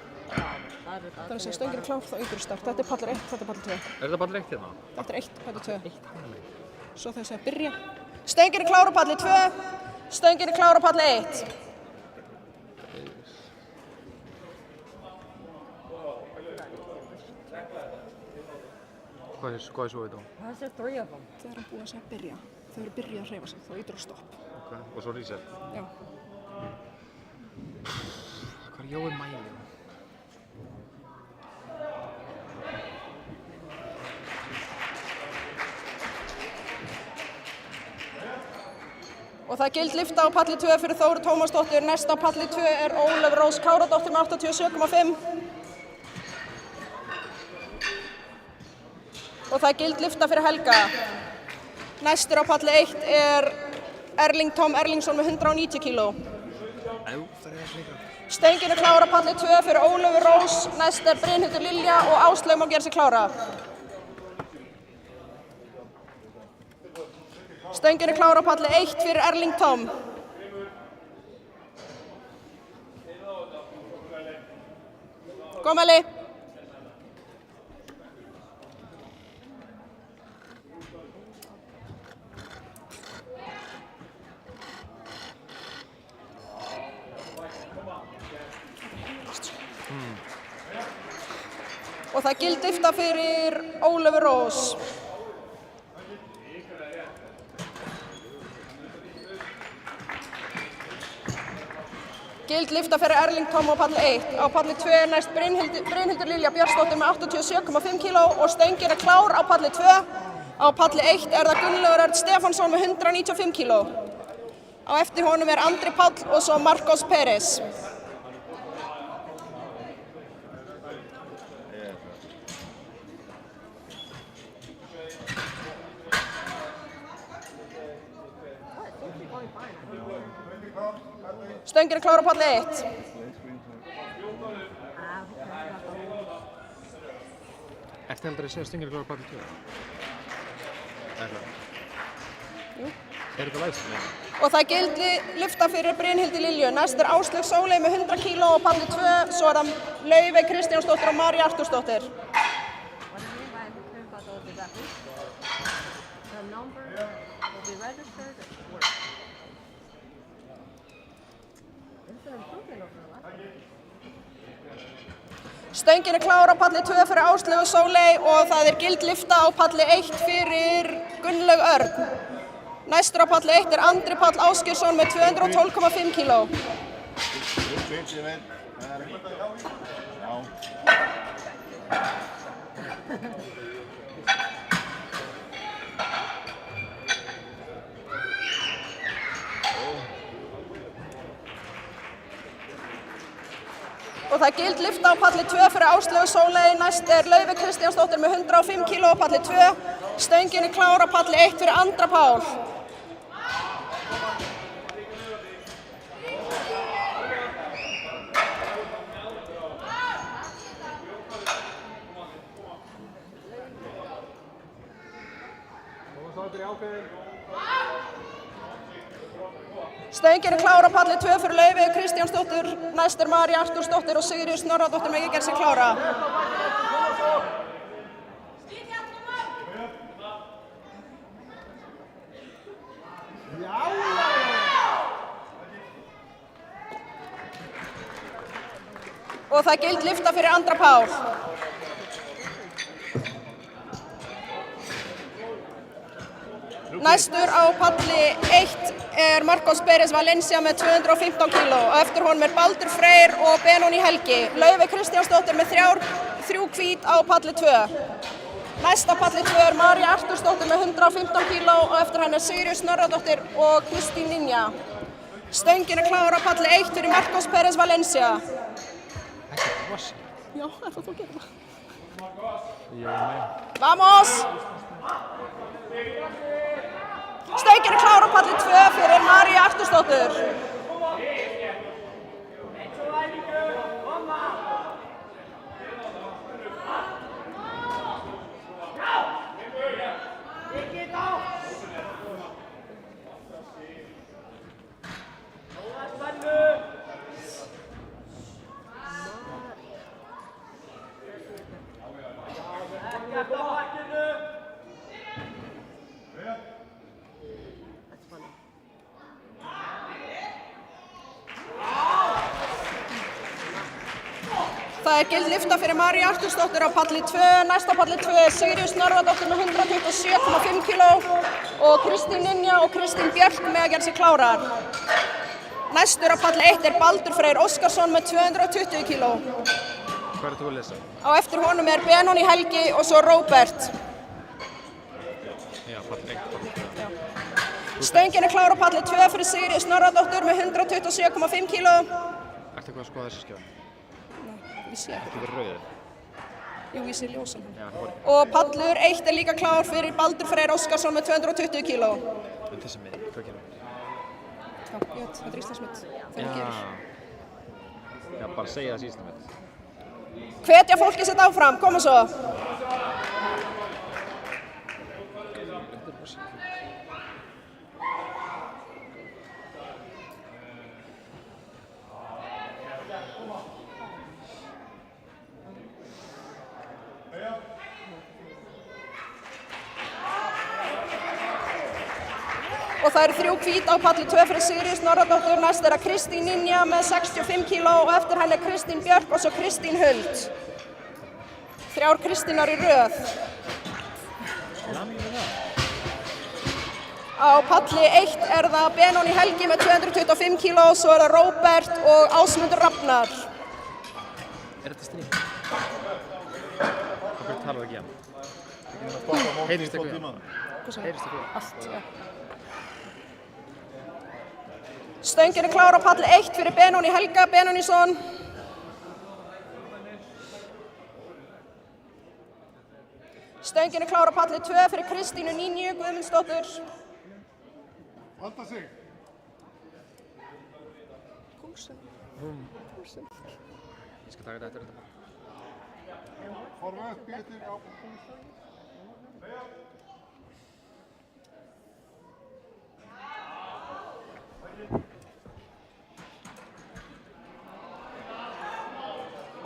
Þannig að stöngin er klár þá ýtir start. Þetta er pallir 1, þetta er palli 2. Er þetta pallir 1 hérna? Þetta er 1, palli 2. Svo þegar segja byrja. Stöngin er klár á palli 2, stöngin er klár á palli 1. Hvað er svo þetta? Hvað er 3 of them? Þegar hann búið að segja byrja, þau eru byrjað að hreyfa sig, þá ýtir á stopp. Ok, og svo reset? Já. Hvað er Jói Mæli? Og það gild lyfta á palli 2 fyrir Þóru Tómasdóttir, næst á palli 2 er Ólöf Rós Káradóttir með 87,5. Og það gild lyfta fyrir Helga. Næstur á palli 1 er Erling Tom Erlingsson með 190 kg. Stöngin er klár á palli 2 fyrir Ólöfu Rós, næst er Brynhildur Lilja og Áslaug má gera sig klára. Stöngin er klár á palli 1 fyrir Erling Tom. Kom Eli. Og það gild lyfta fyrir Ólöfu Rós. Gild lyfta fyrir Erling Tom á palli 1. Á palli 2 er næst Brynhildur Lilja Björnsdóttir með 87,5 kg og stöngin er klár á palli 2. Á palli 1 er það Gunnlaugur Örn Stefánsson með 195 kg. Á eftir honum er Andri Páll og svo Marcos Pérez. Stöngin er klár á palli 1. Ertu heldur að segja stöngin er klár á palli 2? Jú. Er þetta læst? Og það gildi lyfta fyrir Brynhildi Lilju. Næst er Áslaug Sóley með 100 kg á palli 2, svo er það Laufey Kristjánsdóttir og María Artúrsdóttir. Stöngin er klár á palli 2 fyrir Áslaugu Sóley og það er gild lyfta á palli 1 fyrir Gunnlaug Örn. Næstur á palli 1 er Andri Páll Ásgeirsson með 212,5 kg. Og það gild lyfta á palli 2 fyrir Áslaugu Sóley, næst er Laufey Kristjánsdóttir með 105 kg á palli 2. Stöngin er klár á palli 1 fyrir Andra Pál. Stöngin er klár á palli 2 fyrir Laufey Kristjánsdóttir, næst er María Artúrsdóttir og Sigríður Snorradóttir með að gera sig klára. Og það gild lyfta fyrir Andra Pál. Næstur á palli 1 er Marcos Pérez Valencia með 215 kíló og eftir honum er Baldur Freyr og Benóný Helgi. Laufey Kristjánsdóttir með 3 hvít á palli 2. Næst á palli 2 er María Artúrsdóttir með 115 kíló og eftir henni er Sigríður Snorradóttir og Kristín Ninja. Stöngin er klár á palli 1 fyrir Marcos Pérez Valencia. Já, það þú gerir það. Vamos! Stöngin er klár á palli 2 fyrir María Artúrsdóttir. Það er gild lyfta fyrir Maríu Artúrsdóttur á palli 2. Næst á palli 2 er Sigríður Snorradóttir með 127,5 kíló og Kristín Ninja og Kristín Björk með að gera sig klárar. Næstur á palli 1 er Baldur Freyr Óskarsson með 220 kíló. Hvað þú að lesa? Á eftir honum er Benóný Helgi og svo Róbert. Já, palli 1. Stöngin er klár á palli 2 fyrir Sigríður Snorradóttur með 127,5 kíló. Ertu eitthvað að skoða þessi skjá? Ég sé ekki. Þetta er rauðið. Jú, ég sé ljósan. Já, horf. Og pallur 1 er líka klár fyrir Baldur Freyr Óskarsson með 220 kíló. En þessi með, hvað gerum við? Já, ég veit, þetta er Íslandsmet. Þegar gerir. Já, bara segja þessi Íslandsmet. Hvetja fólki sitt áfram, koma svo. Og það eru 3 hvít á palli 2 fyrir Sigríður Snorradóttur. Næst er það Kristín Ninja með 65 kíló og eftir henni er Kristín Björk og svo Kristín Huld. 3 Kristínar í röð. Á palli 1 er það Benóný Helgi með 225 kíló, svo er það Róbert og Ásmundur Rafnar. Er þetta stríð? Hvað talar það ekki um? Heyrist ykkur? Heyrist ykkur? Allt, já. Stöngin er klár á palli 1 fyrir Benóný Helga Benónýsson. Stöngin er klár á palli 2 fyrir Kristínu Ninju Guðmundsdóttur. Valda sig. Kúsin. Ég skal taka þetta eftir þetta. Horfa upp, Pétur, á.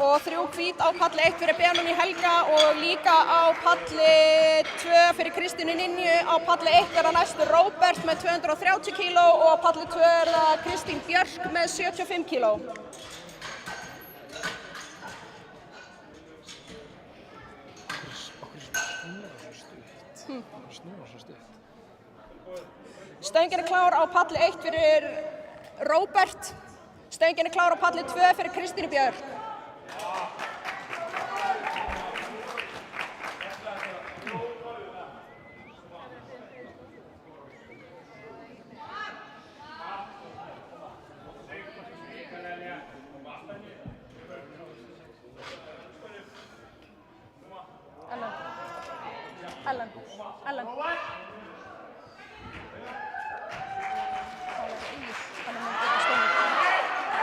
Og 3 hvít á palli 1 fyrir Benóný Helga og líka á palli 2 fyrir Kristínu Ninju. Á palli 1 er það næstur Róbert með 230 kíló og á palli 2 er það Kristín Björk með 75 kíló. Stöngin er klár á palli 1 fyrir Róbert. Stöngin er klár á palli 2 fyrir Kristínu Björk. Ellen.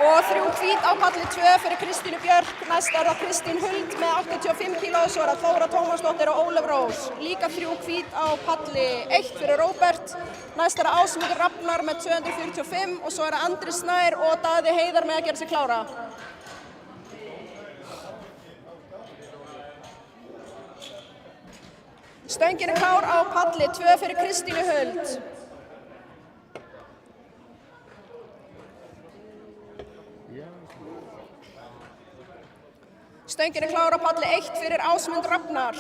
Og 3 hvít á palli 2 fyrir Kristínu Björk. Næst er það Kristín Huld með 85 kíló, svo er það Þóra Tómasdóttir og Ólöf Rós. Líka 3 hvít á palli 1 fyrir Róbert. Næst er það Ásmundur Rafnar með 245 og svo er það Andri Snær og Daði Heiðar með að gera sig klára. Stöngin er klár á palli 2 fyrir Kristínu Huld. Stöngin er klár á palli 1 fyrir Ásmund Rafnar.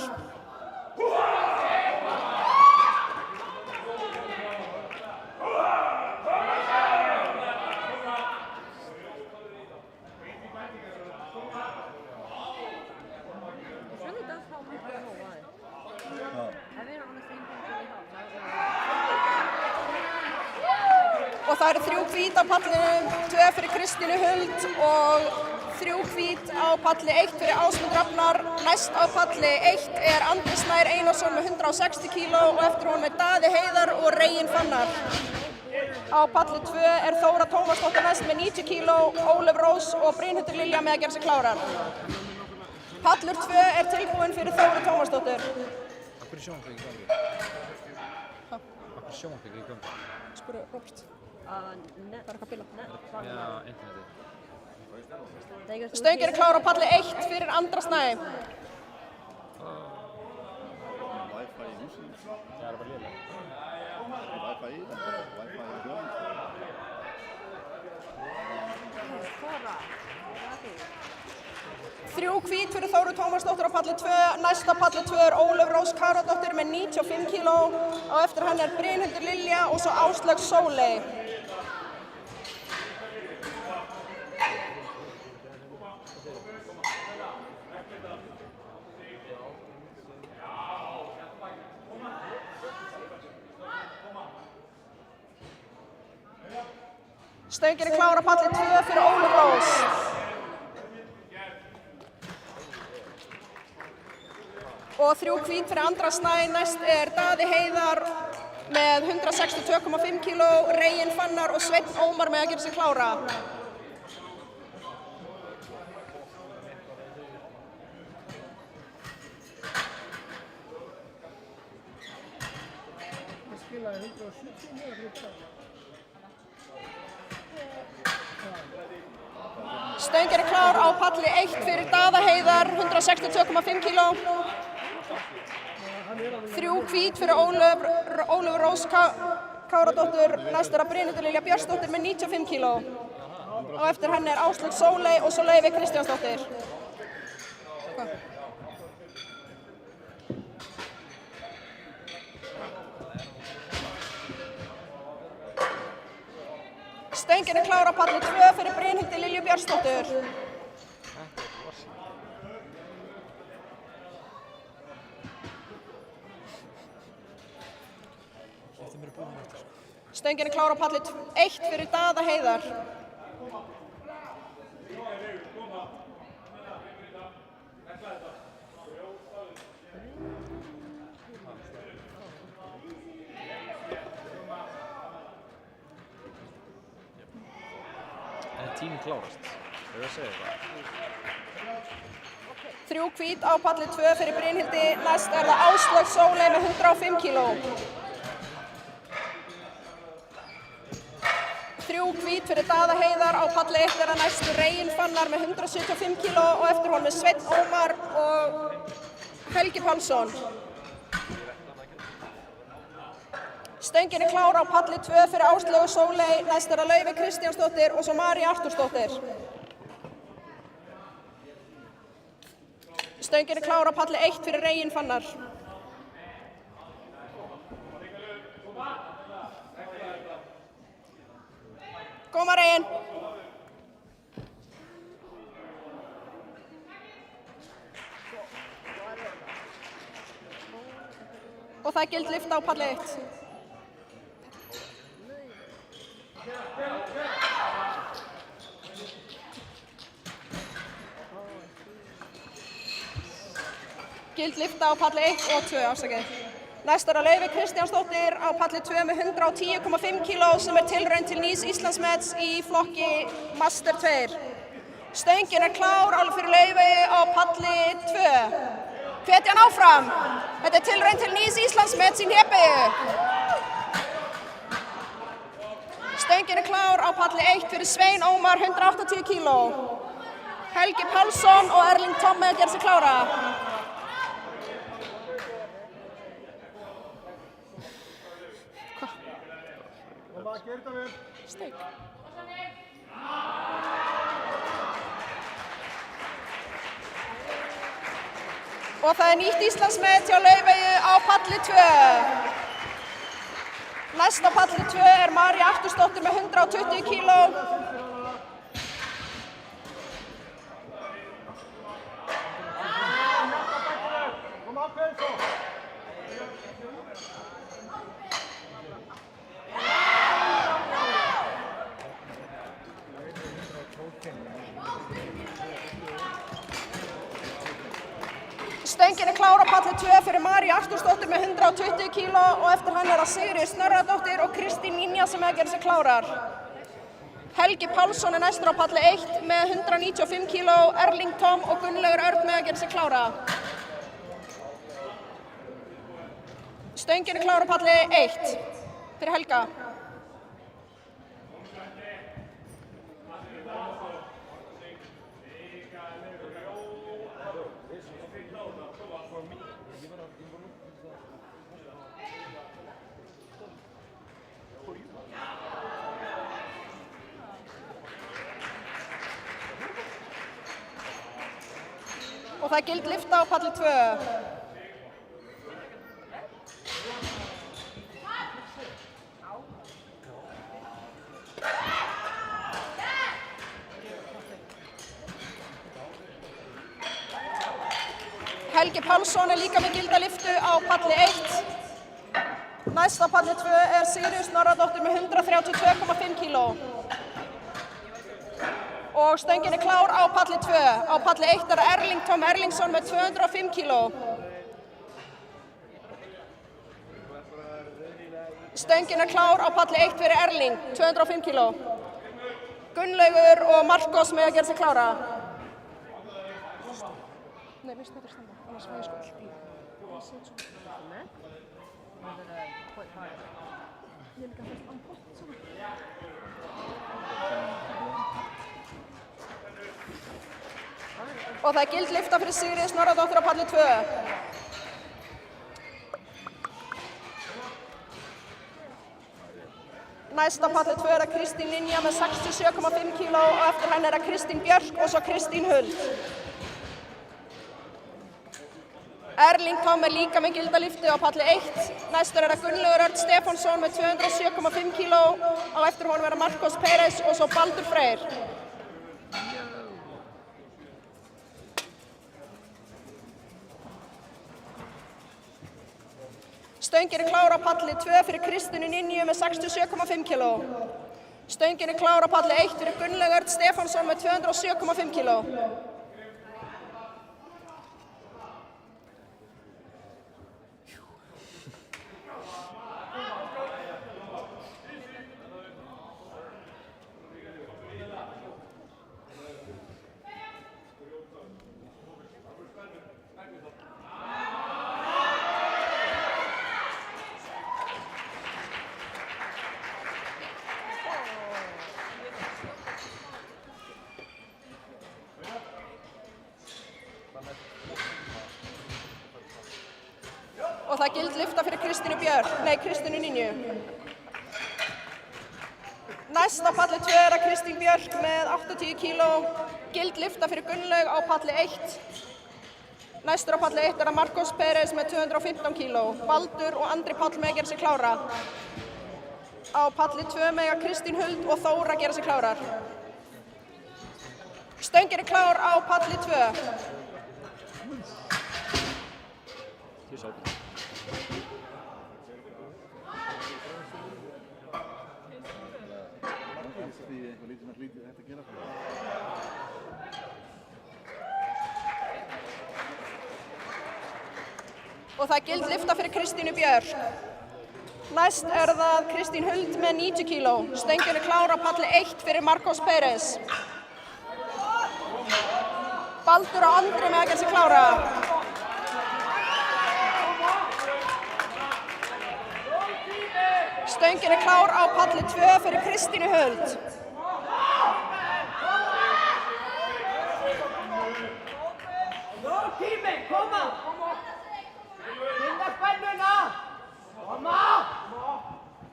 Og það eru 3 hvít á pallinum, 2 fyrir Kristínu Huld og 3 hvít á palli 1 fyrir Ásmund Rafnar. Næst á palli 1 er Andri Snær Einarsson með 160 kíló og eftir honum er Daði Heiðar og Reginn Fannar. Á palli 2 er Þóra Tómasdóttir næst með 90 kíló, Ólöf Rós og Brynhildur Lilja með að gera sig klárar. Pallur 2 er tilbúinn fyrir Þóru Tómasdóttur. Akkur er sjónvarpið í gangi? Akkur er sjónvarpið í gangi? Spurðu Róbert. Það er eitthvað bíla. Já, internetið. Stöngin er klár á palli 1 fyrir Andra Snæ. Wi-Fi í húsinu. Það er bara lélega. Wi-Fi í þetta, Wi-Fi í hljóðum. 3 hvít fyrir Þóru Tómasdóttur á palli 2. Næst á palli 2 er Ólöf Rós Karadóttir með 95 kíló og eftir henni er Brynhildur Lilja og svo Áslaug Sóley. Stöngin er klár á palli 2 fyrir Ólöf Rós. Og 3 hvít fyrir Andra Snæ, næst er Daði Heiðar með 162,5 kíló, Reginn Fannar og Sveinn Ómar með að gera sig klára. Stöngin er klár á palli 1 fyrir Daða Heiðar, 162,5 kíló. 3 hvít fyrir Ólöf Rós Káradóttur, næst er að Brynhildur Lilja Björnsdóttir með 95 kíló. Og eftir henni er Áslaug Sóley og svo Laufey Kristjánsdóttir. Stöngin er klár á palli 2 fyrir Brynhildi Lilju Björnsdóttur. Stöngin er klár á palli 1 fyrir Daða Heiðar. Tíminn klárast. Hefur að segja það. 3 hvít á palli 2 fyrir Brynhildi, næst er það Áslaug Sóley með 105 kíló. 3 hvít fyrir Daða Heiðar, á palli 1 er það næstu Reginn Fannar með 175 kíló og eftir honum er Sveinn Ómar og Helgi Pálsson. Stöngin er klár á palli 2 fyrir Áslaugu Sóley, næst er það Laufey Kristjánsdóttir og svo María Artúrsdóttir. Stöngin er klár á palli 1 fyrir Reginn Fannar. Koma Reginn. Og það er gild lyfta á palli 1. Gild lyfta á palli 1 og 2, afsakið. Næst er að Laufey Kristjánsdóttir á palli 2 með 110,5 kíló sem er tilraun til nýs Íslandsmets í flokki Master 2. Stöngin er klár alveg fyrir Laufey á palli 2. Hvetja hann áfram. Þetta er tilraun til nýs Íslandsmets í hnébeygju. Stöngin er klár á palli 1 fyrir Svein Ómar, 180 kíló. Helgi Pálsson og Erling Tomme að gera sig klára. Steik. Og það er nýtt Íslandsmet hjá Laufeyju á palli 2. Næst á palli 2 er María Artúrsdóttir með 120 kíló. Stöngin er klár á palli 2 fyrir Maríu Artúrsdóttir með 120 kíló og eftir hann er það Sigríður Snorradóttir og Kristín Ninja sem er að gera sig klárar. Helgi Pálsson er næstur á palli 1 með 195 kíló, Erling Tom og Gunnlaugur Örn með að gera sig klára. Stöngin er klár á palli 1 fyrir Helga. Og það er gild lyfta á palli 2. Helgi Pálsson er líka með gilda lyftu á palli 1. Næst á palli 2 er Sigríður Snorradóttir með 132,5 kíló. Og stöngin er klár á palli 2. Á palli 1 er Erling Tom Erlingsson með 205 kíló. Stöngin er klár á palli 1 fyrir Erling, 205 kíló. Gunnlaugur og Marcos með að gera sig klára. Nei, mér snöður standa, annars var ég sko allt í. Ég set svo með. Ég líka fyrst anpott svona. Og það er gild lyfta fyrir Sigríður Snorradóttir á palli 2. Næst á palli 2 er það Kristín Ninja með 67,5 kíló og eftir henni er það Kristín Björk og svo Kristín Huld. Erling Tom er líka með gilda lyftu á palli 1. Næstur er það Gunnlaugur Örn Stefánsson með 207,5 kíló og eftir honum er það Marcos Pérez og svo Baldur Freyr. Stöngin er klár á palli 2 fyrir Kristínu Ninju með 67,5 kíló. Stöngin er klár á palli 1 fyrir Gunnlaug Örn Stefánsson með 207,5 kíló. Og það er gild lyfta fyrir Kristínu Ninju. Næst á palli 2 er það Kristín Björk með 80 kíló, gild lyfta fyrir Gunnlaug á palli 1. Næstur á palli 1 er það Marcos Pérez með 215 kíló, Baldur og Andri Páll með að gera sig klára. Á palli 2 mega Kristín Huld og Þóra gera sig klárar. Stöngin er klár á palli 2. Og það er gild lyfta fyrir Kristínu Björk. Næst er það Kristín Huld með 90 kíló. Stöngin er klár á palli 1 fyrir Marcos Pérez. Baldur og Andri með að gera sig klára. Stöngin er klár á palli 2 fyrir Kristínu Huld. Tími, koma! Finna spennuna! Koma!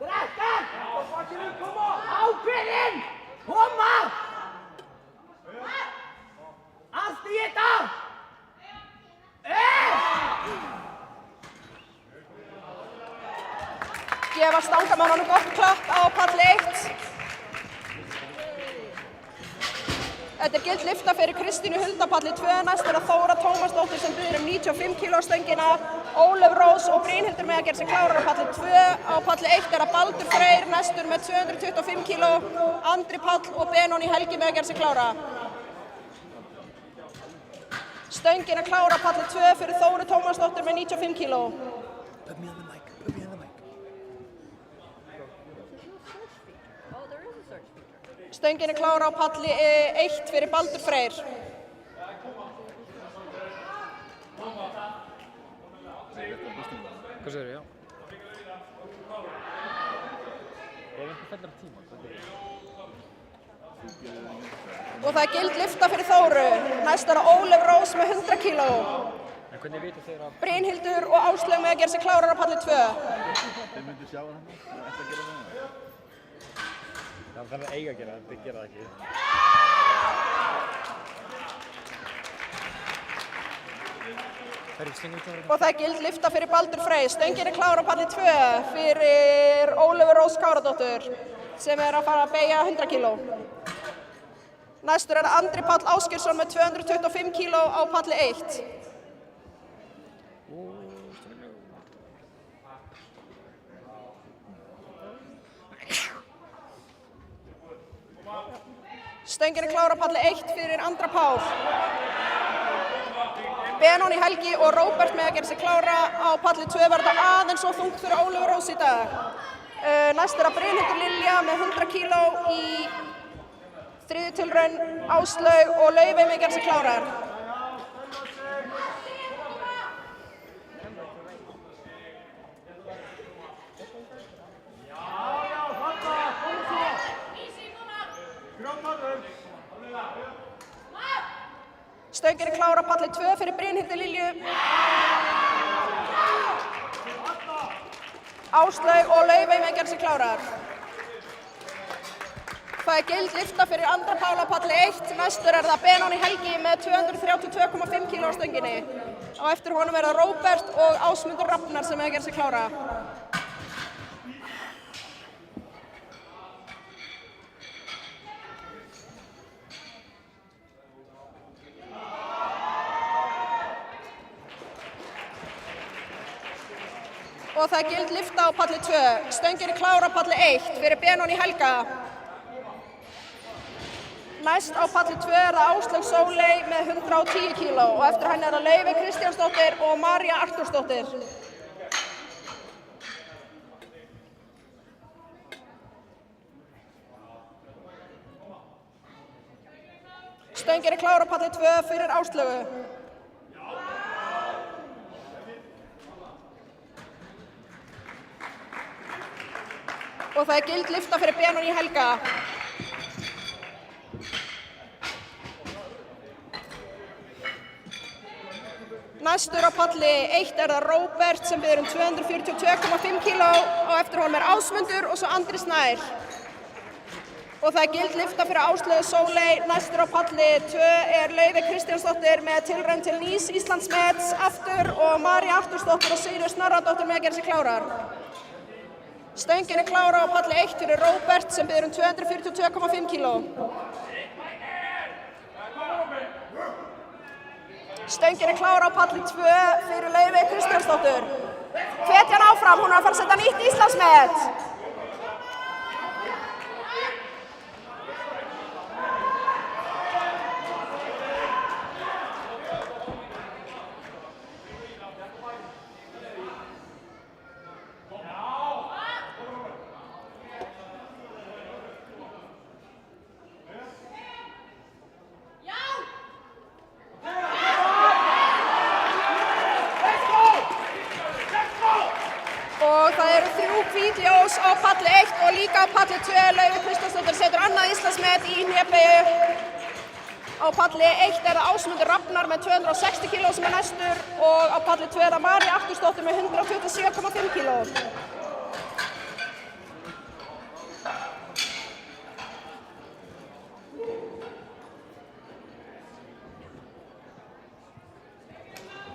Drekkan! Ákveðin! Koma! Allt í þetta! Gefa stangamannunum gott klapp á palli 1. Þetta er gild lyfta fyrir Kristínu Huld á palli 2. Næst er það Þóra Tómasdóttir sem byður 95 kíló stöngina. Ólöf Rós og Brynhildur með að gera sig klárar á palli 2. Á palli 1 er það Baldur Freyr, næstur með 225 kíló. Andri Páll og Benóni Helgi með að gera sig klára. Stöngin klár á palli 2 fyrir Þóru Tómasdóttur með 95 kíló. Put me on the mic, put me on the mic. Stöngin klár á palli 1 fyrir Baldur Freyr. Hvað segirðu, já? Ef einhver fellir á tíma, hvað er það? Og það gild lyfta fyrir Þóru. Næst Ólöf Rós með 100 kíló. En hvernig vita þeir að... Brynhildur og Áslaug með að gera sig klárar á palli 2. Þeir myndu sjá hann, það ætti að gera það. Það þarf að eiga að gera það, þeir gera það ekki. Og það gild lyfta fyrir Baldur Freyr. Stöngin klár á palli 2 fyrir Ólöfu Rós Káradóttur sem að fara að beygja 100 kíló. Næstur Andri Páll Ásgeirsson með 225 kíló á palli 1. Stöngin klár á palli 1 fyrir Andra Pál. Benóni Helgi og Róbert með að gera sig klára á palli 2 verða aðeins og þungt fyrir Ólöfu Rós í dag. Næst Brynhildur Lilja með 100 kíló í þriðju tilraun, Áslaug og Laufey með að gera sig klárar. Stöngin klár á palli 2 fyrir Brynhildur Lilju. Áslaug og Laufey með að gera sig klárar. Það gild lyfta fyrir Andra Pál á palli 1. Næstur það Benóni Helgi með 232,5 kíló á stönginni. Á eftir honum verða Róbert og Ásmundur Rafnar sem með að gera sig klára. Og það gild lyfta á palli 2. Stöngin klár á palli 1 fyrir Benóni Helga. Næst á palli 2 það Áslaug Sóley með 110 kíló og eftir henni það Laufey Kristjánsdóttir og María Artúrsdóttir. Stöngin klár á palli 2 fyrir Áslaugu. Og það gild lyfta fyrir Benóni Helga. Næstur á palli 1 það Róbert sem biður 242,5 kíló og eftir honum Ásmundur og svo Andri Snær. Og það gild lyfta fyrir Áslaugu Sóley. Næstur á palli 2 Laufey Kristjánsdóttir með tilraun til nýs Íslandsmets aftur og María Artúrsdóttir og Sigríður Snorradóttir með að gera sig klárar. Stöngin klára á palli 1 fyrir Róbert sem biður 242,5 kíló. Stöngin klára á palli 2 fyrir Laufey Kristjánsdóttur. Hvetja hann áfram, hún er að fara að setja nýtt Íslandsmet. Hvítljós á palli 1 og líka á palli 2 Laufey Kristjánsdóttir setur annað Íslandsmet í hnébeygju. Á palli 1 það Ásmundur Rafnar með 260 kíló sem næstur og á palli 2 það María Artúrsdóttir með 127,5 kíló.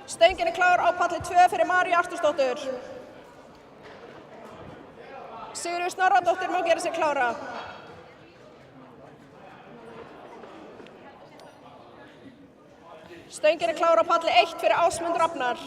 Stöngin klár á palli 2 fyrir Maríu Artúrsdóttur. Sigríður Snorradóttir má gera sig klára. Stöngin klár á palli 1 fyrir Ásmund Rafnar.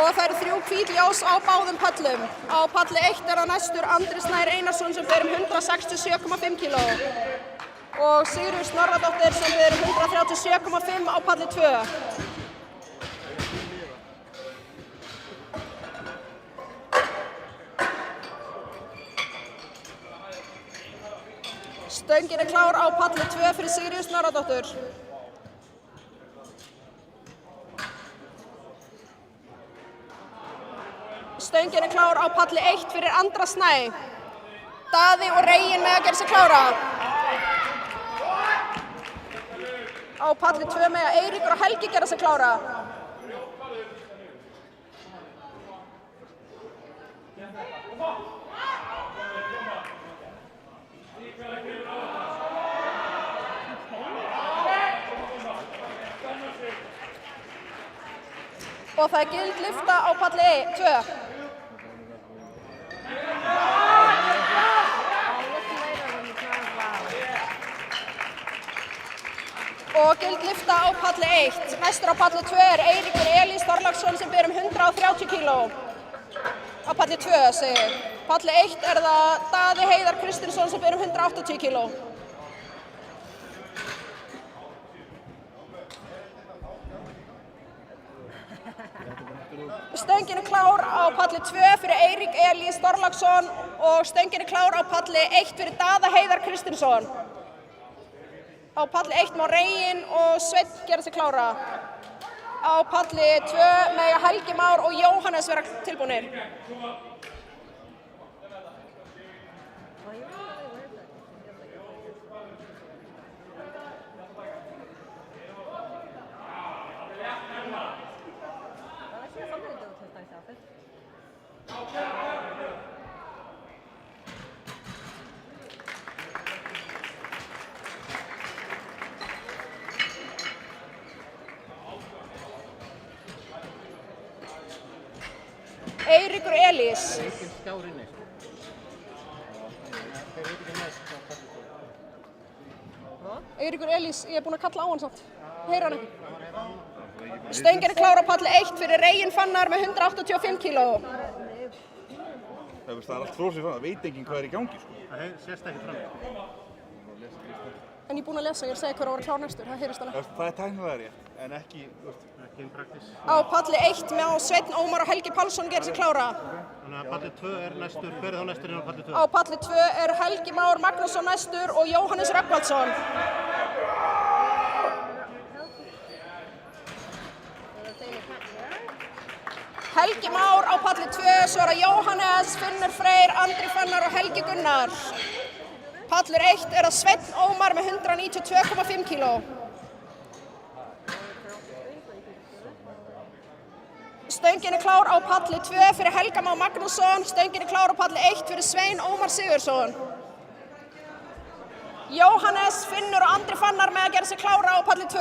Og það eru 3 hvít ljós á báðum pöllum. Á palli 1 er það næstur Andri Snær Einarsson sem ber 167,5 kíló. Og Sigríður Snorradóttir sem ber 137,5 á palli 2. Stöngin er klár á palli 2 fyrir Sigríður Snorradóttur. Stöngin er klár á palli 1 fyrir Andra Snæ. Daði og Reginn með að gera sig klára. Á palli 2 með að Eiríkur og Helgi gera sig klára. Og það er gild lyfta á palli 2. Og gild lyfta á palli 1. Næstur á palli 2 er Eiríkur Elís Þorláksson sem ber 130 kíló. Á palli 2 segir. Palli 1 er það Daði Heiðar Kristinsson sem ber 180 kíló. Stöngin er klár á palli 2 fyrir Eirík Elís Þorláksson og stöngin er klár á palli 1 fyrir Daða Heiðar Kristinsson. Á palli 1 má Reginn og Sveinn gera sig klára. Á palli 2 mega Helgi Már og Jóhannes vera tilbúnir. Eiríkur Elís. Eiríkur Elís, ég er búinn að kalla á hann samt. Heyra hann ekki. Stöngin er klár á palli 1 fyrir Reginn Fannar með 185 kíló. Það er allt fróðsig fram, það veit enginn hvað er í gangi sko. Það sést ekki fram. En ég er búinn að lesa, ég er að segja hver á að vera klár næstur, það heyrist alveg. Það er tæknilega rétt, en ekki in practice. Á palli 1 með Sveinn Ómar og Helgi Pálsson gera sig klára. Þannig að palli 2 er næstur, hver er þá næstur inn á palli 2? Á palli 2 er Helgi Már Magnússon næstur og Jóhannes Rögnvaldsson. Helgi Már á palli 2, svo er það Jóhannes, Finnur Freyr, Andri Fannar og Helgi Gunnar. Pallur 1 er að Sveinn Ómar með 192,5 kíló. Stöngin er klár á palli 2 fyrir Helga Má Magnússon. Stöngin er klár á palli 1 fyrir Svein Ómar Sigurðsson. Jóhannes, Finnur og Andri Fannar með að gera sig klára á palli 2.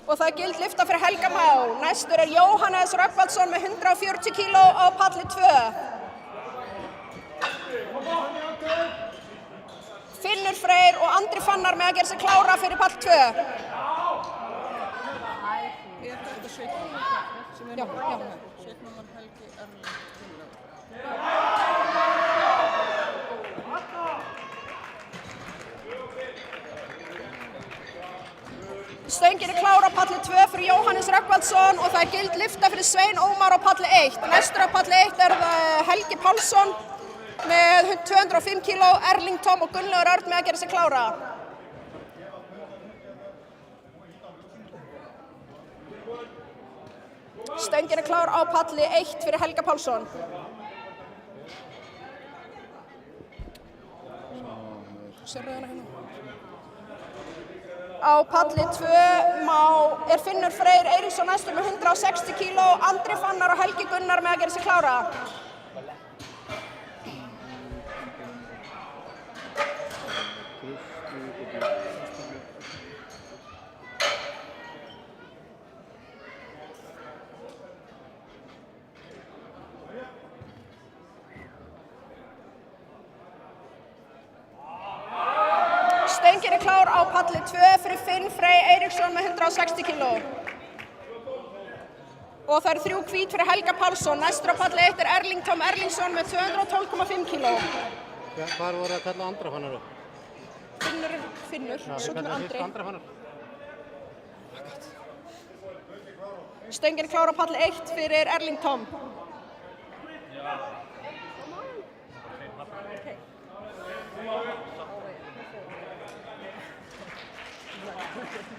Og það er gild lyfta fyrir Helga Má. Næstur er Jóhannes Rögnvaldsson með 140 kíló á palli 2. Finnur Freyr og Andri Fannar með að gera sig klára fyrir palli 2. Er þetta Sveinn sem er Sveinn Ómar Helgi Erling Stöngin er klár á palli 2 fyrir Jóhannes Rögnvaldsson og það er gild lyfta fyrir Svein Ómar á palli 1. Næstur á palli 1 er það Helgi Pálsson með 205 kíló, Erling Tom og Gunnlaugur Örn með að gera sig klára. Stöngin er klár á palli 1 fyrir Helga Pálsson. Sérðu hana hérna? Á palli 2 er Finnur Freyr Eiríksson næstur með 160 kíló, Andri Fannar og Helgi Gunnar með að gera sig klára. Stöngin er klár á palli 2 fyrir Finn Frey Eiríksson með 160 kg. Og það eru 3 hvít fyrir Helga Pálsson. Næstur á palli 1 er Erling Tom Erlingsson með 212,5 kg. Hvar voru að kalla andrafannar? Finnur, svo kemur Andri. Stöngin er klár á palli 1 fyrir Erling Tom.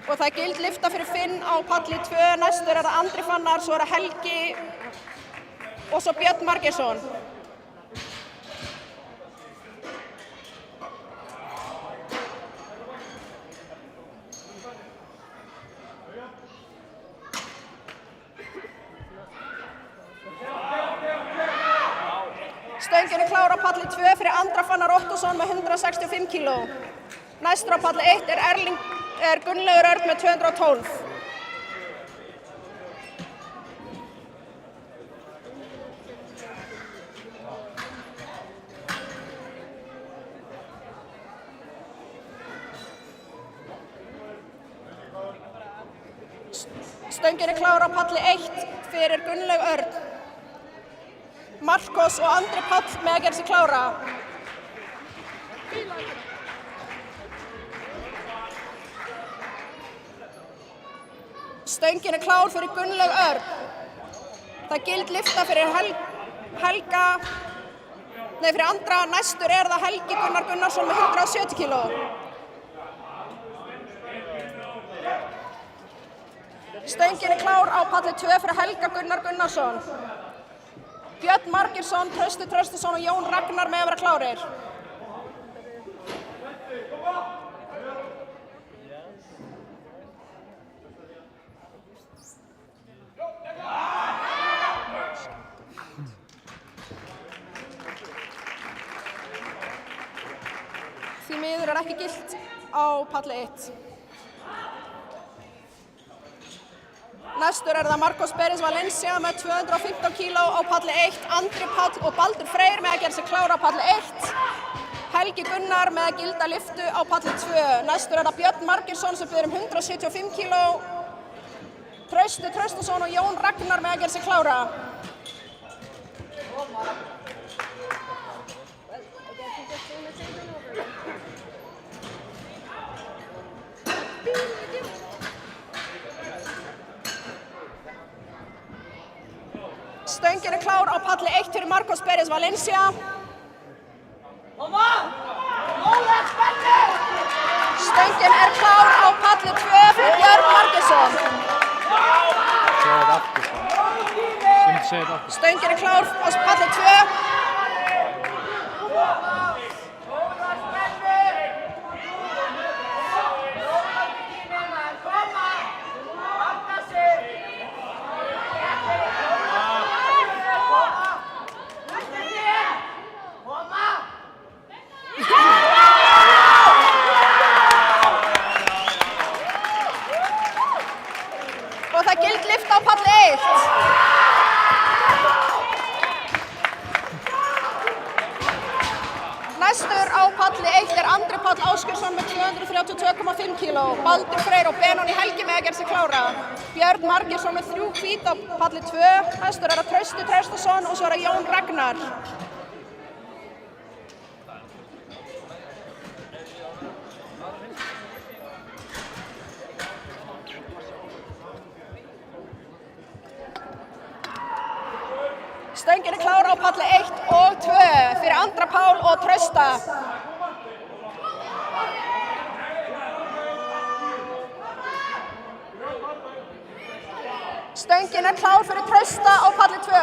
Og það er gild lyfta fyrir Finn á palli 2, næstur er það Andri Fannar, svo er það Helgi og svo Björn Margeirsson. Stöngin er klár á palli 2 fyrir Andra Fannar Ottosson með 165 kg. Næstur á palli 1 er Gunnlaugur Örn með 212. Stöngin er klár á palli 1 fyrir Gunnlaug Örn. Markos og Andri Páll með að gera sig klára. Stöngin er klár fyrir Gunnlaug Örn. Það er gild lyfta fyrir fyrir Andra. Næstur er það Helgi Gunnar Gunnarsson með 170 kg. Stöngin er klár á palli 2 fyrir Helga Gunnar Gunnarsson. Björn Margeirsson, Trausti Traustason og Jón Ragnar með að vera klárir. Því miður er ekki gilt á palli 1. Næstur er það Marcos Beres Valencia með 215 kg á palli 1, Andri Páll og Baldur Freyr með að gera sig klára á palli 1, Helgi Gunnar með að gilda lyftu á palli 2. Næstur er það Björn Margeirsson sem biður 175 kg, Trausti Traustason og Jón Ragnar með að gera sig klára. Stöngin er klár á palli 1 fyrir Marcos Beres Valencia. Stöngin er klár á palli 2 fyrir Björn Margeirsson. Stöngin er klár á palli 2. Og það er gild lyfta á palli 1. Næstur á palli 1 er Andri Páll Ásgeirsson með 232,5 kg, Baldur Freyr og Benóni Helgi með að gera sig klára. Björn Margeirsson með 3 hvít á palli 2. Næstur er það Trausti Traustason og svo er það Jón Ragnar. Stöngin er klár á palli 1 og 2 fyrir Andra Pál og Trausta. Stöngin er klár fyrir Trausta á palli 2.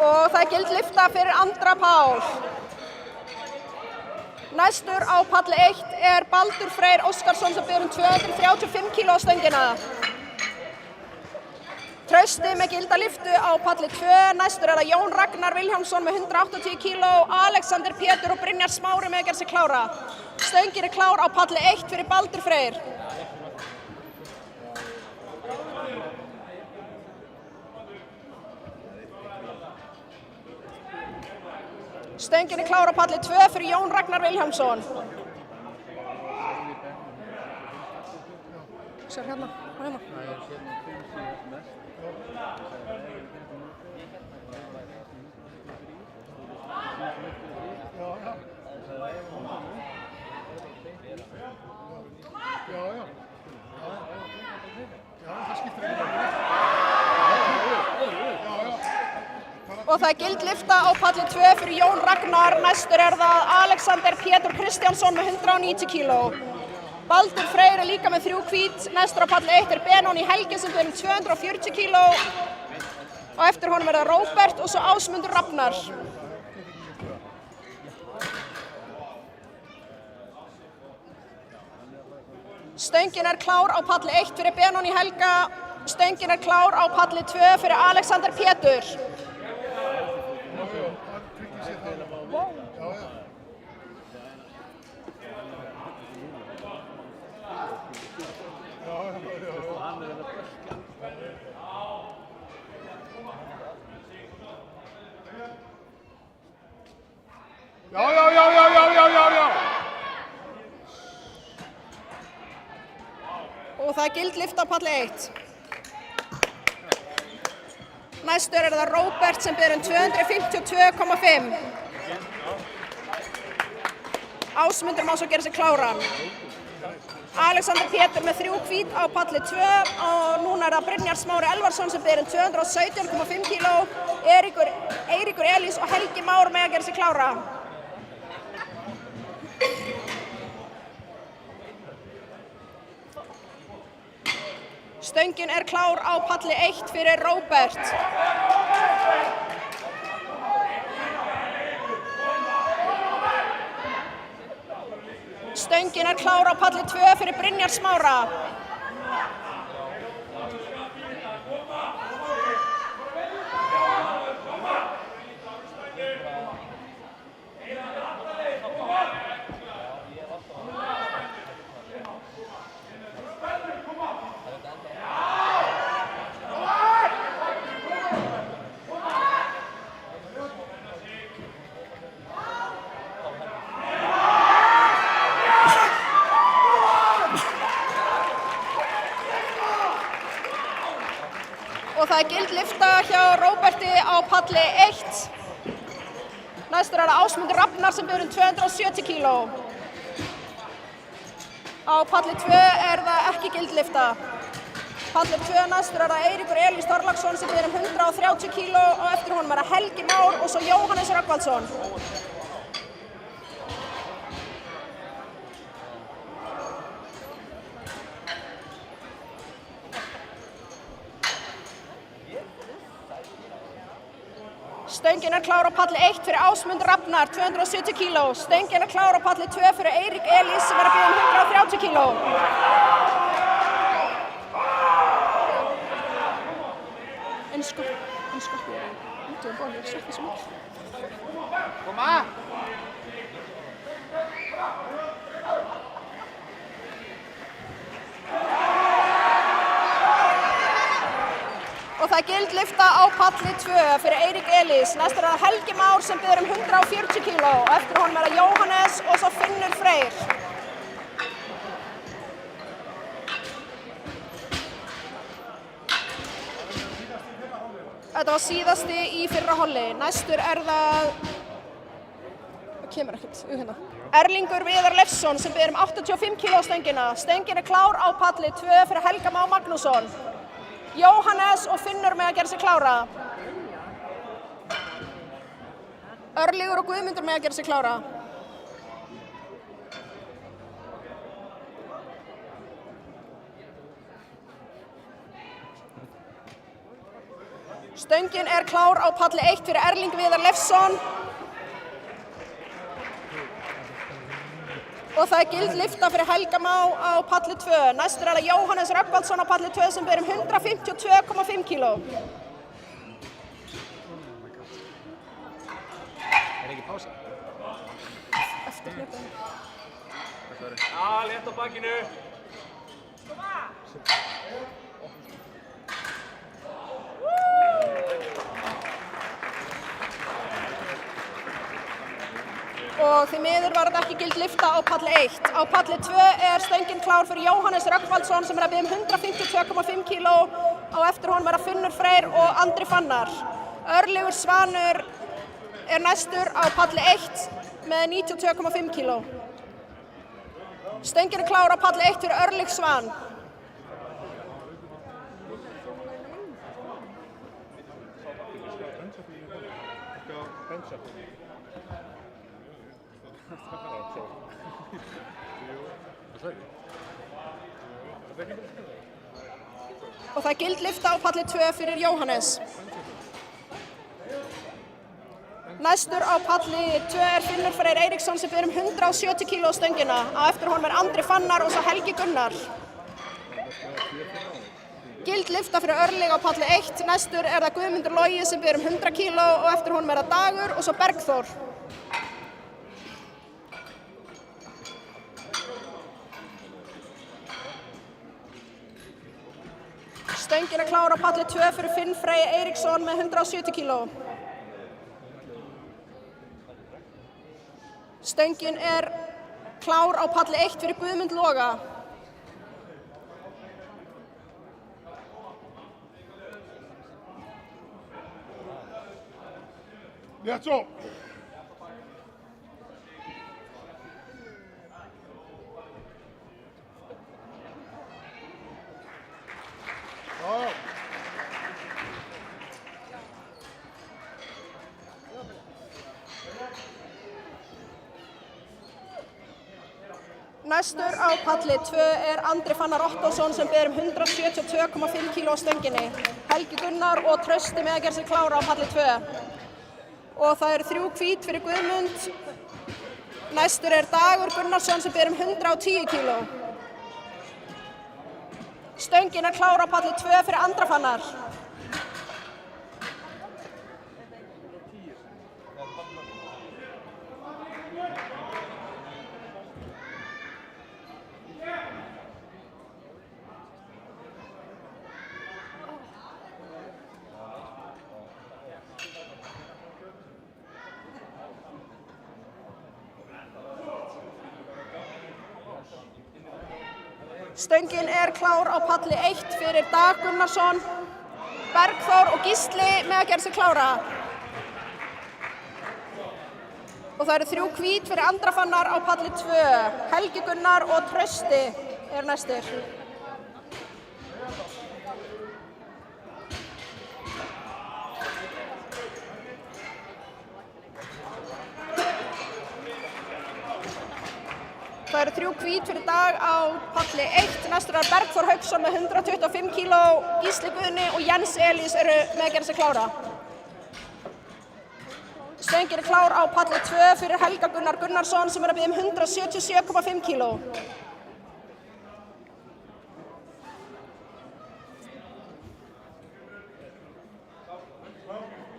Og það er gild lyfta fyrir Andra Pál. Næstur á palli 1 er Baldur Freyr Óskarsson sem biður 235 kg á stöngina. Trausti með gilda lyftu á palli 2. Næstur er það Jón Ragnar Vilhjálmsson með 180 kg, Alexander Pétur og Brynjar Smári með að gera sig klára. Stöngin er klár á palli 1 fyrir Baldur Freyr. Stöngin er klár á palli 2 fyrir Jón Ragnar Vilhjálmsson. Sér hérna, hérna. Og það er gild lyfta á palli 2 fyrir Jón Ragnar. Næstur er það Alexander Pétur Kristjánsson með 190 kg. Baldur Freyr er líka með 3 hvít. Næstur á palli 1 er Benóni Helgi sem biður 240 kg. Og eftir honum er það Róbert og svo Ásmundur Rafnar. Stöngin er klár á palli 1 fyrir Benóni Helga. Stöngin er klár á palli 2 fyrir Alexander Pétur. Og það er gild lyfta á palli 1. Næstur er það Róbert sem biður 252,5. Ásmundur má svo gera sig kláran. Alexander Pétur með 3 hvít á palli 2 og núna er það Brynjar Smári Elvarsson sem biður 217,5 kg. Eiríkur Elís og Helgi Már með að gera sig klára. Stöngin er klár á palli 1 fyrir Róbert. Stöngin er klár á palli 2 fyrir Brynjar Smára. Og það er gild lyfta hjá Róberti á palli 1. Næstur er það Ásmundur Rafnar sem biður 270 kg. Á palli 2 er það ekki gild lyfta. Palli 2 næstur er það Eiríkur Elís Þorláksson sem biður 130 kg og eftir honum er það Helgi Már og svo Jóhannes Rögnvaldsson. Stöngin er klár á palli 1 fyrir Ásmundur Rafnar, 270 kg. Stöngin er klár á palli 2 fyrir Eirík Elís sem er að biðja 130 kg. Koma! Og það er gild lyfta á palli 2 fyrir Eirík Elís. Næstur er það Helgi Már sem biður 140 kg og eftir honum er það Jóhannes og svo Finnur Freyr. Þetta var síðasti í fyrra holli. Næstur er það... Það kemur ekkert, hérna. Erlingur Viðar Leifsson sem biður 85 kg á stöngina. Stöngin er klár á palli 2 fyrir Helga Má Magnússon. Jóhannes og Finnur með að gera sig klára. Örlygur og Guðmundur með að gera sig klára. Stöngin er klár á palli 1 fyrir Erling Viðar Leifsson. Og það gild lyfta fyrir Helga Má á palli 2. Næstur það Jóhannes Rögnvaldsson á palli 2 sem ber 152,5 kíló. Ekki pása? Eftir hljöpum. Já, létt á bakinu. Og því miður var þetta ekki gild lyfta á palli 1. Á palli 2 stöngin klár fyrir Jóhannes Rögnvaldsson sem að byggja 152,5 kíló. Á eftir honum það Finnur Freyr og Andri Fannar. Örlygur Svanur næstur á palli 1 með 92,5 kíló. Stöngin klár á palli 1 fyrir Örlyg Svan. Og það gild lyfta á palli 2 fyrir Jóhannes. Næstur á palli 2 Finnur Freyr Eiríksson sem ber 170 kíló stöngina. Á eftir honum Andri Fannar og svo Helgi Gunnar. Gild lyfta fyrir Örlyg á palli 1. Næstur það Guðmundur Logi sem ber 100 kíló og eftir honum það Dagur og svo Bergþór. Stöngin klár á palli 2 fyrir Finn Frey Eiríksson með 170 kíló. Stöngin klár á palli 1 fyrir Guðmund Loga. Létt svo! Næstur á palli 2 Andri Fannar Ottósson sem ber 172,5 kíló á stönginni. Helgi Gunnar og Trausti með að gera sig klára á palli 2. Og það 3 hvít fyrir Guðmund. Næstur Dagur Gunnarsson sem ber 110 kíló. Stöngin klára á palli 2 fyrir Andra Fannar. Stöngin klár á palli 1 fyrir Dag Gunnarsson, Bergþór og Gísli með að gera sig klára. Og það 3 hvít fyrir Andra Fannar á palli 2. Helgi Gunnar og Trausti næstir. Það 3 hvít fyrir Dag á palli 1. Næstur Bergþór Hauksson með 125 kíló, Gísli Guðni og Jens Elís með að gera sig klára. Stöngin klár á palli 2 fyrir Helga Gunnar Gunnarsson sem að byggja 177,5 kíló.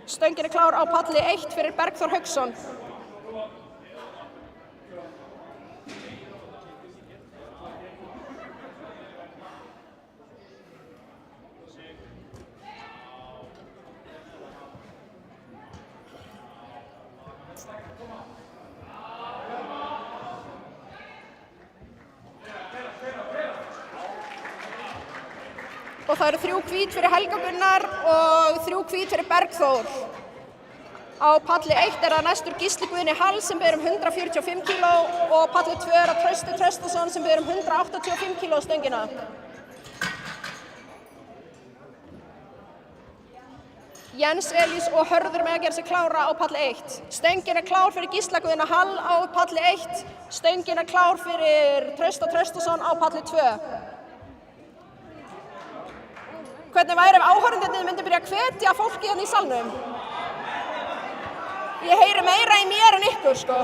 Stöngin klár á palli 1 fyrir Bergþór Hauksson. Og það 3 hvít fyrir Helga Gunnar og 3 hvít fyrir Bergþór. Á palli 1 það næstur Gísli Guðni Hall sem ber 145 kíló og palli 2 það Trausti Traustason sem ber 185 kíló stöngina. Jens Elís og Hörður með að gera sig klára á palli 1. Stöngin klár fyrir Gísla Guðna Hall á palli 1. Stöngin klár fyrir Trausta Traustason á palli 2. Hvernig væri ef áhorfendurnir myndi byrja að hvetja fólki hérna í salnum? Ég heyri meira í mér en ykkur, sko.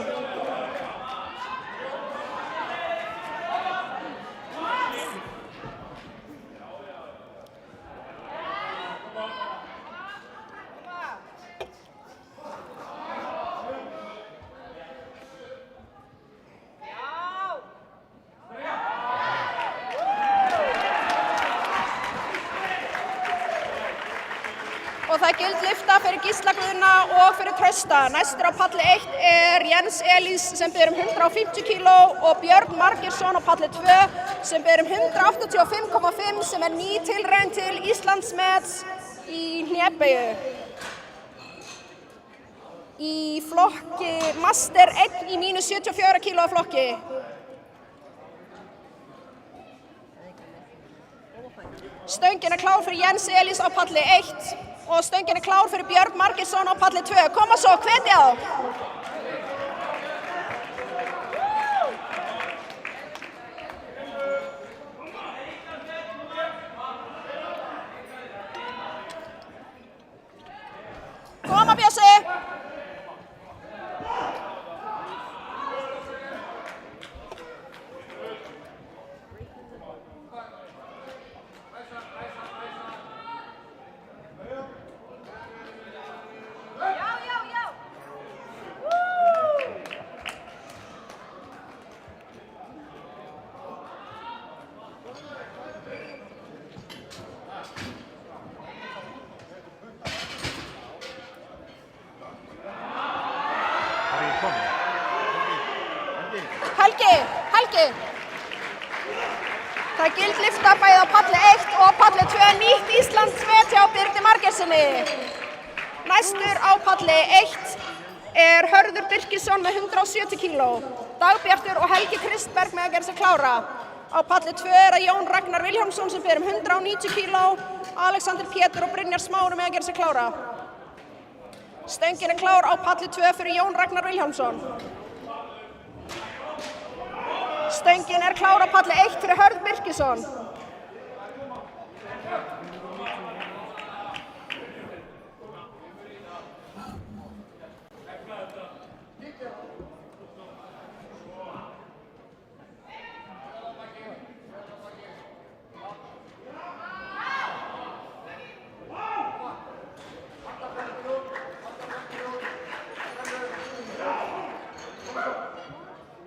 það er gild lyfta fyrir Gísla Guðna og fyrir Trausta. Næstur á palli 1 er Jens Elís sem ber 150 kíló og Björn Margeirsson á palli 2 sem ber 185,5 sem er ný tilraun til Íslandsmets í hnébeygju. Í flokki Master 1 í mínus 74 kílóa flokki. Stöngin er klár fyrir Jens Elís á palli 1 og stöngin er klár fyrir Björn Margeirsson á palli 2. Koma svo, hvetja þá! Koma, Bjössi! Helgi! Það er gild lyfta bæði á palli 1 og palli 2 nýtt Íslandsmet hjá Birni Margeirsssyni. Næstur á palli 1 er Hörður Birkisson með 170 kíló. Dagbjartur og Helgi Kristberg með að gera sig klára. Á palli 2 er það Jón Ragnar Vilhjálmsson sem ber 190 kíló. Alexander Pétur og Brynjar Smári með að gera sig klára. Stöngin er klár á palli 2 fyrir Jón Ragnar Vilhjálmsson. Stöngin er klár á palli 1 fyrir Hörð Birkisson.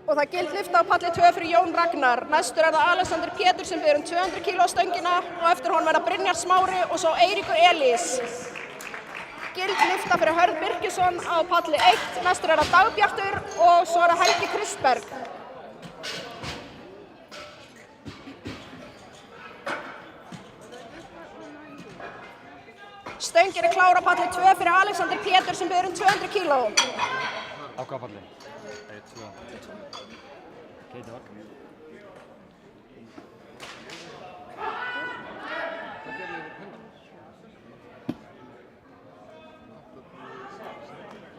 Og það er gild lyfta á palli 2 fyrir Jón Ragnar. Næstur er það Alexander Pétur sem ber 200 kíló á stöngina og eftir honum verða Brynjar Smári og svo Eiríkur Elís. Gild lyfta fyrir Hörð Birkisson á palli 1. Næstur er það Dagbjartur og svo er það Helgi Kristberg. Stöngin er klár á palli 2 fyrir Alexander Pétur sem ber 200 kíló. Á hvaða palli? 1, 2. Okej, takk.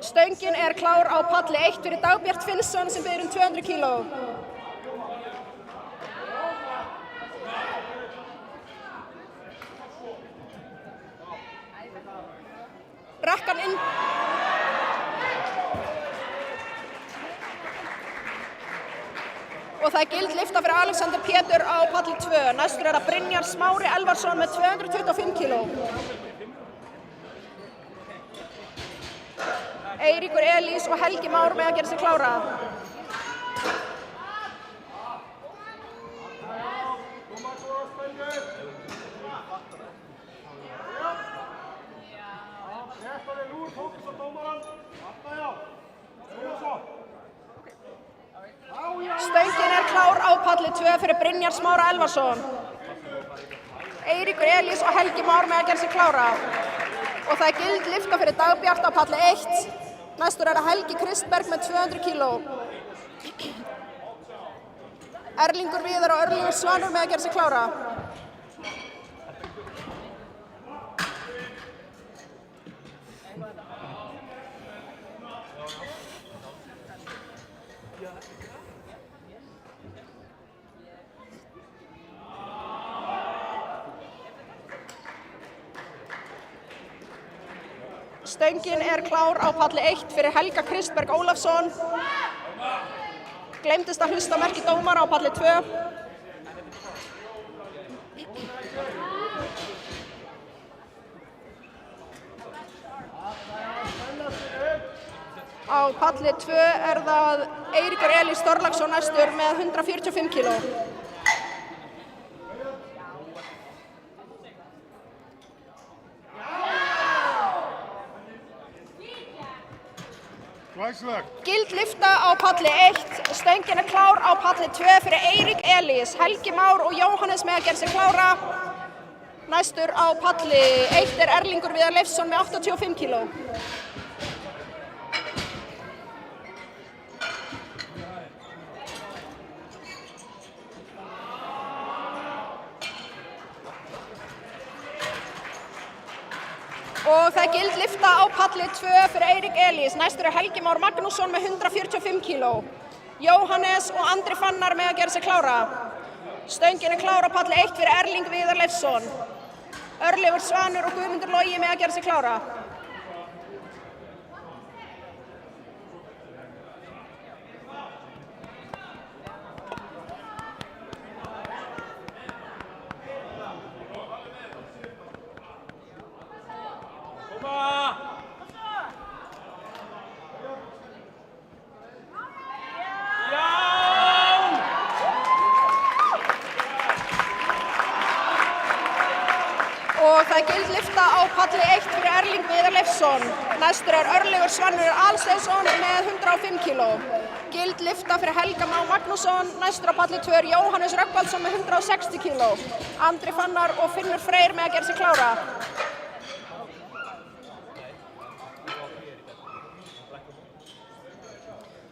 Stöngin er klár á palli 1 fyrir Dagbjart Finnsson sem ber 200 kíló. Rekkan inn. Og það er gild lyfta fyrir Alexander Pétur á palli 2. Næstur er það Brynjar Smári Elvarsson með 225 kíló. Eiríkur Elís og Helgi Már með að gera sig klára. Stöngin er klár á palli 2 fyrir Brynjar Smára Elvarsson. Eiríkur Elís og Helgi Már með að gera sig klára. Og það er gild lyfta fyrir Dagbjart á palli 1. Næstur er það Helgi Kristberg með 200 kíló. Erlingur Viðar og Örlygur Svanur með að gera sig klára. Stöngin er klár á palli 1 fyrir Helga Kristberg Ólafsson. Gleymdist að hlusta á merki dómara á palli 2. Á palli 2 er það Eiríkur Elís Þorláksson næstur með 145 kíló. Gild lyfta á palli 1, stöngin er klár á palli 2 fyrir Eirík Elís, Helgi Már og Jóhannes með að gera sig klára. Næstur á palli 1 er Erlingur Viðar Leifsson með 85 kíló. Og það er gild lyfta á palli 2 fyrir Eirík Elís. Næstur er Helgi Már Magnússon með 145 kíló. Jóhannes og Andri Fannar með að gera sig klára. Stöngin er klár á palli 1 fyrir Erling Viðar Leifsson. Örlygur Svanur og Guðmundur Logi með að gera sig klára. Og það er gild lyfta á palli 1 fyrir Erling Viðar Leifsson. Næstur er Örlygur Svanur Alsteinsson með 105 kíló. Gild lyfta fyrir Helga Má Magnússon. Næstur á palli 2 er Jóhannes Rögnvaldsson með 160 kíló. Andri Fannar og Finnur Freyr með að gera sig klára.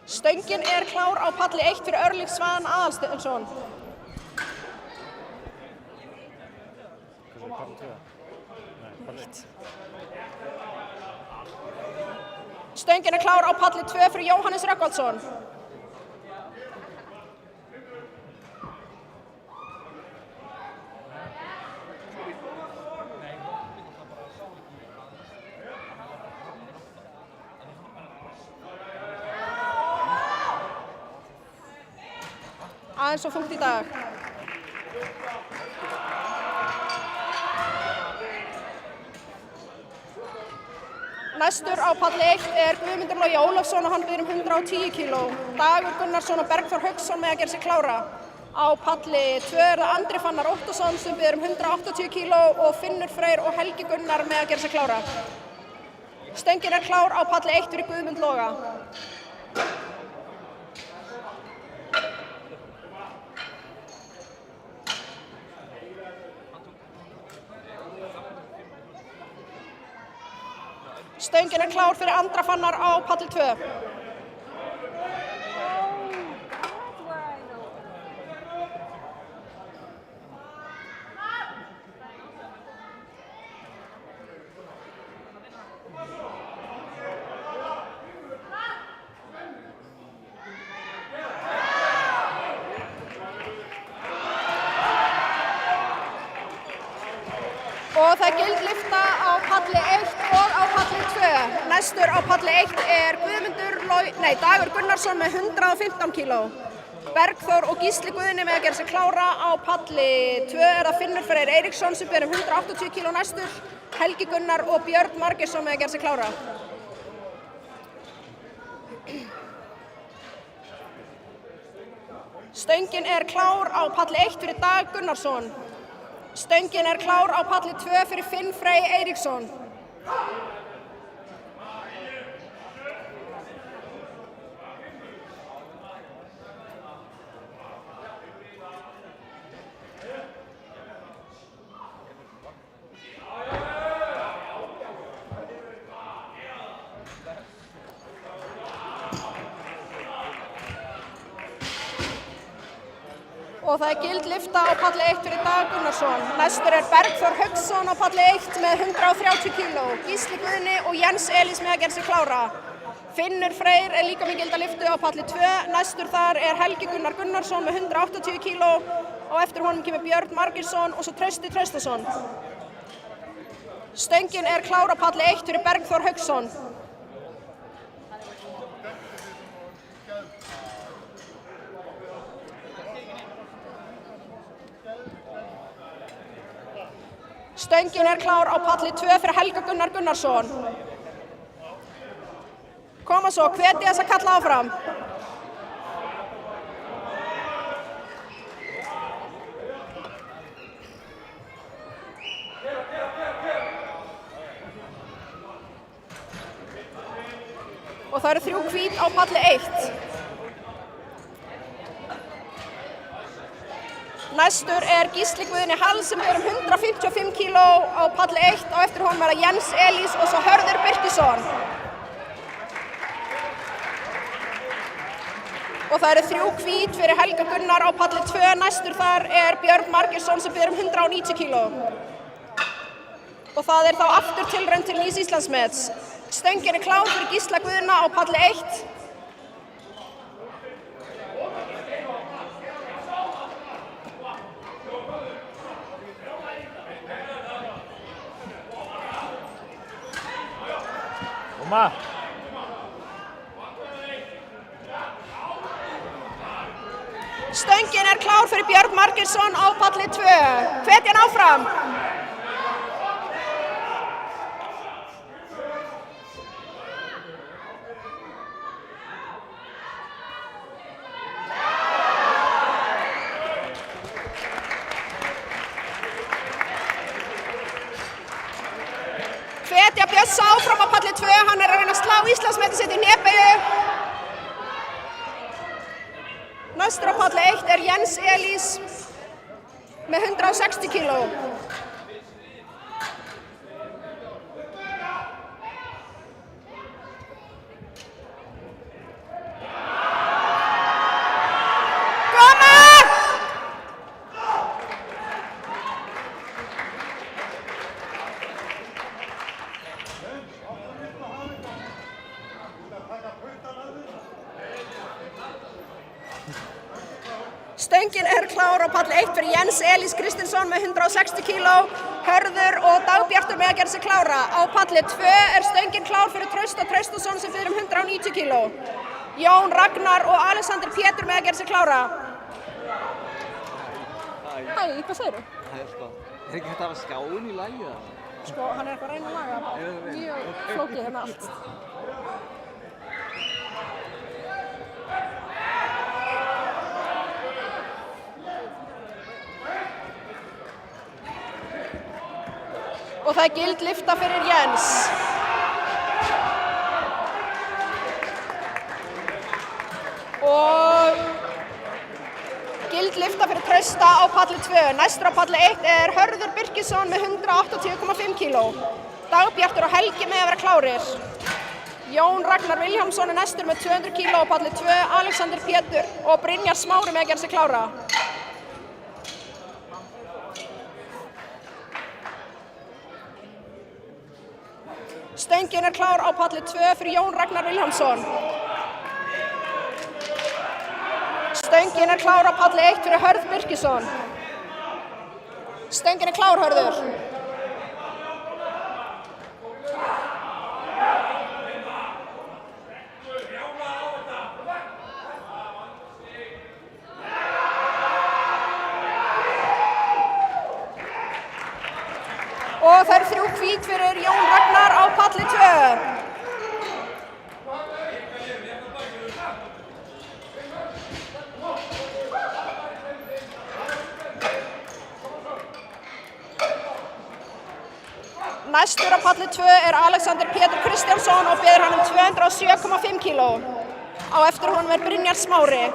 Stöngin er klár á palli 1 fyrir Örlyg Svan Aðalsteinsson. Stöngin er klár á palli 2 fyrir Jóhannes Rögnvaldsson. Aðeins og þungt í dag. Næstur á palli 1 er Guðmundur Logi Ólafsson og hann biður 110 kíló. Dagur Gunnarsson og Bergþór Hauksson með að gera sig klára. Á palli 2 er það Andri Fannar Óttarsson sem biður 180 kíló og Finnur Freyr og Helgi Gunnar með að gera sig klára. Stöngin er klár á palli 1 fyrir Guðmund Loga. Stöngin er klár fyrir Andra Fannar á palli 2. Og það er gild lyfta á palli 1 og á palli 2. Næstur á palli 1 er Dagur Gunnarsson með 115 kíló. Bergþór og Gísli Guðni með að gera sig klára. Á palli 2 er það Finnur Freyr Eiríksson sem biður 180 kíló næstur. Helgi Gunnar og Björn Margeirsson með að gera sig klára. Stöngin er klár á palli 1 fyrir Dag Gunnarsson. Stöngin er klár á palli 2 fyrir Finn Frey Eiríksson. Og það er gild lyfta á palli 1 fyrir Dag Gunnarsson. Næstur er Bergþór Hauksson á palli 1 með 130 kíló. Gísli Guðni og Jens Elís með að gera sig klára. Finnur Freyr er líka með gilda lyftu á palli 2. Næstur þar er Helgi Gunnar Gunnarsson með 180 kíló. Og eftir honum kemur Björn Margeirsson og svo Trausti Traustason. Stöngin er klár á palli 1 fyrir Bergþór Hauksson. Stöngin er klár á palli 2 fyrir Helga Gunnar Gunnarsson. Koma svo, hvetja þess að kalla áfram. Og það eru 3 hvít á palli 1. Næstur er Gísli Guðni Hall sem er 155 kíló á palli 1 og eftir honum er Jens Elís og svo Hörður Birkisson. Og það eru 3 hvít fyrir Helga Gunnar á palli 2. Næstur þar er Björn Margeirsson sem er 190 kíló. Og það er þá aftur tilraun til nýs Íslandsmets. Stöngin er klár fyrir Gísla Guðna á palli 1. Koma! Stöngin er klár fyrir Björn Margeirsson á palli 2. Hvetja hann áfram. Hvetja Bjössa áfram á palli 2. Hann er að reyna að slá Íslandsmetið sitt í hnébeygju. Næstur á palli 1 er Jens Elís með 160 kíló. Stöngin er klár á palli 1 fyrir Jens Elís Kristinsson með 160 kíló. Hörður og Dagbjartur með að gera sig klára. Á palli 2 er stöngin klár fyrir Trausta Traustason sem fyrir 190 kíló. Jón Ragnar og Alexander Pétur með að gera sig klára. Hæ, hvað segirðu? Er ekki hægt að hafa skjáin í lagi það? Sko, hann er eitthvað að reyna að laga. Mjög flókið hérna allt. Og það er gild lyfta fyrir Jens. Og gild lyfta fyrir Trausta á palli 2. Næstur á palli 1 er Hörður Birkisson með 180,5 kíló. Dagbjartur og Helgi með að vera klárir. Jón Ragnar Vilhjálmsson er næstur með 200 kíló á palli 2. Alexander Pétur og Brynjar Smári með að gera sig klára. Stöngin er klár á palli 2 fyrir Jón Ragnar Vilhjálmsson. Stöngin er klár á palli 1 fyrir Hörð Birkisson. Stöngin er klár, Hörður. Og það eru 3 hvít fyrir Jón Ragnar á palli 2. Næstur á palli 2 er Alexander Pétur Kristjánsson og biður hann 207,5 kíló. Á eftir honum er Brynjar Smári.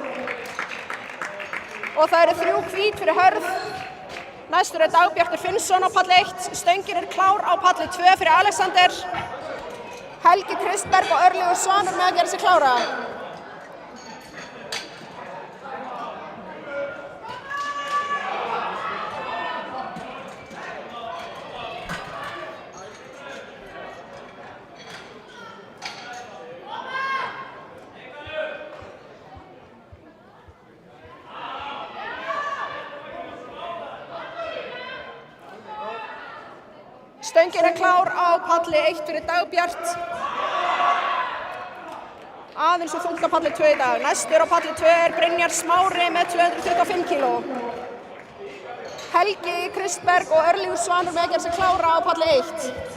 Og það eru 3 hvít fyrir Hörð. Næstur er Dagbjartur Finnsson á palli 1. Stöngin er klár á palli 2 fyrir Alexander. Helgi Kristberg og Örlygur Svanur með að gera sig klára. Stöngin er klár á palli 1 fyrir Dagbjart. Aðeins og þungt á palli 2 í dag. Næstur á palli 2 er Brynjar Smári með 225 kíló. Helgi Kristberg og Örlygur Svanur með að gera sig klára á palli 1.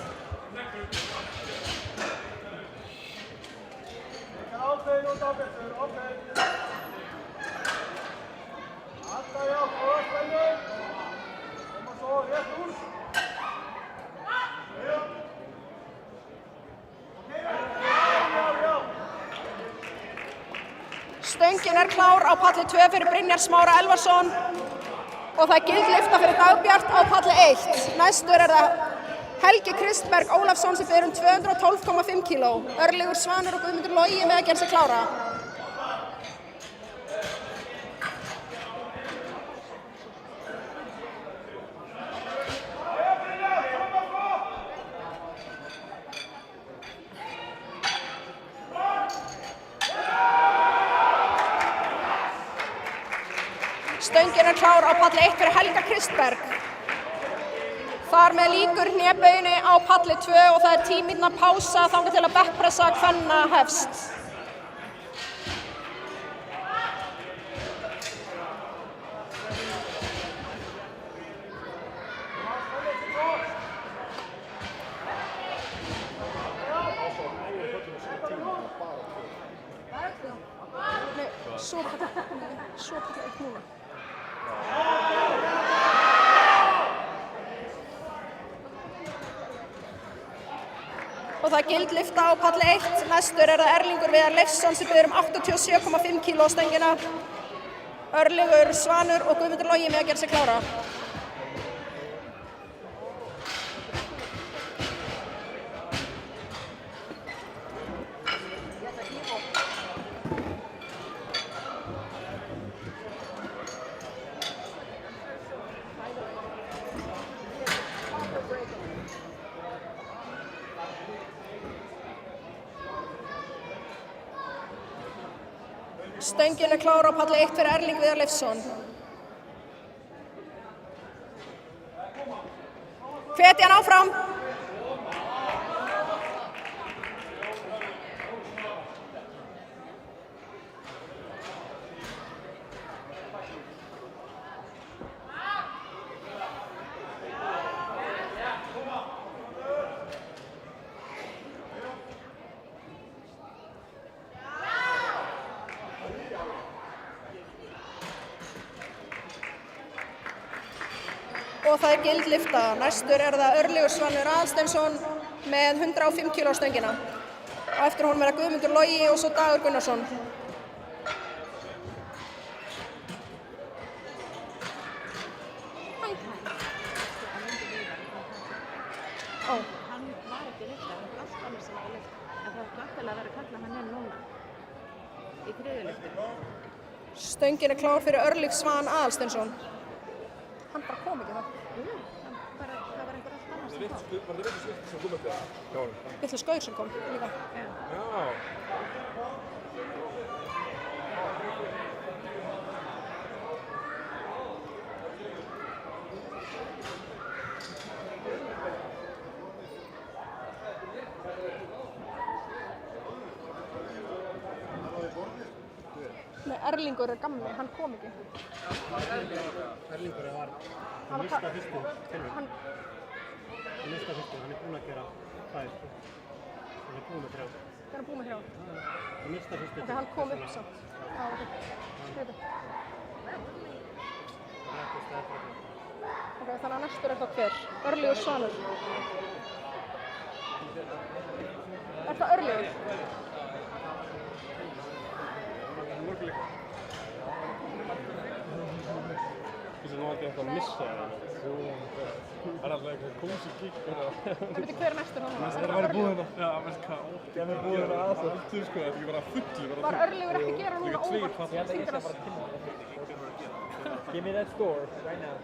Stöngin er klár á palli 2 fyrir Brynjar Smára Elvarsson og það er gildlyfta fyrir Dagbjart á palli 1. Næstur er það Helgi Kristberg Ólafsson sem ber 212,5 kíló. Örlygur Svanur og Guðmundur Logi með að gera sig klára. Stöngin er klár á palli 1 fyrir Helga Kristberg. Þar með lýkur hnébauginni á palli 2 og það er 10 mínútna pása þangað til að bekkpressa kvenna hefst. Svo palli 1 núna. Og það er gildlyfta á palli 1. Næstur er það Erlingur Viðar Leifsson sem ber 87,5 kíló á stöngina. Örlygur Svanur og Guðmundur Logi með að gera sig klára. Stöngin er klár á palli 1 fyrir Erling Viðar Leifsson. Hvetja hann áfram. Og það er gildlyfta. Næstur er það Örlygur Svanur Aðalsteinsson með 105 kíló á stöngina. Og eftir honum er það Guðmundur Logi og svo Dagur Gunnarsson. Hann var ekki lyfta, hann var allt annars sem var lyfta. En það var glættilega að vera að kalla hann núna í þriðju lyftu. Stöngin er klár fyrir Örlyg Svan Aðalsteinsson. Hann bara kom ekki það. Það var einhver allt annars sem kom. Var það vitlaus lykt sem kom eftir það? Vitlaus Gaur sem kom líka. Já. Nei, Erlingur er gamli, hann kom ekki. Erlingur var hann mista fyrstu tilvík. Hann mista fyrstu, hann er búinn að gera tvær. Hann er búinn með 3. Það er búinn með 3. Hann mista fyrstu tilvík. Ok, hann kom upp samt. Já, ok. Skriðu. Ok, þannig að næstur er það hver? Örlygur Svanur. Er það Örlygur? Þessi nú ætti eitthvað að missa það. Það er alltaf eitthvað kósi gík. Það veitir hver er næstur þannig? Það væri búið hérna. Já, veist hvað? Það væri búið hérna aðeins að alltaf sko, það er ekki bara fullu. Var Örlygur ekki að gera núna óvart? Give me that score right now.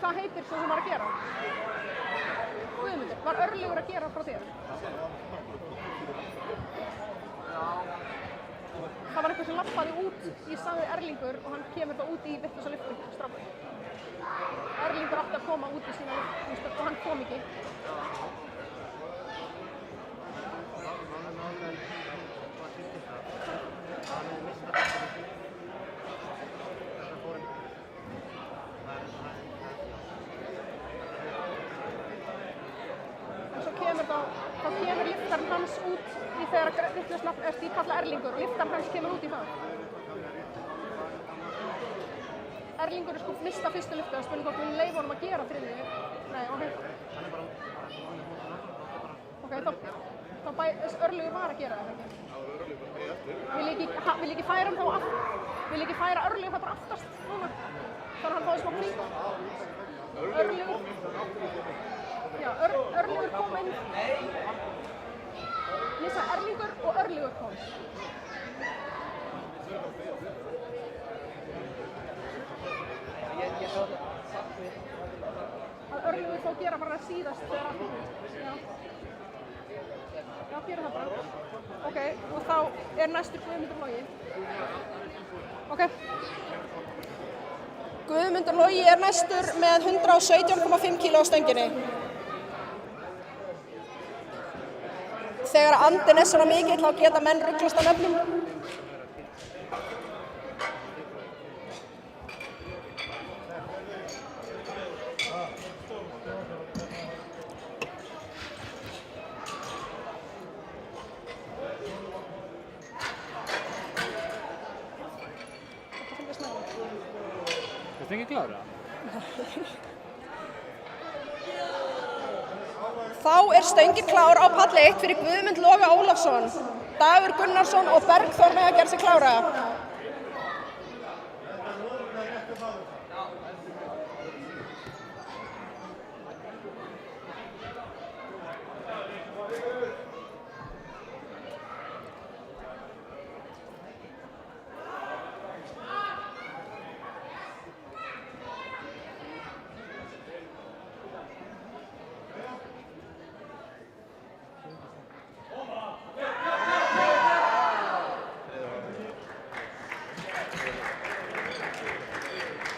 Hvað heitir þú sem var að gera? Guðmundur, var Örlygur að gera frá þér? Það var eitthvað sem lappaði út, ég sagði Erlingur og hann kemur þá út í vitlausa lyftu, strákur. Erlingur átti að koma út í sína lyftu og hann kom ekki. En svo kemur lyftarinn hans út í þegar vitlaust er því kalla Erlingur og lyftarinn hans kemur út í það. Erlingur er sko mista fyrstu lyftu og spurning hvort við leyfa honum að gera þriðju. Nei, ok. Ok, þá Örlygur var að gera það, ekki? Vil ég ekki Vil ég ekki færa hann þá aftur? Vil ég ekki færa Örlyg það bara aftast núna? Þannig að hann fáið smá frí. Örlygur. Já, Örlygur kom inn. Ég sagði Erlingur og Örlygur kom. Að Örlygur þá gera bara síðast þegar allt. Já, gera það bara. Ok, og þá næstur Guðmundur Logi. Ok. Guðmundur Logi næstur með 117,5 kg á stönginni. Þegar andinn svona mikill þá geta menn ruglast á nöfnum. Ertu ekki klára? Þá stöngin klár á palli 1 fyrir Guðmund Loga Ólafsson. Dagur Gunnarsson og Bergþór með að gera sig klára.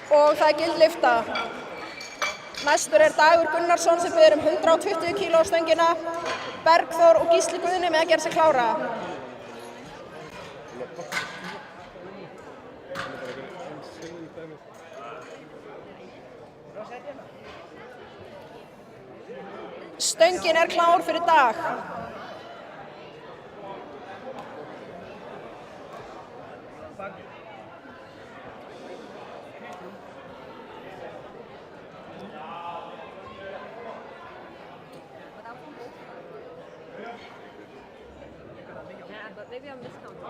Og það gild lyfta. Næstur Dagur Gunnarsson sem biður 120 kg á stöngina. Bergþór og Gísli Guðni með að gera sig klára. Stöngin klár fyrir Dag. Maybe I'm miscounting.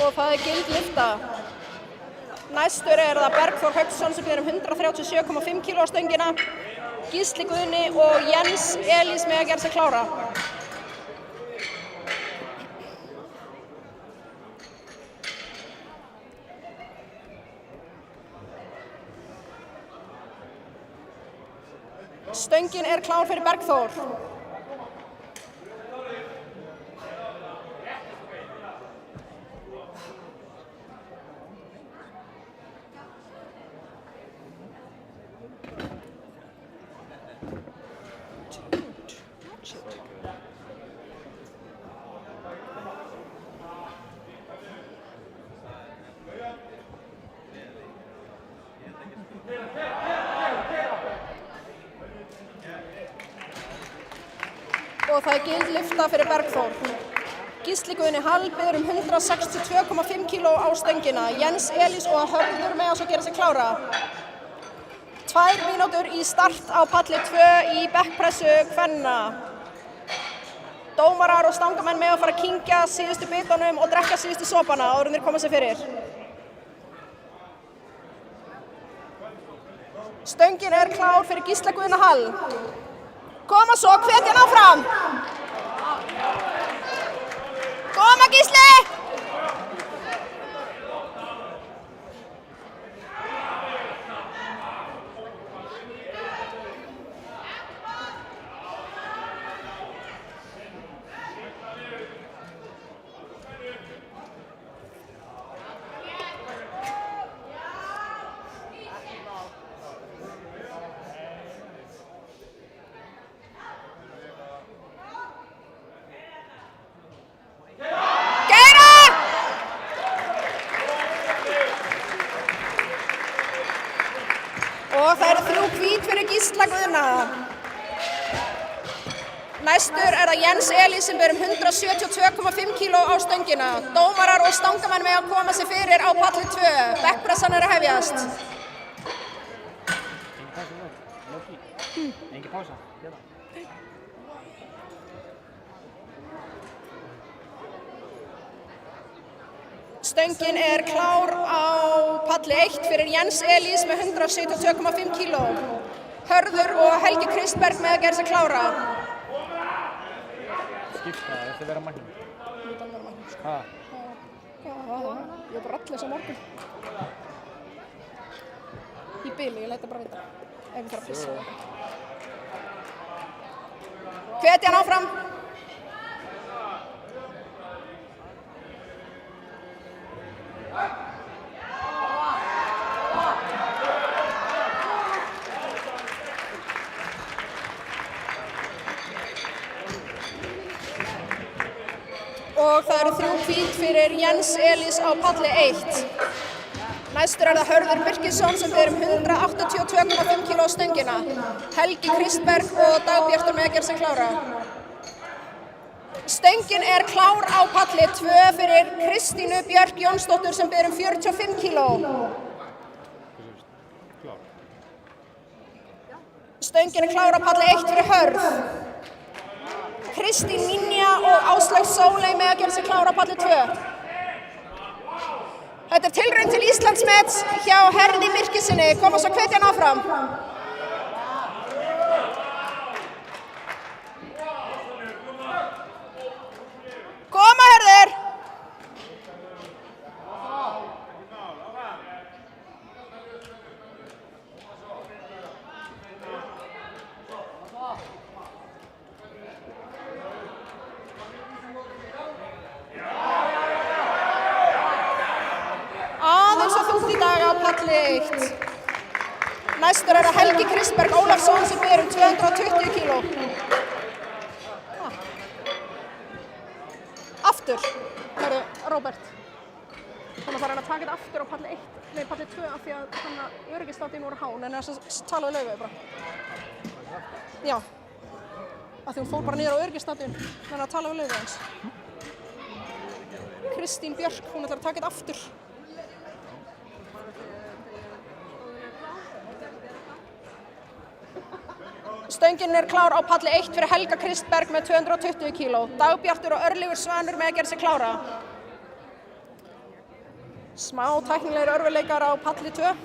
Og það gild lyfta. Næstur það Bergþór Hauksson sem biður 137,5 kg á stöngina. Gísli Guðni og Jens Elís með að gera sig klára. Stöngin klár fyrir Bergþór. Og það gild lyfta fyrir Bergþór. Gísli Guðni Hall biður 162,5 kg á stöngina. Jens Elís og Hörður með að gera sig klára. 2 mínútur í start á palli 2 í bekkpressu kvenna. Dómarar og stangamenn með að fara að kyngja síðustu bitunum og drekka síðustu sopana áður en þeir koma sér fyrir. Stöngin klár fyrir Gísla Guðna Hall. Koma svo, hvetja hann áfram. Koma Gísli! Og það 3 hvít fyrir Gísla Guðna. Næstur það Jens Elís sem biður 172,5 kg á stöngina. Dómarar og stangamenn með að koma sér fyrir á palli 2. Bekkpressan að hefjast. Engin pása. Hérna. Stöngin er klár á palli 1 fyrir Jens Elís með 172,5 kíló. Hörður og Helgi Kristberg með að gera sig klára. Skipta, þetta vera magnum. Þetta vera magnum. Hæ? Ég er bara allir sem morgun. Í bili, ég læta bara vita. Ef ég þarf að pissa. Hvetja hann áfram. Og það eru 3 hvít fyrir Jens Elís á palli 1. Næstur er það Hörður Birkisson sem ber 182,5 kíló á stöngina. Helgi Kristberg og Dagbjartur með að gera sig klára. Stöngin er klár á palli 2 fyrir Kristínu Björk Jónsdóttur sem ber 45 kíló. Stöngin er klár á palli 1 fyrir Hörð. Kristín Ninja og Áslaug Sóley með að gera sig klára á palli 2. Þetta er tilraun til Íslandsmets hjá Herði Myrkisinni. Koma svo hvetja hann áfram. Koma Herður! Aðeins og þungt í dag á palli 1. Næstur er það Helgi Kristberg Ólafsson sem ber 220 kíló. Aftur. Hörru, Róbert. Þannig að fara hann að taka þetta aftur á palli 1, nei palli 2 af því að hann að öryggisstátinn voru hán en þess að tala við Laufey bara. Já. Af því hún fór bara niður á öryggisstátinn en að tala við Laufey hans. Kristín Björk, hún ætlar að taka þetta aftur. Stöngin er klár á palli 1 fyrir Helga Kristberg með 220 kíló. Dagbjartur og Örlygur Svanur með að gera sig klára. Smá tæknilegir örðuleikar á palli 2.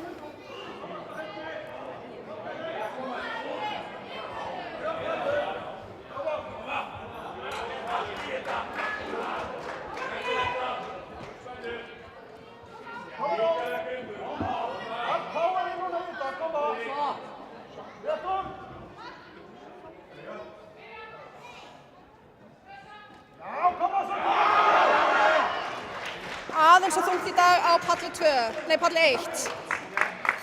Aðeins og þungt í dag á palli 2, nei palli 1.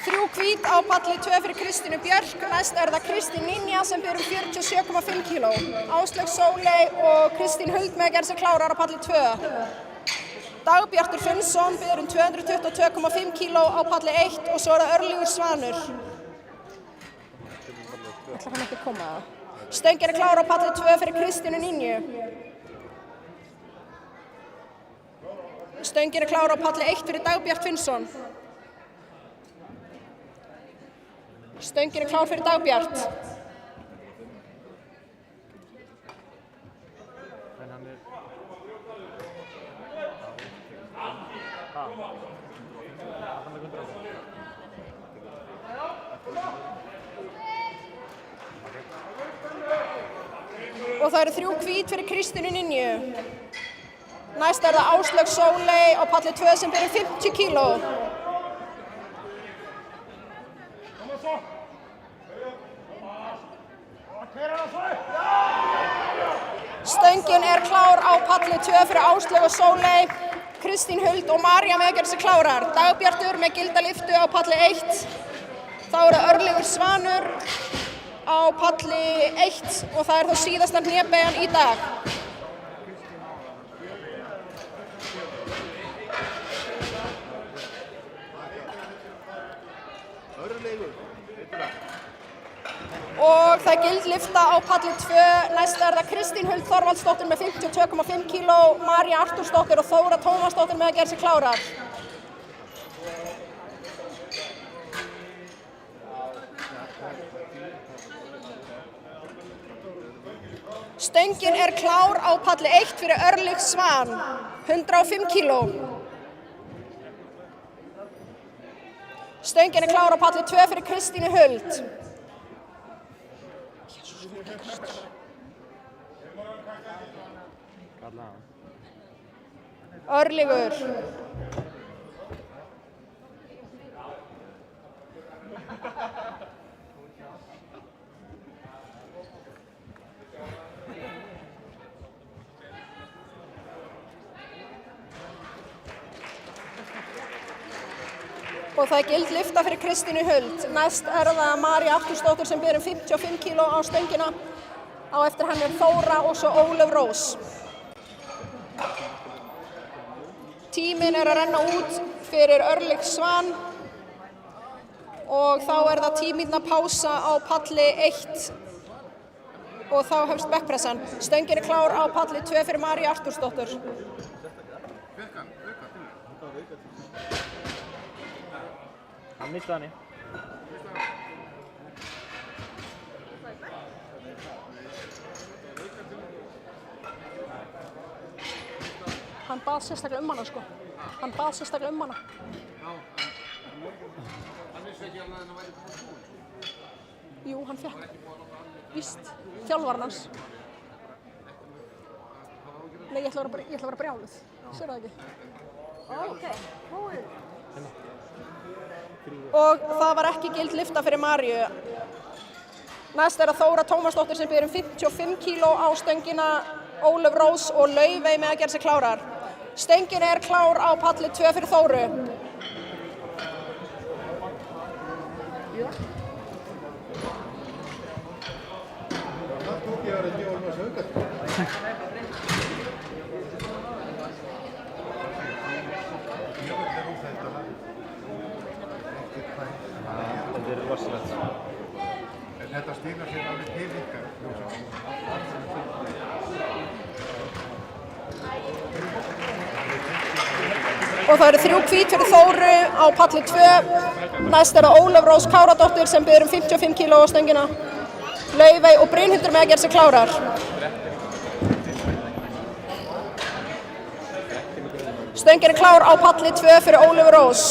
3 hvít á palli 2 fyrir Kristínu Björk. Næst er það Kristín Ninja sem ber 47,5 kíló. Áslaug Sóley og Kristín Huld með að gera sig klárar á palli 2. Dagbjartur Finnsson ber 222,5 kíló á palli 1 og svo er það Örlygur Svanur. Ætlar hann ekki að koma það? Stöngin er klár á palli 2 fyrir Kristínu Ninju. Stöngin er klár á palli 1 fyrir Dagbjart Finnsson. Stöngin er klár fyrir Dagbjart. Og það eru 3 hvít fyrir Kristínu Ninju. Næst er það Áslaug Sóley á palli 2 sem ber 50 kíló. Stöngin er klár á palli 2 fyrir Áslaug og Sóley, Kristín Huld og María með að gera sig klárar. Dagbjartur með gilda lyftu á palli 1. Þá er það Örlygur Svanur á palli 1 og það er þá síðasta hnébeygjan í dag. Og það er gild lyfta á palli 2, næst er það Kristín Huld Þorvaldsdóttir með 52,5 kíló, María Artúrsdóttir og Þóra Tómasdóttir með að gera sig klárar. Stöngin er klár á palli 1 fyrir Örlyg Svan, 105 kíló. Stöngin er klár á palli 2 fyrir Kristínu Huld. Örlygur. Og það er gild lyfta fyrir Kristínu Huld. Næst er það María Artúrsdóttir sem ber 55 kíló á stöngina. Á eftir henni er Þóra og svo Ólöf Rós. Tíminn er að renna út fyrir Örlyg Svan og þá er það 10 mínútna pása á palli 1 og þá hefst bekkpressan. Stöngin er klár á palli 2 fyrir Maríu Artúrsdóttur. Hann mistaði henni. Hann bað sérstaklega hana sko. Hann bað sérstaklega hana. Hann vissi ekki alveg að hann væri búinn. Jú, hann fékk. Víst. Þjálfarinn hans. Nei, ég ætla að vera brjáluð. Sér það ekki? Okay. Og það var ekki gild lyfta fyrir Maríu. Næst er það Þóra Tómasdóttir sem ber 55 kíló á stöngina, Ólöf Rós og Laufey með að gera sig klárar. Stöngin er klár á palli 2 fyrir Þóru. Það tók ég að vera að gefa auka. Þetta er rosalegt. En þetta stílar sér alveg til ykkar. Og það eru 3 hvít fyrir Þóru á palli 2. Næst er það Ólöf Rós Káradóttir sem ber 55 kíló á stöngina. Laufey og Brynhildur með að gera sig klárar. Stöngin er klár á palli 2 fyrir Ólöf Rós.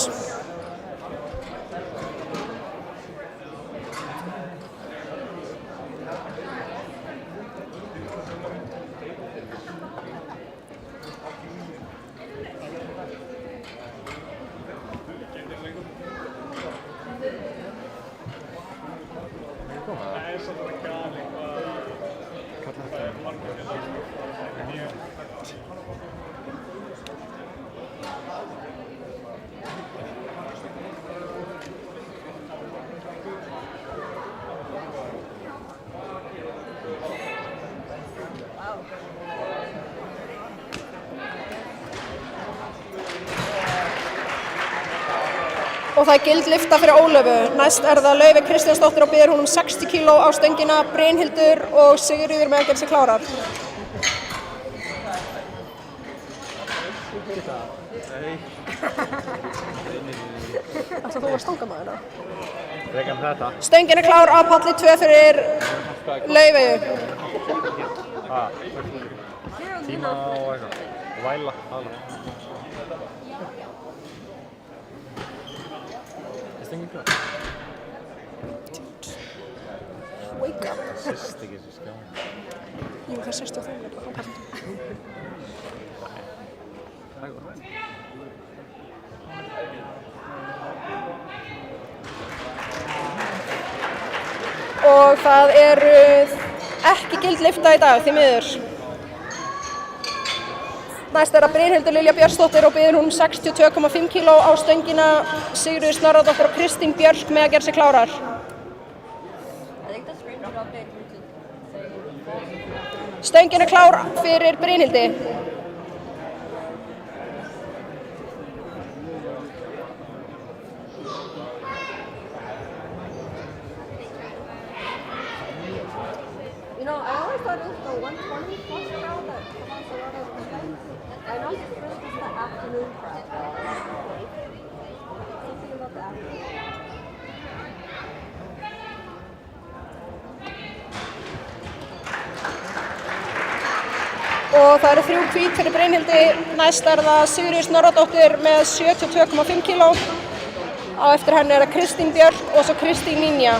Og það er gild lyfta fyrir Ólöfu. Næst er það Laufey Kristjánsdóttir og biður hún 60 kíló á stöngina, Brynhildur og Sigríður með að gera sig klárar. Ætlar þú að stanga maður það? Frekar þetta. Stöngin er klár á palli 2 fyrir Laufeyju. Tíma og eitthvað. Og væla. Wake up. Það sést ekki þessu skjáin. Jú, það sést á þeim á palli. Og það eru ekki gild lyfta í dag, því miður. Næst er það Brynhildur Lilja Björnsdóttir og biður hún 62,5 kíló á stöngina, Sigríður Snorradóttir og Kristín Björk með að gera sig klárar. Stöngin er klár fyrir Brynhildi. You know, I always thought it was the 120 plus crowd that has a lot of events. I know it's really just the afternoon crowd. Something about the afternoon. Og það eru 3 hvít fyrir Brynhildi. Næst er það Sigríður Snorradóttir með 72,5 kíló. Á eftir henni er það Kristín Björk og svo Kristín Ninja.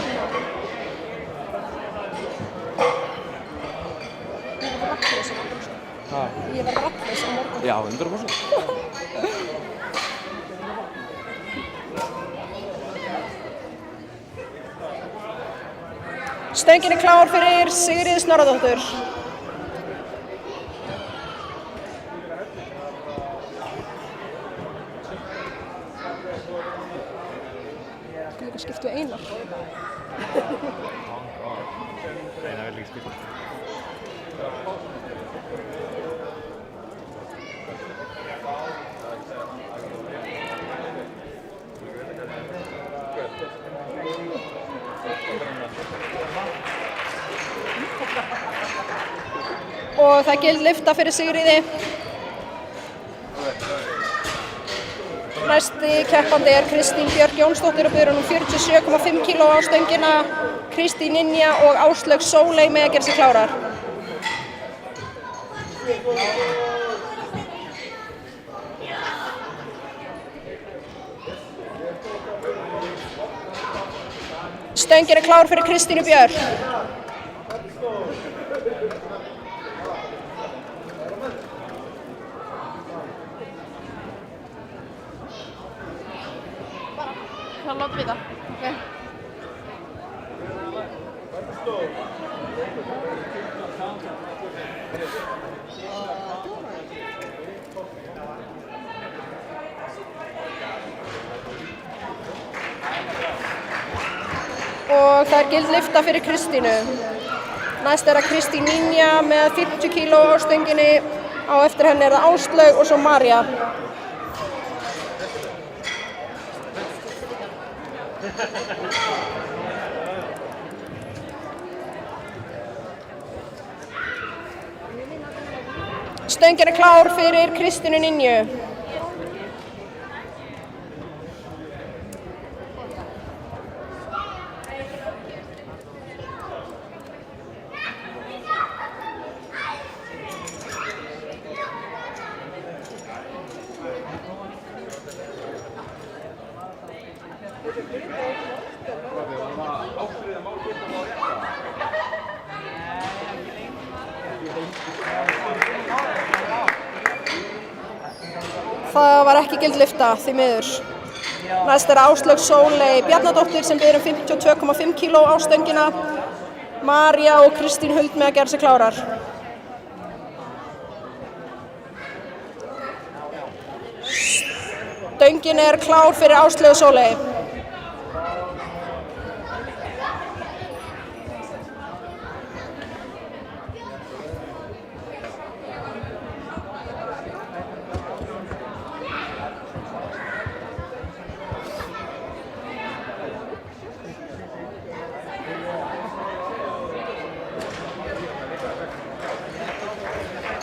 Ég var rattlaus á morgun. Já, 100%. Stöngin er klár fyrir Sigríður Snorradóttur. Þú líka skipt við Einar. Einar vil ekki skipta. Og það gild lyfta fyrir Sigríði. Næsti keppandi er Kristín Björk Jónsdóttir og biður hún 47,5 kíló á stöngina. Kristín Ninja og Áslaug Sóley með að gera sig klárar. Stöngin er klár fyrir Kristínu Björk. Það láta vita. Okay. Og það er gild lyfta fyrir Kristínu. Næst er það Kristín Ninja með 50 kíló á stönginni. Á eftir henni er það Áslaug og svo María. Stöngin er klár fyrir Kristínu Ninju. Það var ekki gild lyfta, því miður. Næst er Áslaug Sóley Bjarnadóttir sem biður 52,5 kíló á stöngina. María og Kristín Huld með að gera sig klárar. Stöngin er klár fyrir Áslaug Sóley.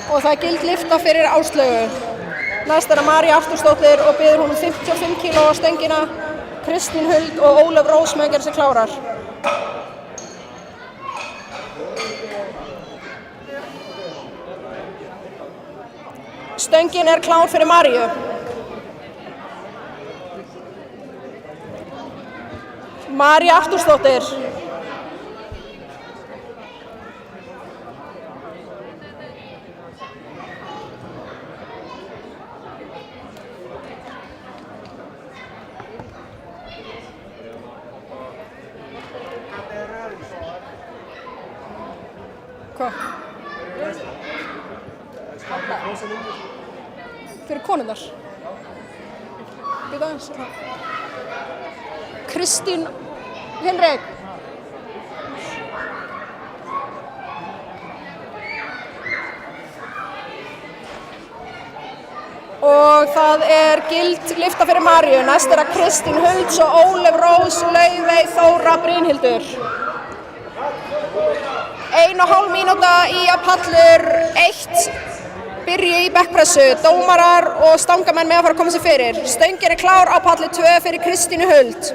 Og það er gild lyfta fyrir Áslaugu. Næst er það María Artúrsdóttir og biður hún 55 kíló á stöngina. Kristín Huld og Ólöf Rós með að gera sig klárar. Stöngin er klár fyrir Maríu. María Artúrsdóttir. Hvað? Fyrir konurnar. Býta aðeins. Kristín Hinrik. Og það er gild lyfta fyrir Maríu. Næst er það Kristín Huld og Ólöf Rós, Laufey, Þóra, Brynhildur. 1,5 mínúta í að pallur 1 byrji í backpressu. Dómarar og stangamenn með að fara að koma sér fyrir. Stöngin er klár á palli 2 fyrir Kristínu Huld.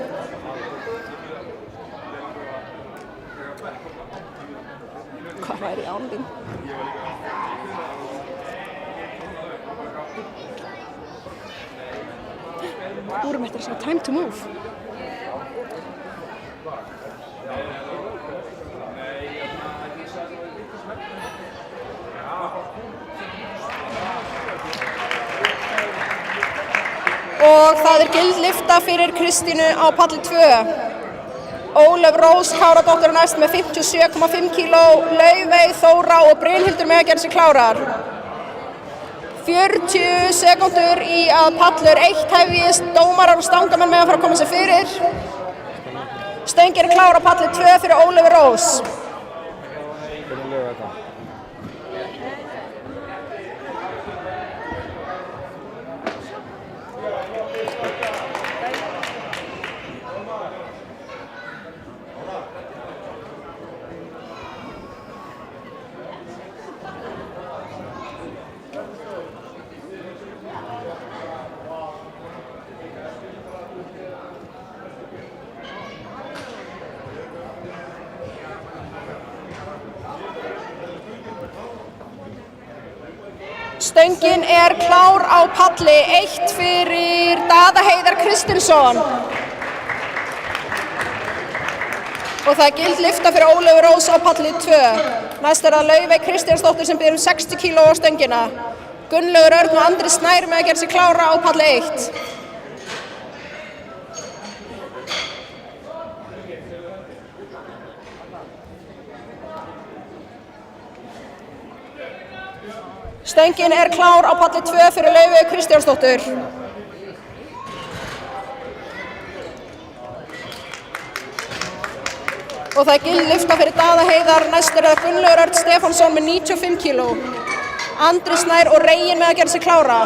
Hvað væri án þín? Búrmestari sagði time to move. Og það gild lyfta fyrir Kristínu á palli 2. Ólöf Rós Káradóttir næst með 57,5 kíló, Laufey, Þóra og Brynhildur með að gera sig klárar. 40 sekúndur í að pallur 1 hefjist, dómarar og stangamenn með að fara að koma sér fyrir. Stöngin klár á palli 2 fyrir Ólöf Rós. Stöngin klár á palli 1 fyrir Daða Heiðar Kristinsson. Og það gild lyfta fyrir Ólöfu Rós á palli 2. Næst það Laufey Kristjánsdóttir sem biður 60 kíló á stöngina. Gunnlaugur Örn og Andri Snær með að gera sig klára á palli 1. Stöngin klár á palli 2 fyrir Laufey Kristjánsdóttir. Og það gild lyfta fyrir Daða Heiðar, næst það Gunnlaugur Örn Stefánsson með 95 kíló. Andri Snær og Reginn með að gera sig klára.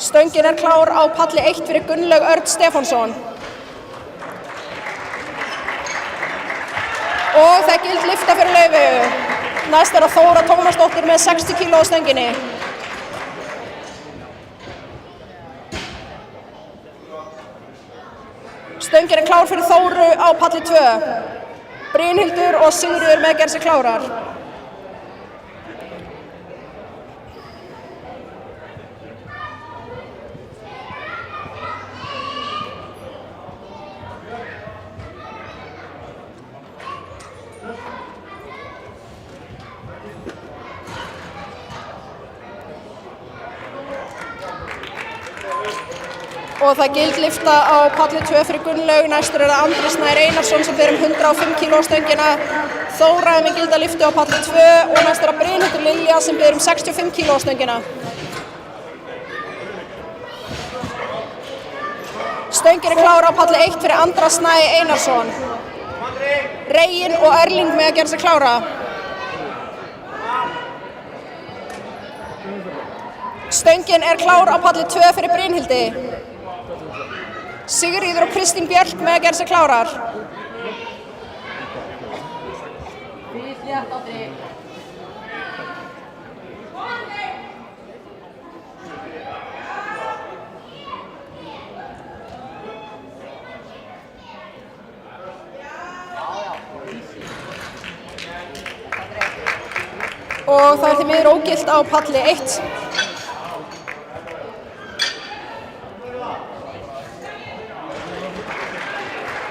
Stöngin klár á palli 1 fyrir Gunnlaug Örn Stefánsson. Og það gild lyfta fyrir Laufeyju. Næst það Þóra Tómasdóttir með 60 kíló á stönginni. Stöngin klár fyrir Þóru á palli 2. Brynhildur og Sigríður með að gera sig klárar. Og það gild lyfta á palli 2 fyrir Gunnlaug, næstur það Andri Snær Einarsson sem ber 105 kíló á stöngina. Þóra með gilda lyftu á palli 2 og næstur það Brynhildur Lilja sem ber 65 kíló á stöngina. Stöngin klár á palli 1 fyrir Andra Snæ Einarsson. Reginn og Erling með að gera sig klára. Stöngin klár á palli 2 fyrir Brynhildi. Sigríður og Kristín Björk með að gera sig klárar. Og það því miður ógilt á palli 1.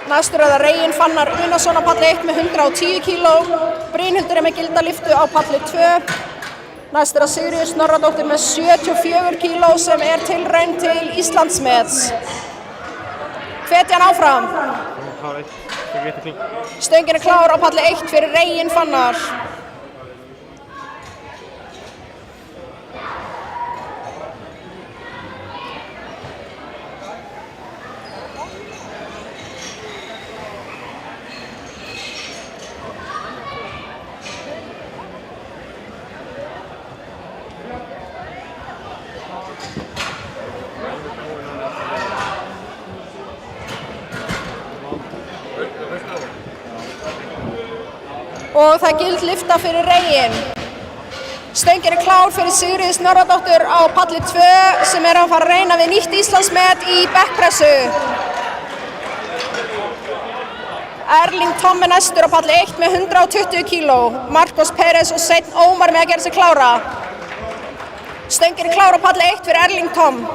Næstur það Reginn Fannar Unason á palli 1 með 110 kíló. Brynhildur með gilda lyftu á palli 2. Næstur það Sigríður Snorradóttir með 74 kíló sem tilraun til Íslandsmets. Hvetja hann áfram. Stöngin klár á palli 1 fyrir Reginn Fannar. Og það er gild lyfta fyrir Regin. Stöngin er klár fyrir Sigríði Snorradóttur á palli 2 sem er að fara að reyna við nýtt Íslandsmet í bekkpressu. Erling Tom er næstur á palli 1 með 120 kíló. Marcos Pérez og Sveinn Ómar með að gera sig klára. Stöngin er klár á palli 1 fyrir Erling Tom.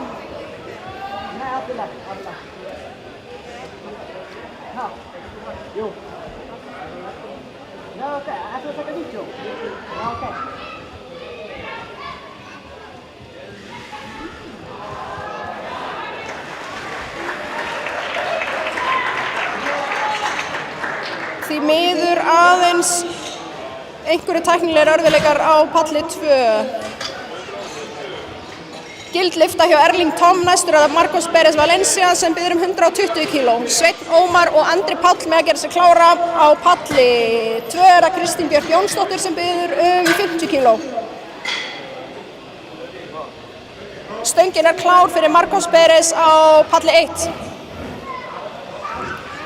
Því miður aðeins einhverju tæknilegir örðuleikar á palli 2. Gild lyfta hjá Erling Tom, næstur að Marcos Pérez Valencia sem biður 120 kíló. Sveinn Ómar og Andri Páll með að gera sig klára. Á palli 2 er það Kristín Björk Jónsdóttir sem biður 50 kíló. Stöngin er klár fyrir Marcos Pérez á palli 1.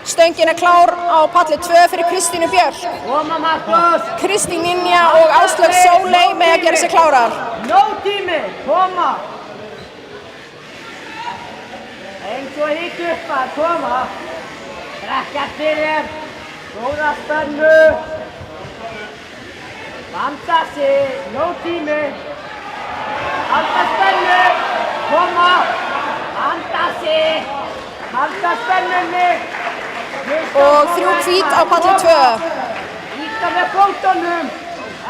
Stöngin er klár á palli 2 fyrir Kristínu Björk. Koma Marcos! Kristín Ninja og Áslaug Sóley með að gera sig klárar. No tími, koma! Eins og hít upp að koma. Drekkja fyrir, góða spennu. Vanda sig, no tími. Halda spennu, koma. Vanda sig, halda spennunni. Og 3 hvít á palli 2. Íta með fótunum,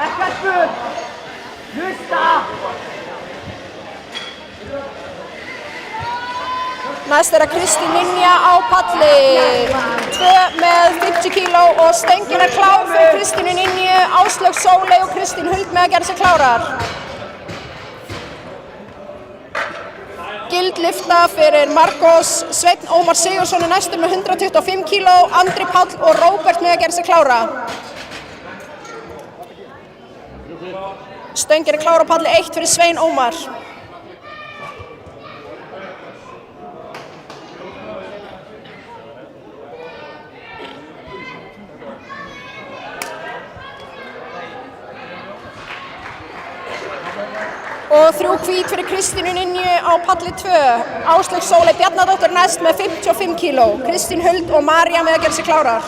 ekkert bull. Hlusta. Næst er það Kristín Ninja á palli 2 með 50 kíló og stöngin er klár fyrir Kristínu Ninju, Áslaug Sóley og Kristín Huld með að gera sig klárar. Gild lyfta fyrir Marcos, Sveinn Ómar Sigurðsson er næstur með 125 kíló, Andri Páll og Róbert með að gera sig klára. Stöngin er klár á palli 1 fyrir Sveinn Ómar. Og 3 hvít fyrir Kristínu Ninju á palli 2. Áslaug Sóley Bjarnadóttir næst með 55 kíló. Kristín Huld og María með að gera sig klárar.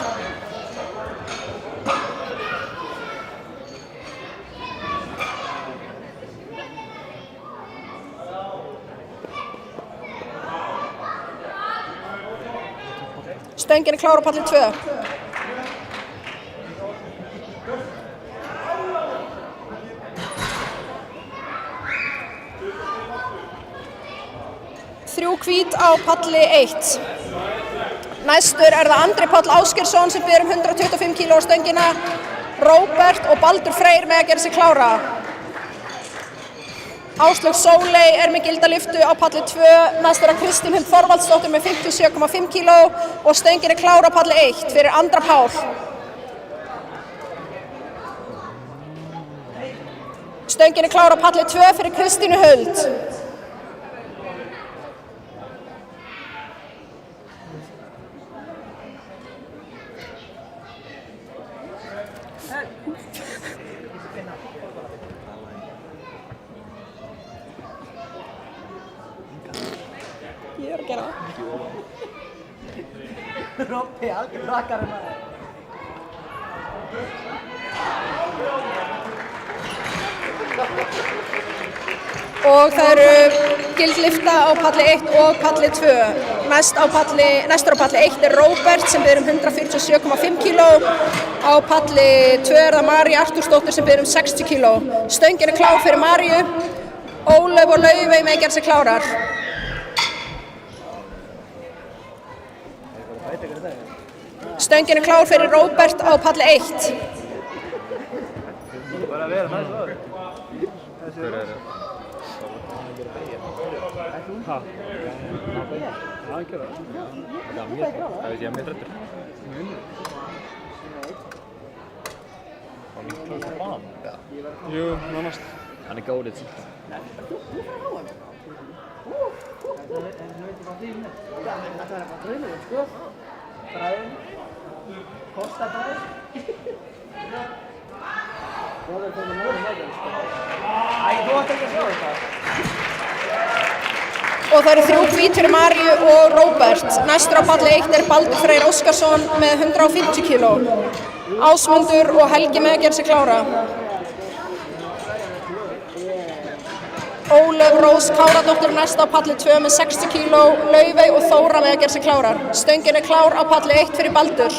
Stöngin er klár á palli 2. Þrjú hvít á palli 1. Næstur er það Andri Páll Ásgeirsson sem biður 125 kíló á stöngina. Róbert og Baldur Freyr með að gera sig klára. Áslaug Sóley er með gilda lyftu á palli 2. Næstur er Kristín Huld Þorvaldsdóttir með 57,5 kíló og stöngin er klár á palli 1 fyrir Andra Pál. Stöngin er klár á palli 2 fyrir Kristínu Huld. Ég er að gera það. Robbi, algjör rakari maður. Og það eru gild lyfta á palli 1 og palli 2. Næstur á palli 1 er Róbert sem biður 147,5 kíló. Á palli 2 er það María Artúrsdóttir sem biður 60 kíló. Stöngin er klár fyrir Maríu. Ólöf og Laufey með að gera sig klárar. Stöngin er klár fyrir Róbert á palli 1. Jú, nánast. Hann er góðið. Kosta bara. Og það eru 3 hvít fyrir Maríu og Róbert. Næstur á palli 1 Baldur Freyr Óskarsson með 150 kíló. Ásmundur og Helgi með að gera sig klára. Ólöf Rós Káradóttir næst á palli 2 með 60 kíló. Laufey og Þóra með að gera sig klárar. Stöngin klár á palli 1 fyrir Baldur.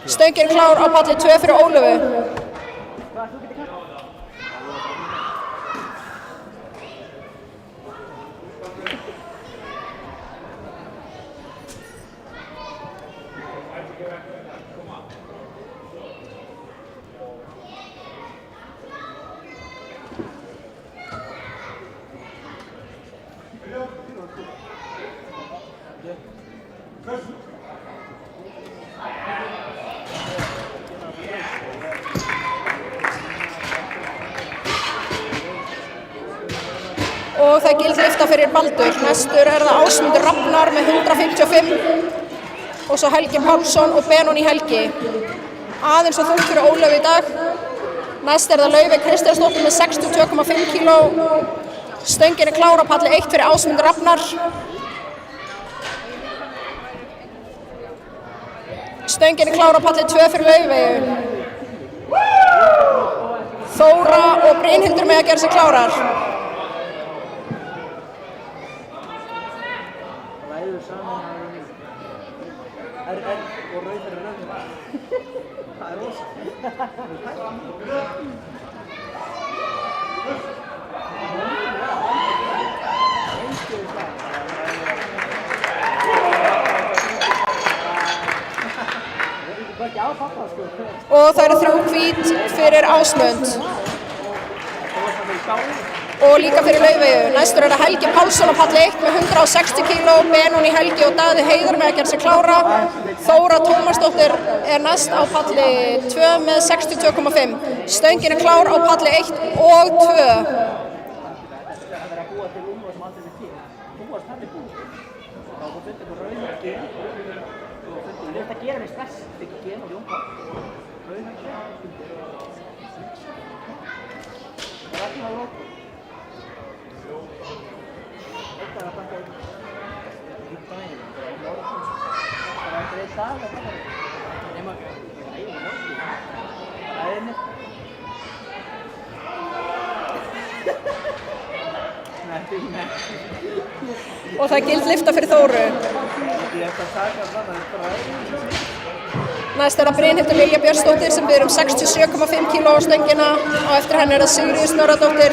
Stöngin klár á palli 2 fyrir Ólöfu. Og það gildlifta fyrir Baldur. Næstur það Ásmundur Rafnar með 155 og svo Helgi Pálsson og Benóný Helgi. Aðeins og þungt fyrir Ólöfu í dag. Næst það Laufey Kristjánsdóttir með 62,5 kíló. Stöngin klár á palli 1 fyrir Ásmundur Rafnar. Stöngin klár á palli 2 fyrir Laufeyju. Þóra og Brynhildur með að gera sig klárar. Og það eru 3 hvít fyrir Ásmund og líka fyrir Laufeyju. Næstur það Helgi Pálsson á palli 1 með 160 kíló, Benóný Helgi og Daði Heiðar með að gera sig klára. Þóra Tómasdóttir næst á palli 2 með 62,5. Stöngin klár á palli 1 og 2. Og það gildlifta fyrir Þóru. Næst það Brynhildur Lilja Björnsdóttir sem biður 67,5 kíló á stöngina og eftir henni það Sigríður Snorradóttir.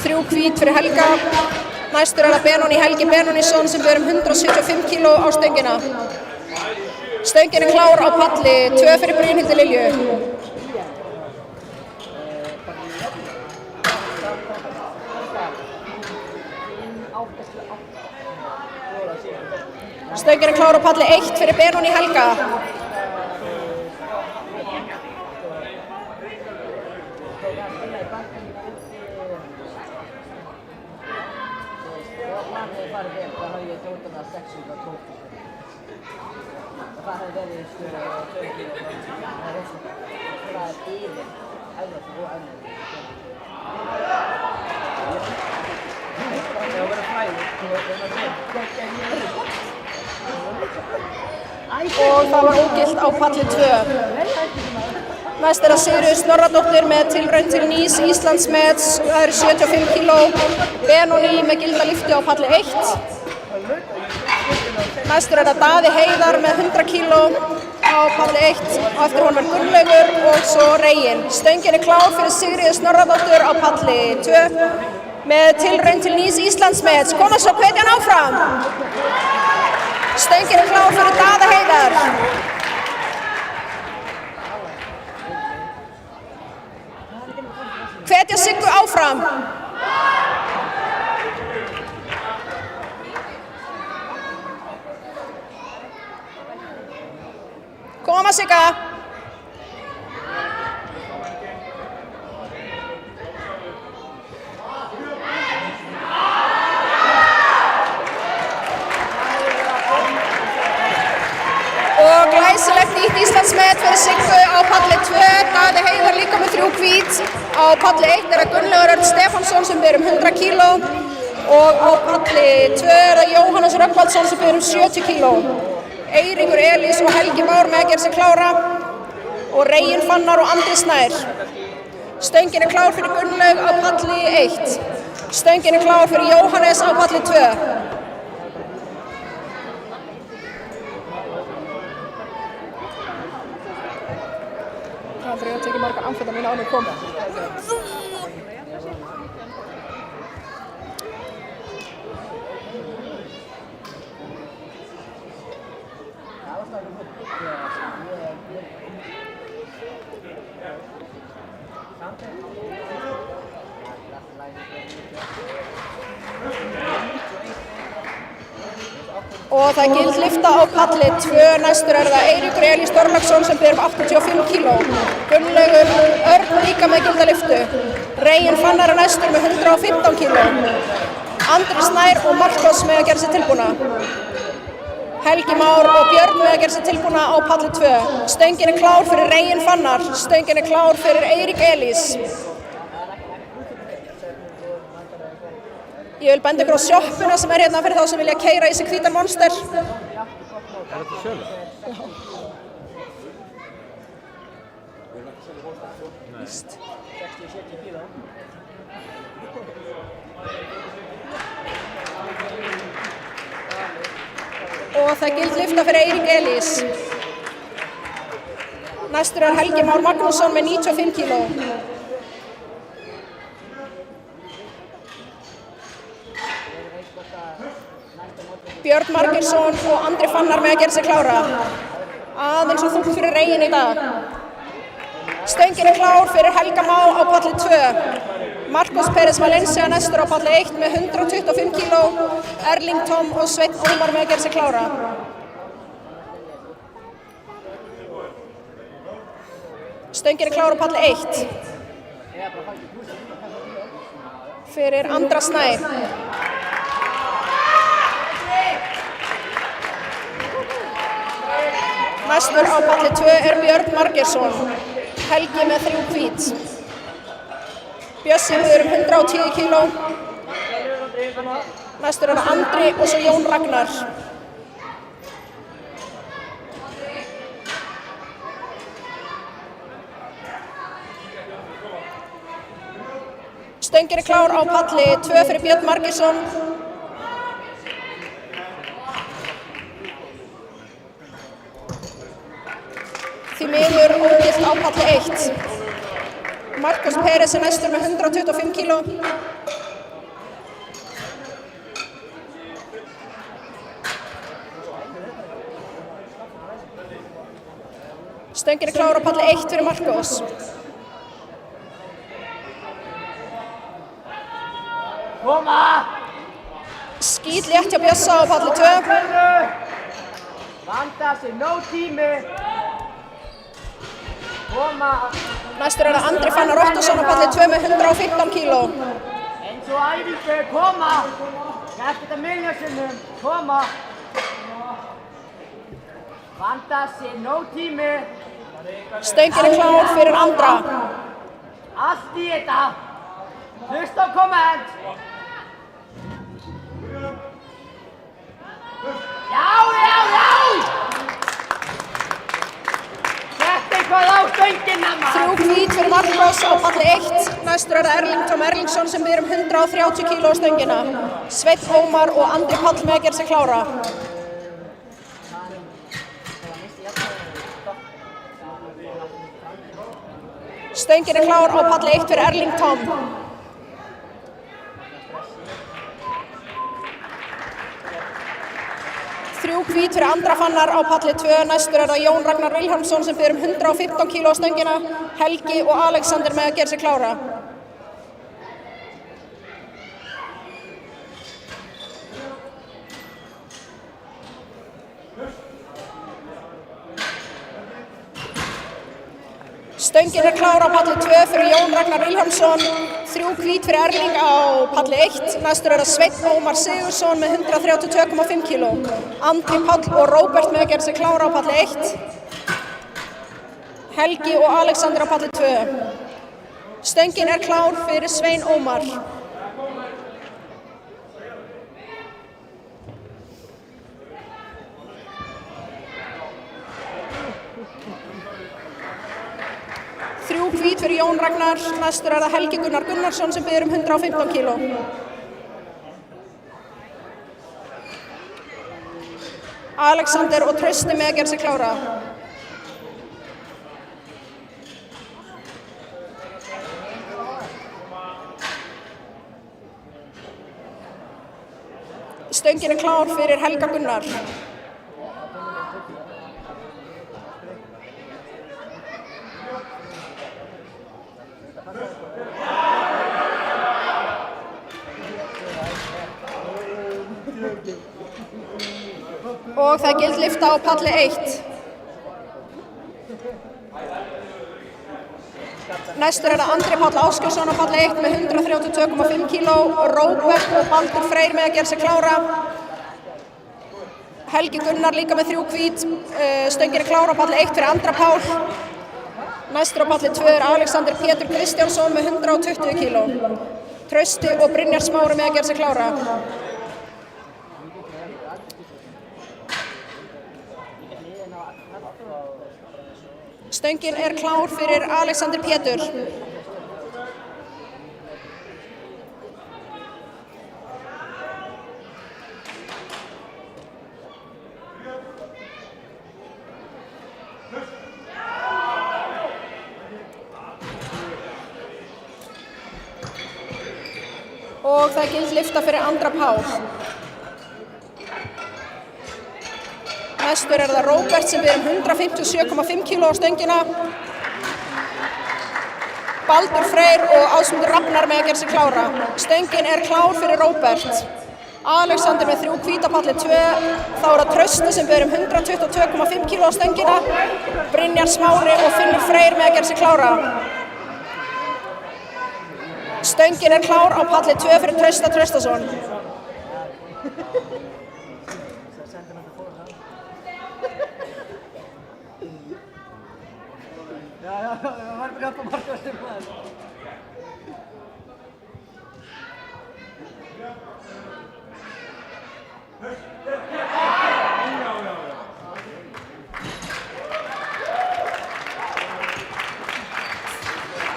3 hvít fyrir Helga. Næstur það Benóný Helgi Benónýsson sem biður 175 kíló á stöngina. Stöngin klár á palli 2 fyrir Brynhildur Lilju. Stöngin klár á palli 1 fyrir Benóný Helga. Og það var ógilt á palli 2. Næst það Sigríður Snorradóttir með tilraun til nýs Íslandsmets, það eru 75 kíló. Benóný með gilda lyftu á palli 1. Næstur það Daði Heiðar með 100 kíló á palli 1 og eftir honum Gunnlaugur og svo Reginn. Stöngin klár fyrir Sigríður Snorradóttir á palli 2 með tilraun til nýs Íslandsmets. Koma svo hvetjan áfram. Stöngin klár fyrir Daði Heiðar. Hvetja Siggu áfram. Koma Sigga. Og glæsilegt nýtt Íslandsmet fyrir Siggu á palli 2. Daði Heiðar líka með 3 hvít. Á palli 1 er það Gunnlaugur Örn Stefánsson sem ber 100 kíló. Og á palli 2 er það Jóhannes Rögnvaldsson sem ber 70 kíló. Eiríkur Elís og Helgi Már með að gera sig klára. Og Reginn Fannar og Andri Snær. Stöngin er klár fyrir Gunnlaug á palli 1. Stöngin er klár fyrir Jóhannes á palli 2. Ég tekið marga amfetamín áður en koma. Og það er gild lyfta á palli 2, næstur er það Eiríkur Elís Þorláksson sem ber 85 kíló. Gunnlaugur Örn líka með gilda lyftu. Reginn Fannar er næstur með 115 kíló. Andri Snær og Markos með að gera sig tilbúna. Helgi Már og Björn með að gera sig tilbúna á palli 2. Stöngin er klár fyrir Reginn Fannar. Stöngin er klár fyrir Eirík Elís. Ég vil benda ykkur á sjoppuna sem er hérna fyrir þá sem vilja keyra í sig hvítan Monster. Er þetta sölu? Víst. Og það er gild lyfta fyrir Eirík Elís. Næstur er Helgi Már Magnússon með 95 kíló. Björn Margeirsson og Andri Fannar með að gera sig klára. Aðeins og þungt fyrir Reginn í dag. Stöngin er klár fyrir Helga Má á palli 2. Marcos Pérez Valencia næstur á palli 1 með 125 kíló. Erling Tom og Sveinn Ómar með að gera sig klára. Stöngin er klár á palli 1. Fyrir Andra Snær. Næstur á palli 2 er Björn Margeirsson. Helgi með 3 hvít. Bjössi með 110 kíló. Næstur er Andri og svo Jón Ragnar. Stöngin er klár á palli 2 fyrir Björn Margeirsson. Því miður ógilt á palli 1. Marcos Pérez er næstur með 125 kíló. Stöngin er klár á palli 1 fyrir Marcos. Koma! Skít létt hjá Bjössa á palli 2. Vanda sig, no tími. Koma! Næstur er það Andri Fannar Ottosson á palli 2 með 115 kíló. Eins og æfingu, koma! Gert þetta miljónsinnum, koma! Vanda sig, no tími. Stöngin er klár fyrir Andra. Allt í þetta. Hlusta á komment. Já! Þetta eitthvað á stöngina, maður. 3 hvít fyrir Marcos á palli 1. Næstur er það Erling Tom Erlingsson sem ber 130 kíló á stöngina. Sveinn Ómar og Andri Páll með að gera sig klára. Stöngin er klár á palli 1 fyrir Erling Tom. Hvít fyrir Andra Fannar á palli 2. Næstur er það Jón Ragnar Vilhjálmsson sem ber 115 kíló á stöngina. Helgi og Alexander með að gera sig klára. Stöngin er klár á palli 2 fyrir Jón Ragnar Vilhjálmsson. 3 hvít fyrir Erling á palli 1. Næstur það Sveinn Ómar Sigurðsson með 132,5 kg. Andri Páll og Róbert með að gera sig klára á palli 1. Helgi og Alexander á palli 2. Stöngin klár fyrir Svein Ómar. Þrjú hvít fyrir Jón Ragnar, næstur það Helgi Gunnar Gunnarsson sem biður 115 kg. Alexander og Trausti með að gera sig klára. Stöngin klár fyrir Helga Gunnar. Og það gild lyfta á palli 1. Næstur það Andri Páll Ásgeirsson á palli 1 með 132,5 kg. Róbert og Baldur Freyr með að gera sig klára. Helgi Gunnar líka með 3 hvít. Stöngin klára á palli 1 fyrir Andra Pál. Næstur á palli 2 Alexander Pétur Kristjánsson með 120 kg. Trausti og Brynjar Smári með að gera sig klára. Stöngin klár fyrir Alexander Pétur. Og það gild lyfta fyrir Andra Pál. Næstur það Róbert sem biður 157,5 kg á stöngina. Baldur Freyr og Ásmundur Rafnar með að gera sig klára. Stöngin klár fyrir Róbert. Alexander með 3 hvít á palli 2. Þá það Trausti sem biður 122,5 kg á stöngina. Brynjar Smári og Finnur Freyr með að gera sig klára. Stöngin klár á palli 2 fyrir Trausta Traustason. Það var bara að marka styrmaður.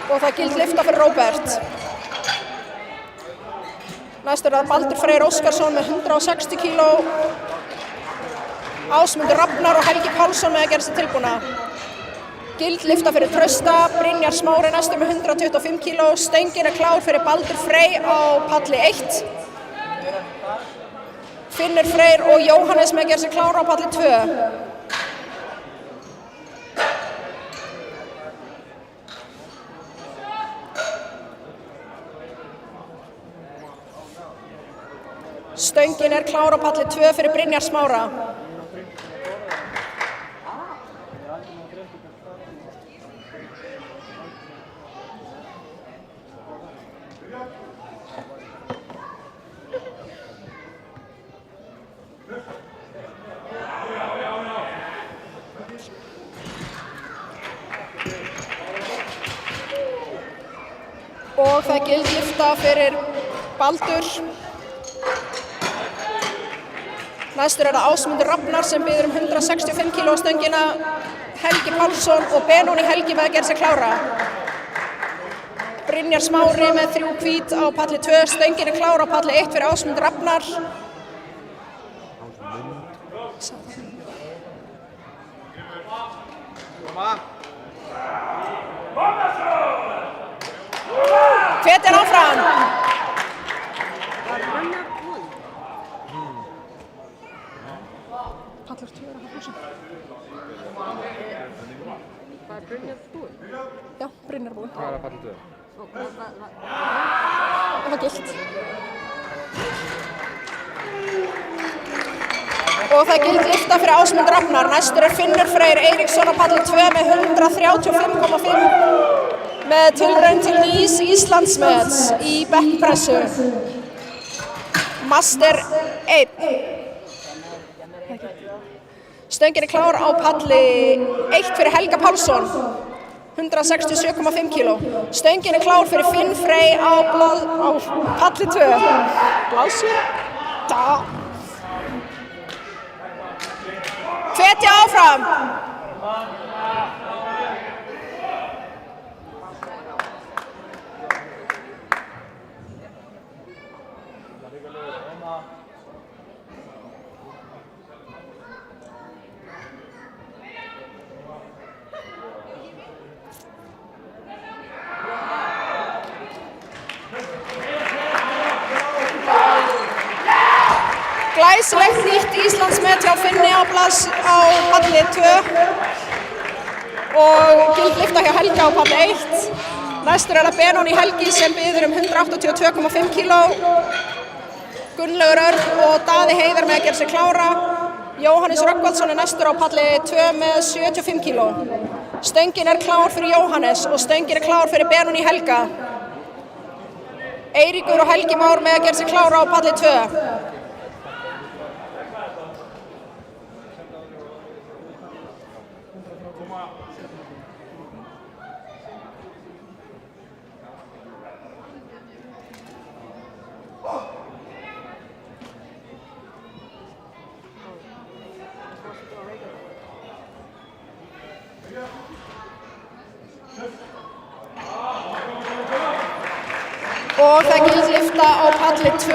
Og það gild lyfta fyrir Róbert. Næstur það Baldur Freyr Óskarsson með 160 kg. Ásmundur Rafnar og Helgi Pálsson með að gera sig tilbúna. Gild lyfta fyrir Trausta, Brynjar Smári næstur með 125 kg. Stöngin klár fyrir Baldur Frey á palli 1. Finnur Freyr og Jóhannes með að gera sig klára á palli 2. Stöngin klár á palli 2 fyrir Brynjar Smára. Og það gild lyfta fyrir Baldur. Næstur það Ásmundur Rafnar sem biður 165 kg á stöngina. Helgi Pálsson og Benóni Helgi með að gera sig klára. Brynjar Smári með 3 hvít á palli 2. Stöngin klára á palli 1 fyrir Ásmundur Rafnar. Hvetur áfram. Pallar 2 að hafa Var Brynjar búinn? Já, Brynjar búinn. Hvað að palli 2? Það var gilt. Og það gild lyfta fyrir Ásmund Rafnar. Næstur Finnur Freyr Eiríksson á palli 2 með 135,5. með tilraun til nýs Íslandsmets í bekkpressu. Master 1. Stöngin er klár á palli 1 fyrir Helga Pálsson, 167,5 kg. Stöngin er klár fyrir Finn Frey á palli 2. Blásur. Da. Hvetja áfram. Glæsilegt nýtt Íslandsmet hjá Finni á palli 2 og gildlifta hjá Helga á palli 1. Næstur er það Benóný Helgi sem biður 182,5 kg. Gunnlaugur Örn og Daði Heiðar með að gera sig klára. Jóhannes Rögnvaldsson er næstur á palli 2 með 75 kg. Stöngin er klár fyrir Jóhannes og stöngin er klár fyrir Benóný Helga. Eiríkur og Helgi Már með að gera sig klára á palli 2. Og það gildlifta á palli 2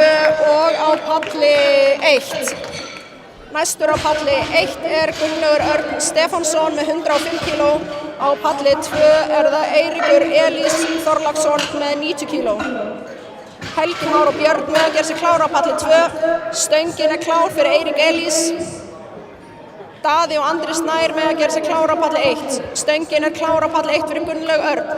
og á palli 1. Næstur á palli 1 er Gunnlaugur Örn Stefánsson með 105 kg. Á palli 2 er það Eiríkur Elís Þorláksson með 90 kg. Helgi Már og Björn með að gera sig klára á palli 2. Stöngin er klár fyrir Eirík Elís. Daði og Andri Snær með að gera sig klára á palli 1. Stöngin er klár á palli 1 fyrir Gunnlaug Örn.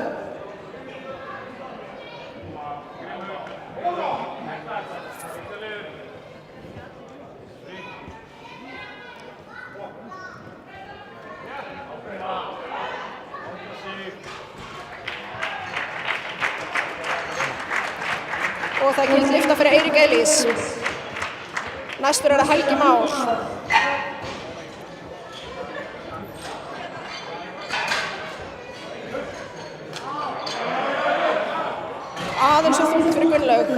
Og það gildlifta fyrir Eirík Elís. Næstur er það Helgi Már. Aðeins og þungt fyrir Gunnlaug.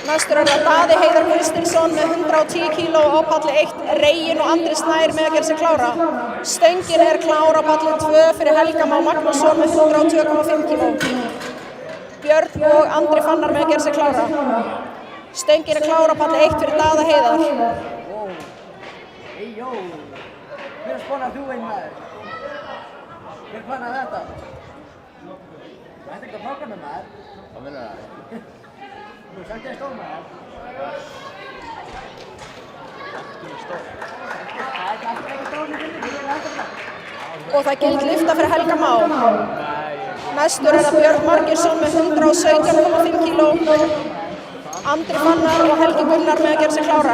Næstur er það Daði Heiðar Kristinsson með 110 kg á palli 1. Reginn og Andri Snær með að gera sig klára. Stöngin er klár á palli 2 fyrir Helga Má Magnússon með 102,5 kg. Björn og Andri Fannar með að gera sig klára. Stöngin er klár á palli 1 fyrir Daða Heiðar. Hey, yo. Hver skonar þú einn maður? Hver fannar þetta? Þú ætti ekki að plaka með maður. Hvað meina það? Þú er sagt ég stór maður. Þú er stór. Það er ekki stór sem finnir, ég er alltaf það. Og það gildlifta fyrir Helga Má. Næstur er það Björn Margeirsson með 117,5 kg. Andri Fannar og Helgi Gunnar með að gera sig klára.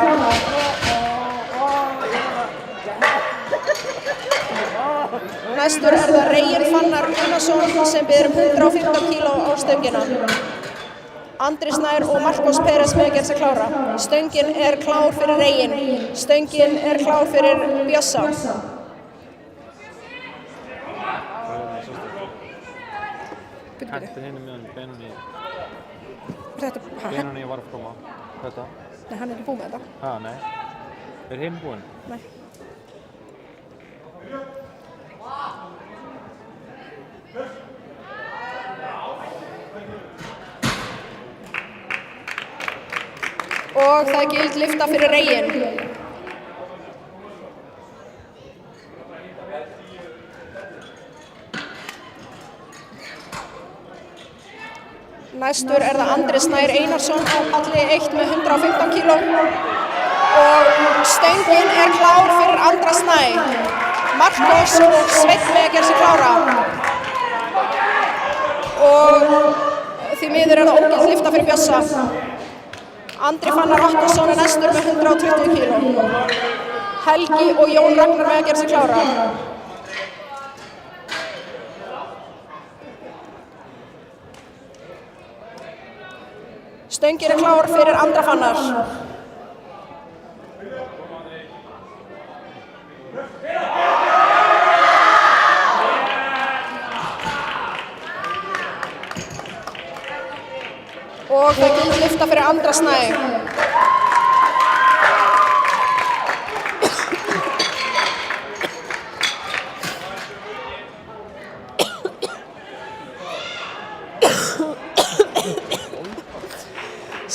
Næstur er það Reginn Fannar Gunnarsson sem biður 115 kg á stöngina. Andri Snær og Marcos Pérez með að gera sig klára. Stöngin er klár fyrir Reginn. Stöngin er klár fyrir Bjössa. Hætti henni meðan Benóný. Þetta, Benóný var að koma. Þetta? Nei, hann er ekki búinn með þetta. Ha, nei. Er hinn búinn? Nei. Og það gildlifta fyrir Reginn. Næstur er það Andri Snær Einarsson á palli 1 með 115 kg. Og stöngin er klár fyrir Andra Snæ. Marcos og Sveinn með að gera sig klára. Og því miður er það ógildlifta fyrir Bjössa. Andri Fannar Ottosson er næstur með 120 kg. Helgi og Jón Ragnar með að gera sig klára. Stöngin er klár fyrir Andra Fannar. Og það gild lyfta fyrir Andra Snæ.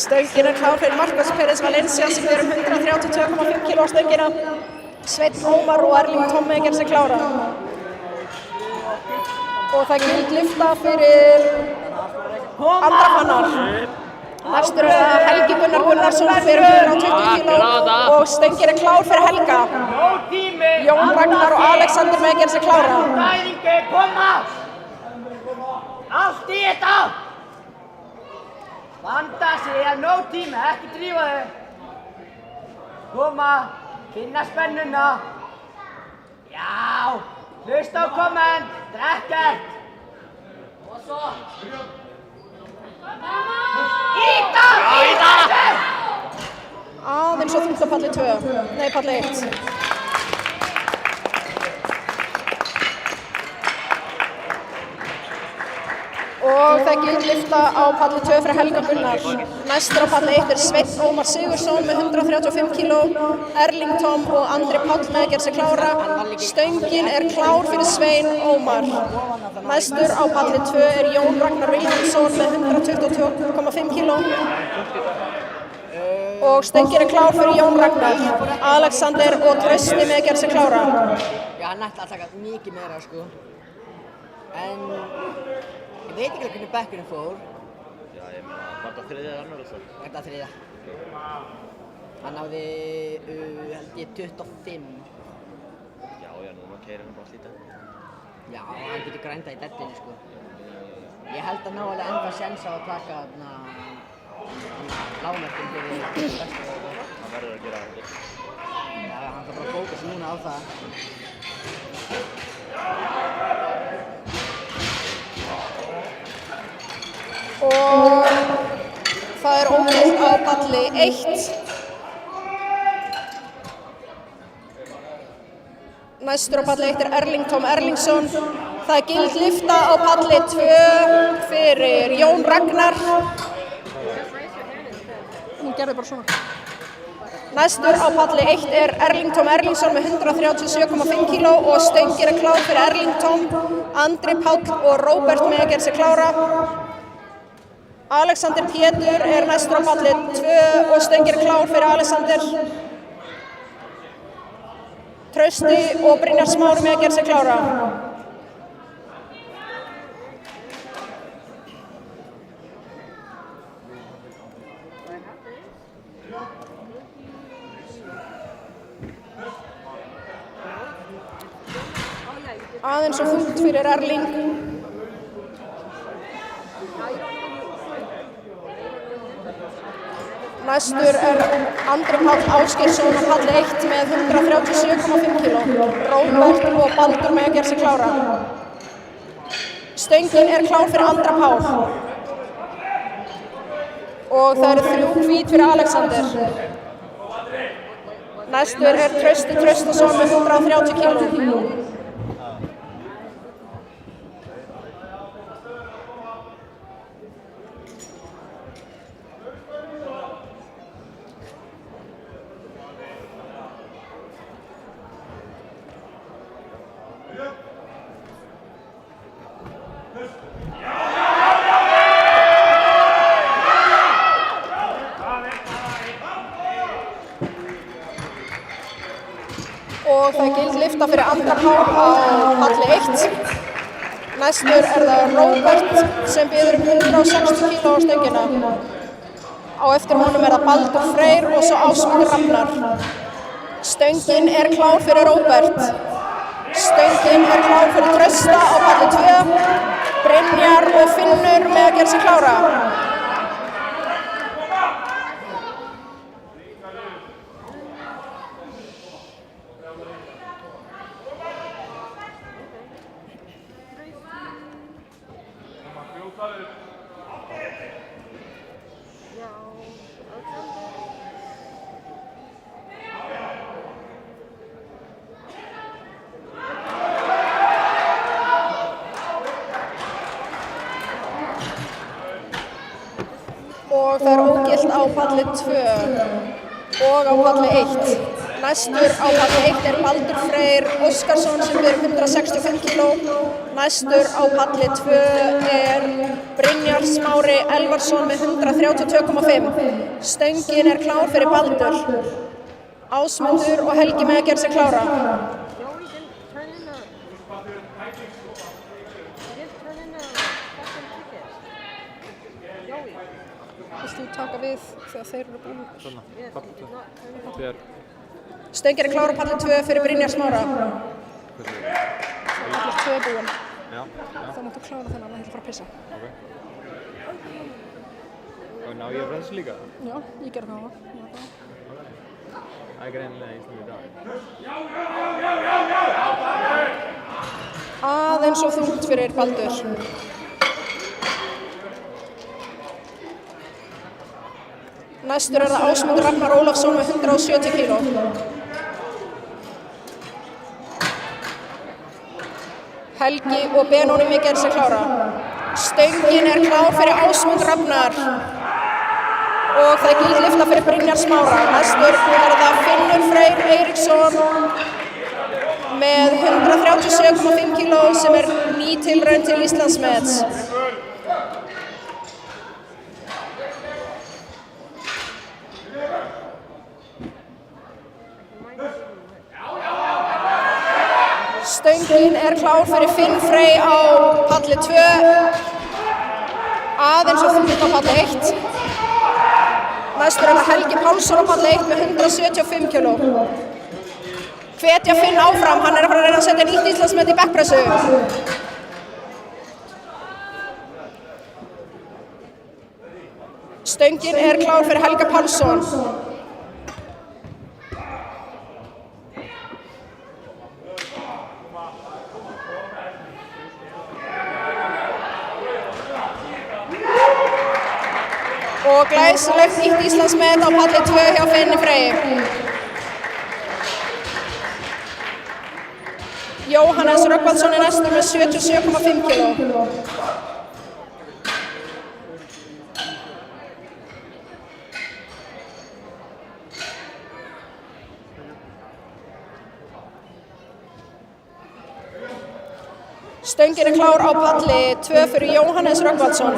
Stöngin er klár fyrir Marcos Pérez Valencia sem er 132,5 kg á stöngina. Sveinn Ómar og Erling Tom gera sig klára. Og það gild lyfta fyrir Andra Fannar. Næstur er það Helgi Gunnar Gunnarsson fyrir 120 kg og stöngin er klár fyrir Helga. Jón Ragnar og Alexander gera sig klára. Koma! Allt í þetta! Vanda sig, nóg tími, ekki drífa þau. Koma, finna spennuna. Já, hlusta á komment, drekkert. Og svo. Íta! Íta! Aðeins og þungt á palli 2, nei palli 1. Og það gild lyfta á palli 2 fyrir Helga Gunnar. Næstur á palli 1 er Sveinn Ómar Sigurðsson með 135 kg, Erling Tom og Andri Páll gera sig klára. Stöngin er klár fyrir Sveinn Ómar. Næstur á palli 2 er Jón Ragnar Vilhelmsson með 122,5 kg. Og stöngin er klár fyrir Jón Ragnar. Alexander og Trausti gera sig klára. Já, hann ætlaði að taka mikið meira, sko. En ég veit ekki hvernig bekkurinn fór. Já, ég meina, var það þriðja eða annar þess? Var það þriðja. Hann náði, held ég, 25. Já, núna keyrir hann bara slítið. Já, hann getur grænda í deddinni, sko. Ég held að ná alveg enda séns á að taka lágmörkin fyrir bestu. Hann verður að gera þetta. Já, hann þarf bara að fókusa núna á það. Og það er ógilt á palli 1. Næstur á palli 1 er Erling Tom Erlingsson. Það er gild lyfta á palli 2 fyrir Jón Ragnar. Hún gerði bara svona. Næstur á palli 1 er Erling Tom Erlingsson með 137,5 kg og stöngin er klár fyrir Erling Tom. Andri Páll og Róbert gera sig klára. Alexander Pétur er næstur á palli 2 og stöngin er klár fyrir Alexander. Trausti og Brynjar Smári gera sig klára. Aðeins og þungt fyrir Erling. Næstur er Andri Páll Ásgeirsson á palli 1 með 137,5 kg. Róbert og Baldur gera sig klára. Stöngin er klár fyrir Andra Pál. Og það eru 3 hvít fyrir Alexander. Næstur er Trausti Traustason með 130 kg. Og það er gild lyfta fyrir Andra Pál á palli 1. Næstur er það Róbert sem býður 160 kg á stöngina. Á eftir honum er það Baldur Freyr og svo Ásmundur Ragnar. Stöngin er klár fyrir Róbert. Stöngin er klár fyrir Trausta á palli 2. Brynjar og Finnur gera sig klára. Já. og það er ógilt á palli 2 og á palli 1. Næstur á palli 1 er Baldur Freyr Óskarsson sem er 165 kg. Næstur á palli 2 er Brynjar Smári Elvarsson með 132,5. Stöngin er klár fyrir Baldur. Ásmundur og Helgi með að gera sig klára. Viltu taka við þegar þeir eru búin? Svona, palli 2. Stöngin er klár á palli 2 fyrir Brynjar Smára. Palli 2 búin. Já. Þá máttu klára þennan að fara að pissa. Ok. Og ná ég að bremsa líka? Já, ég gerði það. Það er greinilega Íslandi í dag. Aðeins og þungt fyrir Baldur. Næstur er það Ásmundur Ragnar Ólafsson með 170 kg. Helgi og Benóni gera sig klára. Stöngin er klár fyrir Ásmund Ragnar og það er gild lyfta fyrir Brynjar Smára. Næstur er það Finnur Freyr Eiríksson með 137,5 kg sem er ný tilraun til Íslandsmets. Stöngin er klár fyrir Finn Frey á palli 2, aðeins og þungt á palli 1. Næstur er það Helgi Pálsson á palli 1 með 175 kg. Hvetja Finn áfram, hann er að fara að reyna að setja nýtt Íslandsmet í bekkpressu. Stöngin er klár fyrir Helga Pálsson. Og glæsilegt nýtt Íslandsmet á palli 2 hjá Finni Frey. Jóhannes Rögnvaldsson er næstur með 77,5 kg. Stöngin er klár á palli 2 fyrir Jóhannes Rögnvaldsson.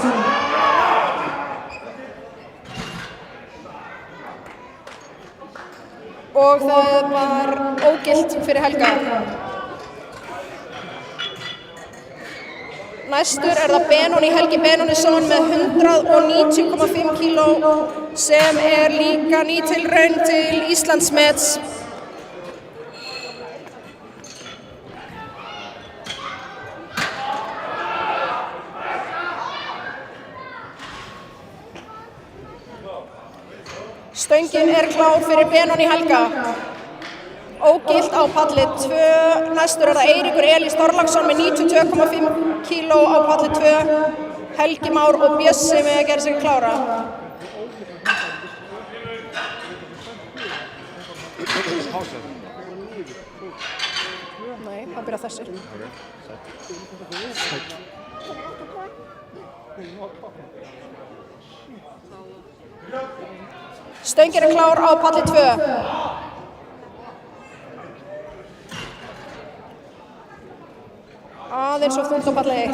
Og það var ógilt fyrir Helga. Næstur er það Benóni Helgi Benónisson með 190,5 kg sem er líka ný tilraun til Íslandsmets. Stöngin er klár fyrir Benóni Helga. Ógilt á palli 2. Næstur er það Eiríkur Elís Þorláksson með 92,5 kg á palli 2. Helgi Már og Bjössi með að gera sig klára. Nei, það byrja þessi. Stöngin er klár á palli 2. Aðeins og þungt á palli 1.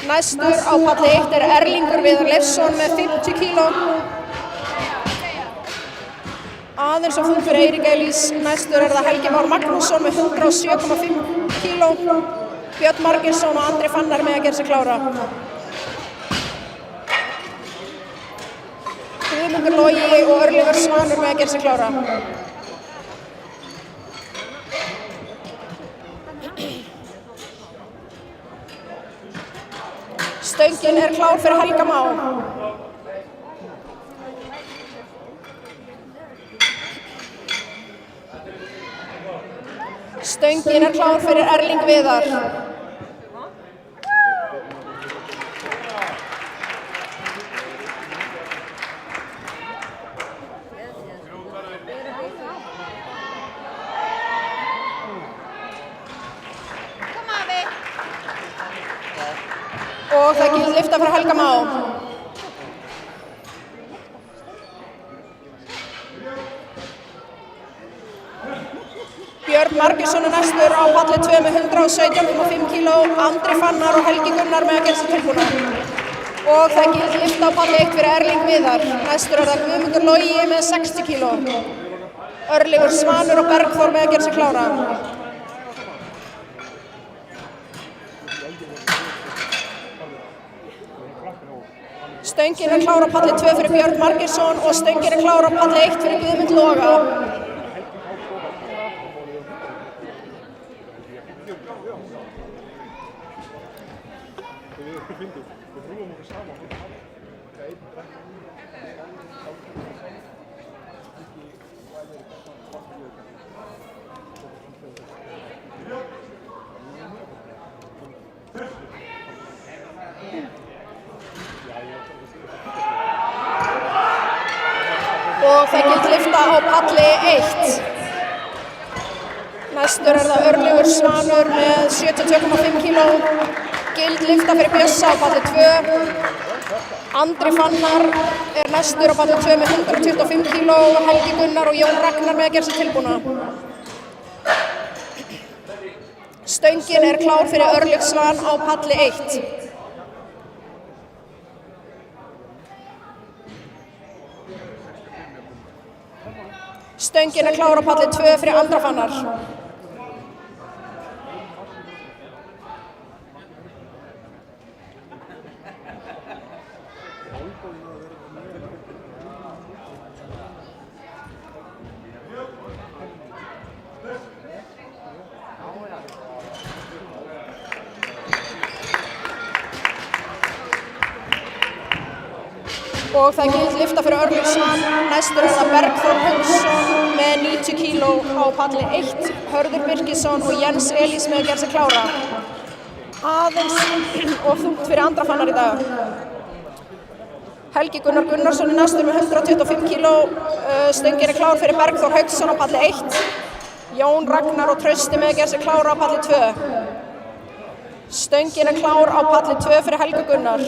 Næstur á palli 1 er Erlingur Viðar Leifsson með 50 kg. Aðeins og þungt fyrir Eirík Elís. Næstur er það Helgi Már Magnússon með 107,5 kg. Björn Margeirsson og Andri Fannar með að gera sig klára. Guðmundur Logi og Örlygur Svanur með að gera sig klára. Stöngin er klár fyrir Helga Má. Stöngin er klár fyrir Erling Viðar. Kom afi! það er gildlifta fyrir Helga Má. Björn Margeirsson er næstur á palli 2 með 117,5 kg, Andri Fannar og Helgi Gunnar með að gera sig tilbúna. Og það er gildlifta á palli 1 fyrir Erling Viðar. Næstur er það Guðmundur Logi með 60 kg. Örlygur Svanur og Bergþór með að gera sig klára. Stöngin er klár á palli 2 fyrir Björn Margeirsson og stöngin er klár á palli 1 fyrir Guðmund Loga. Og það gildlifta á palli 1. Næstur er það Örlygur Svanur með 72,5 kg. Gildlifta fyrir Bjössa á palli 2. Andri Fannar er næstur á palli 2 með 125 kg. Helgi Gunnar og Jón Ragnar með að gera sig tilbúna. Stöngin er klár fyrir Örlyg Svan á palli 1. Stöngin er klár á palli 2 fyrir Andra Fannar. Og það er gildlifta fyrir Örlyg Svan. Næstur er það Bergþór Hauksson með 90 kg á palli 1. Hörður Birkisson og Jens Elís með að gera sig klára. Aðeins og þungt fyrir Andra Fannar í dag. Helgi Gunnar Gunnarsson er næstur með 125 kg. Stöngin er klár fyrir Bergþór Hauksson á palli 1. Jón Ragnar og Trausti með að gera sig klára á palli 2. Stöngin er klár á palli 2 fyrir Helga Gunnar.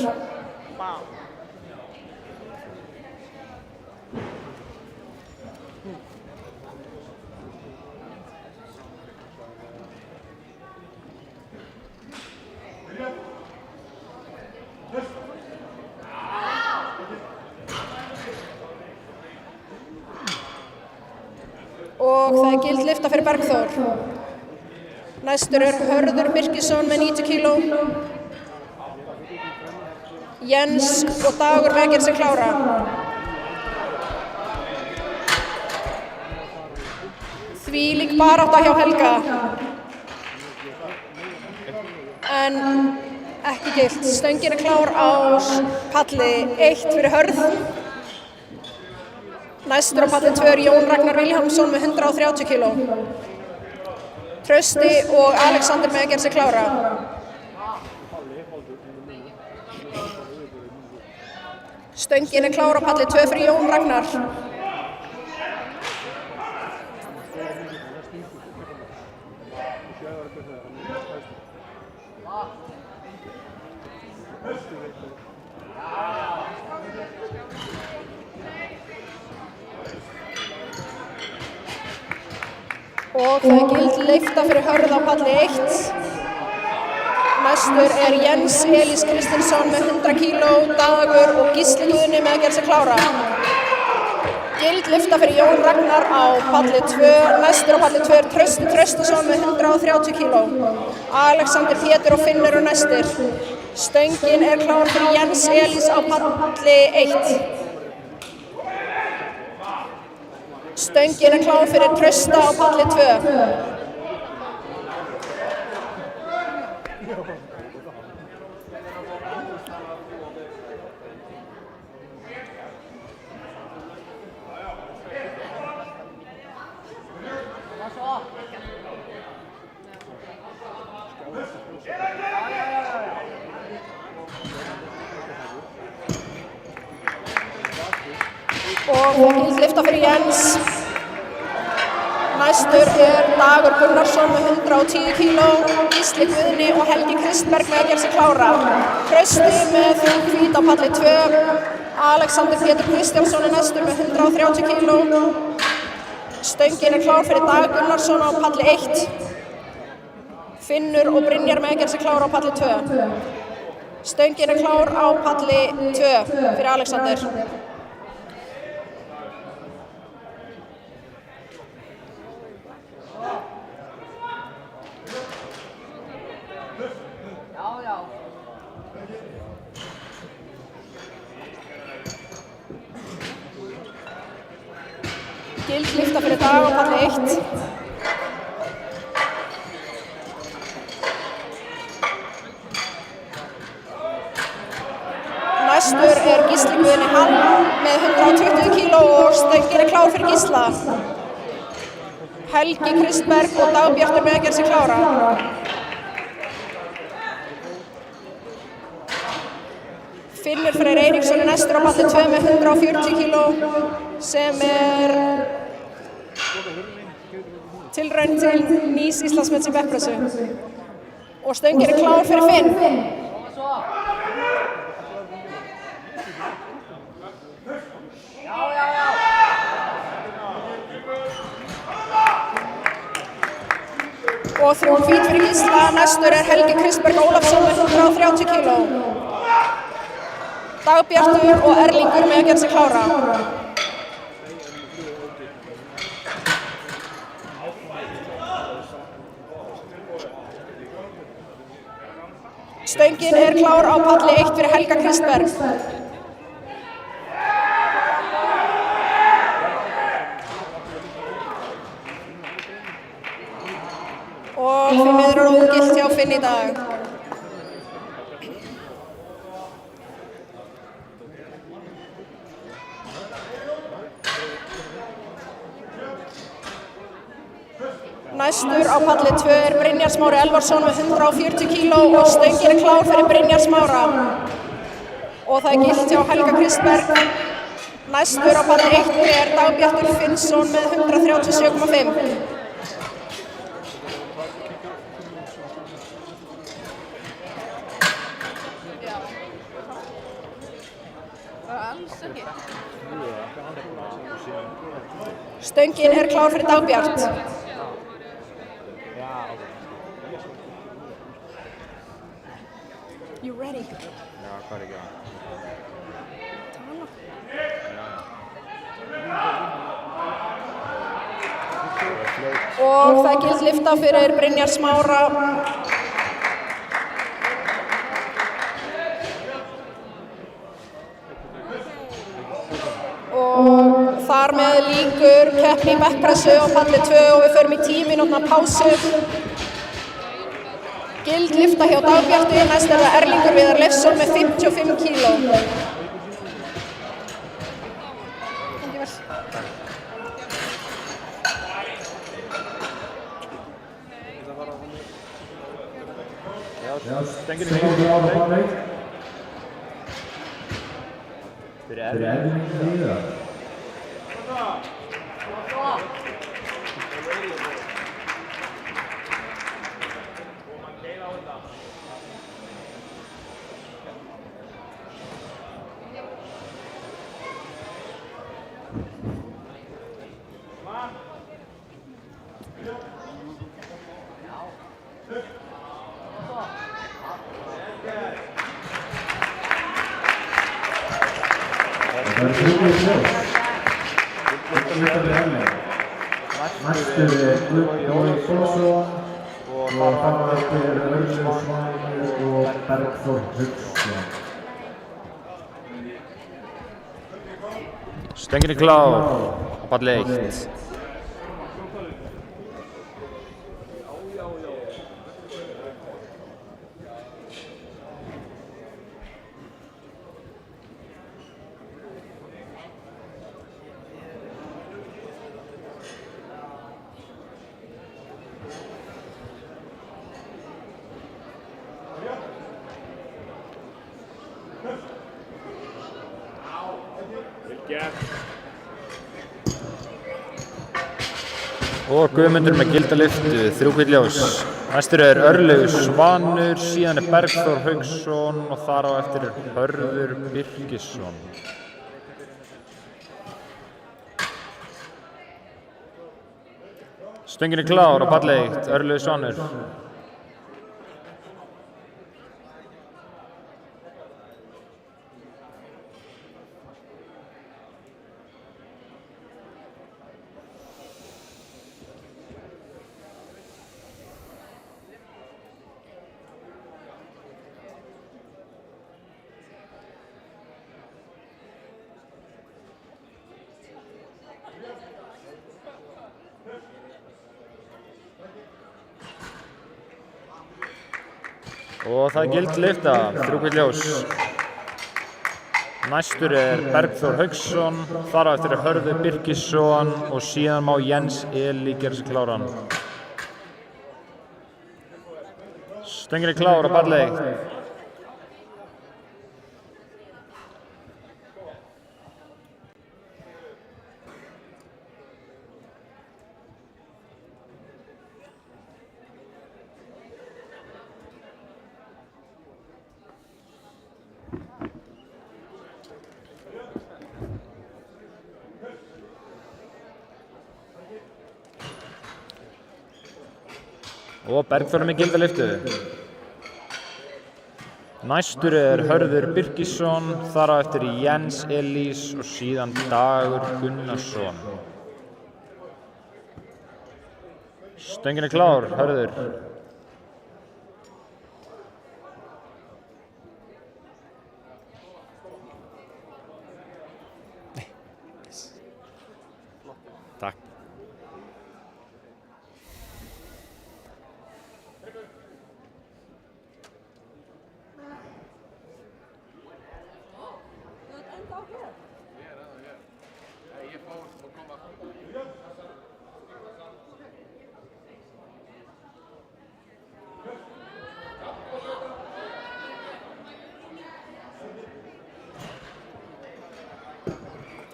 Og það er gildlifta fyrir Bergþór. Næstur er Hörður Birkisson með 90 kg. Jens og Dagur með að gera sig klára. Þvílík barátta hjá Helga. En ekki gilt. Stöngin er klár á palli 1 fyrir Hörð. Næstur á palli 2 er Jón Ragnar Vilhjálmsson með 130 kg. Trausti og Alexander með að gera sig klára. Stöngin er klár á palli 2 fyrir Jón Ragnar. Og það er gildlifta fyrir Hörð á palli 1. Næstur er Jens Elís Kristinsson með 100 kg, Dagur og Gísli Guðni með að gera sig klára. Gildlifta fyrir Jón Ragnar á palli 2. Næstur á palli 2 er Trausti Traustason með 130 kg. Alexander Pétur og Finnur og næstir. Stöngin er klár fyrir Jens Elís á palli 1. Stöngin er klár fyrir Trausta á palli 2. Og það er gildlifta fyrir Jens. Næstur Dagur Gunnarsson með 110 kíló, Gísli Guðni og Helgi Kristberg með að gera sig klára. Trausti með 3 hvít á palli 2, Alexander Pétur Kristjánsson næstur með 130 kíló. Stöngin klár fyrir Dag Gunnarsson á palli 1. Finnur og Brynjar með að gera sig klára á palli 2. Stöngin klár á palli 2 fyrir Alexander. Gild lyfta fyrir Dag á palli 1. Næstur Gísli Guðni Hall með 120 kíló og stöngin klár fyrir Gísla. Helgi Kristberg og Dagbjartur með að gera sig klára. Finnur Freyr Eiríksson næstur á palli 2 með 140 kíló sem tilraun til nýs Íslandsmets í bekkpressu. Og stöngin klár fyrir Finn. Og 3 hvít fyrir Gísla, næstur Helgi Kristberg Ólafsson með 130 kíló. Dagbjartur og Erlingur með að gera sig klára. Stöngin klár á palli 1 fyrir Helga Kristberg. Og því miður ógilt hjá Finn í dag. Næstur á palli 2 Brynjar Smári Elvarsson með 140 kíló og stöngin klár fyrir Brynjar Smára. Og það gilt hjá Helga Kristberg. Næstur á palli 1 Dagbjartur Finnsson með 137,5. Stöngin klár fyrir Dagbjart. You ready? Já, hvað ekki að? Og það gilt lyfta fyrir Brynjar Smára. Og þar með lýkur keppni í bekkpressu á palli 2 og við förum í 10 mínútna pásu. Gild lyfta hjá Dagbjarti, næst það Erlingur Viðar Leifsson með 55 kíló. Stöngin klár á palli 1. Fyrir Erling Viðar. Næstur Guðbjörn Þórsson og þarfastur Örlygur Svanur og Bergþór Hauksson. Stöngin klár á palli 1. Og Guðmundur með gildalyftu, 3 hvít ljós. Næstur Örlygur Svanur, síðan Bergþór Hauksson og þar á eftir Hörður Birgisson. Stöngin klár á palli 1, Örlygur Svanur. Og það gild lyfta, 3 hvít ljós. Næstur Bergþór Hauksson, þar á eftir Hörður Birgisson og síðan má Jens Eli gera sig kláran. Stöngin klár á palli 1. Og Bergþór með gildalyftu. Næstur Hörður Birgisson, þar á eftir Jens Elís og síðan Dagur Gunnarsson. Stöngin klár, Hörður. Takk.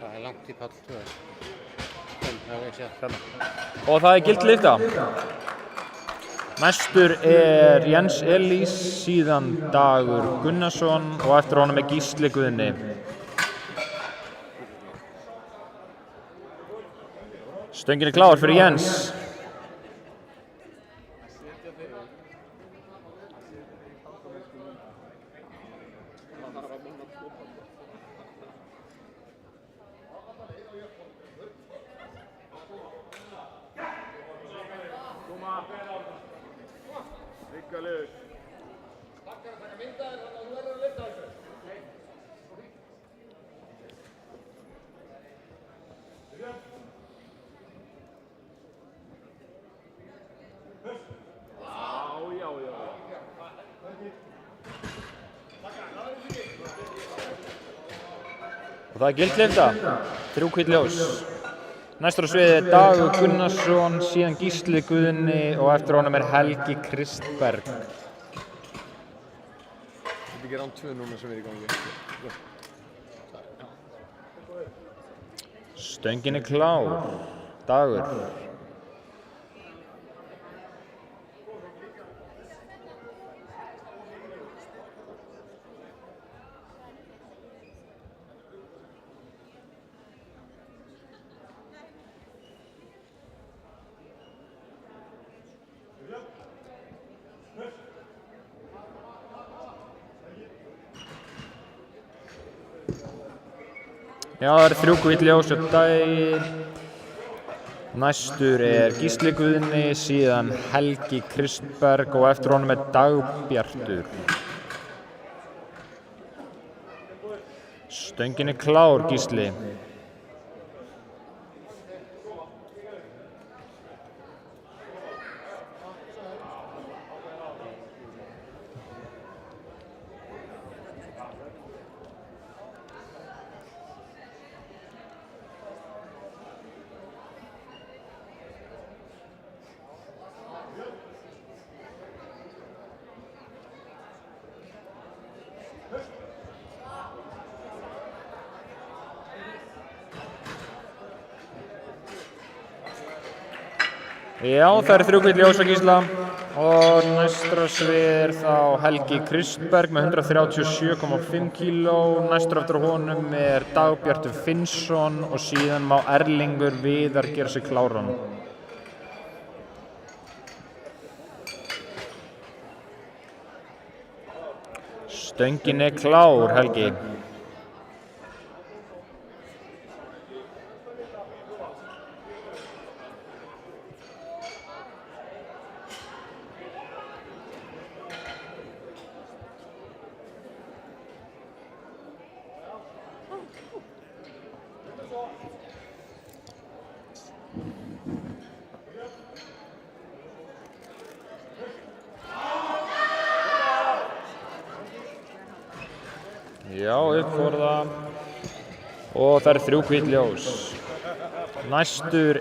Það langt í pall 2. Og það gild lyfta. Næstur Jens Elís, síðan Dagur Gunnarsson og eftir honum Gísli Guðni. Stöngin klár fyrir Jens. Og það gild lyfta, 3 hvít ljós. Næstur á sviði Dagur Gunnarsson, síðan Gísli Guðni og eftir honum Helgi Kristberg. Þetta ekki rán 2 núna sem í gangi. Stöngin klár, Dagur. Já, það 3 hvít ljós á daginn. Næstur Gísli Guðni, síðan Helgi Kristberg og eftir honum Dagbjartur. Stöngin klár, Gísli. Já, það eru 3 hvít ljós á Gísla og næstra svið þá Helgi Kristberg með 137,5 kíló. Næstur eftir honum Dagbjartur Finnsson og síðan má Erlingur Viðar gera sig kláran. Stöngin klár, Helgi. Já, uppforða og það eru 3 hvít ljós. Næstur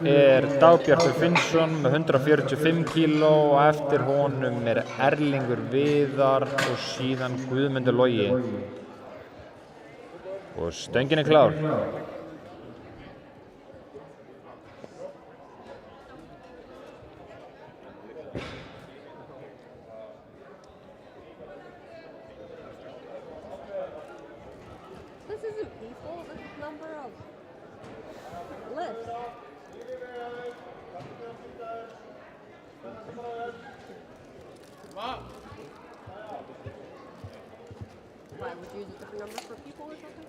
Dagbjartur Finnsson með 145 kíló og eftir honum Erlingur Viðar og síðan Guðmundur Logi. Og stöngin klár. This isn't people, this is number of lifts. Why, would you use a different number for people or something?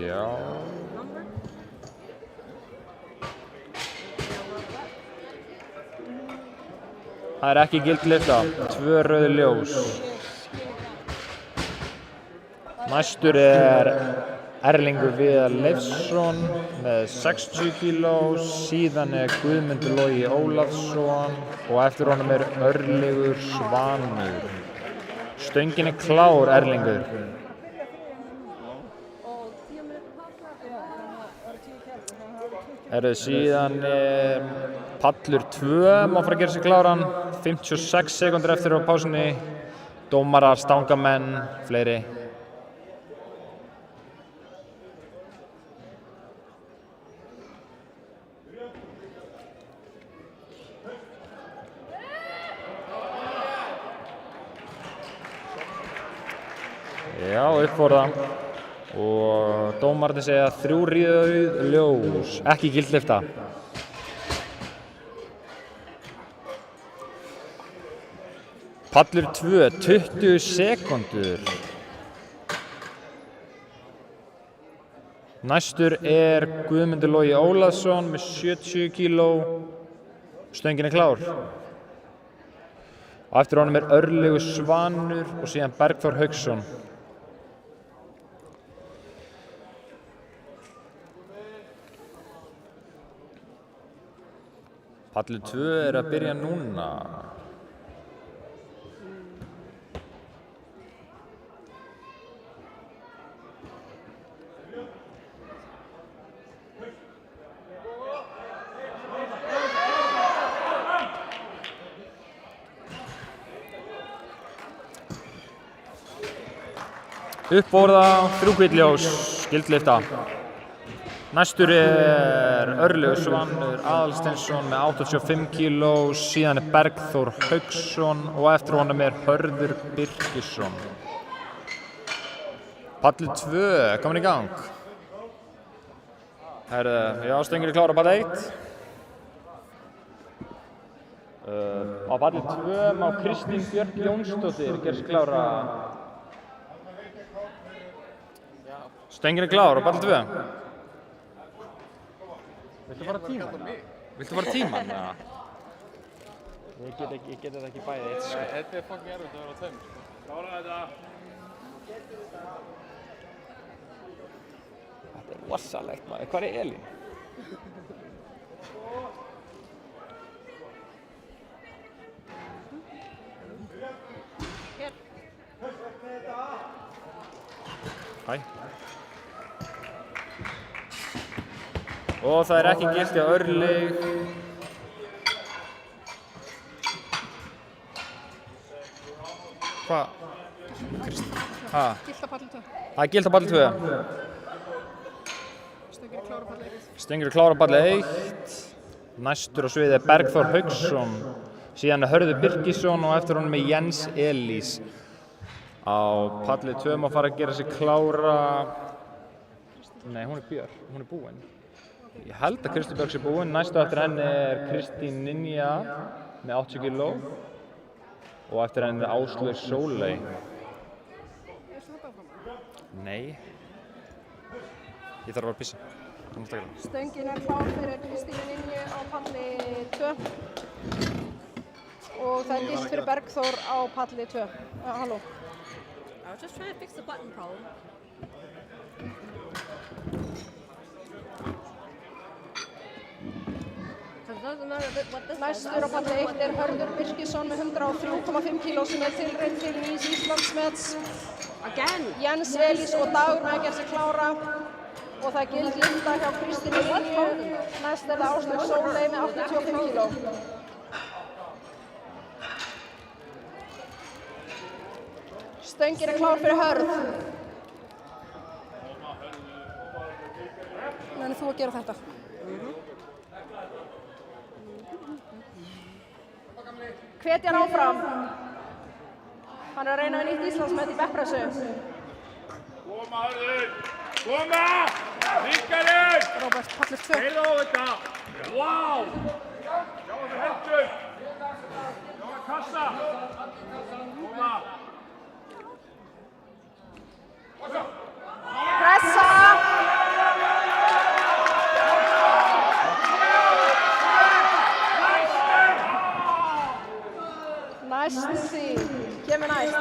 Já. Það ekki gild lyfta, 2 rauð ljós. Næstur Erlingur Viðar Leifsson með 60 kíló, síðan Guðmundur Logi Ólafsson og eftir honum Örlygur Svanur. Stöngin klár, Erlingur. Síðan pallur 2 má fara að gera sig kláran, 56 sekúndur eftir á pásunni, dómarar, stangamenn, fleiri. Já, uppforða. Og dómararnir segja 3 rauð ljós, ekki gild lyfta. Pallur 2, 20 sekúndur. Næstur Guðmundur Logi Ólafsson með 70 kíló, stöngin klár. Og eftir honum Örlygur Svanur og síðan Bergþór Hauksson. Pallur 2 að byrja núna. Uppborða, 3 hvít ljós, gild lyfta. Næstur Örlygur Svanur Aðalsteinsson með 85 kíló, síðan Bergþór Hauksson og eftir honum Hörður Birkisson. Pallur 2, komin í gang. Já, stöngin klára pall 1. Á pallur 2 má Kristín Björk Jónsdóttir gera sig klára. Stöngin klár á pallur 2. Viltu fara tíman? Viltu fara tíman? Ég get þetta ekki bæði eitt. Þetta fucking erfitt að vera á 2. Klára þetta. Þetta rosalegt maður. Hvar Elín? Hæ. Og það ekki gilt hjá Örlyg. Hvað? Gilt á pallur 2. Það gilt á pallur 2. Stöngin er klár á palli 1. Næstur á sviði er Bergþór Hauksson. Síðan er Hörður Birgisson og eftir honum er Jens Elís. Á palli 2 má fara að gera sig klára. Nei, hún er Björk, hún er búin. Ég held að Kristín Björk sé búin. Næstu eftir henni er Kristín Ninja með 80 kg. Og eftir henni er Áslaug Sóley. Nei. Ég þarf að fara að pissa. Stöngin er klár fyrir Kristínu Ninju á palli 2 og það er gilt fyrir Bergþór á palli 2. Halló. I was just trying to fix the button problem. Næstur á palli 1 er Hörður Birgisson með 103,5 kg sem er tilraun til nýs Íslandsmets. Jens Elís og Dagur með að gera sig klára. Og það er gild lista hjá Kristínu Ninju. Næst er það Áslaug Sóley með 85 kg. Stöngin er klár fyrir Hörð. Nennir þú að gera þetta? Hvetjar áfram. Hann er að reyna við nýtt Íslandsmet í bekkpressu. Koma Hörður! Koma! Ríkarinn! Róbert, pallir 2. Heyrðu á þetta! Vá! Sjá þessu hendur! Sjá það kassa! Koma! Pressa! Næst því. Kemur næst.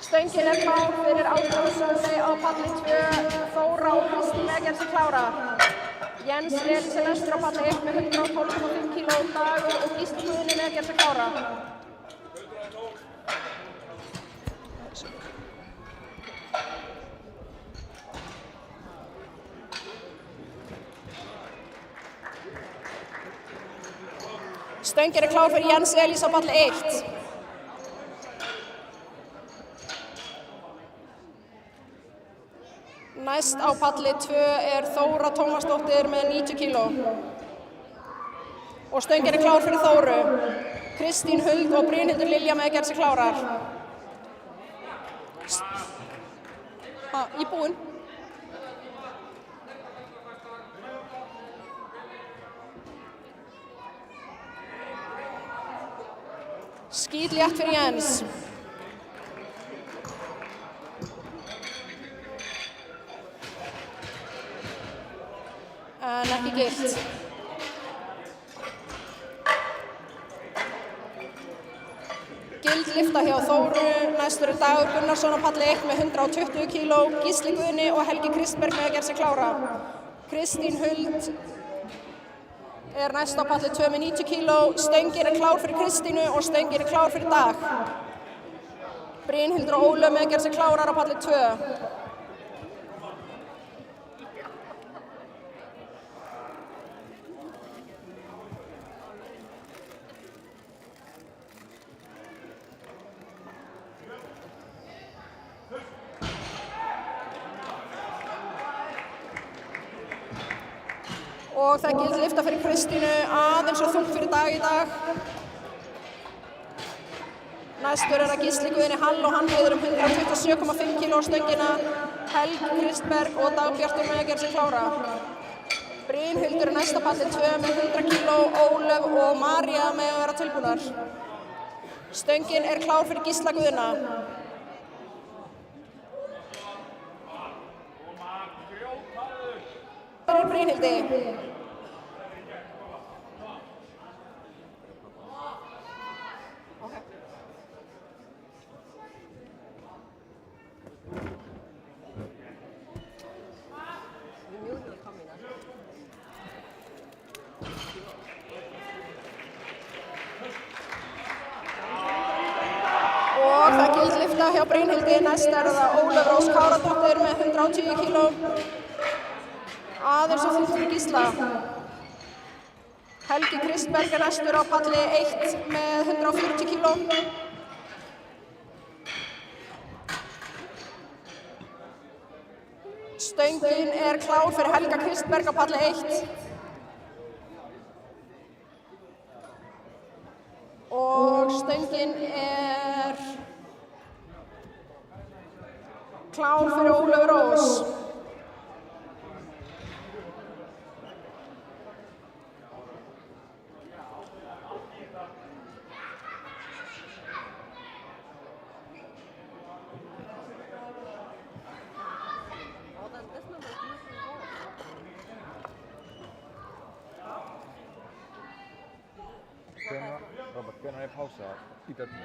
Stöngin er klár fyrir Áslaug Sóley á palli 2. Þóra og Kristín með að gera sig klára. Jens Elís er næstur á palli 1 með 112,5 kg. Dagur og Gísli Guðni með að gera sig klára. Stöngin er klár fyrir Jens Elís á palli 1. Næst á palli 2 er Þóra Tómasdóttir með 90 kg. Og stöngin er klár fyrir Þóru. Kristín Huld og Brynhildur Lilja með að gera sig klárar. Í búinn. Skítlétt fyrir Jens. En ekki gilt. Gild lifta hjá Þóru. Næstur er Dagur Gunnarsson á palli 1 með 120 kg. Gísli Guðni og Helgi Kristberg með að gera sig klára. Kristín Huld er næst á palli 2 með 90 kg. Stöngin er klár fyrir Kristínu og stöngin er klár fyrir Dag. Brynhildur og Ólöf með að gera sig klárar á palli 2. Og það gild lifta fyrir Kristínu, aðeins og þungt fyrir Dag í dag. Næstur er það Gísli Guðni Hall og hann heiður 127,5 kg á stöngina. Helgi Kristberg og Dagbjartur með að gera sig klára. Brynhildur er næst á palli 2 með 100 kg, Ólöf og María með að vera tilbúnar. Stöngin er klár fyrir Gísla Guðna. Fyrir Brynhildi. Og það gild lifta hjá Brynhildi. Næst er það Ólöf Rós Káradóttir með 110 kg. Aðeins og þungt fyrir Gísla. Helgi Kristberg er næstur á palli 1 með 140 kg. Stöngin er klár fyrir Helga Kristberg á palli 1. Og stöngin er klár fyrir Ólöfu Rós. Robert, hvenær er pása í björnum?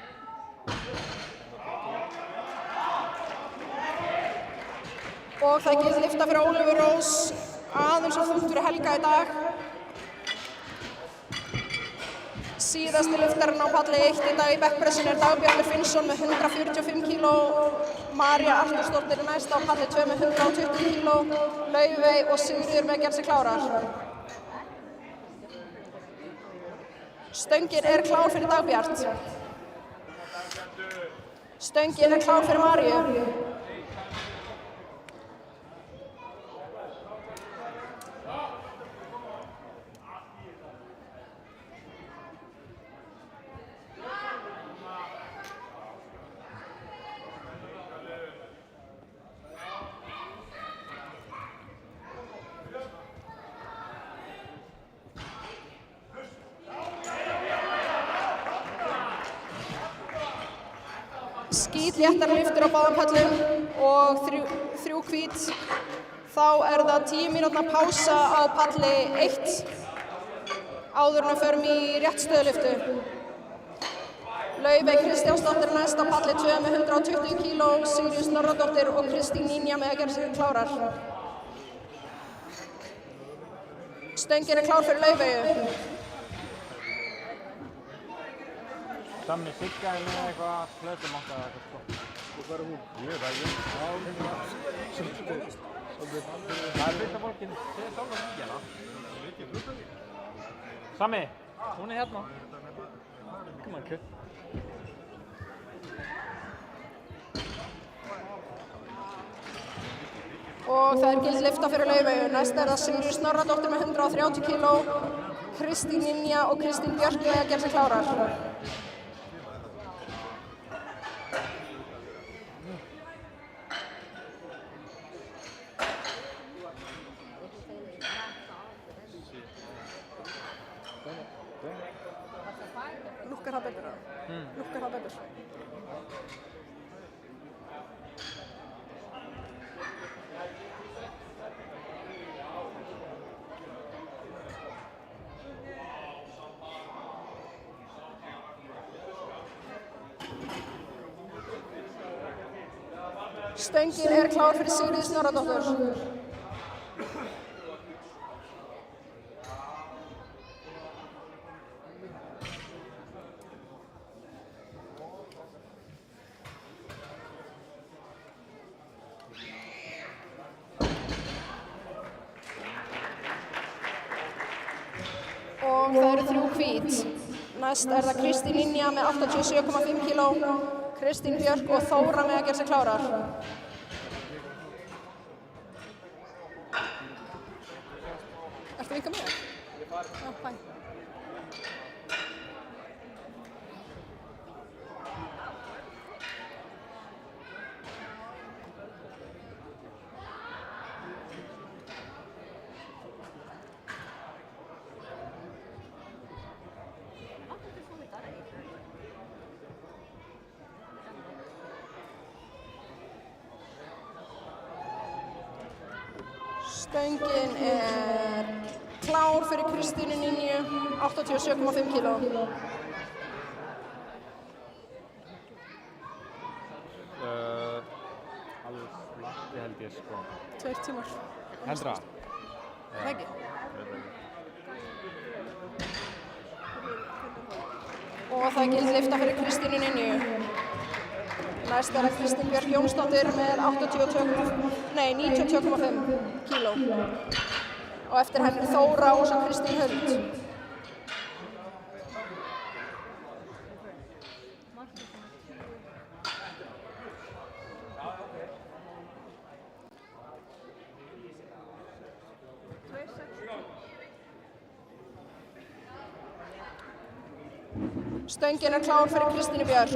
Og það er lyfta fyrir Ólöfu Rós, aðeins og þungt fyrir Helga í dag. Síðasti lyftarinn á palli 1 í dag í bekkpressinu er Dagbjartur Finnsson með 145 kg, María Artúrsdóttir næst á palli 2 með 120 kg, Laufey og Sigríður með að gera sig klárar. Stöngin er klár fyrir Dagbjart. Stöngin er klár fyrir Maríu. Skítléttar lyftur á báðum pöllum og þrjú hvít. Þá er það 10 mínútna pása á palli 1 áður en við förum í réttstöðulyftu. Laufey Kristjánsdóttir næst á palli 2 með 120 kg, Sigríður Snorradóttir og Kristín Ninja með að gera sig klárar. Stöngin er klár fyrir Laufeyju. Sammi Sigga er með eitthvað flötumakka eða eitthvað sko. Og hvað er hún? Ég veit það ekki. Það er fyrsta fólkin, þið er sála Siggjana. Sammi, hún er hérna. Come on, kid. Og það er gild lyfta fyrir Laufeyju. Næst er það Sigríður Snorradóttir með 130 kg, Kristín Ninja og Kristín Björk með að gera sig klárar. Lukkar það betur eða? Lukkar það betur. Stöngin er klár fyrir Sigríður Snorradóttur. Og það eru 3 hvít. Næst er það Kristín Ninja með 87,5 kg, Kristín Björk og Þóra með að gera sig klárar. Ertu vinka með þér? Já, bæ. Stöngin er klár fyrir Kristínu Ninju, 87,5 kg. Alveg slatti held ég sko. 2 tímar. Heldra? Það ekki? Og það er gild lyfta fyrir Kristínu Ninju. Næst er það Kristín Björk Jónsdóttir með 92,5 kg. Og eftir henni Þóra og svo Kristín Huld. Stöngin er klár fyrir Kristínu Björk.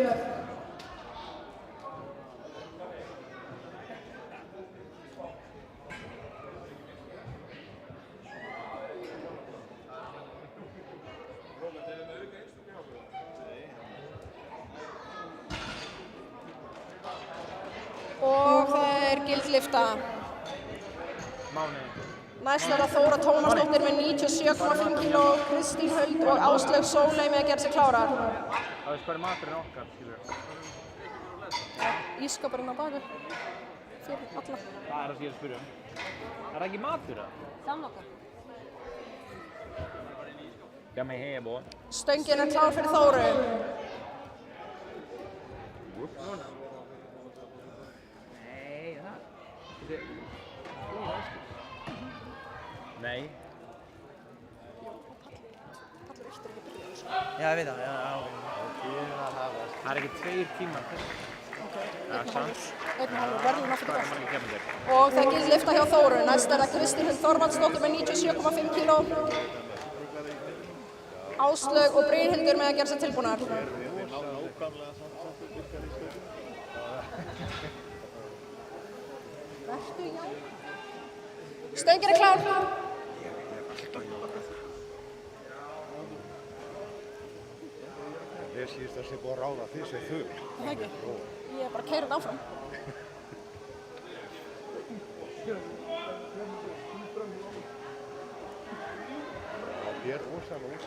Og það er gildlyfta. Næst er það Þóra Tómasdóttir með 97,5 kg, Kristín Huld og Áslaug Sóley með að gera sig klárar. Það veist hvað er maturinn okkar, skilur. Ísskápurinn á baku. Fyrir alla. Það er það sem ég er að spyrja um. Er það ekki matur það? Samloka. Já, mig hei, bó. Stöngin er klár fyrir Þóru. Nei, það... Nei. Já, ég veit það, já, ok. Það er ekki 2 tímar. Ok, Það er sant. 1,5 verðlun aftur Hvað er best. margir keppendur? Og það er gildlyfta hjá Þóru. Næst er það Kristín Huld Þorvaldsdóttir með 97,5 kg. Áslaug og Brynhildur með að gera sig tilbúnar. Vertu, já. Stöngin er klár. Mér síðust að það sé búið að ráða því sem þau. Það ekki? Ég er bara að keyra þetta áfram. Það er rosalega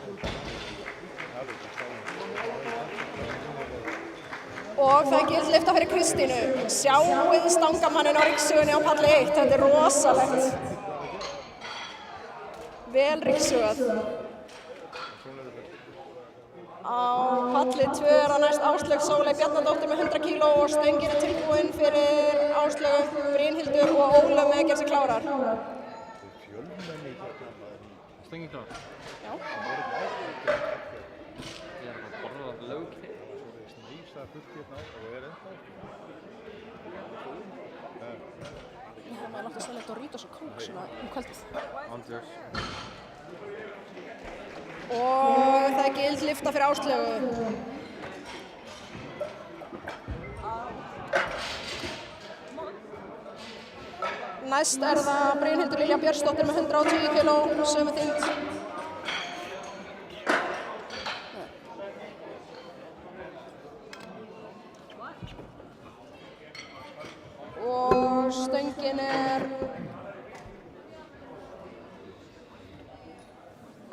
Og það er gildlyfta fyrir Kristínu. Sjáuð stangamanninn á ryksugunni á palli 1. Þetta er rosalegt. Vel ryksugað. Á palli 2 er það næst Áslaug Sóley Bjarnadóttir með 100 kg og stöngin er tilbúin fyrir Áslaug, Brynhildur og Óla með að gera sig klárar. Stöngin klár? Já. Ég er að borða lögkeip. Snýsa fullt hérna og er ennþá. Ég hef maður langt að svelja Doritos og kók svona kvöldið. Andjós. Og það er gildlyfta fyrir Áslaugu. Næst er það Brynhildur Lilja Björnsdóttir með 110 kg, sömu þyngd. Og stöngin er...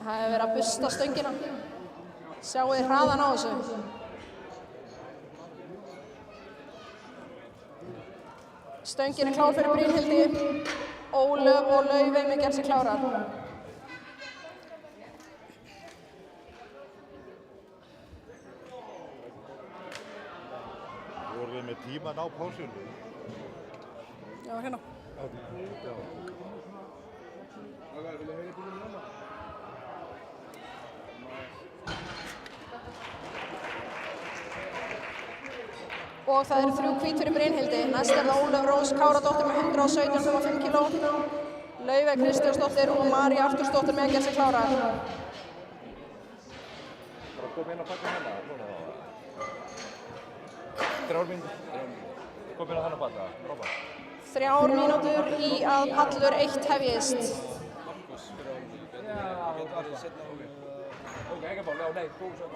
Það hefur verið að busta stöngina. Sjáu þið hraðan á þessu. Stöngin er klár fyrir Brynhildi. Ólöf og Laufey með að gera sig klárar. Vorum við með tíman á pásunni? Já, hérna. Og það eru 3 hvít fyrir Brynhildi. Næst er það Ólöf Rós Káradóttir með 117,5 kg. Laufey Kristjánsdóttir og María Artúrsdóttir með að gera sig klárar. Bara koma inn og pakka hérna, núna þá. 3 mínútur. Koma inn á hann og pakka, frábært. 3 mínútur í að pallur 1 hefjist. Ok, ekki bál, já, nei, góð svo.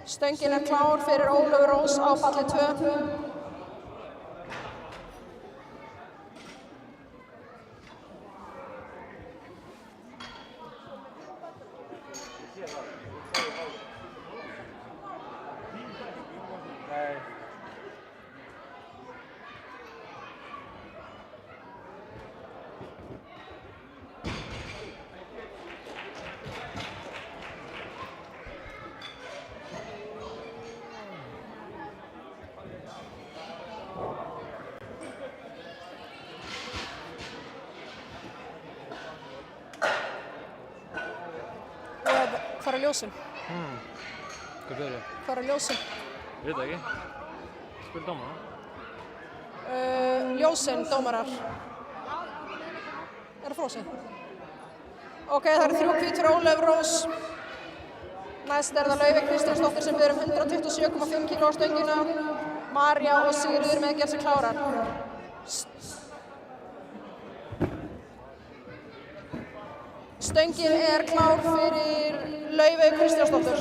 Stöngin er klár fyrir Ólöf Rós á palli 2. fara að eru ljósin? Hvað þau eru? Hvað eru ljósin? Ég veit það ekki. Spyr dómara. Ljósin, dómarar. Er það frosin? Ok, það eru 3 hvít fyrir Ólöf Rós. Næst er það Laufey Kristjánsdóttir sem biður 127,5 kíló á stöngina. María og Sigríður með að gera sig klárar. Stöngin er klár fyrir Laufey Kristjánsdóttir.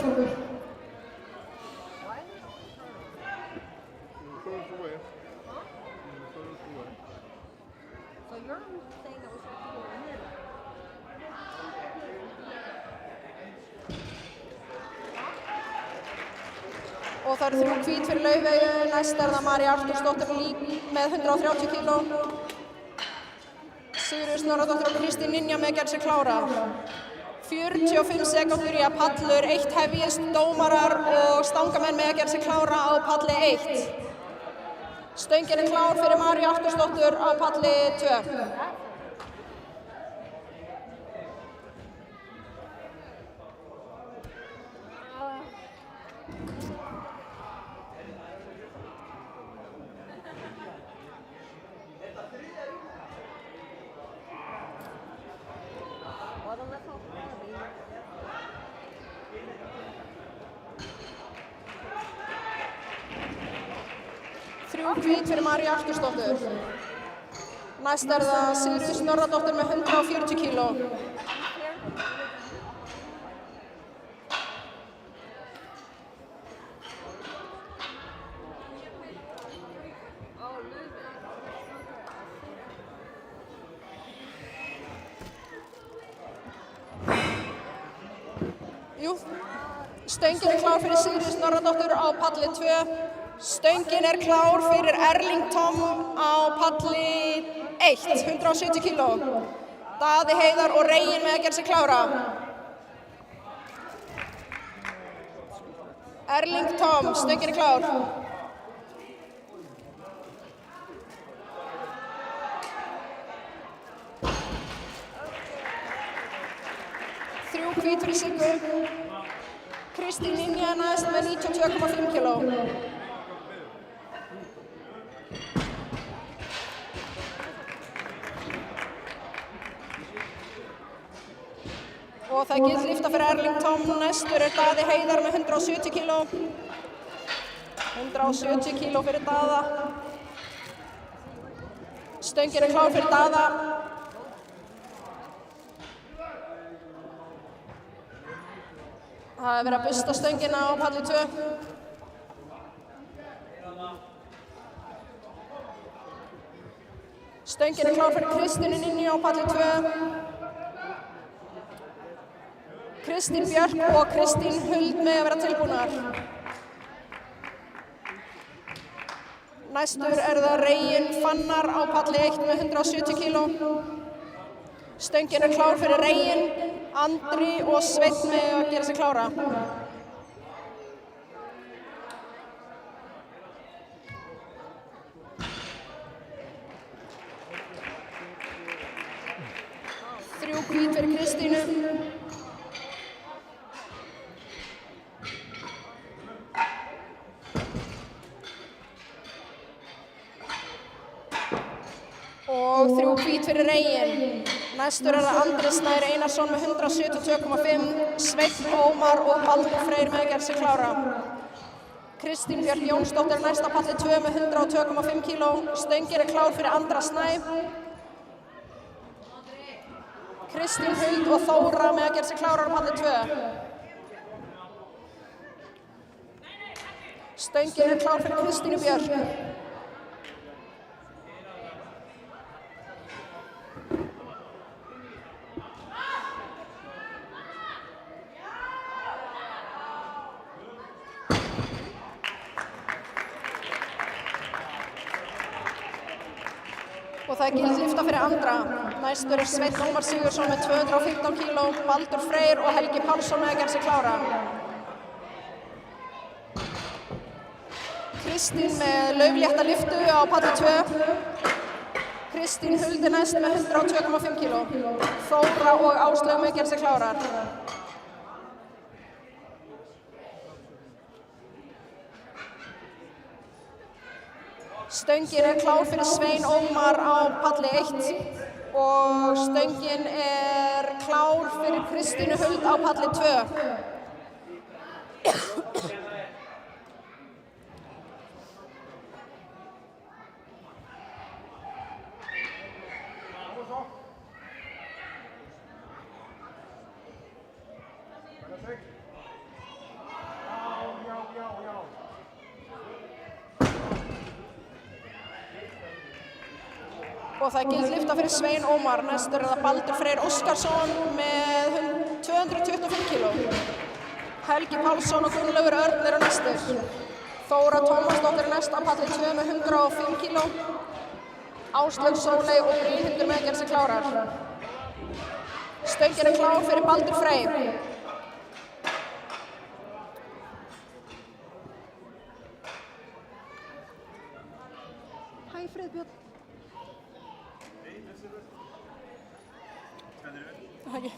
Og það eru 3 hvít fyrir Laufey, næst er það María Artúrsdóttir með 130 kíló. Sigríður Snorradóttir og Kristín Ninja með að gera sig klára. 45 sekúndur í að pallur 1 hefjist, dómarar og stangamenn með að gera sig klára á palli 1. Stöngin er klár fyrir Maríu Artúrsdóttur á palli 2. Hvít fyrir Maríu Artúrsdóttur. Næst er það Sigríður Snorradóttir með 140 kíló. Stöngin er klár fyrir Sigríður Snorradóttur á palli 2. Stöngin er klár fyrir Erling Tom á palli 1, 170 kíló. Daði Heiðar og Reginn með að gera sig klára. Erling Tom, stöngin er klár. Þrjú hvít fyrir Siggu. Kristín Ninja næst með 92,5 kíló. Og það er gulllyfta fyrir Erling Tom, næstur er Daði Heiðar með 170 kíló. 170 kíló fyrir Daða. Stöngin er klár fyrir Daða. Það er verið að busta stöngina á palli 2. Stöngin er klár fyrir Kristínu Ninju á palli 2. Kristín Björk og Kristín Huld með að vera tilbúnar. Næstur er það Reginn Fannar á palli 1 með 170 kíló. Stöngin er klár fyrir Reginn, Andri og Sveinn með að gera sig klára. Þrjú hvít fyrir Kristínu. Og 3 hvít fyrir Reginn. Næstur er það Andri Snær Einarsson með 172,5, Sveinn Ómar og Baldur Freyr með að gera sig klára. Kristín Björk Jónsdóttir næst á palli 2 með 102,5 kíló. Stöngin er klár fyrir Andra Snæ. Kristín Huld og Þóra með að gera sig klárar á palli 2. Stöngin er klár fyrir Kristínu Björk. Og það er gulllyfta fyrir Andra. Næstur er Sveinn Ómar Sigurðsson með 215 kíló, Baldur Freyr og Helgi Pálsson með að gera sig klára. Kristín með lauflétta lyftu á palli 2. Kristín Huld næst með 102,5 kíló. Þóra og Áslaug með að gera sig klárar. Stöngin er klár fyrir Svein Ómar á palli 1 og stöngin er klár fyrir Kristínu Huld á palli 2. Og það er gild lyfta fyrir Svein Ómar. Næstur er það Baldur Freyr Óskarsson með 225 kíló. Helgi Pálsson og Gunnlaugur Örn eru næstur. Þóra Tómasdóttir er næst á palli 2 með 105 kíló. Áslaug Sóley og Brynhildur með að gera sig klárar. Stöngin er klár fyrir Baldur Freyr. Hæ Friðbjörn. Hæ.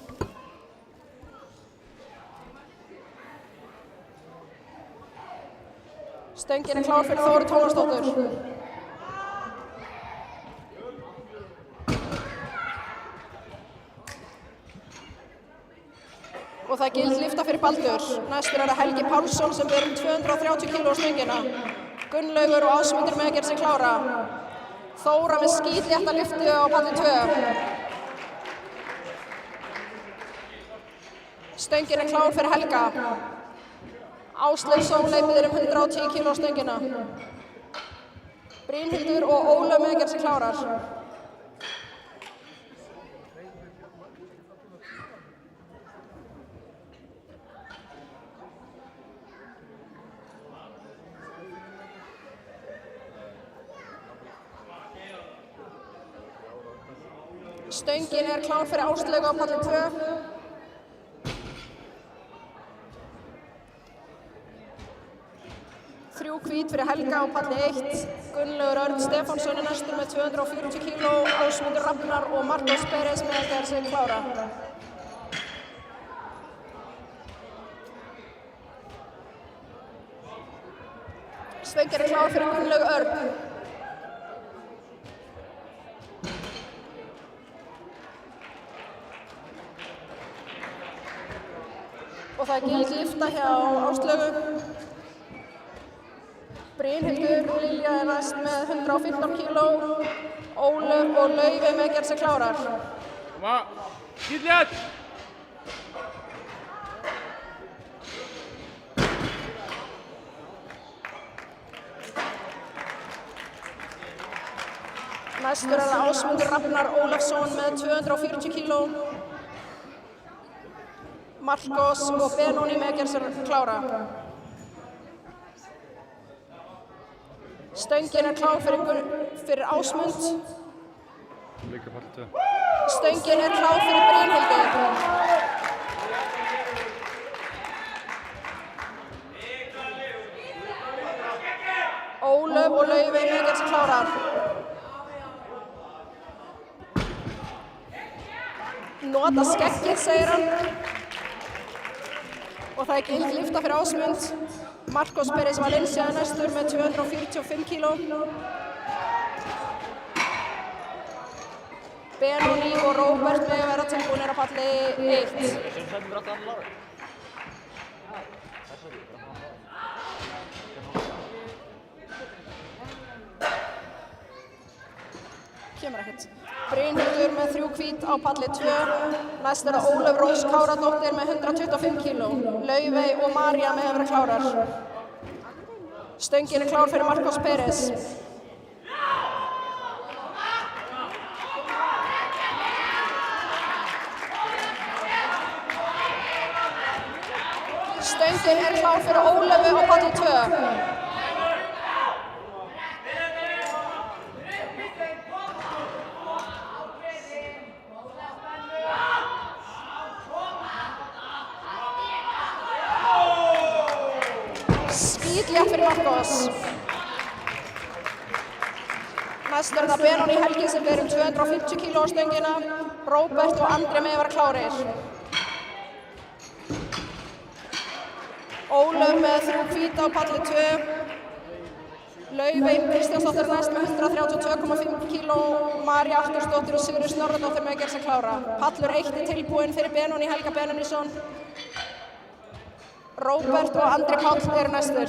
Stöngin er klár fyrir Þóru Tómasdóttur. Og það er gild lyfta fyrir Baldur. Næstur er það Helgi Pálsson sem ber 230 kíló á stöngina. Gunnlaugur og Ásmundur með að gera sig klára. Þóra með skítlétta lyftu á palli 2. Stöngin er klár fyrir Helga. Áslaug Sóley biður 110 kíló á stöngina. Brynhildur og Ólöf með að gera sig klárar. Stöngin er klár fyrir Áslaugu á palli 2. Þrjú hvít fyrir Helga á palli 1. Gunnlaugur Örn Stefánsson er næstur með 240 kíló. Ásmundur Rafnar og Marcos Pérez með að gera sig klára. Stöngin er klár fyrir Gunnlaugur Örn. Og það er gild lyfta hjá Áslaugu. Brynhildur Lilja er næst með 115 kíló. Ólöf og Laufey með að gera sig klárar. Gild! Næstur er það Ásmundur Rafnar Ólafsson með 240 kíló. Marcos og Benóni með að gera sig klára. Stöngin er klár fyrir Ásmund. Líka palli 2. Stöngin er klár fyrir Brynhildi. Ólöf og Laufey með að gera sig klárar. Nota skeggið, segir hann. Og það er gild lyfta fyrir Ásmund. Marcos Pérez Valencia er næstur með 245 kíló. Benóni og Róbert með að vera tilbúinir á palli 1. Kemur ekkert. Brynhildur með 3 hvít á palli 2. Næst er það Ólöf Rós Káradóttir með 125 kíló. Laufey og María með að vera klárar. Stöngin er klár fyrir Marcos Pérez. Stöngin er klár fyrir Ólöfu á palli 2. Skítlétt fyrir Marcos. Næst er það Benóni Helgi sem ber 250 kíló á stöngina. Róbert og Andri með að vera klárir. Ólöf með 3 hvít á palli 2. Laufey Kristjánsdóttir næst með 132,5 kíló, María Artursdóttir og Sigríður Snorradóttir með að gera sig klára. Pallur 1 er tilbúinn fyrir Benóný Helga Benónýsson. Róbert og Andri Páll eru næstur.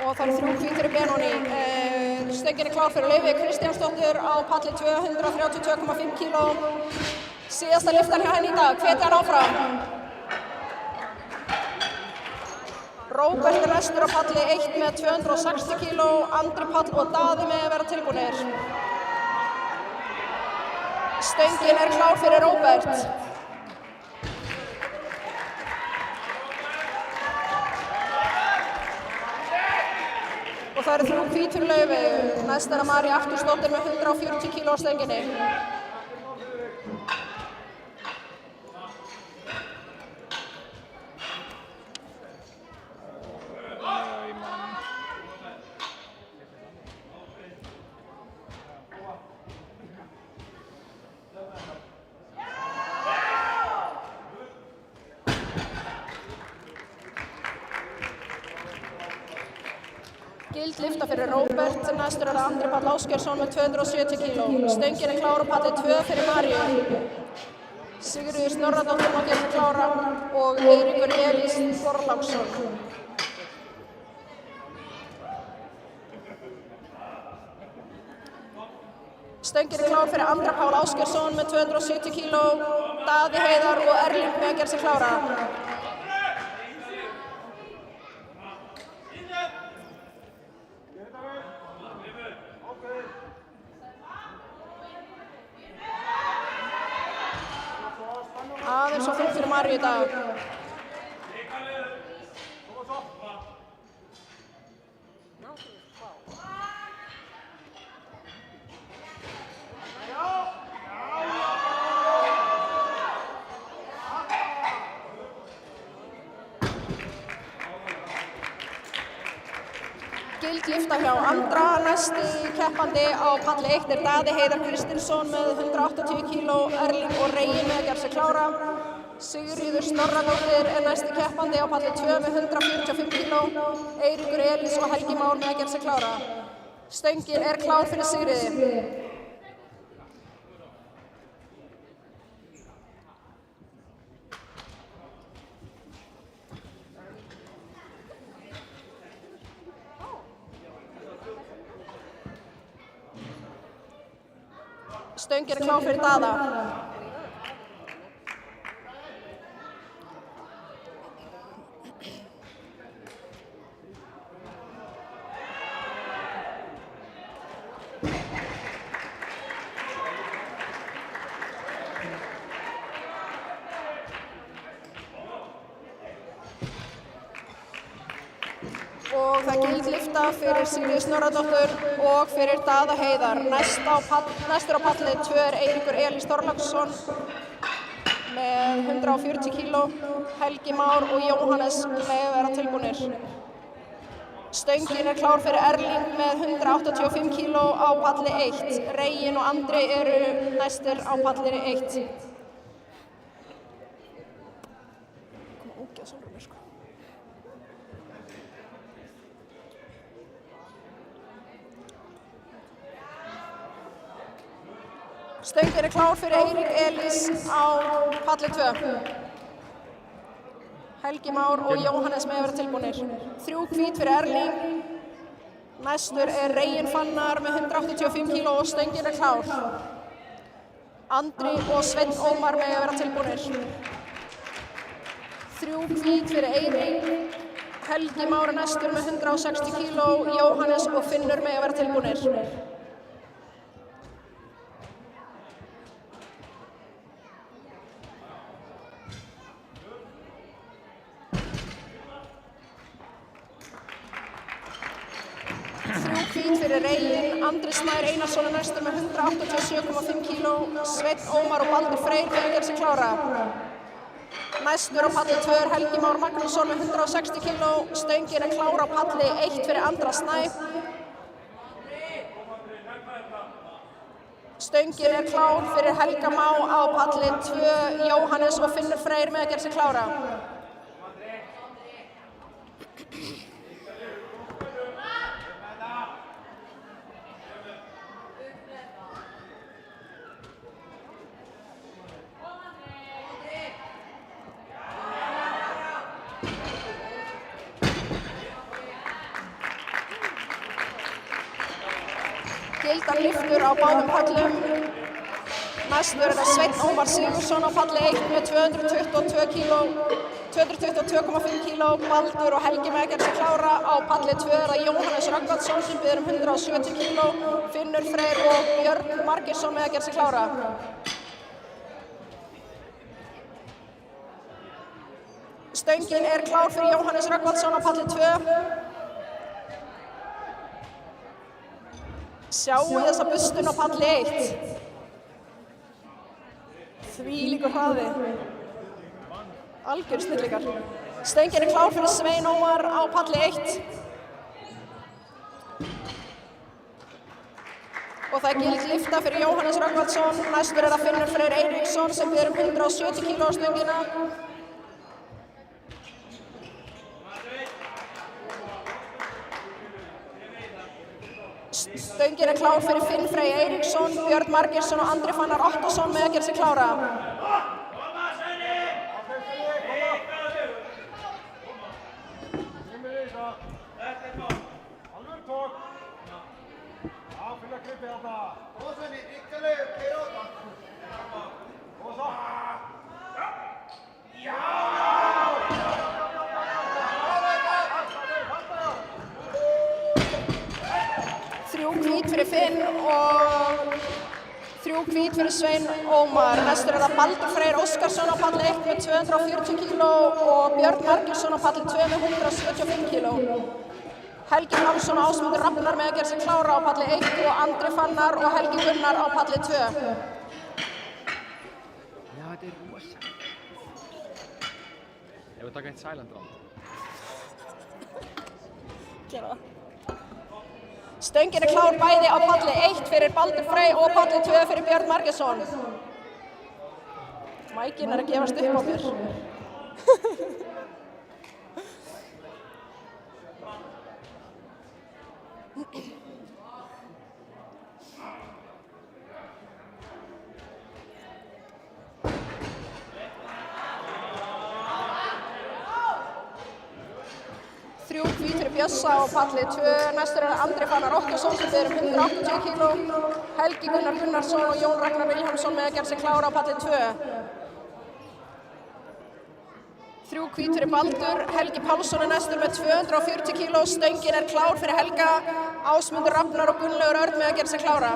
Og það eru 3 hvítt fyrir Benóný. Stöngin er klár fyrir Laufey Kristjánsdóttir á palli 232,5 kíló. Síðasta lyftan hjá henni í dag, hvetja hann áfram. Róbert er næstur á palli 1 með 260 kíló, Andri Páll og Daði með að vera tilbúnir. Stöngin er klár fyrir Róbert. Og það eru 3 hvít fyrir Laufey. Næst er María Artursdóttir með 140 kíló á stönginni. Gild lyfta fyrir Róbert, næstur er það Andri Páll Ásgeirsson með 270 kíló. Stöngin er klár á palli 2 fyrir Maríu. Sigríður Snorradóttir má gera sig klára og Eiríkur Elís Þorláksson. Stöngin er klár fyrir Andra Pál Ásgeirsson með 270 kíló, Daði Heiðar og Erling með að gera sig klára. Aðeins og fyllt fyrir Maríu í dag. Gild lyfta hjá Andra, næsti keppandi á palli 1 er Daði Heiðar Kristinsson með 180 kíló, Erling og Reginn með að gera sig klára. Sigríður Snorradóttir er næsti keppandi á palli 2 með 145 kíló, Eiríkur Elís og Helgi Már með að gera sig klára. Stöngin er klár fyrir Sigríði. Stöngin er klár fyrir Daða. Og það gild lyfta fyrir Sigríði Snorradóttur og fyrir Daða Heiðar. Næstur á palli 2 er Eiríkur Elís Þorláksson með 140 kíló, Helgi Már og Jóhannes með að vera tilbúnir. Stöngin er klár fyrir Erling með 185 kíló á palli 1. Reginn og Andri eru næstir á palli 1. Stöngin er klár fyrir Eirík Elís á palli 2. Helgi Már og Jóhannes með að vera tilbúnir. 3 hvít fyrir Erling. Næstur er Reginn Fannar með 185 kíló og stöngin er klár. Andri og Sveinn Ómar með að vera tilbúnir. 3 hvít fyrir Eirík. Helgi Már næstur með 160 kíló, Jóhannes og Finnur með að vera tilbúnir. Hvít fyrir Reginn Stöngin, Andri Snær Einarsson er næstur með 187,5 kíló, Sveinn Ómar og Baldur Freyr með að gera sig klára. Næstur á palli 2 er Helgi Már Magnússon með 160 kíló, Stöngin er klár á palli 1 fyrir Andra Snæ. Stöngin er klár fyrir Helga Má á palli 2, Jóhannes og Finnur Freyr með að gera sig klára. Gildan lyftur á báðum pallum. Næstur er það Sveinn Ómar Sigurðsson á palli 1 með 222,5 kíló. Baldur og Helgi með að gera sig klára. Á palli 2 er það Jóhannes Rögnvaldsson sem biður 170 kíló. Finnur Freyr og Björn Margeirsson með að gera sig klára. Stöngin er klár fyrir Jóhannes Rögnvaldsson á palli 2. Sjáu þessa bustun á palli 1. Þvílíkur hraði. Algjör snillingar. Stöngin er klár fyrir Svein Ómar á palli 1. Og það er gild lyfta fyrir Jóhannes Rögnvaldsson. Næstur er það Finnur Freyr Eiríksson sem biður 170 kíló á stöngina. Stöngin er klár fyrir Finn Frey Eiríksson, Björn Margeirsson og Andri Fannar Ottosson með að gera sig klára. Þrjú hvít fyrir Finn og 3 hvít fyrir Svein Ómar. Næstur er það Baldur Freyr Óskarsson á palli 1 með 240 kíló og Björn Margeirsson á palli 2 með 175 kíló. Helgi Pálsson og Ásmundur Rafnar með að gera sig klára á palli 1 og Andri Fannar og Helgi Gunnar á palli 2. Já, þetta er rosa. Ég vil taka eitt silent round. Gera það. Stöngin er klár bæði á palli 1 fyrir Baldur Frey og palli 2 fyrir Björn Margeirsson. Mækin er að gefast upp á mér. Þrjú hvít fyrir Bjössa á palli 2. Næstur er það Andri Fannar Ottosson sem biður 180 kíló. Helgi Gunnar Gunnarsson og Jón Ragnar Vilhjálmsson með að gera sig klára á palli 2. Þrjú hvít fyrir Baldur. Helgi Pálsson er næstur með 240 kíló. Stöngin er klár fyrir Helga. Ásmundur Rafnar og Gunnlaugur Örn með að gera sig klára.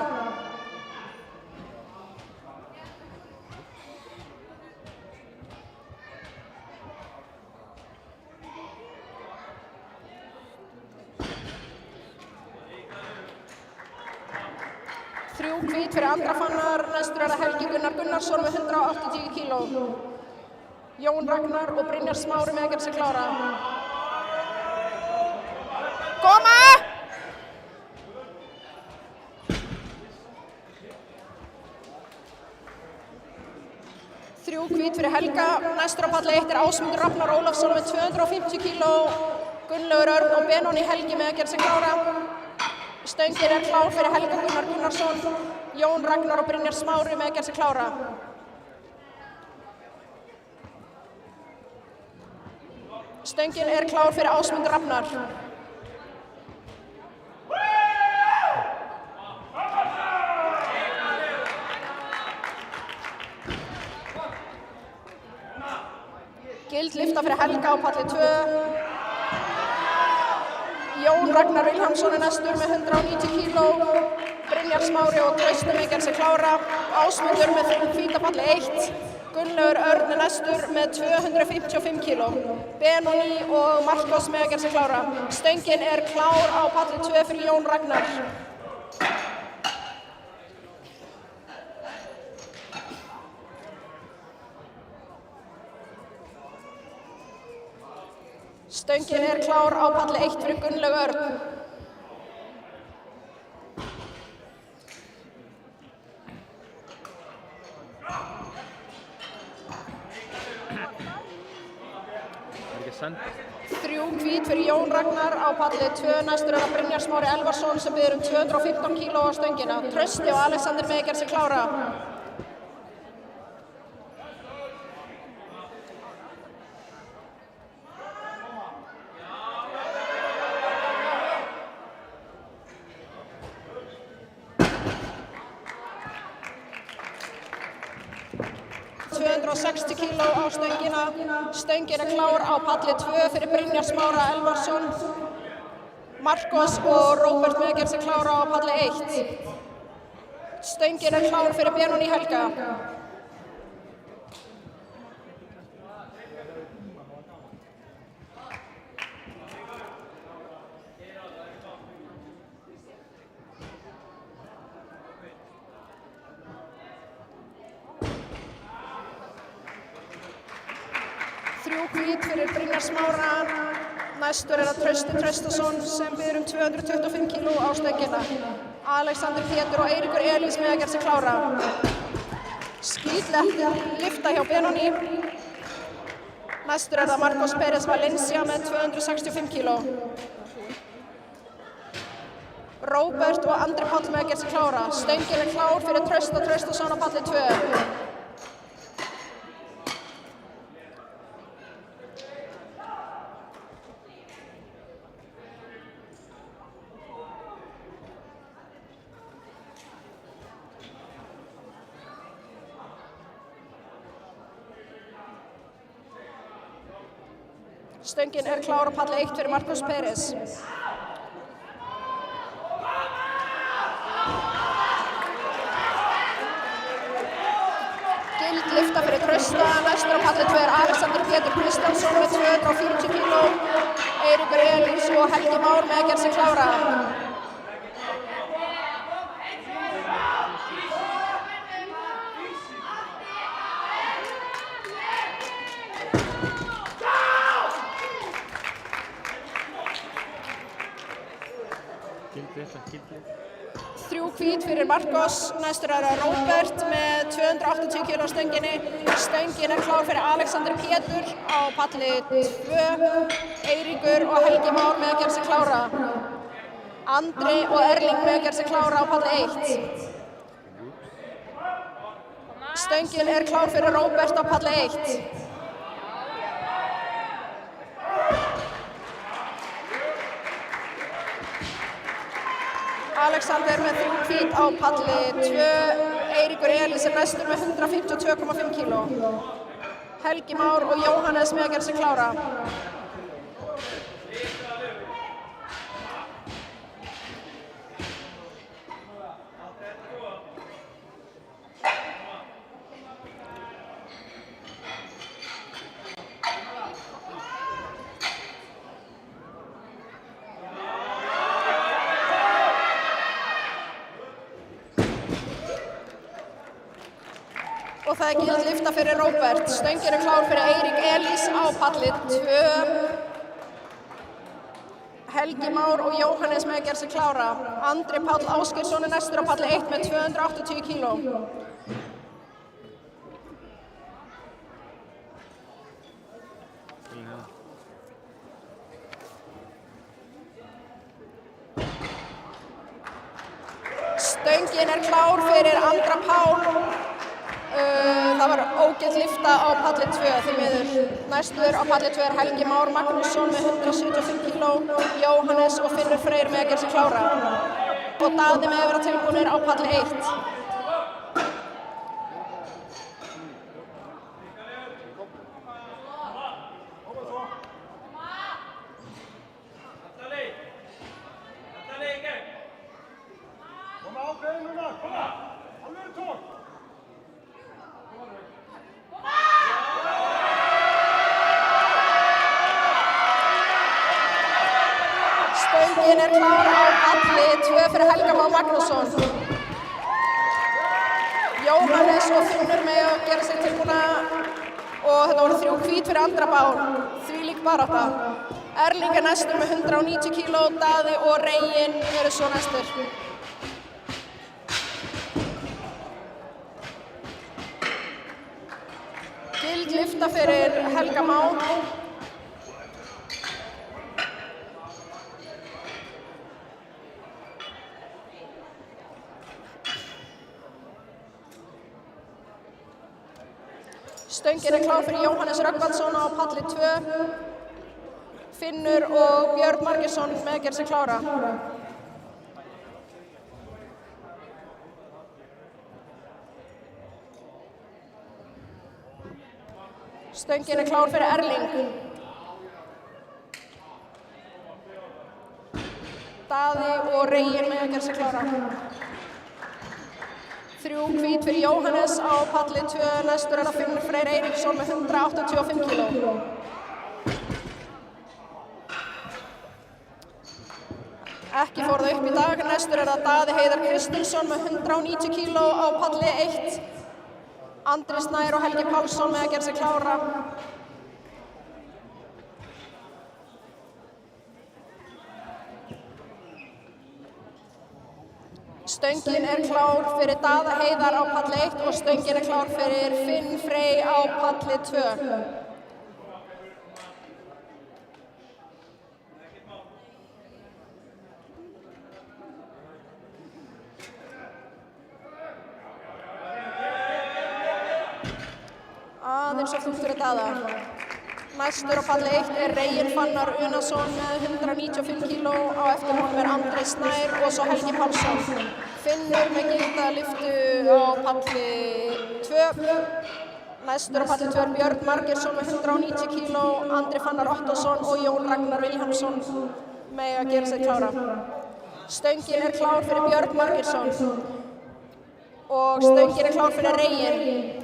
Þrjú hvít fyrir Andra Fannar, næstur er það Helgi Gunnar Gunnarsson með 180 kíló. Jón Ragnar og Brynjar Smári með að gera sig klára. Koma! Þrjú hvít fyrir Helga, næstur á palli 1 er Ásmundur Rafnar Ólafsson með 250 kíló. Gunnlaugur Örn og Benóni Helgi með að gera sig klára. Stöngin er klár fyrir Helga Gunnar Gunnarsson, Jón Ragnar og Brynjar Smári með að gera sig klára. Stöngin er klár fyrir Ásmundur Rafnar. Gild lyfta fyrir Helga á palli 2. Jón Ragnar Vilhjálmsson er næstur með 190 kíló. Brynjar Smári og Trausti með að gera sig klára. Ásmundur með hvíta palli 1. Gunnlaugur Örn er næstur með 255 kíló. Benóni og Markos með að gera sig klára. Stöngin er klár á palli 2 fyrir Jón Ragnar. Stöngin er klár á palli 1 fyrir Gunnlaug Örn. Ekki að senda. 3 hvít fyrir Jón Ragnar á palli 2. Næstur er það Brynjar Smári Elvarsson sem biður 215 kíló á stöngina. Trausti og Alexander með að gera sig klára. ...260 kíló á stöngina. Stöngin er klár á palli 2 fyrir Brynjar Smára Elvarsson. Marcos og Róbert með að gera sig klára á palli 1. Stöngin er klár fyrir Benóný Helga. Hvít fyrir Brynjar Smára. Næstur er það Trausti Traustason sem biður 225 kíló á stöngina. Alexander Pétur og Eiríkur Elís með að gera sig klára. Skítlegt lyfta hjá Benóný. Næstur er það Marcos Pérez Valencia með 265 kíló. Róbert og Andri Páll með að gera sig klára. Stöngin er klár fyrir Trausta Traustason á palli 2. Stöngin er klár á palli 1 fyrir Marcos Pérez. Gild lyfta fyrir Trausta. Næstur á palli 2 er Alexander Pétur Kristjánsson með 240 kíló. Eiríkur Elís og Helgi Már með að gera sig klára. Þrjú hvít fyrir Marcos. Næstur er það Róbert með 280 kíló á stönginni. Stöngin er klár fyrir Alexander Pétur á palli 2. Eiríkur og Helgi Már með að gera sig klára. Andri og Erling með að gera sig klára á palli 1. Stöngin er klár fyrir Róbert á palli 1. Alexander með 3 hvít á palli 2. Eiríkur Elís er næstur með 152,5 kíló. Helgi Már og Jóhannes með að gera sig klára. Og það er gild lyfta fyrir Róbert. Stöngin er klár fyrir Eirík Elís á palli 2. Helgi Már og Jóhannes með að gera sig klára. Andri Páll Ásgeirsson er næstur á palli 1 með 280 kíló. Stöngin er klár fyrir Andra Pál. Það var ógild lyfta á palli 2 því miður. Næstur á palli 2 er Helgi Már Magnússon með 175 kíló, Jóhannes og Finnur Freyr með að gera sig klára. Og Daði með að vera tilbúnir á palli 1. Stöngin er klár á palli 2 fyrir Helga Má Magnússon. Jóhannes og Finnur með að gera sig tilbúna og þetta voru 3 hvít fyrir Andra Pál. Þvílík barátta. Erling er næstur með 190 kíló, Daði og Reginn eru svo næstur. Gild lyfta fyrir Helga Má. Stöngin er klár fyrir Jóhannes Rögnvaldsson á palli 2. Finnur og Björn Margeirsson með að gera sig klára. Stöngin er klár fyrir Erling. Daði og Reginn með að gera sig klára. 3 hvít fyrir Jóhannes á palli 2, næstur er það Finnur Freyr Eiríksson með 185 kíló. Ekki fór það upp í dag, næstur er það Daði Heiðar Kristinsson með 190 kíló á palli 1. Andri Snær og Helgi Pálsson með að gera sig klára. Stöngin er klár fyrir Daða Heiðar á palli 1 og stöngin er klár fyrir Finn Frey á palli 2. Aðeins og þungt fyrir Daða. Næstur á palli 1 er Reginn Fannar Unason með 195 kíló, á eftir honum er Andri Snær og svo Helgi Pálsson. Finnur með gilda lyftu á palli 2. Næstur á palli 2 er Björn Margeirsson með 190 kíló, Andri Fannar Ottosson og Jón Ragnar Vilhjálmsson með að gera sig klára. Stöngin er klár fyrir Björn Margeirsson og stöngin er klár fyrir Reginn.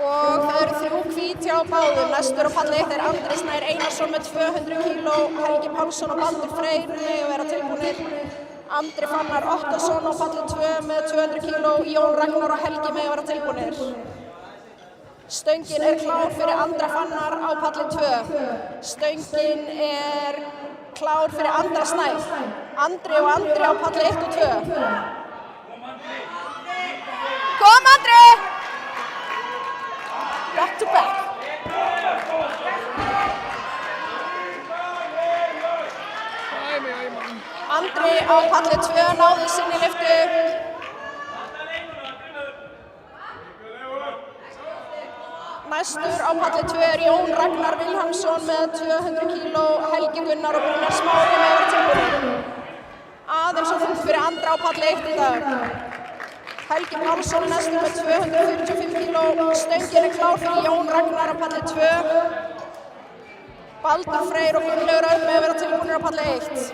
Og það eru 3 hvít hjá báðum. Næstur á palli 1 er Andri Snær Einarsson með 200 kíló, Helgi Pálsson og Baldur Freyr með að vera tilbúnir. Andri Fannar Ottosson á palli 2 með 200 kíló, Jón Ragnar og Helgi með að vera tilbúnir. Stöngin er klár fyrir Andra Fannar á palli 2. Stöngin er klár fyrir Andra Snær. Andri og Andri á palli 1 og 2. Kom Andri! Back to back. Andri á palli 2 náði sinni lyftu. Næstur á palli 2 er Jón Ragnar Vilhjálmsson með 200 kíló, Helgi Gunnar og Brynjar Smári með að vera tilbúnir. Aðeins og þungt fyrir Andra á palli 1 í dag. Helgi Pálsson næstur með 245 kíló, stöngin er klár fyrir Jón Ragnar á palli 2. Baldur Freyr og Gunnlaugur Örn með að vera tilbúnir á palli 1.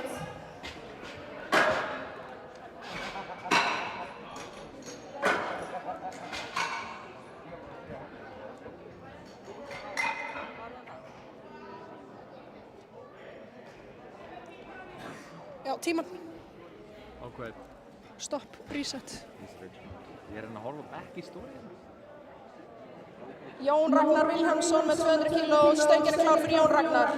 Já, tíman. Ákveð. Stopp, reset. Ég er að horfa back í stórið. Jón Ragnar Vilhjálmsson með 200 kíló, stöngin er klár fyrir Jón Ragnar.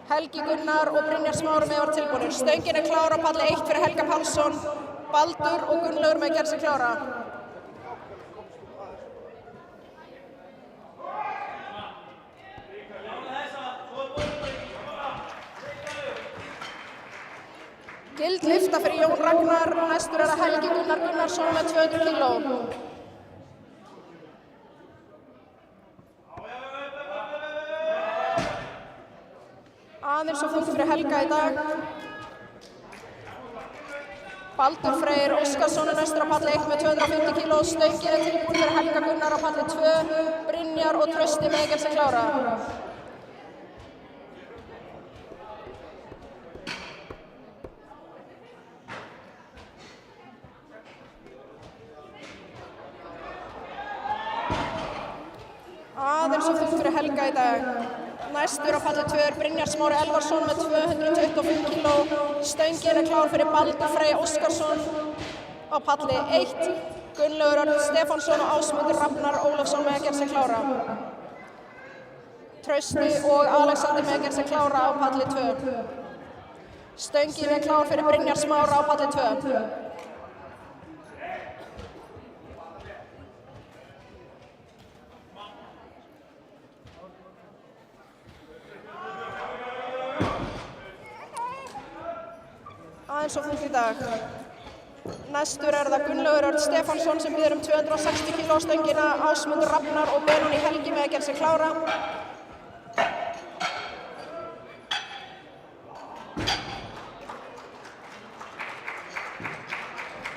Helgi Gunnar og Brynjar Smári með að vera tilbúnir. Stöngin er klár á palli 1 fyrir Helga Pálsson, Baldur og Gunnlaugur með að gera sig klára. Gild lyfta fyrir Jón Ragnar, næstur er það Helgi Gunnar Gunnarsson með 200 kíló. Aðeins og þungt fyrir Helga í dag. Baldur Freyr Óskarsson er næstur á palli 1 með 250 kíló, stöngin er tilbúin fyrir Helga Gunnar á palli 2, Brynjar og Trausti með að gera sig klára. aðeins of þungt fyrir Helga í dag. Næstur á palli 2 er Brynjar Smári Elvarsson með 225 kg. Stöngin er klár fyrir Baldur Frey Óskarsson á palli 1. Gunnlaugur Örn Stefánsson og Ásmundur Rafnar Ólafsson með að gera sig klára. Trausti og Alexander með að gera sig klára á palli 2. Stöngin er klár fyrir Brynjar Smára á palli 2. Aðeins of þungt í dag. Næstur er það Gunnlaugur Örn Stefánsson sem býður 260 kg á stöngina, Ásmundur Rafnar og Benóni Helgi með að gera sig klára.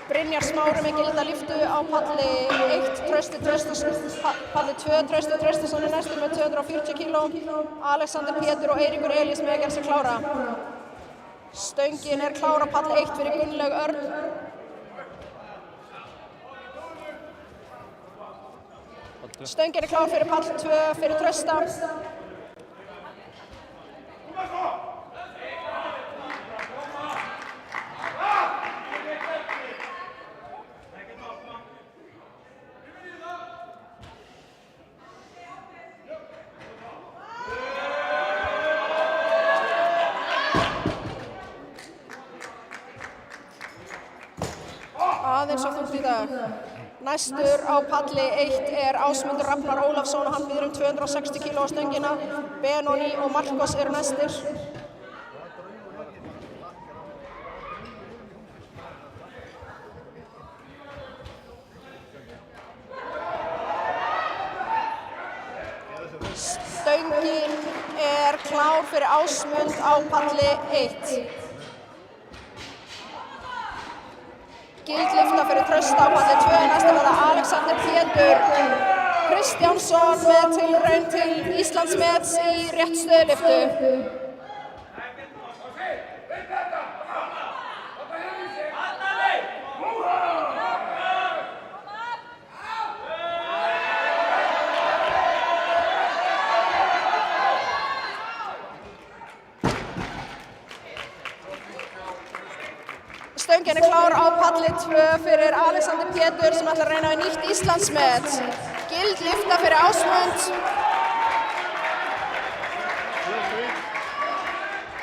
Brynjar Smári með gilda lyftu á palli 1, Trausti Traustason, palli 2, Trausti Traustason er næstur með 240 kg, Alexander Pétur og Eiríkur Elís með að gera sig klára. Stöngin er klár á palli 1 fyrir Gunnlaug Örn. Stöngin er klár fyrir pall 2 fyrir Trausta. Aðeins of þungt í dag. Næstur á palli 1 er Ásmundur Rafnar Ólafsson og hann býður 260 kg á stöngina. Benóni og Marcos eru næstir. Stöngin er klár fyrir Ásmund á palli 1. Gildlyfta fyrir Trausta á palli 2, næstur er það Alexander Pétur Kristjánsson með tilraun til Íslandsmets í réttstöðulyftu. Stöngin er klár á palli 2 fyrir Alexander Pétur sem ætlar að reyna við nýtt Íslandsmet. Gildlyfta fyrir Ásmund.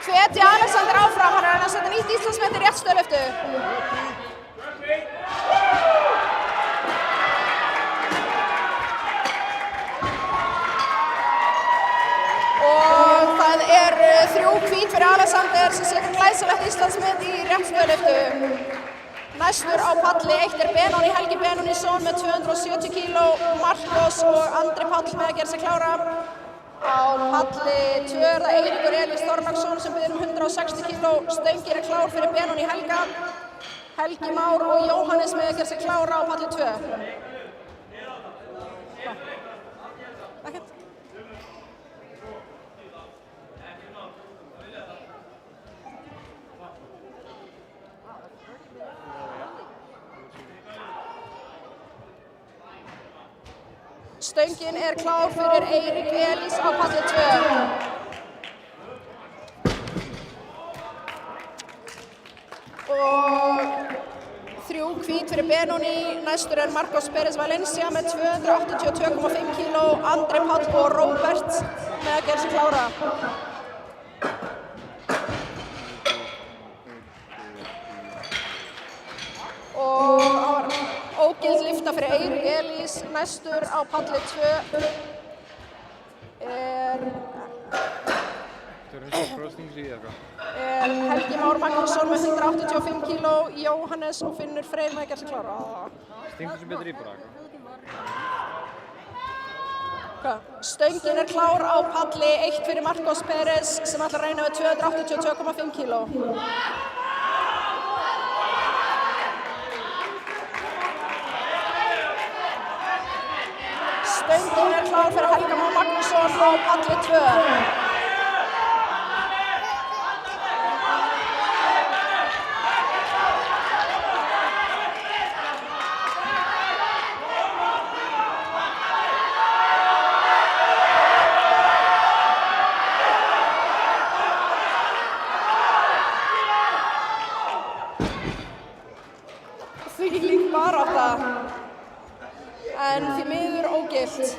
Hvetja Alexander áfram, hann er að reyna að setja nýtt Íslandsmet í réttstöðulyftu. Og það er 3 hvít fyrir Alexander sem setur glæsilegt Íslandsmet í réttstöðulyftu. Næstur á palli 1 er Benóni Helgi Benónisson með 270 kg, Marcos og Andri Páll með að gera sig klára. Á palli 2 er það Eiríkur Elís Þorláksson sem býður 160 kg. Stöngin er klár fyrir Benóni Helga, Helgi Már og Jóhannes með að gera sig klára á palli 2. Stöngin er klár fyrir Eirík Elís á palli 2. Og 3 hvít fyrir Benóni. Næstur er Marcos Pérez Valencia með 282,5 kg, Andri Páll og Róbert með að gera sig klára. Og ógild lyfta fyrir Eirík Elís. Næstur á palli 2 er Helgi Már Magnússon með 185 kg, Jóhannes og Finnur Freyr með að gera sig klára. Stingtu sem betur í bara. Stöngin er klár á palli 1 fyrir Marcos Pérez sem ætlar að reyna við 282,5 kg. Stöngin er klár fyrir Helga Már Magnússon á palli 2. barátta en því miður ógilt.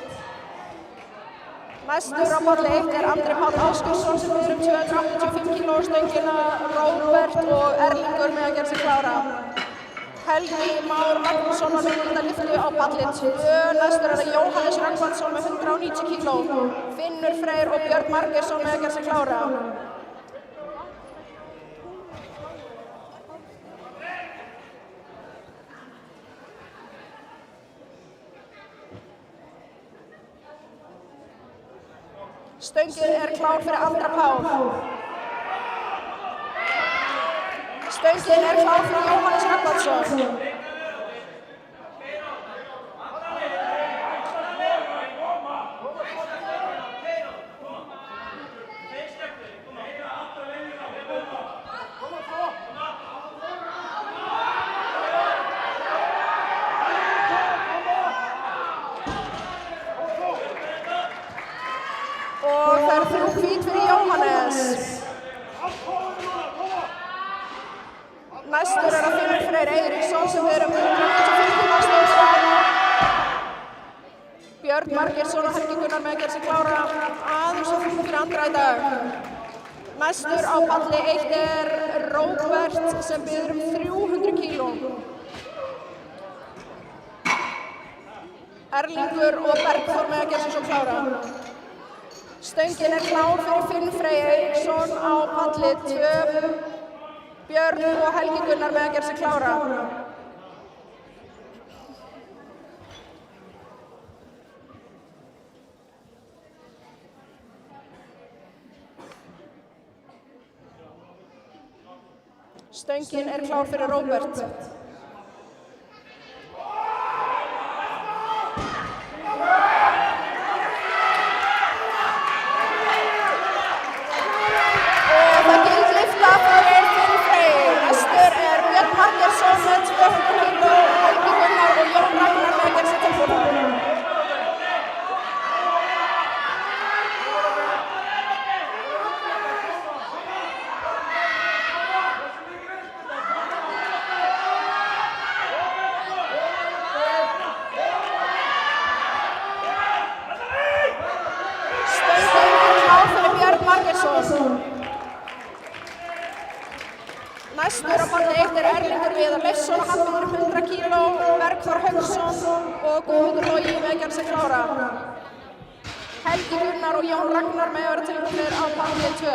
Næstur á palli 1 er Andri Páll Ásgeirsson sem biður 285 kg stöngina, Róbert og Erlingur með að gera sig klára. Helgi Már Magnússon var með gildaliftu á palli 2, næstur er það Jóhannes Rögnvaldsson með 190 kg, Finnur Freyr og Björn Margeirsson með að gera sig klára. Stöngin er klár fyrir Andra Pál. Stöngin er klár fyrir Jóhannes Rögnvaldsson. Og það eru 3 hvít fyrir Jóhannes. Næstur er það Finnur Freyr Eiríksson sem biður 195 kg stöngina. Björn Margeirsson og Helgi Gunnar með að gera sig klára, aðeins og fyrir Andra í dag. Næstur á palli 1 er Róbert sem biður 300 kg. Erlingur og Bergþór með að gera sig svo klára. Stöngin er klár fyrir Finn Freyr Eiríksson á palli 2, Björn og Helgi Gunnar með að gera sig klára. Stöngin er klár fyrir Róbert. Margeirsson með 200 kg, Helgi Gunnar og Jón Ragnar með að gera sig tilbúna. Stöngin er klár fyrir Björn Margeirsson. Næstur á palli 1 er Erlingur Viðar Leifsson og hann biður 100 kg, Bergþór Hauksson og Guðmundur Logi með að gera sig klára. Helgi Gunnar og Jón Ragnar með að vera tilbúnir á palli 2.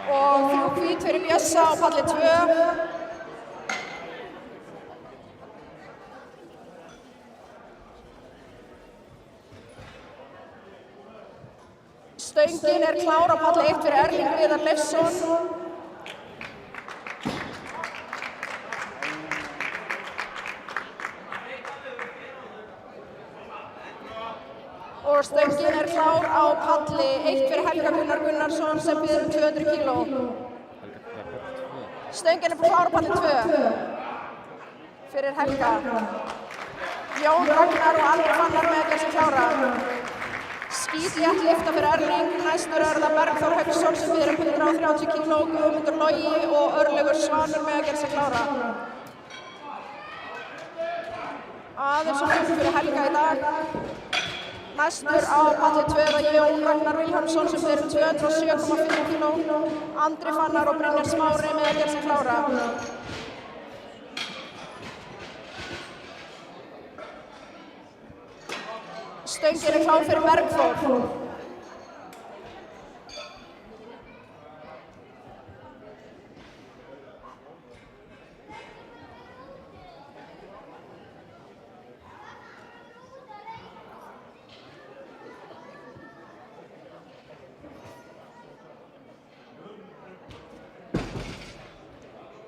Og 3 hvít fyrir Bjössa á palli 2. Stöngin er klár á palli 1 fyrir Erling Viðar Leifsson. Og stöngin er klár á palli 1 fyrir Helga Gunnar Gunnarsson sem biður 200 kg. Stöngin er klár á palli 2 fyrir Helga. Jón Ragnar og Andri Fannar með að gera sig klára. Skítlétt lyfta fyrir Erling, næstur er það Bergþór Hauksson sem biður 130 kg, Guðmundur Logi og Örlygur Svanur með að gera sig klára. Aðeins og fyrir Helga í dag. Næstur á palli 2 er það Jón Ragnar Vilhelmsson sem biður 207,5 kg, Andri Fannar og Brynjar Smári með að gera sig klára. Stöngin er klár fyrir Bergþór.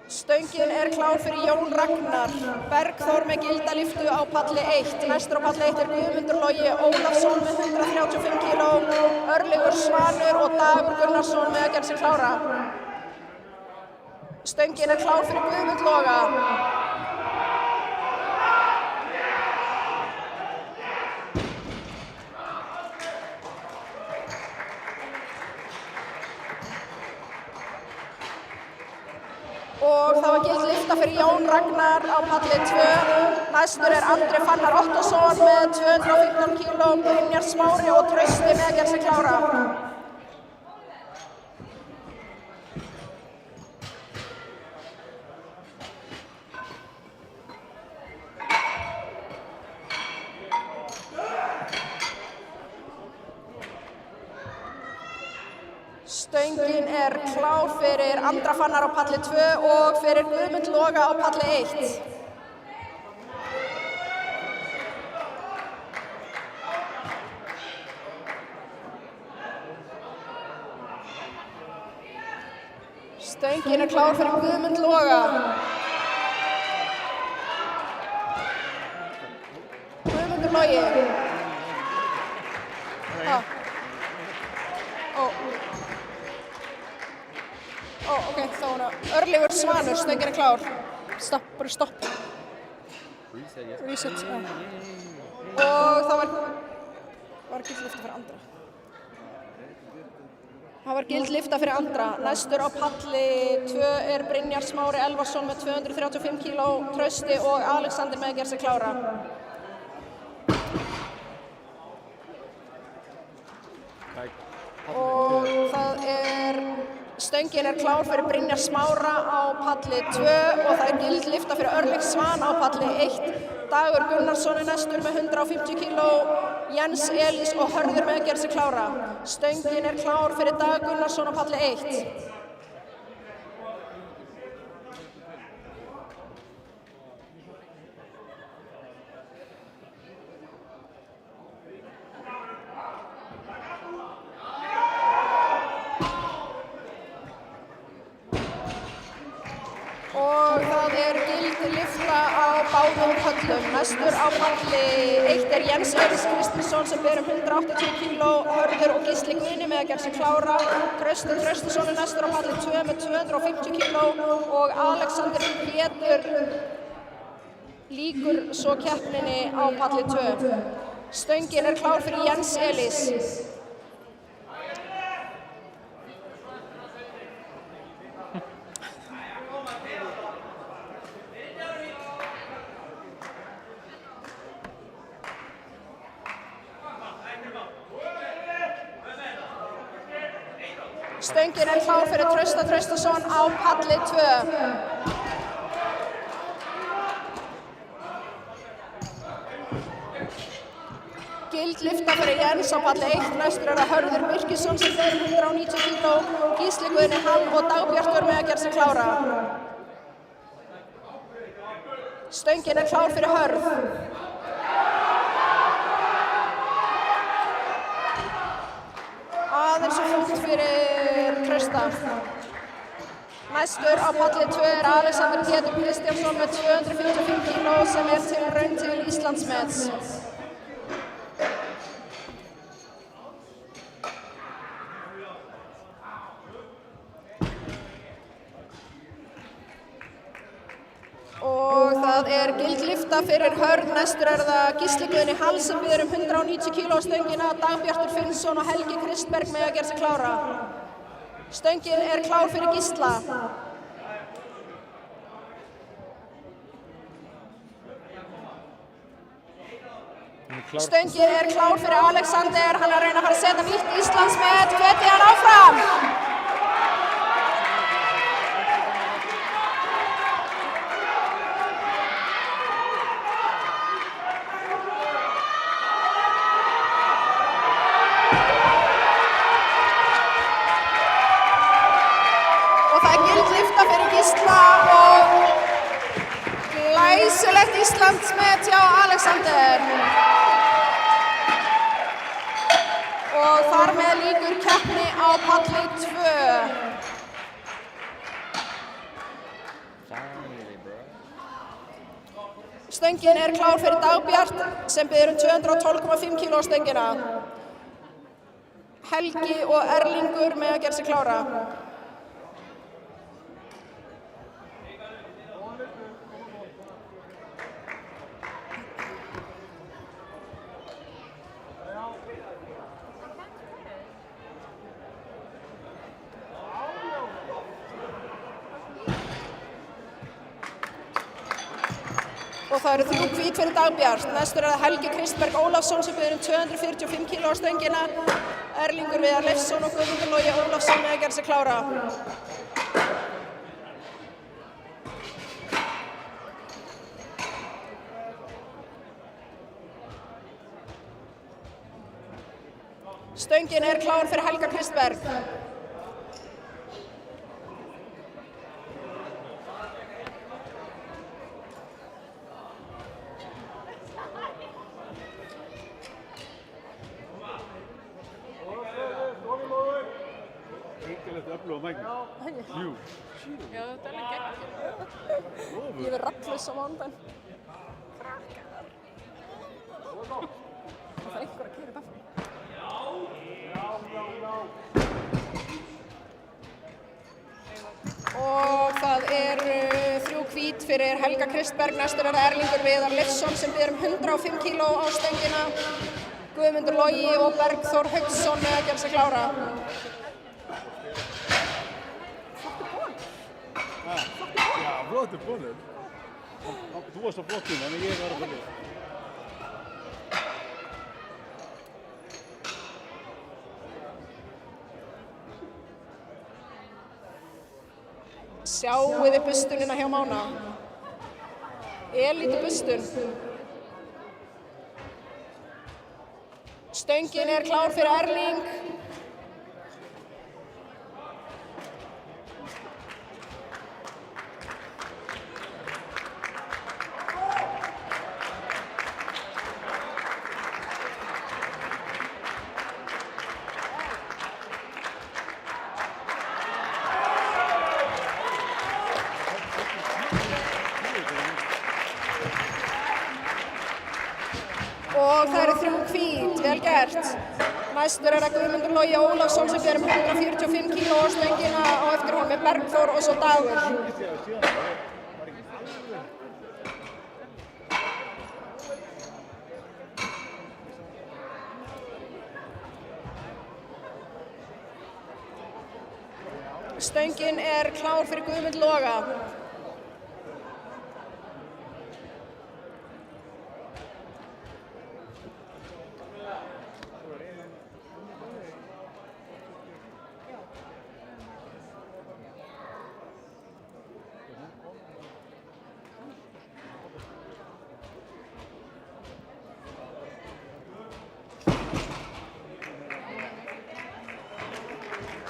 Stöngin er klár fyrir Jón Ragnar. Bergþór með gildaliftu á palli 1. Næstur á palli 1 er Guðmundur Logi Ólafsson með 135 kg, Örlygur Svanur og Dagur Gunnarsson með að gera sig klára. Stöngin er klár fyrir Guðmund Loga. Og það var gild lyfta fyrir Jón Ragnar á palli 2. Næstur er Andri Fannar Ottosson með 215 kíló, Brynjar Smári og Trausti með að gera sig klára. Stöngin er klár fyrir Andra Fannar á palli 2 og fyrir Guðmund Loga á palli 1. Stöngin er klár fyrir Guðmund Loga. Guðmundur Logi. Ok, þá er það Örlygur Svanur, stöngin er klár. Bara stopp. Reset, já. Og það var gild lyfta fyrir Andra. Það var gild lyfta fyrir Andra. Næstur á palli 2 er Brynjar Smári Elvarsson með 235 kíló, Trausti og Alexander með að gera sig klára. Og það er stöngin er klár fyrir Brynjar Smára á palli 2 og það er gild lyfta fyrir Örlyg Svan á palli 1. Dagur Gunnarsson er næstur með 150 kíló, Jens Elís og Hörður með að gera sig klára. Stöngin er klár fyrir Dag Gunnarsson á palli 1. Og það er gild lyfta á báðum pöllum. Næstur á palli 1 er Jens Elís Kristinsson sem ber 180 kíló, Hörður og Gísli Guðni með að gera sig klára. Trausti Traustason er næstur á palli 2 með 250 kíló og Alexander Pétur lýkur svo keppninni á palli 2. Stöngin er klár fyrir Jens Elís. Stöngin er klár fyrir Trausta Traustason á palli 2. Gild lyfta fyrir Jens á palli 1. Næstur er það Hörður Birkisson sem ber 190 kíló, Gísli Guðni Hall og Dagbjartur með að gera sig klára. Stöngin er klár fyrir Hörð. Aðeins og fúlt fyrir Trausta. Næstur á palli 2 er Alexander Pétur Kristjánsson með 255 kíló sem er tilraun til Íslandsmets. Og það er gild lyfta fyrir Hörð. Næstur er það Gísli Guðni Hall sem býður 190 kíló á stöngina, Dagbjartur Finnsson og Helgi Kristberg með að gera sig klára. Stöngin er klár fyrir Gísla. Stöngin er klár fyrir Alexander. Hann er að reyna að fara að setja nýtt Íslandsmet. Hvetja hann áfram. Og glæsilegt Íslandsmet hjá Alexander. Og þar með lýkur keppni á palli 2. Stöngin er klár fyrir Dagbjart sem býður 212,5 kíló á stöngina. Helgi og Erlingur með að gera sig klára. Og það eru 3 hvít fyrir Dagbjart. Næstur það Helgi Kristberg Ólafsson sem biður 245 kg á stöngina. Erlingur Viðar Leifsson og Guðmundur Logi Ólafsson með að gera sig klára. Stöngin klár fyrir Helga Kristberg. Ríkalegt öflug á mæknum. Jú. Já, þetta alveg gegn. Ég verð rattlaus á mánudaginn. Það einhver að keyra þetta frá. Og það 3 hvít fyrir Helga Kristberg. Næstur það Erlingur Viðar Leifsson sem biður 105 kg á stöngina. Guðmundur Logi og Bergþór Hauksson með að gera sig klára. Já, flottur búnur. Þú varst á flottinu, þannig ég var á búnur. Sjáið þið bustunina hjá Mána. Elítu bustun. Stöngin klár fyrir Erling. Og það 3 hvít, vel gert. Næstur það Guðmundur Logi Ólafsson sem biður 145 kg á stöngina og eftir honum Bergþór og svo Dagur. Stöngin klár fyrir Guðmund Loga.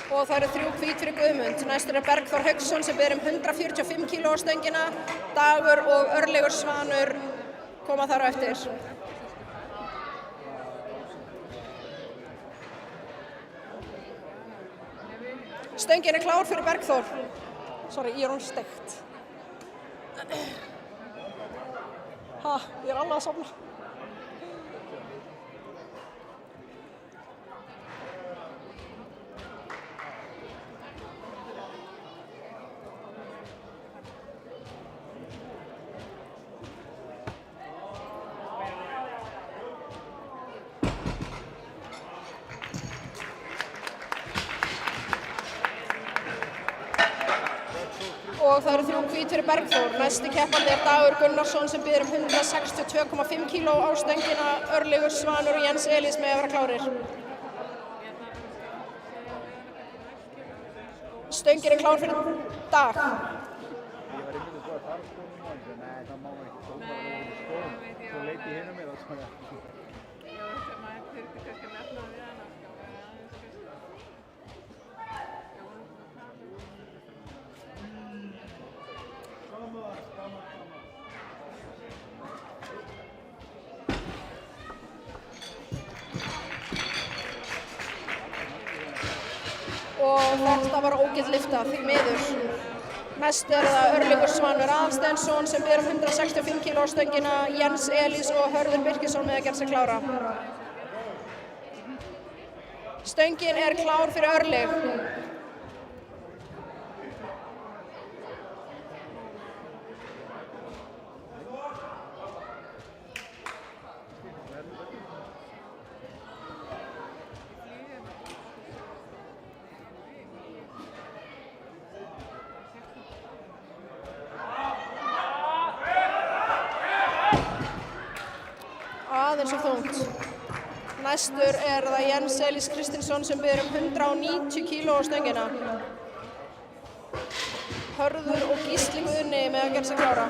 Og það 3 hvít fyrir Guðmund. Næstur Bergþór Hauksson sem biður 145 kg á stöngina. Dagur og Örlygur Svanur koma þar á eftir. Stöngin klár fyrir Bergþór. Sorry, ég hún steikt. Ég alveg að sofna. Og það 3 hvít fyrir Bergþór. Næsti keppandi Dagur Gunnarsson sem biður 162,5 kg á stöngina. Örlygur Svanur og Jens Elís með að vera klárir. Stöngin klár fyrir Dag. Ég var einmitt að fara skónum á þessu, nei, það má ekki dómar að vera skónum. Svo leit ég hinum mér og svona. Já, maður þurfti kannski að nefna við hana. Og þetta var ógild lyfta, því miður. Næst það Örlygur Svanur Aðalsteinsson sem biður 165 kg á stöngina. Jens Elís og Hörður Birkisson með að gera sig klára. Stöngin klár fyrir Örlyg. aðeins of þungt. Næstur það Jens Elís Kristinsson sem biður 190 kíló á stöngina. Hörður og Gísli Guðni með að gera sig klára.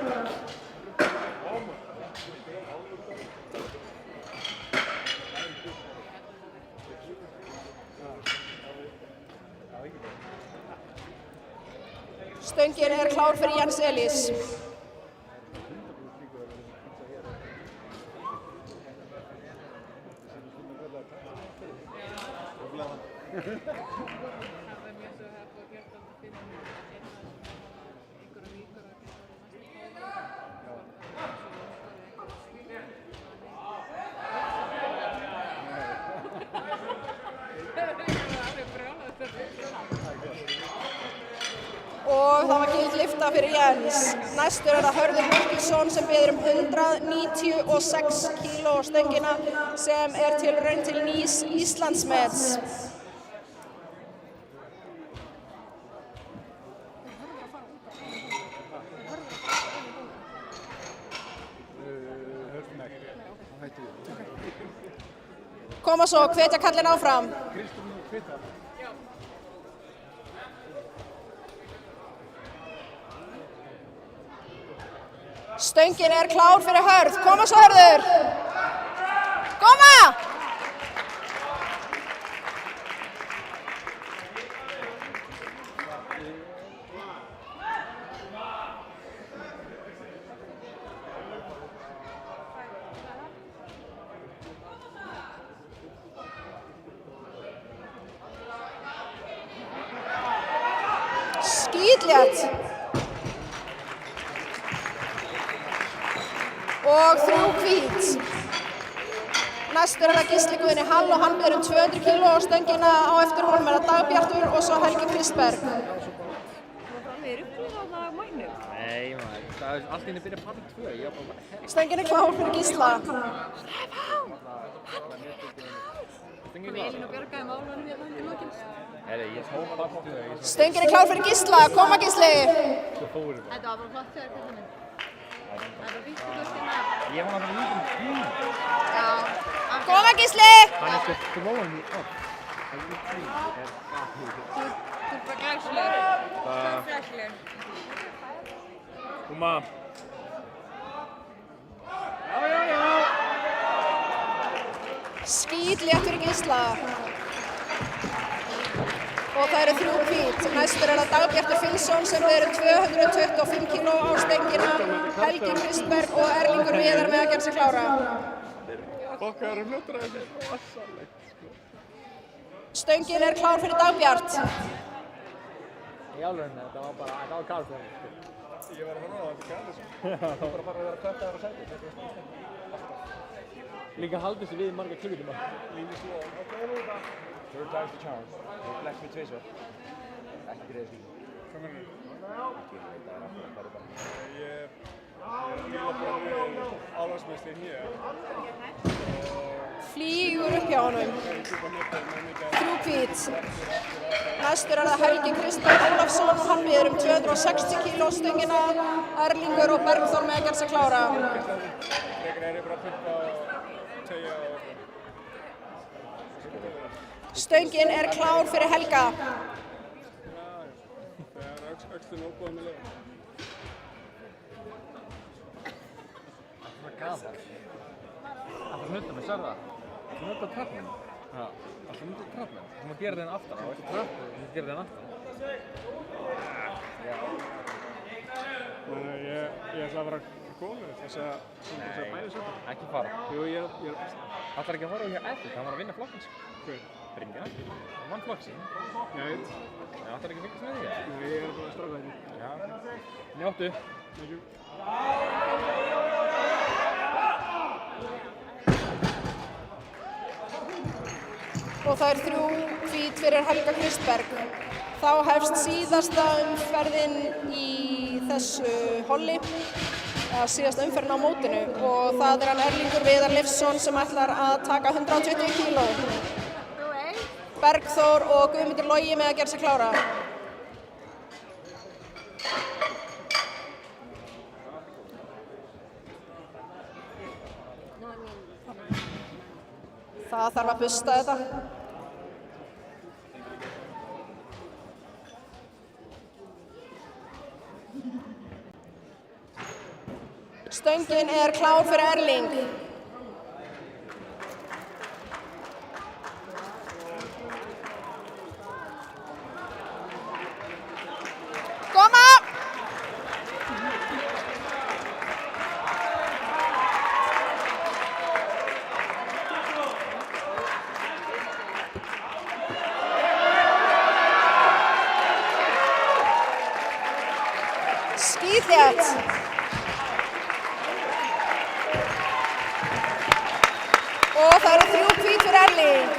Stöngin klár fyrir Jens Elís. Og það var gild lyfta fyrir Jens. Næstur það Hörður Hörgilsson sem biður 196 kíló á stöngina sem tilraun til nýs Íslandsmets. Koma svo, hvetja kallinn áfram. Stöngin klár fyrir Hörð. Koma svo Hörður. Koma! Skítlétt. Og 3 hvít. Næstur það Gísli Guðni Hall og hann biður 200 kíló á stöngina á eftir honum Dagbjartur og svo Helgi Kristberg. Nei, maður, það allt inni byrja part 2, ég var bara... Stöngin klár fyrir Gísla. Elín og Björga málunum hérna undir lokin. Herri, ég tók part 2. Stöngin klár fyrir Gísla. Koma Gísli. Þetta var bara flott hjá þér, kallinn minn. Það var fínt að skilja. Ég var náttúrulega lítinn tíma. Já. Koma Gísli. Hann sko throwing me up. Þú bara glæsilegur. Svo flæsilegur. Koma. Já. Skítlétt fyrir Gísla. Og það 3 hvít. Næstur það Dagbjartur Finnsson sem biður 225 kíló á stöngina, Helgi Kristberg og Erlingur Viðar með að gera sig klára. Okkar fljóttur að þetta rosalegt, sko. Stöngin klár fyrir Dagbjart. Í alveg, þetta var kall fyrir mig, sko. Ég var að horfa á þetta kall, sko. Það var bara að fara að vera kvættaður á sæti. Líka haldið sér við marga klukkutíma. Línu sló. Third time's the charm. Þú flex mig tvisvar. Ekki greið því. Hvað mennur? Ekki veit, það aftur að fara bara. Ég líla bara við álagsmestri hér. Flýgur upp hjá honum. 3 hvít. Næstur það Helgi Kristberg Ólafsson og hann biður 260 kíló á stöngina, Erlingur og Bergþór með að gera sig klára. Frekar bara að pumpa og tegja og... Stöngin klár fyrir Helga. Það öxlun óbúið með lögum. Það var gaman. Það var nutta með sörða. Það var nutta tröfnum. Já, það var nutta tröfnum. Þú má gera þennan aftan á, veistu tröfnum. Þú má gera þennan aftan. Já. Ég ætla að vera góður þess að bæði svo. Ekki fara. Jú, ég... Ætlar ekki að fara hjá Epic, hann var að vinna flokkins. Hver? Brynja. Hann vann flokksinn. Ég veit. Já, ætlar ekki að fylgjast með því? Nei, ég bara að stráka þetta. Já. Njóttu. Thank you. Og það 3 hvít fyrir Helga Kristberg. Þá hefst síðasta umferðin í þessu holli, síðasta umferðin á mótinu og það hann Erlingur Viðar Leifsson sem ætlar að taka 120 kíló. Bergþór og Guðmundur Logi með að gera sig klára. Það þarf að busta þetta. Stöngin er klár fyrir Erling. Koma! Skíðþétt. Og það eru 3 hvít fyrir Erling.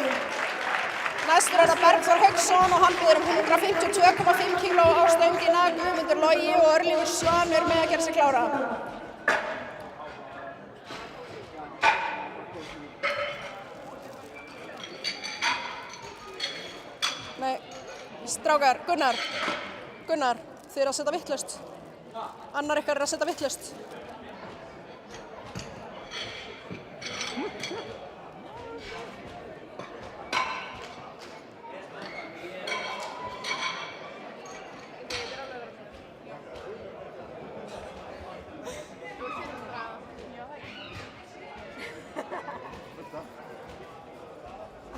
Næstur er það Bergþór Hauksson og hann býður 152,5 kíló á stöngina. Guðmundur Logi og Örlygur Svanur með að gera sig klára. Nei, strákar, Gunnar, þið eru að setja vitlaust. Annar ykkar er að setja vitlaust.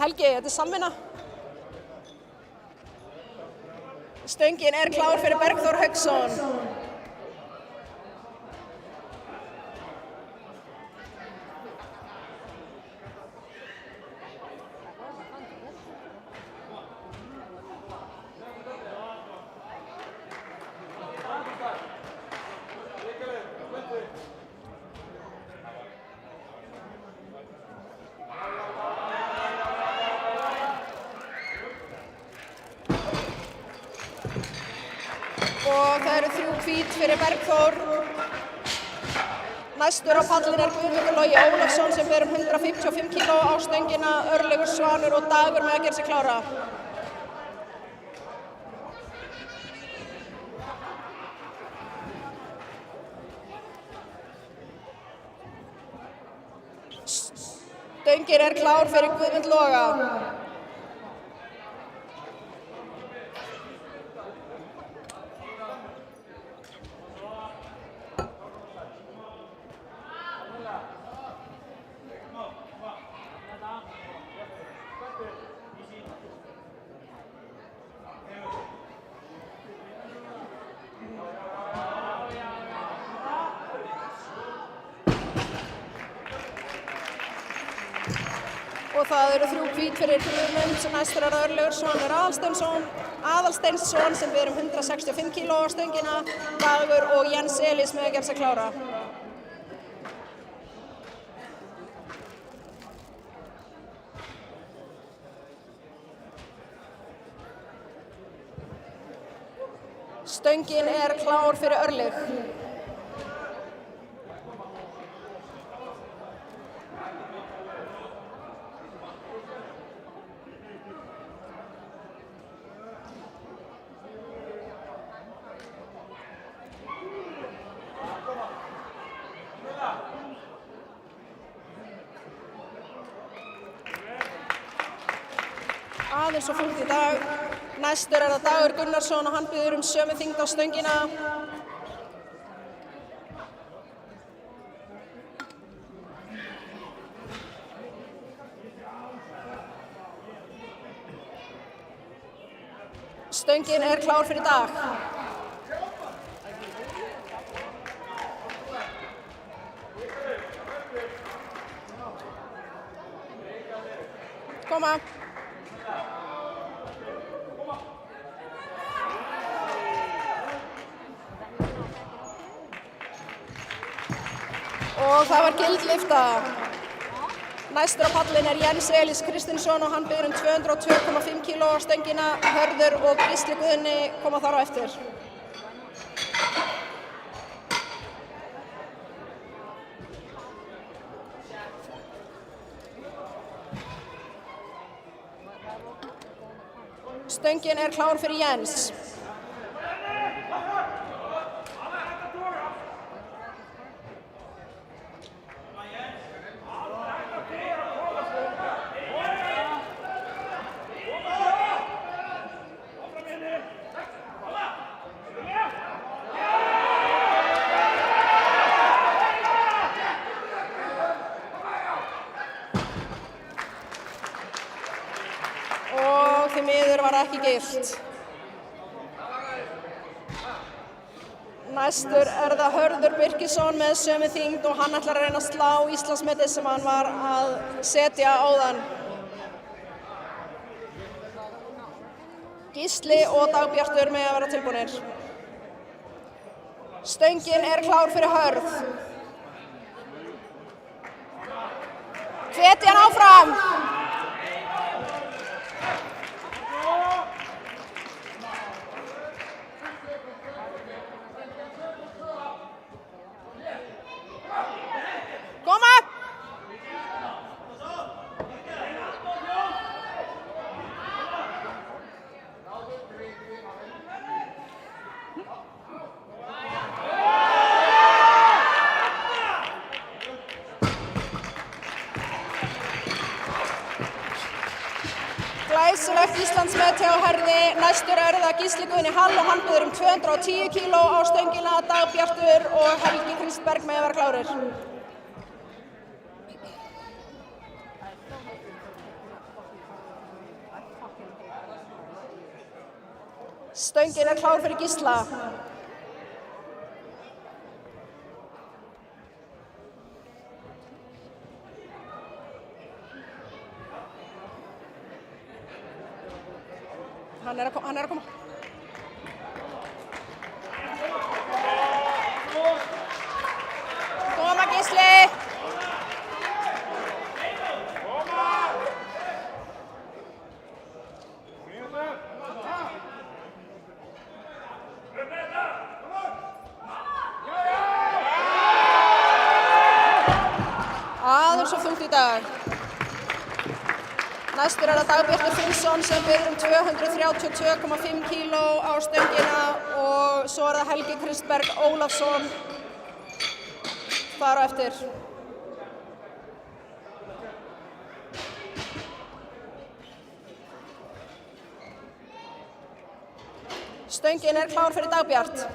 Helgi, þetta er samvinna. Stöngin er klár fyrir Bergþór Hauksson. Og það eru 3 hvít fyrir Bergþór. Næstur á pallin er Guðmundur Logi Ólafsson sem ber 155 kíló á stöngina, Örlygur Svanur og Dagur með að gera sig klára. Stöngin er klár fyrir Guðmund Loga. Og það eru 3 hvít fyrir Guðmund sem næstur er Örlygur Svanur Aðalsteinsson sem ber 165 kíló á stöngina, Dagur og Jens Elís með að gera sig klára. Stöngin er klár fyrir Örlyg. Aðeins og þungt í dag. Næstur er það Dagur Gunnarsson og hann býður sömu þyngd á stöngina. Stöngin er klár fyrir Dag. Koma. Og það var gildlyfta. Næstur á pallin er Jens Elís Kristinsson og hann býður 202,5 kíló á stöngina. Hörður og Gísli Guðni koma þar á eftir. Stöngin er klár fyrir Jens. ekki gilt. Næstur það Hörður Birkisson með sömu þyngd og hann ætlar að reyna að slá Íslandsmetið sem hann var að setja áðan. Gísli og Dagbjartur með að vera tilbúnir. Stöngin klár fyrir Hörð. Hvetja hann áfram. Koma! Glæsilegt Íslandsmet hjá Herði. Næstur það Gísli Guðni Hall og hann býður 210 kíló á stöngina. Dagbjartur og Helgi Kristberg með að vera klárir. Stöngin klár fyrir Gísla. Hann að koma. Koma Gísli. Aðeins of þungt í dag. Næstur það Dagbjartur Finnsson sem býður 232,5 kíló á stöngina og svo það Helgi Kristberg Ólafsson þar á eftir. Stöngin klár fyrir Dagbjart.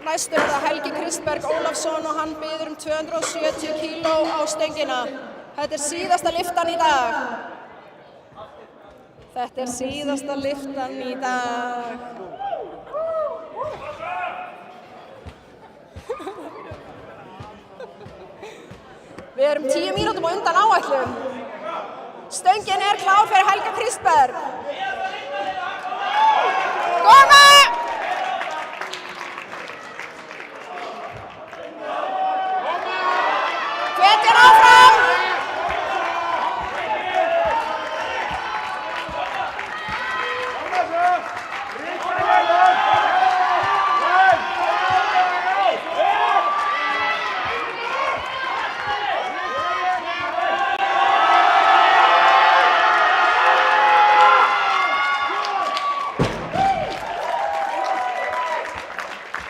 Næstur það Helgi Kristberg Ólafsson og hann býður 270 kíló á stöngina. Þetta síðasta lyftan í dag. Þetta síðasta lyftan í dag. Við 10 mínútum á undan áætlun. Stöngin klár fyrir Helga Kristberg. Koma! Hvetja hann áfram!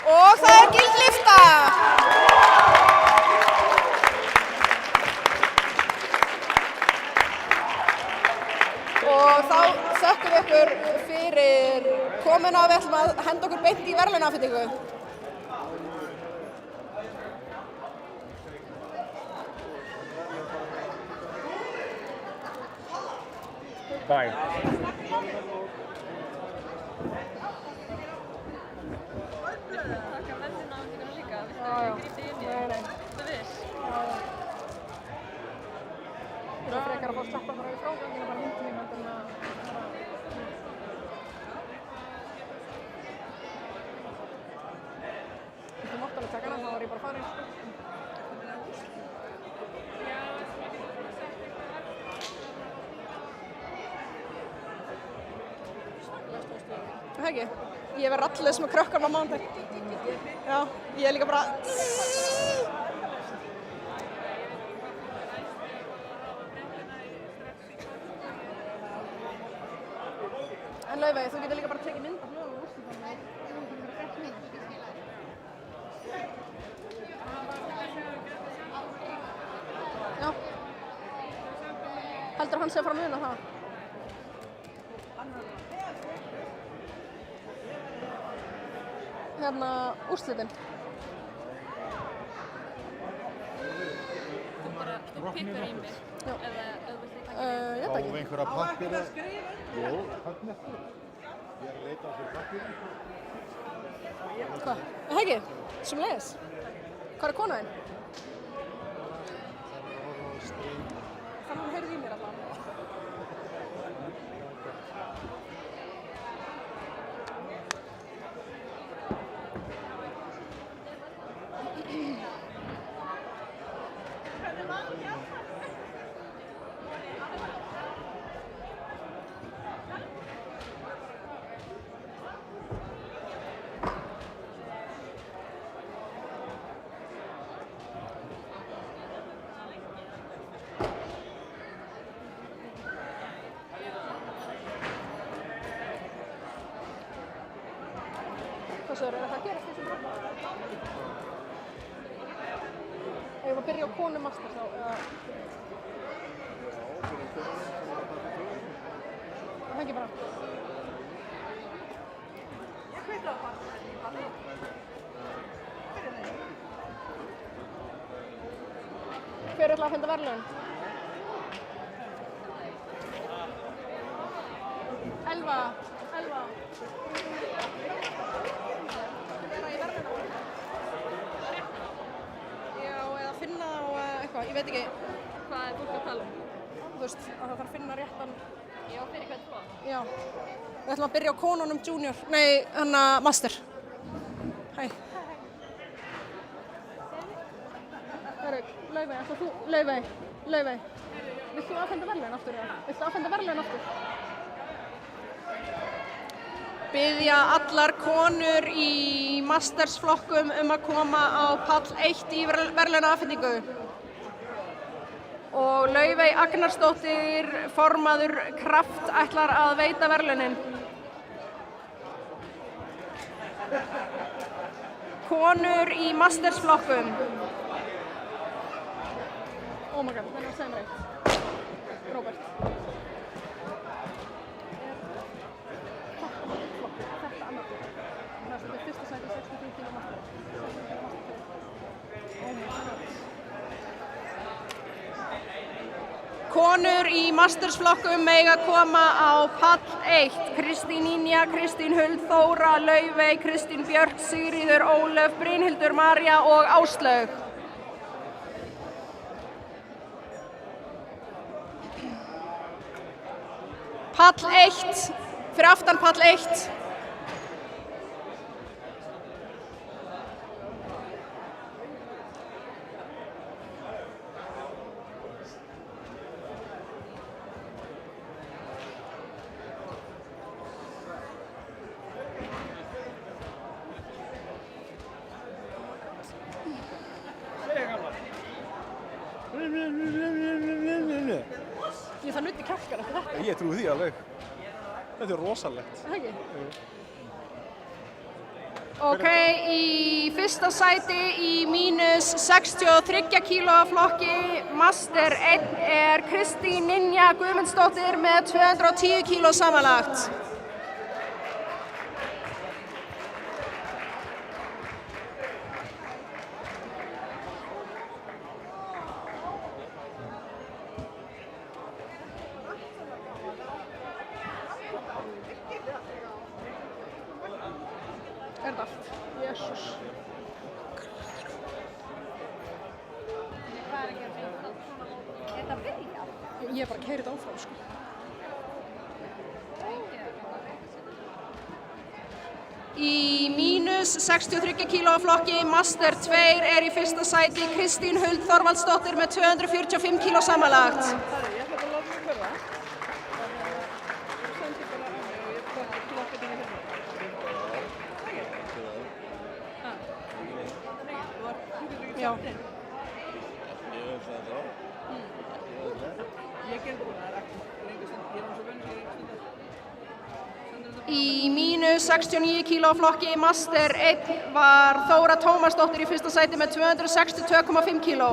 Og það gild lyfta. Og þá þökkum við ykkur fyrir komuna og við ætlum að henda okkur beint í verðlaunaafhendingu. Bye. Það er frekar að fá að sleppa bara í fráganginu bara myndum mín heldur en að Þú mátt alveg taka hana, þá var ég bara farin. Það ekki? Ég verð allus með krökkarn á mánudag. Já, ég líka bara Laufey, þú getur líka bara tekið mynd af lögum og úrslitunum. Já. Heldur hann sé að fara að muna það? Hérna, úrslitin. Þú bara, þú pípar í mig. Já. Eða þú vilt ekki taka Ég veit ekki. Fáum við einhverja pappíra? Jú, hann er það. Ég er að leita á þessu pappíra. Hvað? Það ekki? Sem leiðis? Hvað er konaðinn? Þannig hún heyrði í mér allavega. Hvað segirðu, er það að gerast þessum breytum? Ef við byrja á konu masters þá, eða... Það ekki bara. Hver ætlaði að fenda verðlaun? Elva. Finna á eitthvað, ég veit ekki. Hvað er fólk að tala um? Þú veist, að það þarf að finna réttan... Já, fyrir hvern flokk? Já. Við ætlum að byrja á konunum junior, nei, master. Hæ. Hörru, Laufey, ætla þú, Laufey. Vilt þú afhenda verðlaun aftur, eða? Viltu afhenda verðlaun aftur? Biðja allar konur í mastersflokkum að koma á pall 1 í verðlaunaafhendingu. Og Laufey Agnarsdóttir, formaður Kraft, ætlar að veita verðlaunin. Konur í mastersflokkum. Oh my god, það er að segja mér eitt. Róbert. Þetta er fyrsta sæti 63 kg master. Konur í mastersflokkum mega koma á pall 1. Kristín Ynja, Kristín Huld, Þóra, Laufey, Kristín Björk, Sigríður, Ólöf, Brynhildur María og Áslaug. Pall 1, fyrir aftan pall 1. Ég þarf nudd í kjálkar eftir þetta. Ég trúi því alveg. Þetta er rosalegt. Það ekki? Ok, í fyrsta sæti í mínus 63 kg flokki Master 1 er Kristín Ynja Guðmundsdóttir með 210 kg samanlagt. Er þetta allt? Jesús. Hvað er ekki að finna svona mót? Er þetta að byrja? Ég er bara að keyra þetta áfram, sko. Í mínus 63 kg flokki Master 2 er í fyrsta sæti Kristín Huld Þorvaldsdóttir með 245 kg samanlagt. Já. Ég gerði það, það er ekki lengur stund, ég er svo vönn fyrir stundar. Í mínus 69 kíló flokki Master 1 var Þóra Tómasdóttir í fyrsta sæti með 262,5 kíló.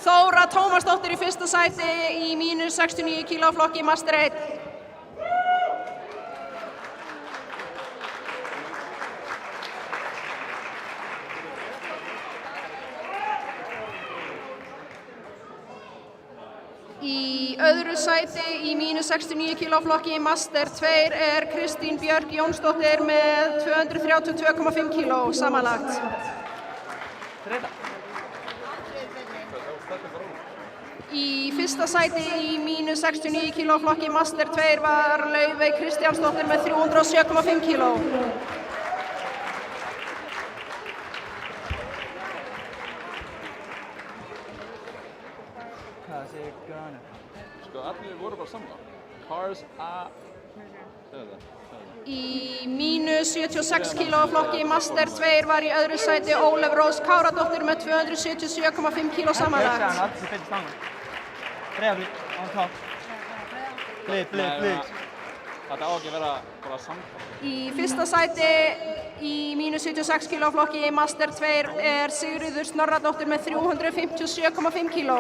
Þóra Tómasdóttir í fyrsta sæti í mínus 69 kíló flokki Master 1. Í öðru sæti í mínus 69 kíló flokki Master 2 er Kristín Björk Jónsdóttir með 232,5 kíló samanlagt. Í fyrsta sæti í mínus 69 kíló flokki Master 2 var Laufey Kristjánsdóttir með 307,5 kíló. Hvað segir Gunnar? Sko, allir voru bara samla. Cars A... Í mínus 76 kíló flokki Master 2 var í öðru sæti Ólöf Rós Káradóttir með 277,5 kíló samanlagt. Breiðablik, on top. Blíð. Þetta á ekki að vera bara samla. Í fyrsta sæti í mínus 76 kíló flokki Master 2 er Sigríður Snorradóttir með 357,5 kíló.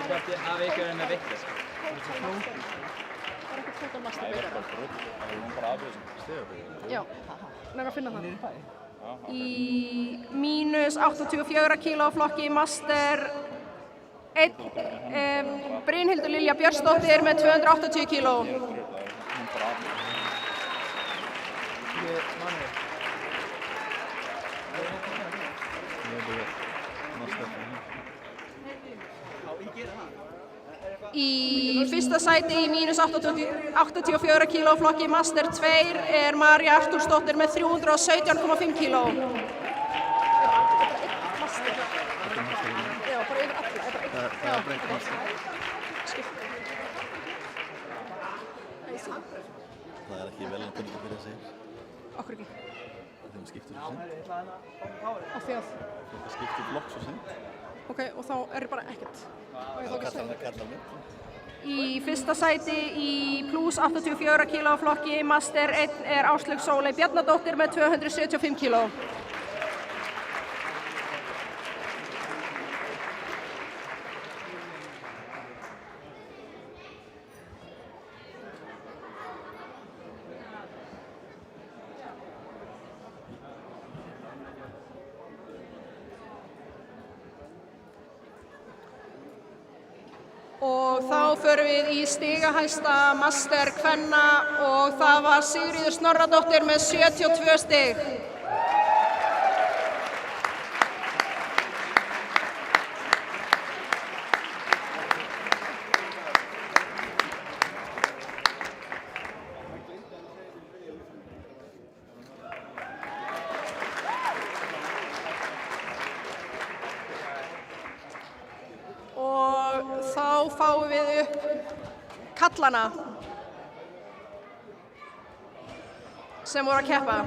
Af ykkur en að vitlis. Já, nefnir að finna það. Í mínus 84 kíló flokki Master 1 Brynhildur Lilja Björnsdóttir með 280 kíló. Í fyrsta sæti í mínus 84 kíló flokki Master 2 er Marja Artúrsdóttir með 317,5 kíló. Já, bara yfir alla. Það er breytt Master. Það er ekki velunarkunningur fyrir að segja. Okkur ekki. Þeim skiptir svo sent. Á því að? Það skiptir flokk svo sent. Ok, og þá er bara ekkert. Kallar mig. Í fyrsta sæti í plus 84 kíló flokki Master 1 er Áslaug Sóley Bjarnadóttir með 275 kíló. Og þá förum við í stigahæsta Master kvenna og það var Sigríður Snorradóttir með 72 stig. Þá fáum við upp kallana sem voru að keppa.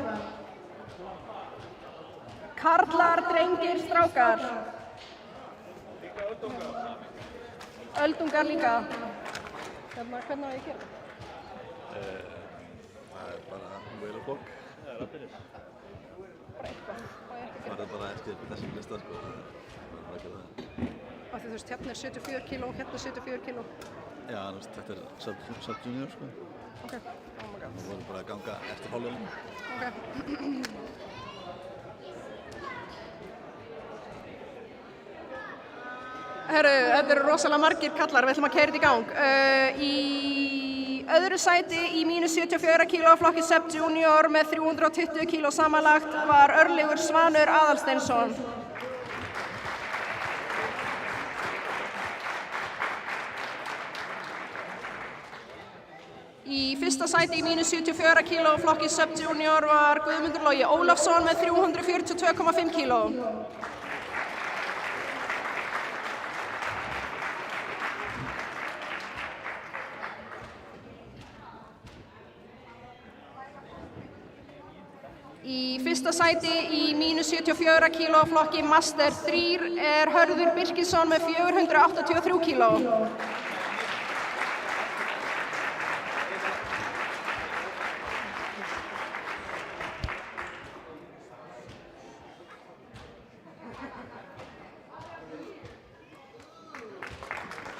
Karlar, drengir, strákar. Öldungar líka. Hvernig á ég að gera? Það er bara veiluflokk. Bara eitthvað. Það er bara eftir þessum lista, sko. Af því þú veist, hérna er 74 kíló, hérna er 74 kíló. Já, þetta er sub-junior, sko. Ok, oh my god. Það voru bara að ganga eftir hálfleilinu. Ok. Herru, þetta eru rosalega margir kallar, við ætlum að keyra þetta í gang. Í öðru sæti í mínus 74 kíló flokki sub-junior með 320 kíló samanlagt var Örlygur Svanur Aðalsteinsson. Í fyrsta sæti í mínus 74 kíló flokki sub-junior var Guðmundur Logi Ólafsson með 342,5 kíló. Í fyrsta sæti í mínus 74 kíló flokki Master 3 er Hörður Birkisson með 483 kíló.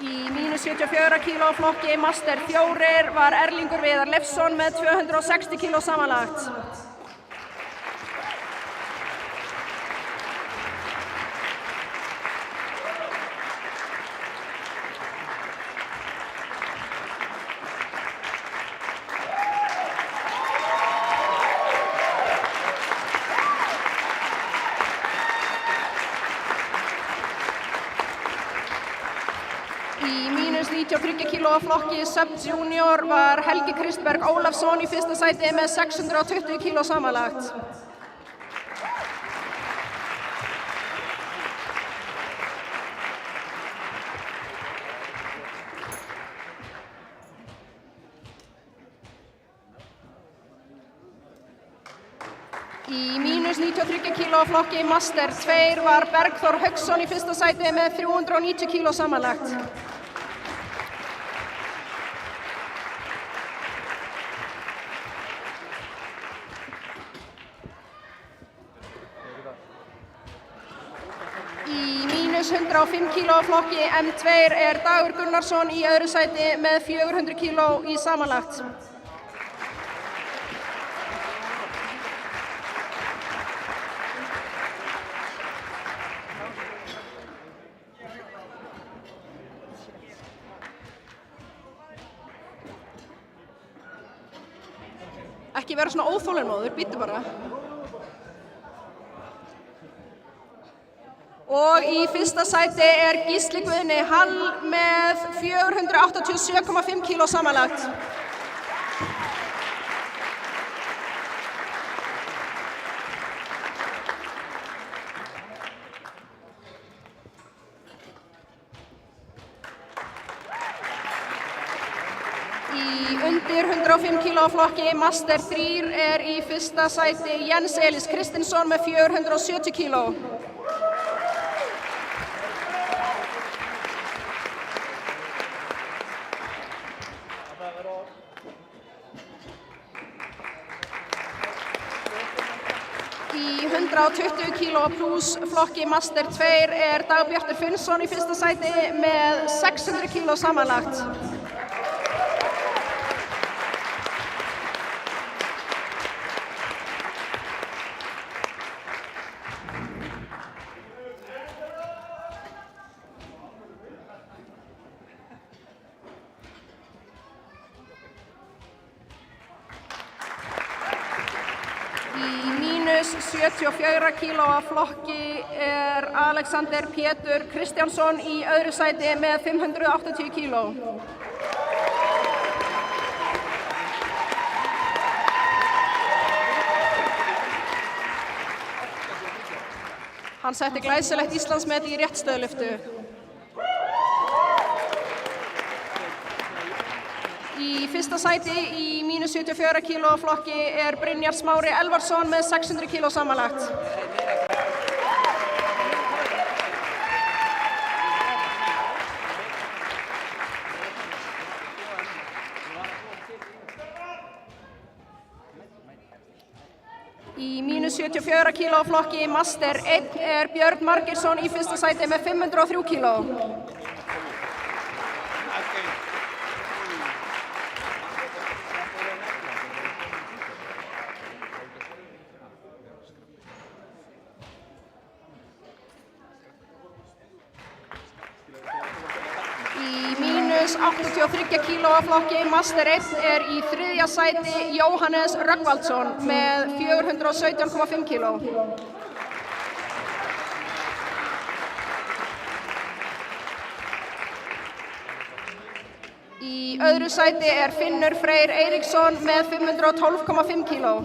Í mínus 74 kíló flokki Master 4 var Erlingur Viðar Leifsson með 260 kíló samanlagt. Í mínus 93 kíló flokki Sub Junior var Helgi Kristberg Ólafsson í fyrsta sæti með 620 kíló samanlagt. Í mínus 93 kíló flokki Master 2 var Bergþór Hauksson í fyrsta sæti með 390 kíló samanlagt. Í mínus 105 kíló flokki M2 er Dagur Gunnarsson í öðru sæti með 400 kíló í samanlagt. Ekki vera svona óþolinmóður, bíddu bara. Og í fyrsta sæti er Gísli Guðni Hall með 487,5 kíló samanlagt. Í undir 105 kíló flokki Master 3 er í fyrsta sæti Jens Elís Kristinsson með 470 kíló. Í 120 kíló pluss flokki Master 2 er Dagbjartur Finnsson í fyrsta sæti með 600 kíló samanlagt. Í mínus 74 kíló flokki er Alexander Pétur Kristjánsson í öðru sæti með 580 kíló. Hann setti glæsilegt Íslandsmet í réttstöðulyftu. Í fyrsta sæti í mínus 74 kíló flokki er Brynjar Smári Elvarsson með 600 kíló samanlagt. Í mínus 74 kíló flokki Master 1 er Björn Margeirsson í fyrsta sæti með 503 kíló. Í mínus 83 kíló flokki Master 1 er í þriðja sæti Jóhannes Rögnvaldsson með 417,5 kíló. Í öðru sæti er Finnur Freyr Eiríksson með 512,5 kíló.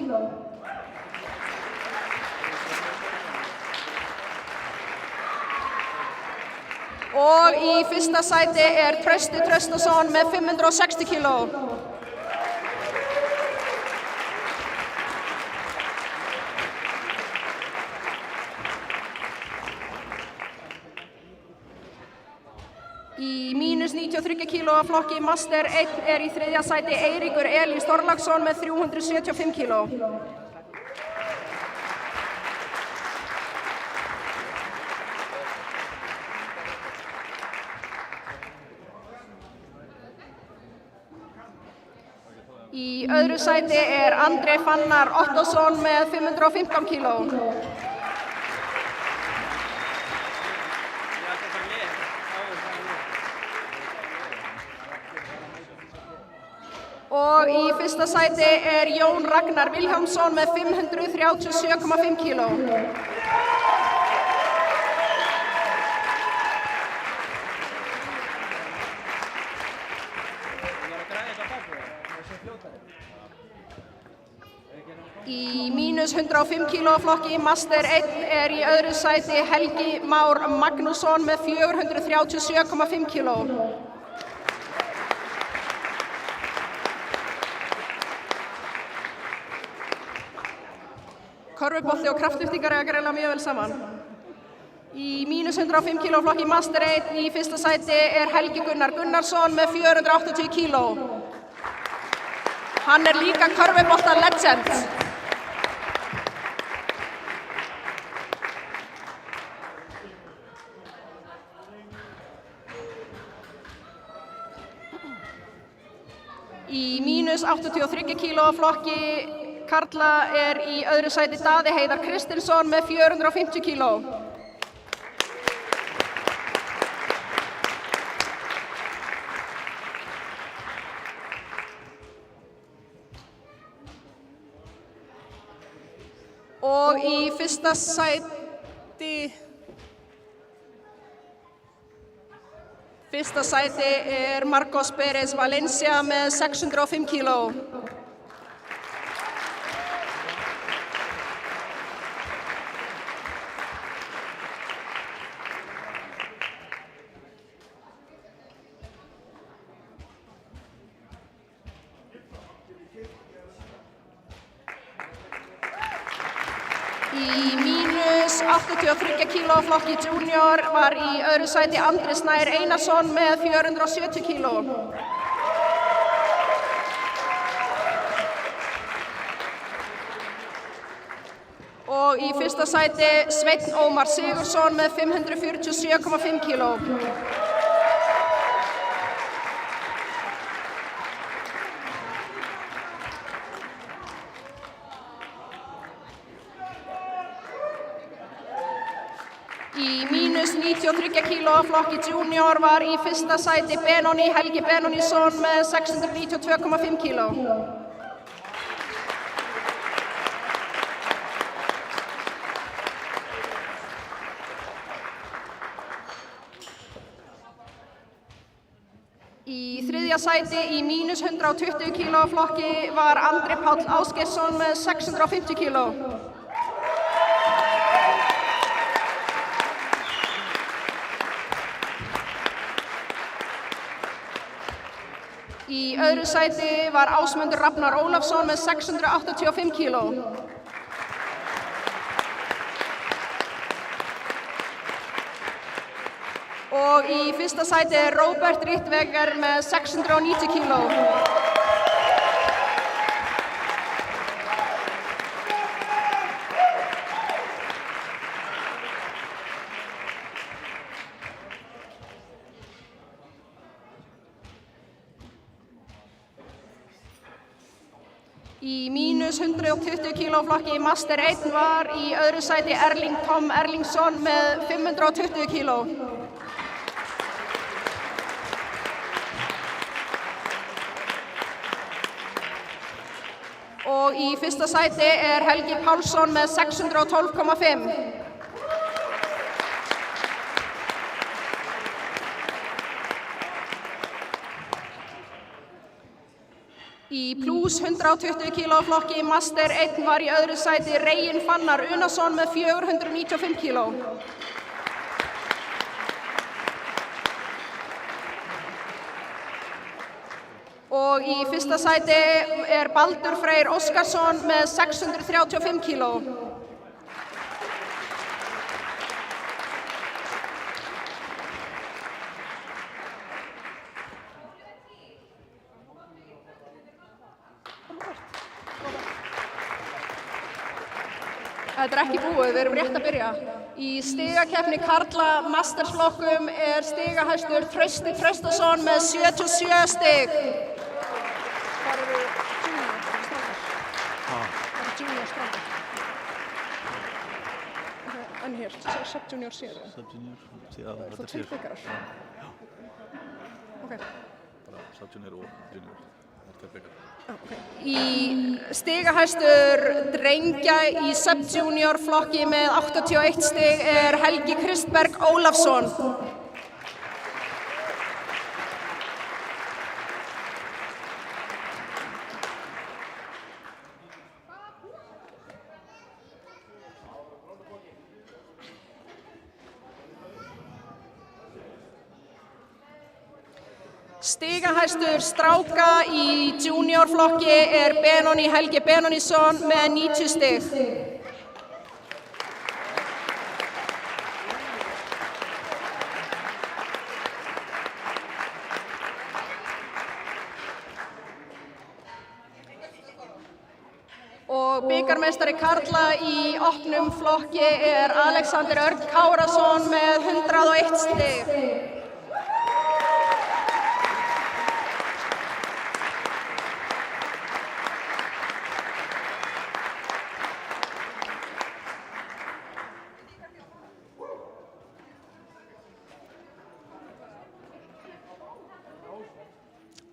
Og í fyrsta sæti er Trausti Traustason með 560 kíló. 93 kílóa flokki Master 1 í 3. sæti Eiríkur Elís Þorláksson með 375 kíló. Í öðru sæti Andri Fannar Ottosson með 515 kíló. Og í fyrsta sæti Jón Ragnar Vilhjálmsson með 537,5 kíló. Í mínus 105 kílóa flokki Master 1 í öðru sæti Helgi Már Magnússon með 437,5 kíló. Körfubolti og kraftlyftingar eiga greinilega mjög vel saman. Í mínus 105 kílóa flokki Master 1 í fyrsta sæti Helgi Gunnar Gunnarsson með 480 kíló. Hann líka körfubolta legend. Í mínus 83 kílóa flokki karla í öðru sæti Daði Heiðar Kristinsson með 450 kíló. Og í fyrsta sæti Marcos Pérez Valencia með 605 kíló. Í mínus 83 kílóa flokki junior var í öðru sæti Andri Snær Einarsson með 470 kíló. Og í fyrsta sæti Sveinn Ómar Sigurðsson með 547,5 kíló. Í mínus 93 kílóa flokki junior var í fyrsta sæti Helgi Benónísson með 692,5 kíló. Í þriðja sæti í mínus 120 kílóa flokki var Andri Páll Ásgeirsson með 650 kíló. Í öðru sæti var Ásmundur Rafnar Ólafsson með 685 kíló. Og í fyrsta sæti Róbert Rittveger með 690 kíló. Í mínus 120 kílóa flokki Master 1 var í öðru sæti Erling Tom Erlingsson með 520 kíló. Og í fyrsta sæti Helgi Pálsson með 612,5. Í plus 120 kílóa flokki Master 1 var í öðru sæti Reginn Fannar Unason með 495 kíló. Og í fyrsta sæti Baldur Freyr Óskarsson með 635 kíló. Þetta er ekki búið, við erum rétt að byrja. Í stigakeppni karla mastersflokkum er stigahæstur Trausti Traustason með 77 stig. Það eru junior strákar. Það eru junior strákar. En hér, sub-junior sér. Sub-junior, Það eru þá 2 byggarar. Ok. Bara sub-junior og junior. Það er 2 byggarar. Í stigahæstur drengja í sub-junior flokki með 81 stig er Helgi Kristberg Ólafsson. Stigahæstur stráka í juniorflokki er Benóni Helgi Benónísson með 90 stig. Og bikarmeistari karla í opnum flokki er Alexander Örn Kárason með 101 stig.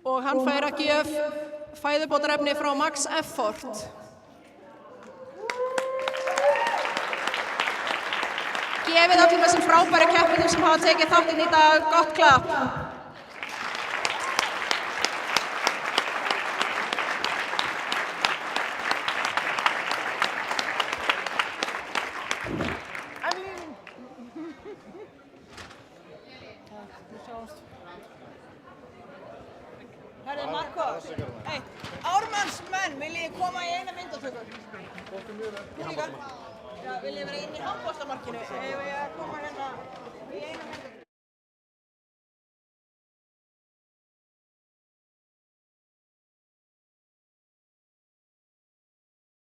Og hann fær að gjöf fæðubótarefni frá Max Effort. Gefið öllum þessum frábæru keppendum sem hafa tekið þátt í dag gott klapp. Herðu Marko, Ármannsmenn, viljið þið koma í eina myndatöku? Þú líka? Já, viljið þið vera inn í handboltamarkinu? Ef ég koma hérna í eina myndatöku?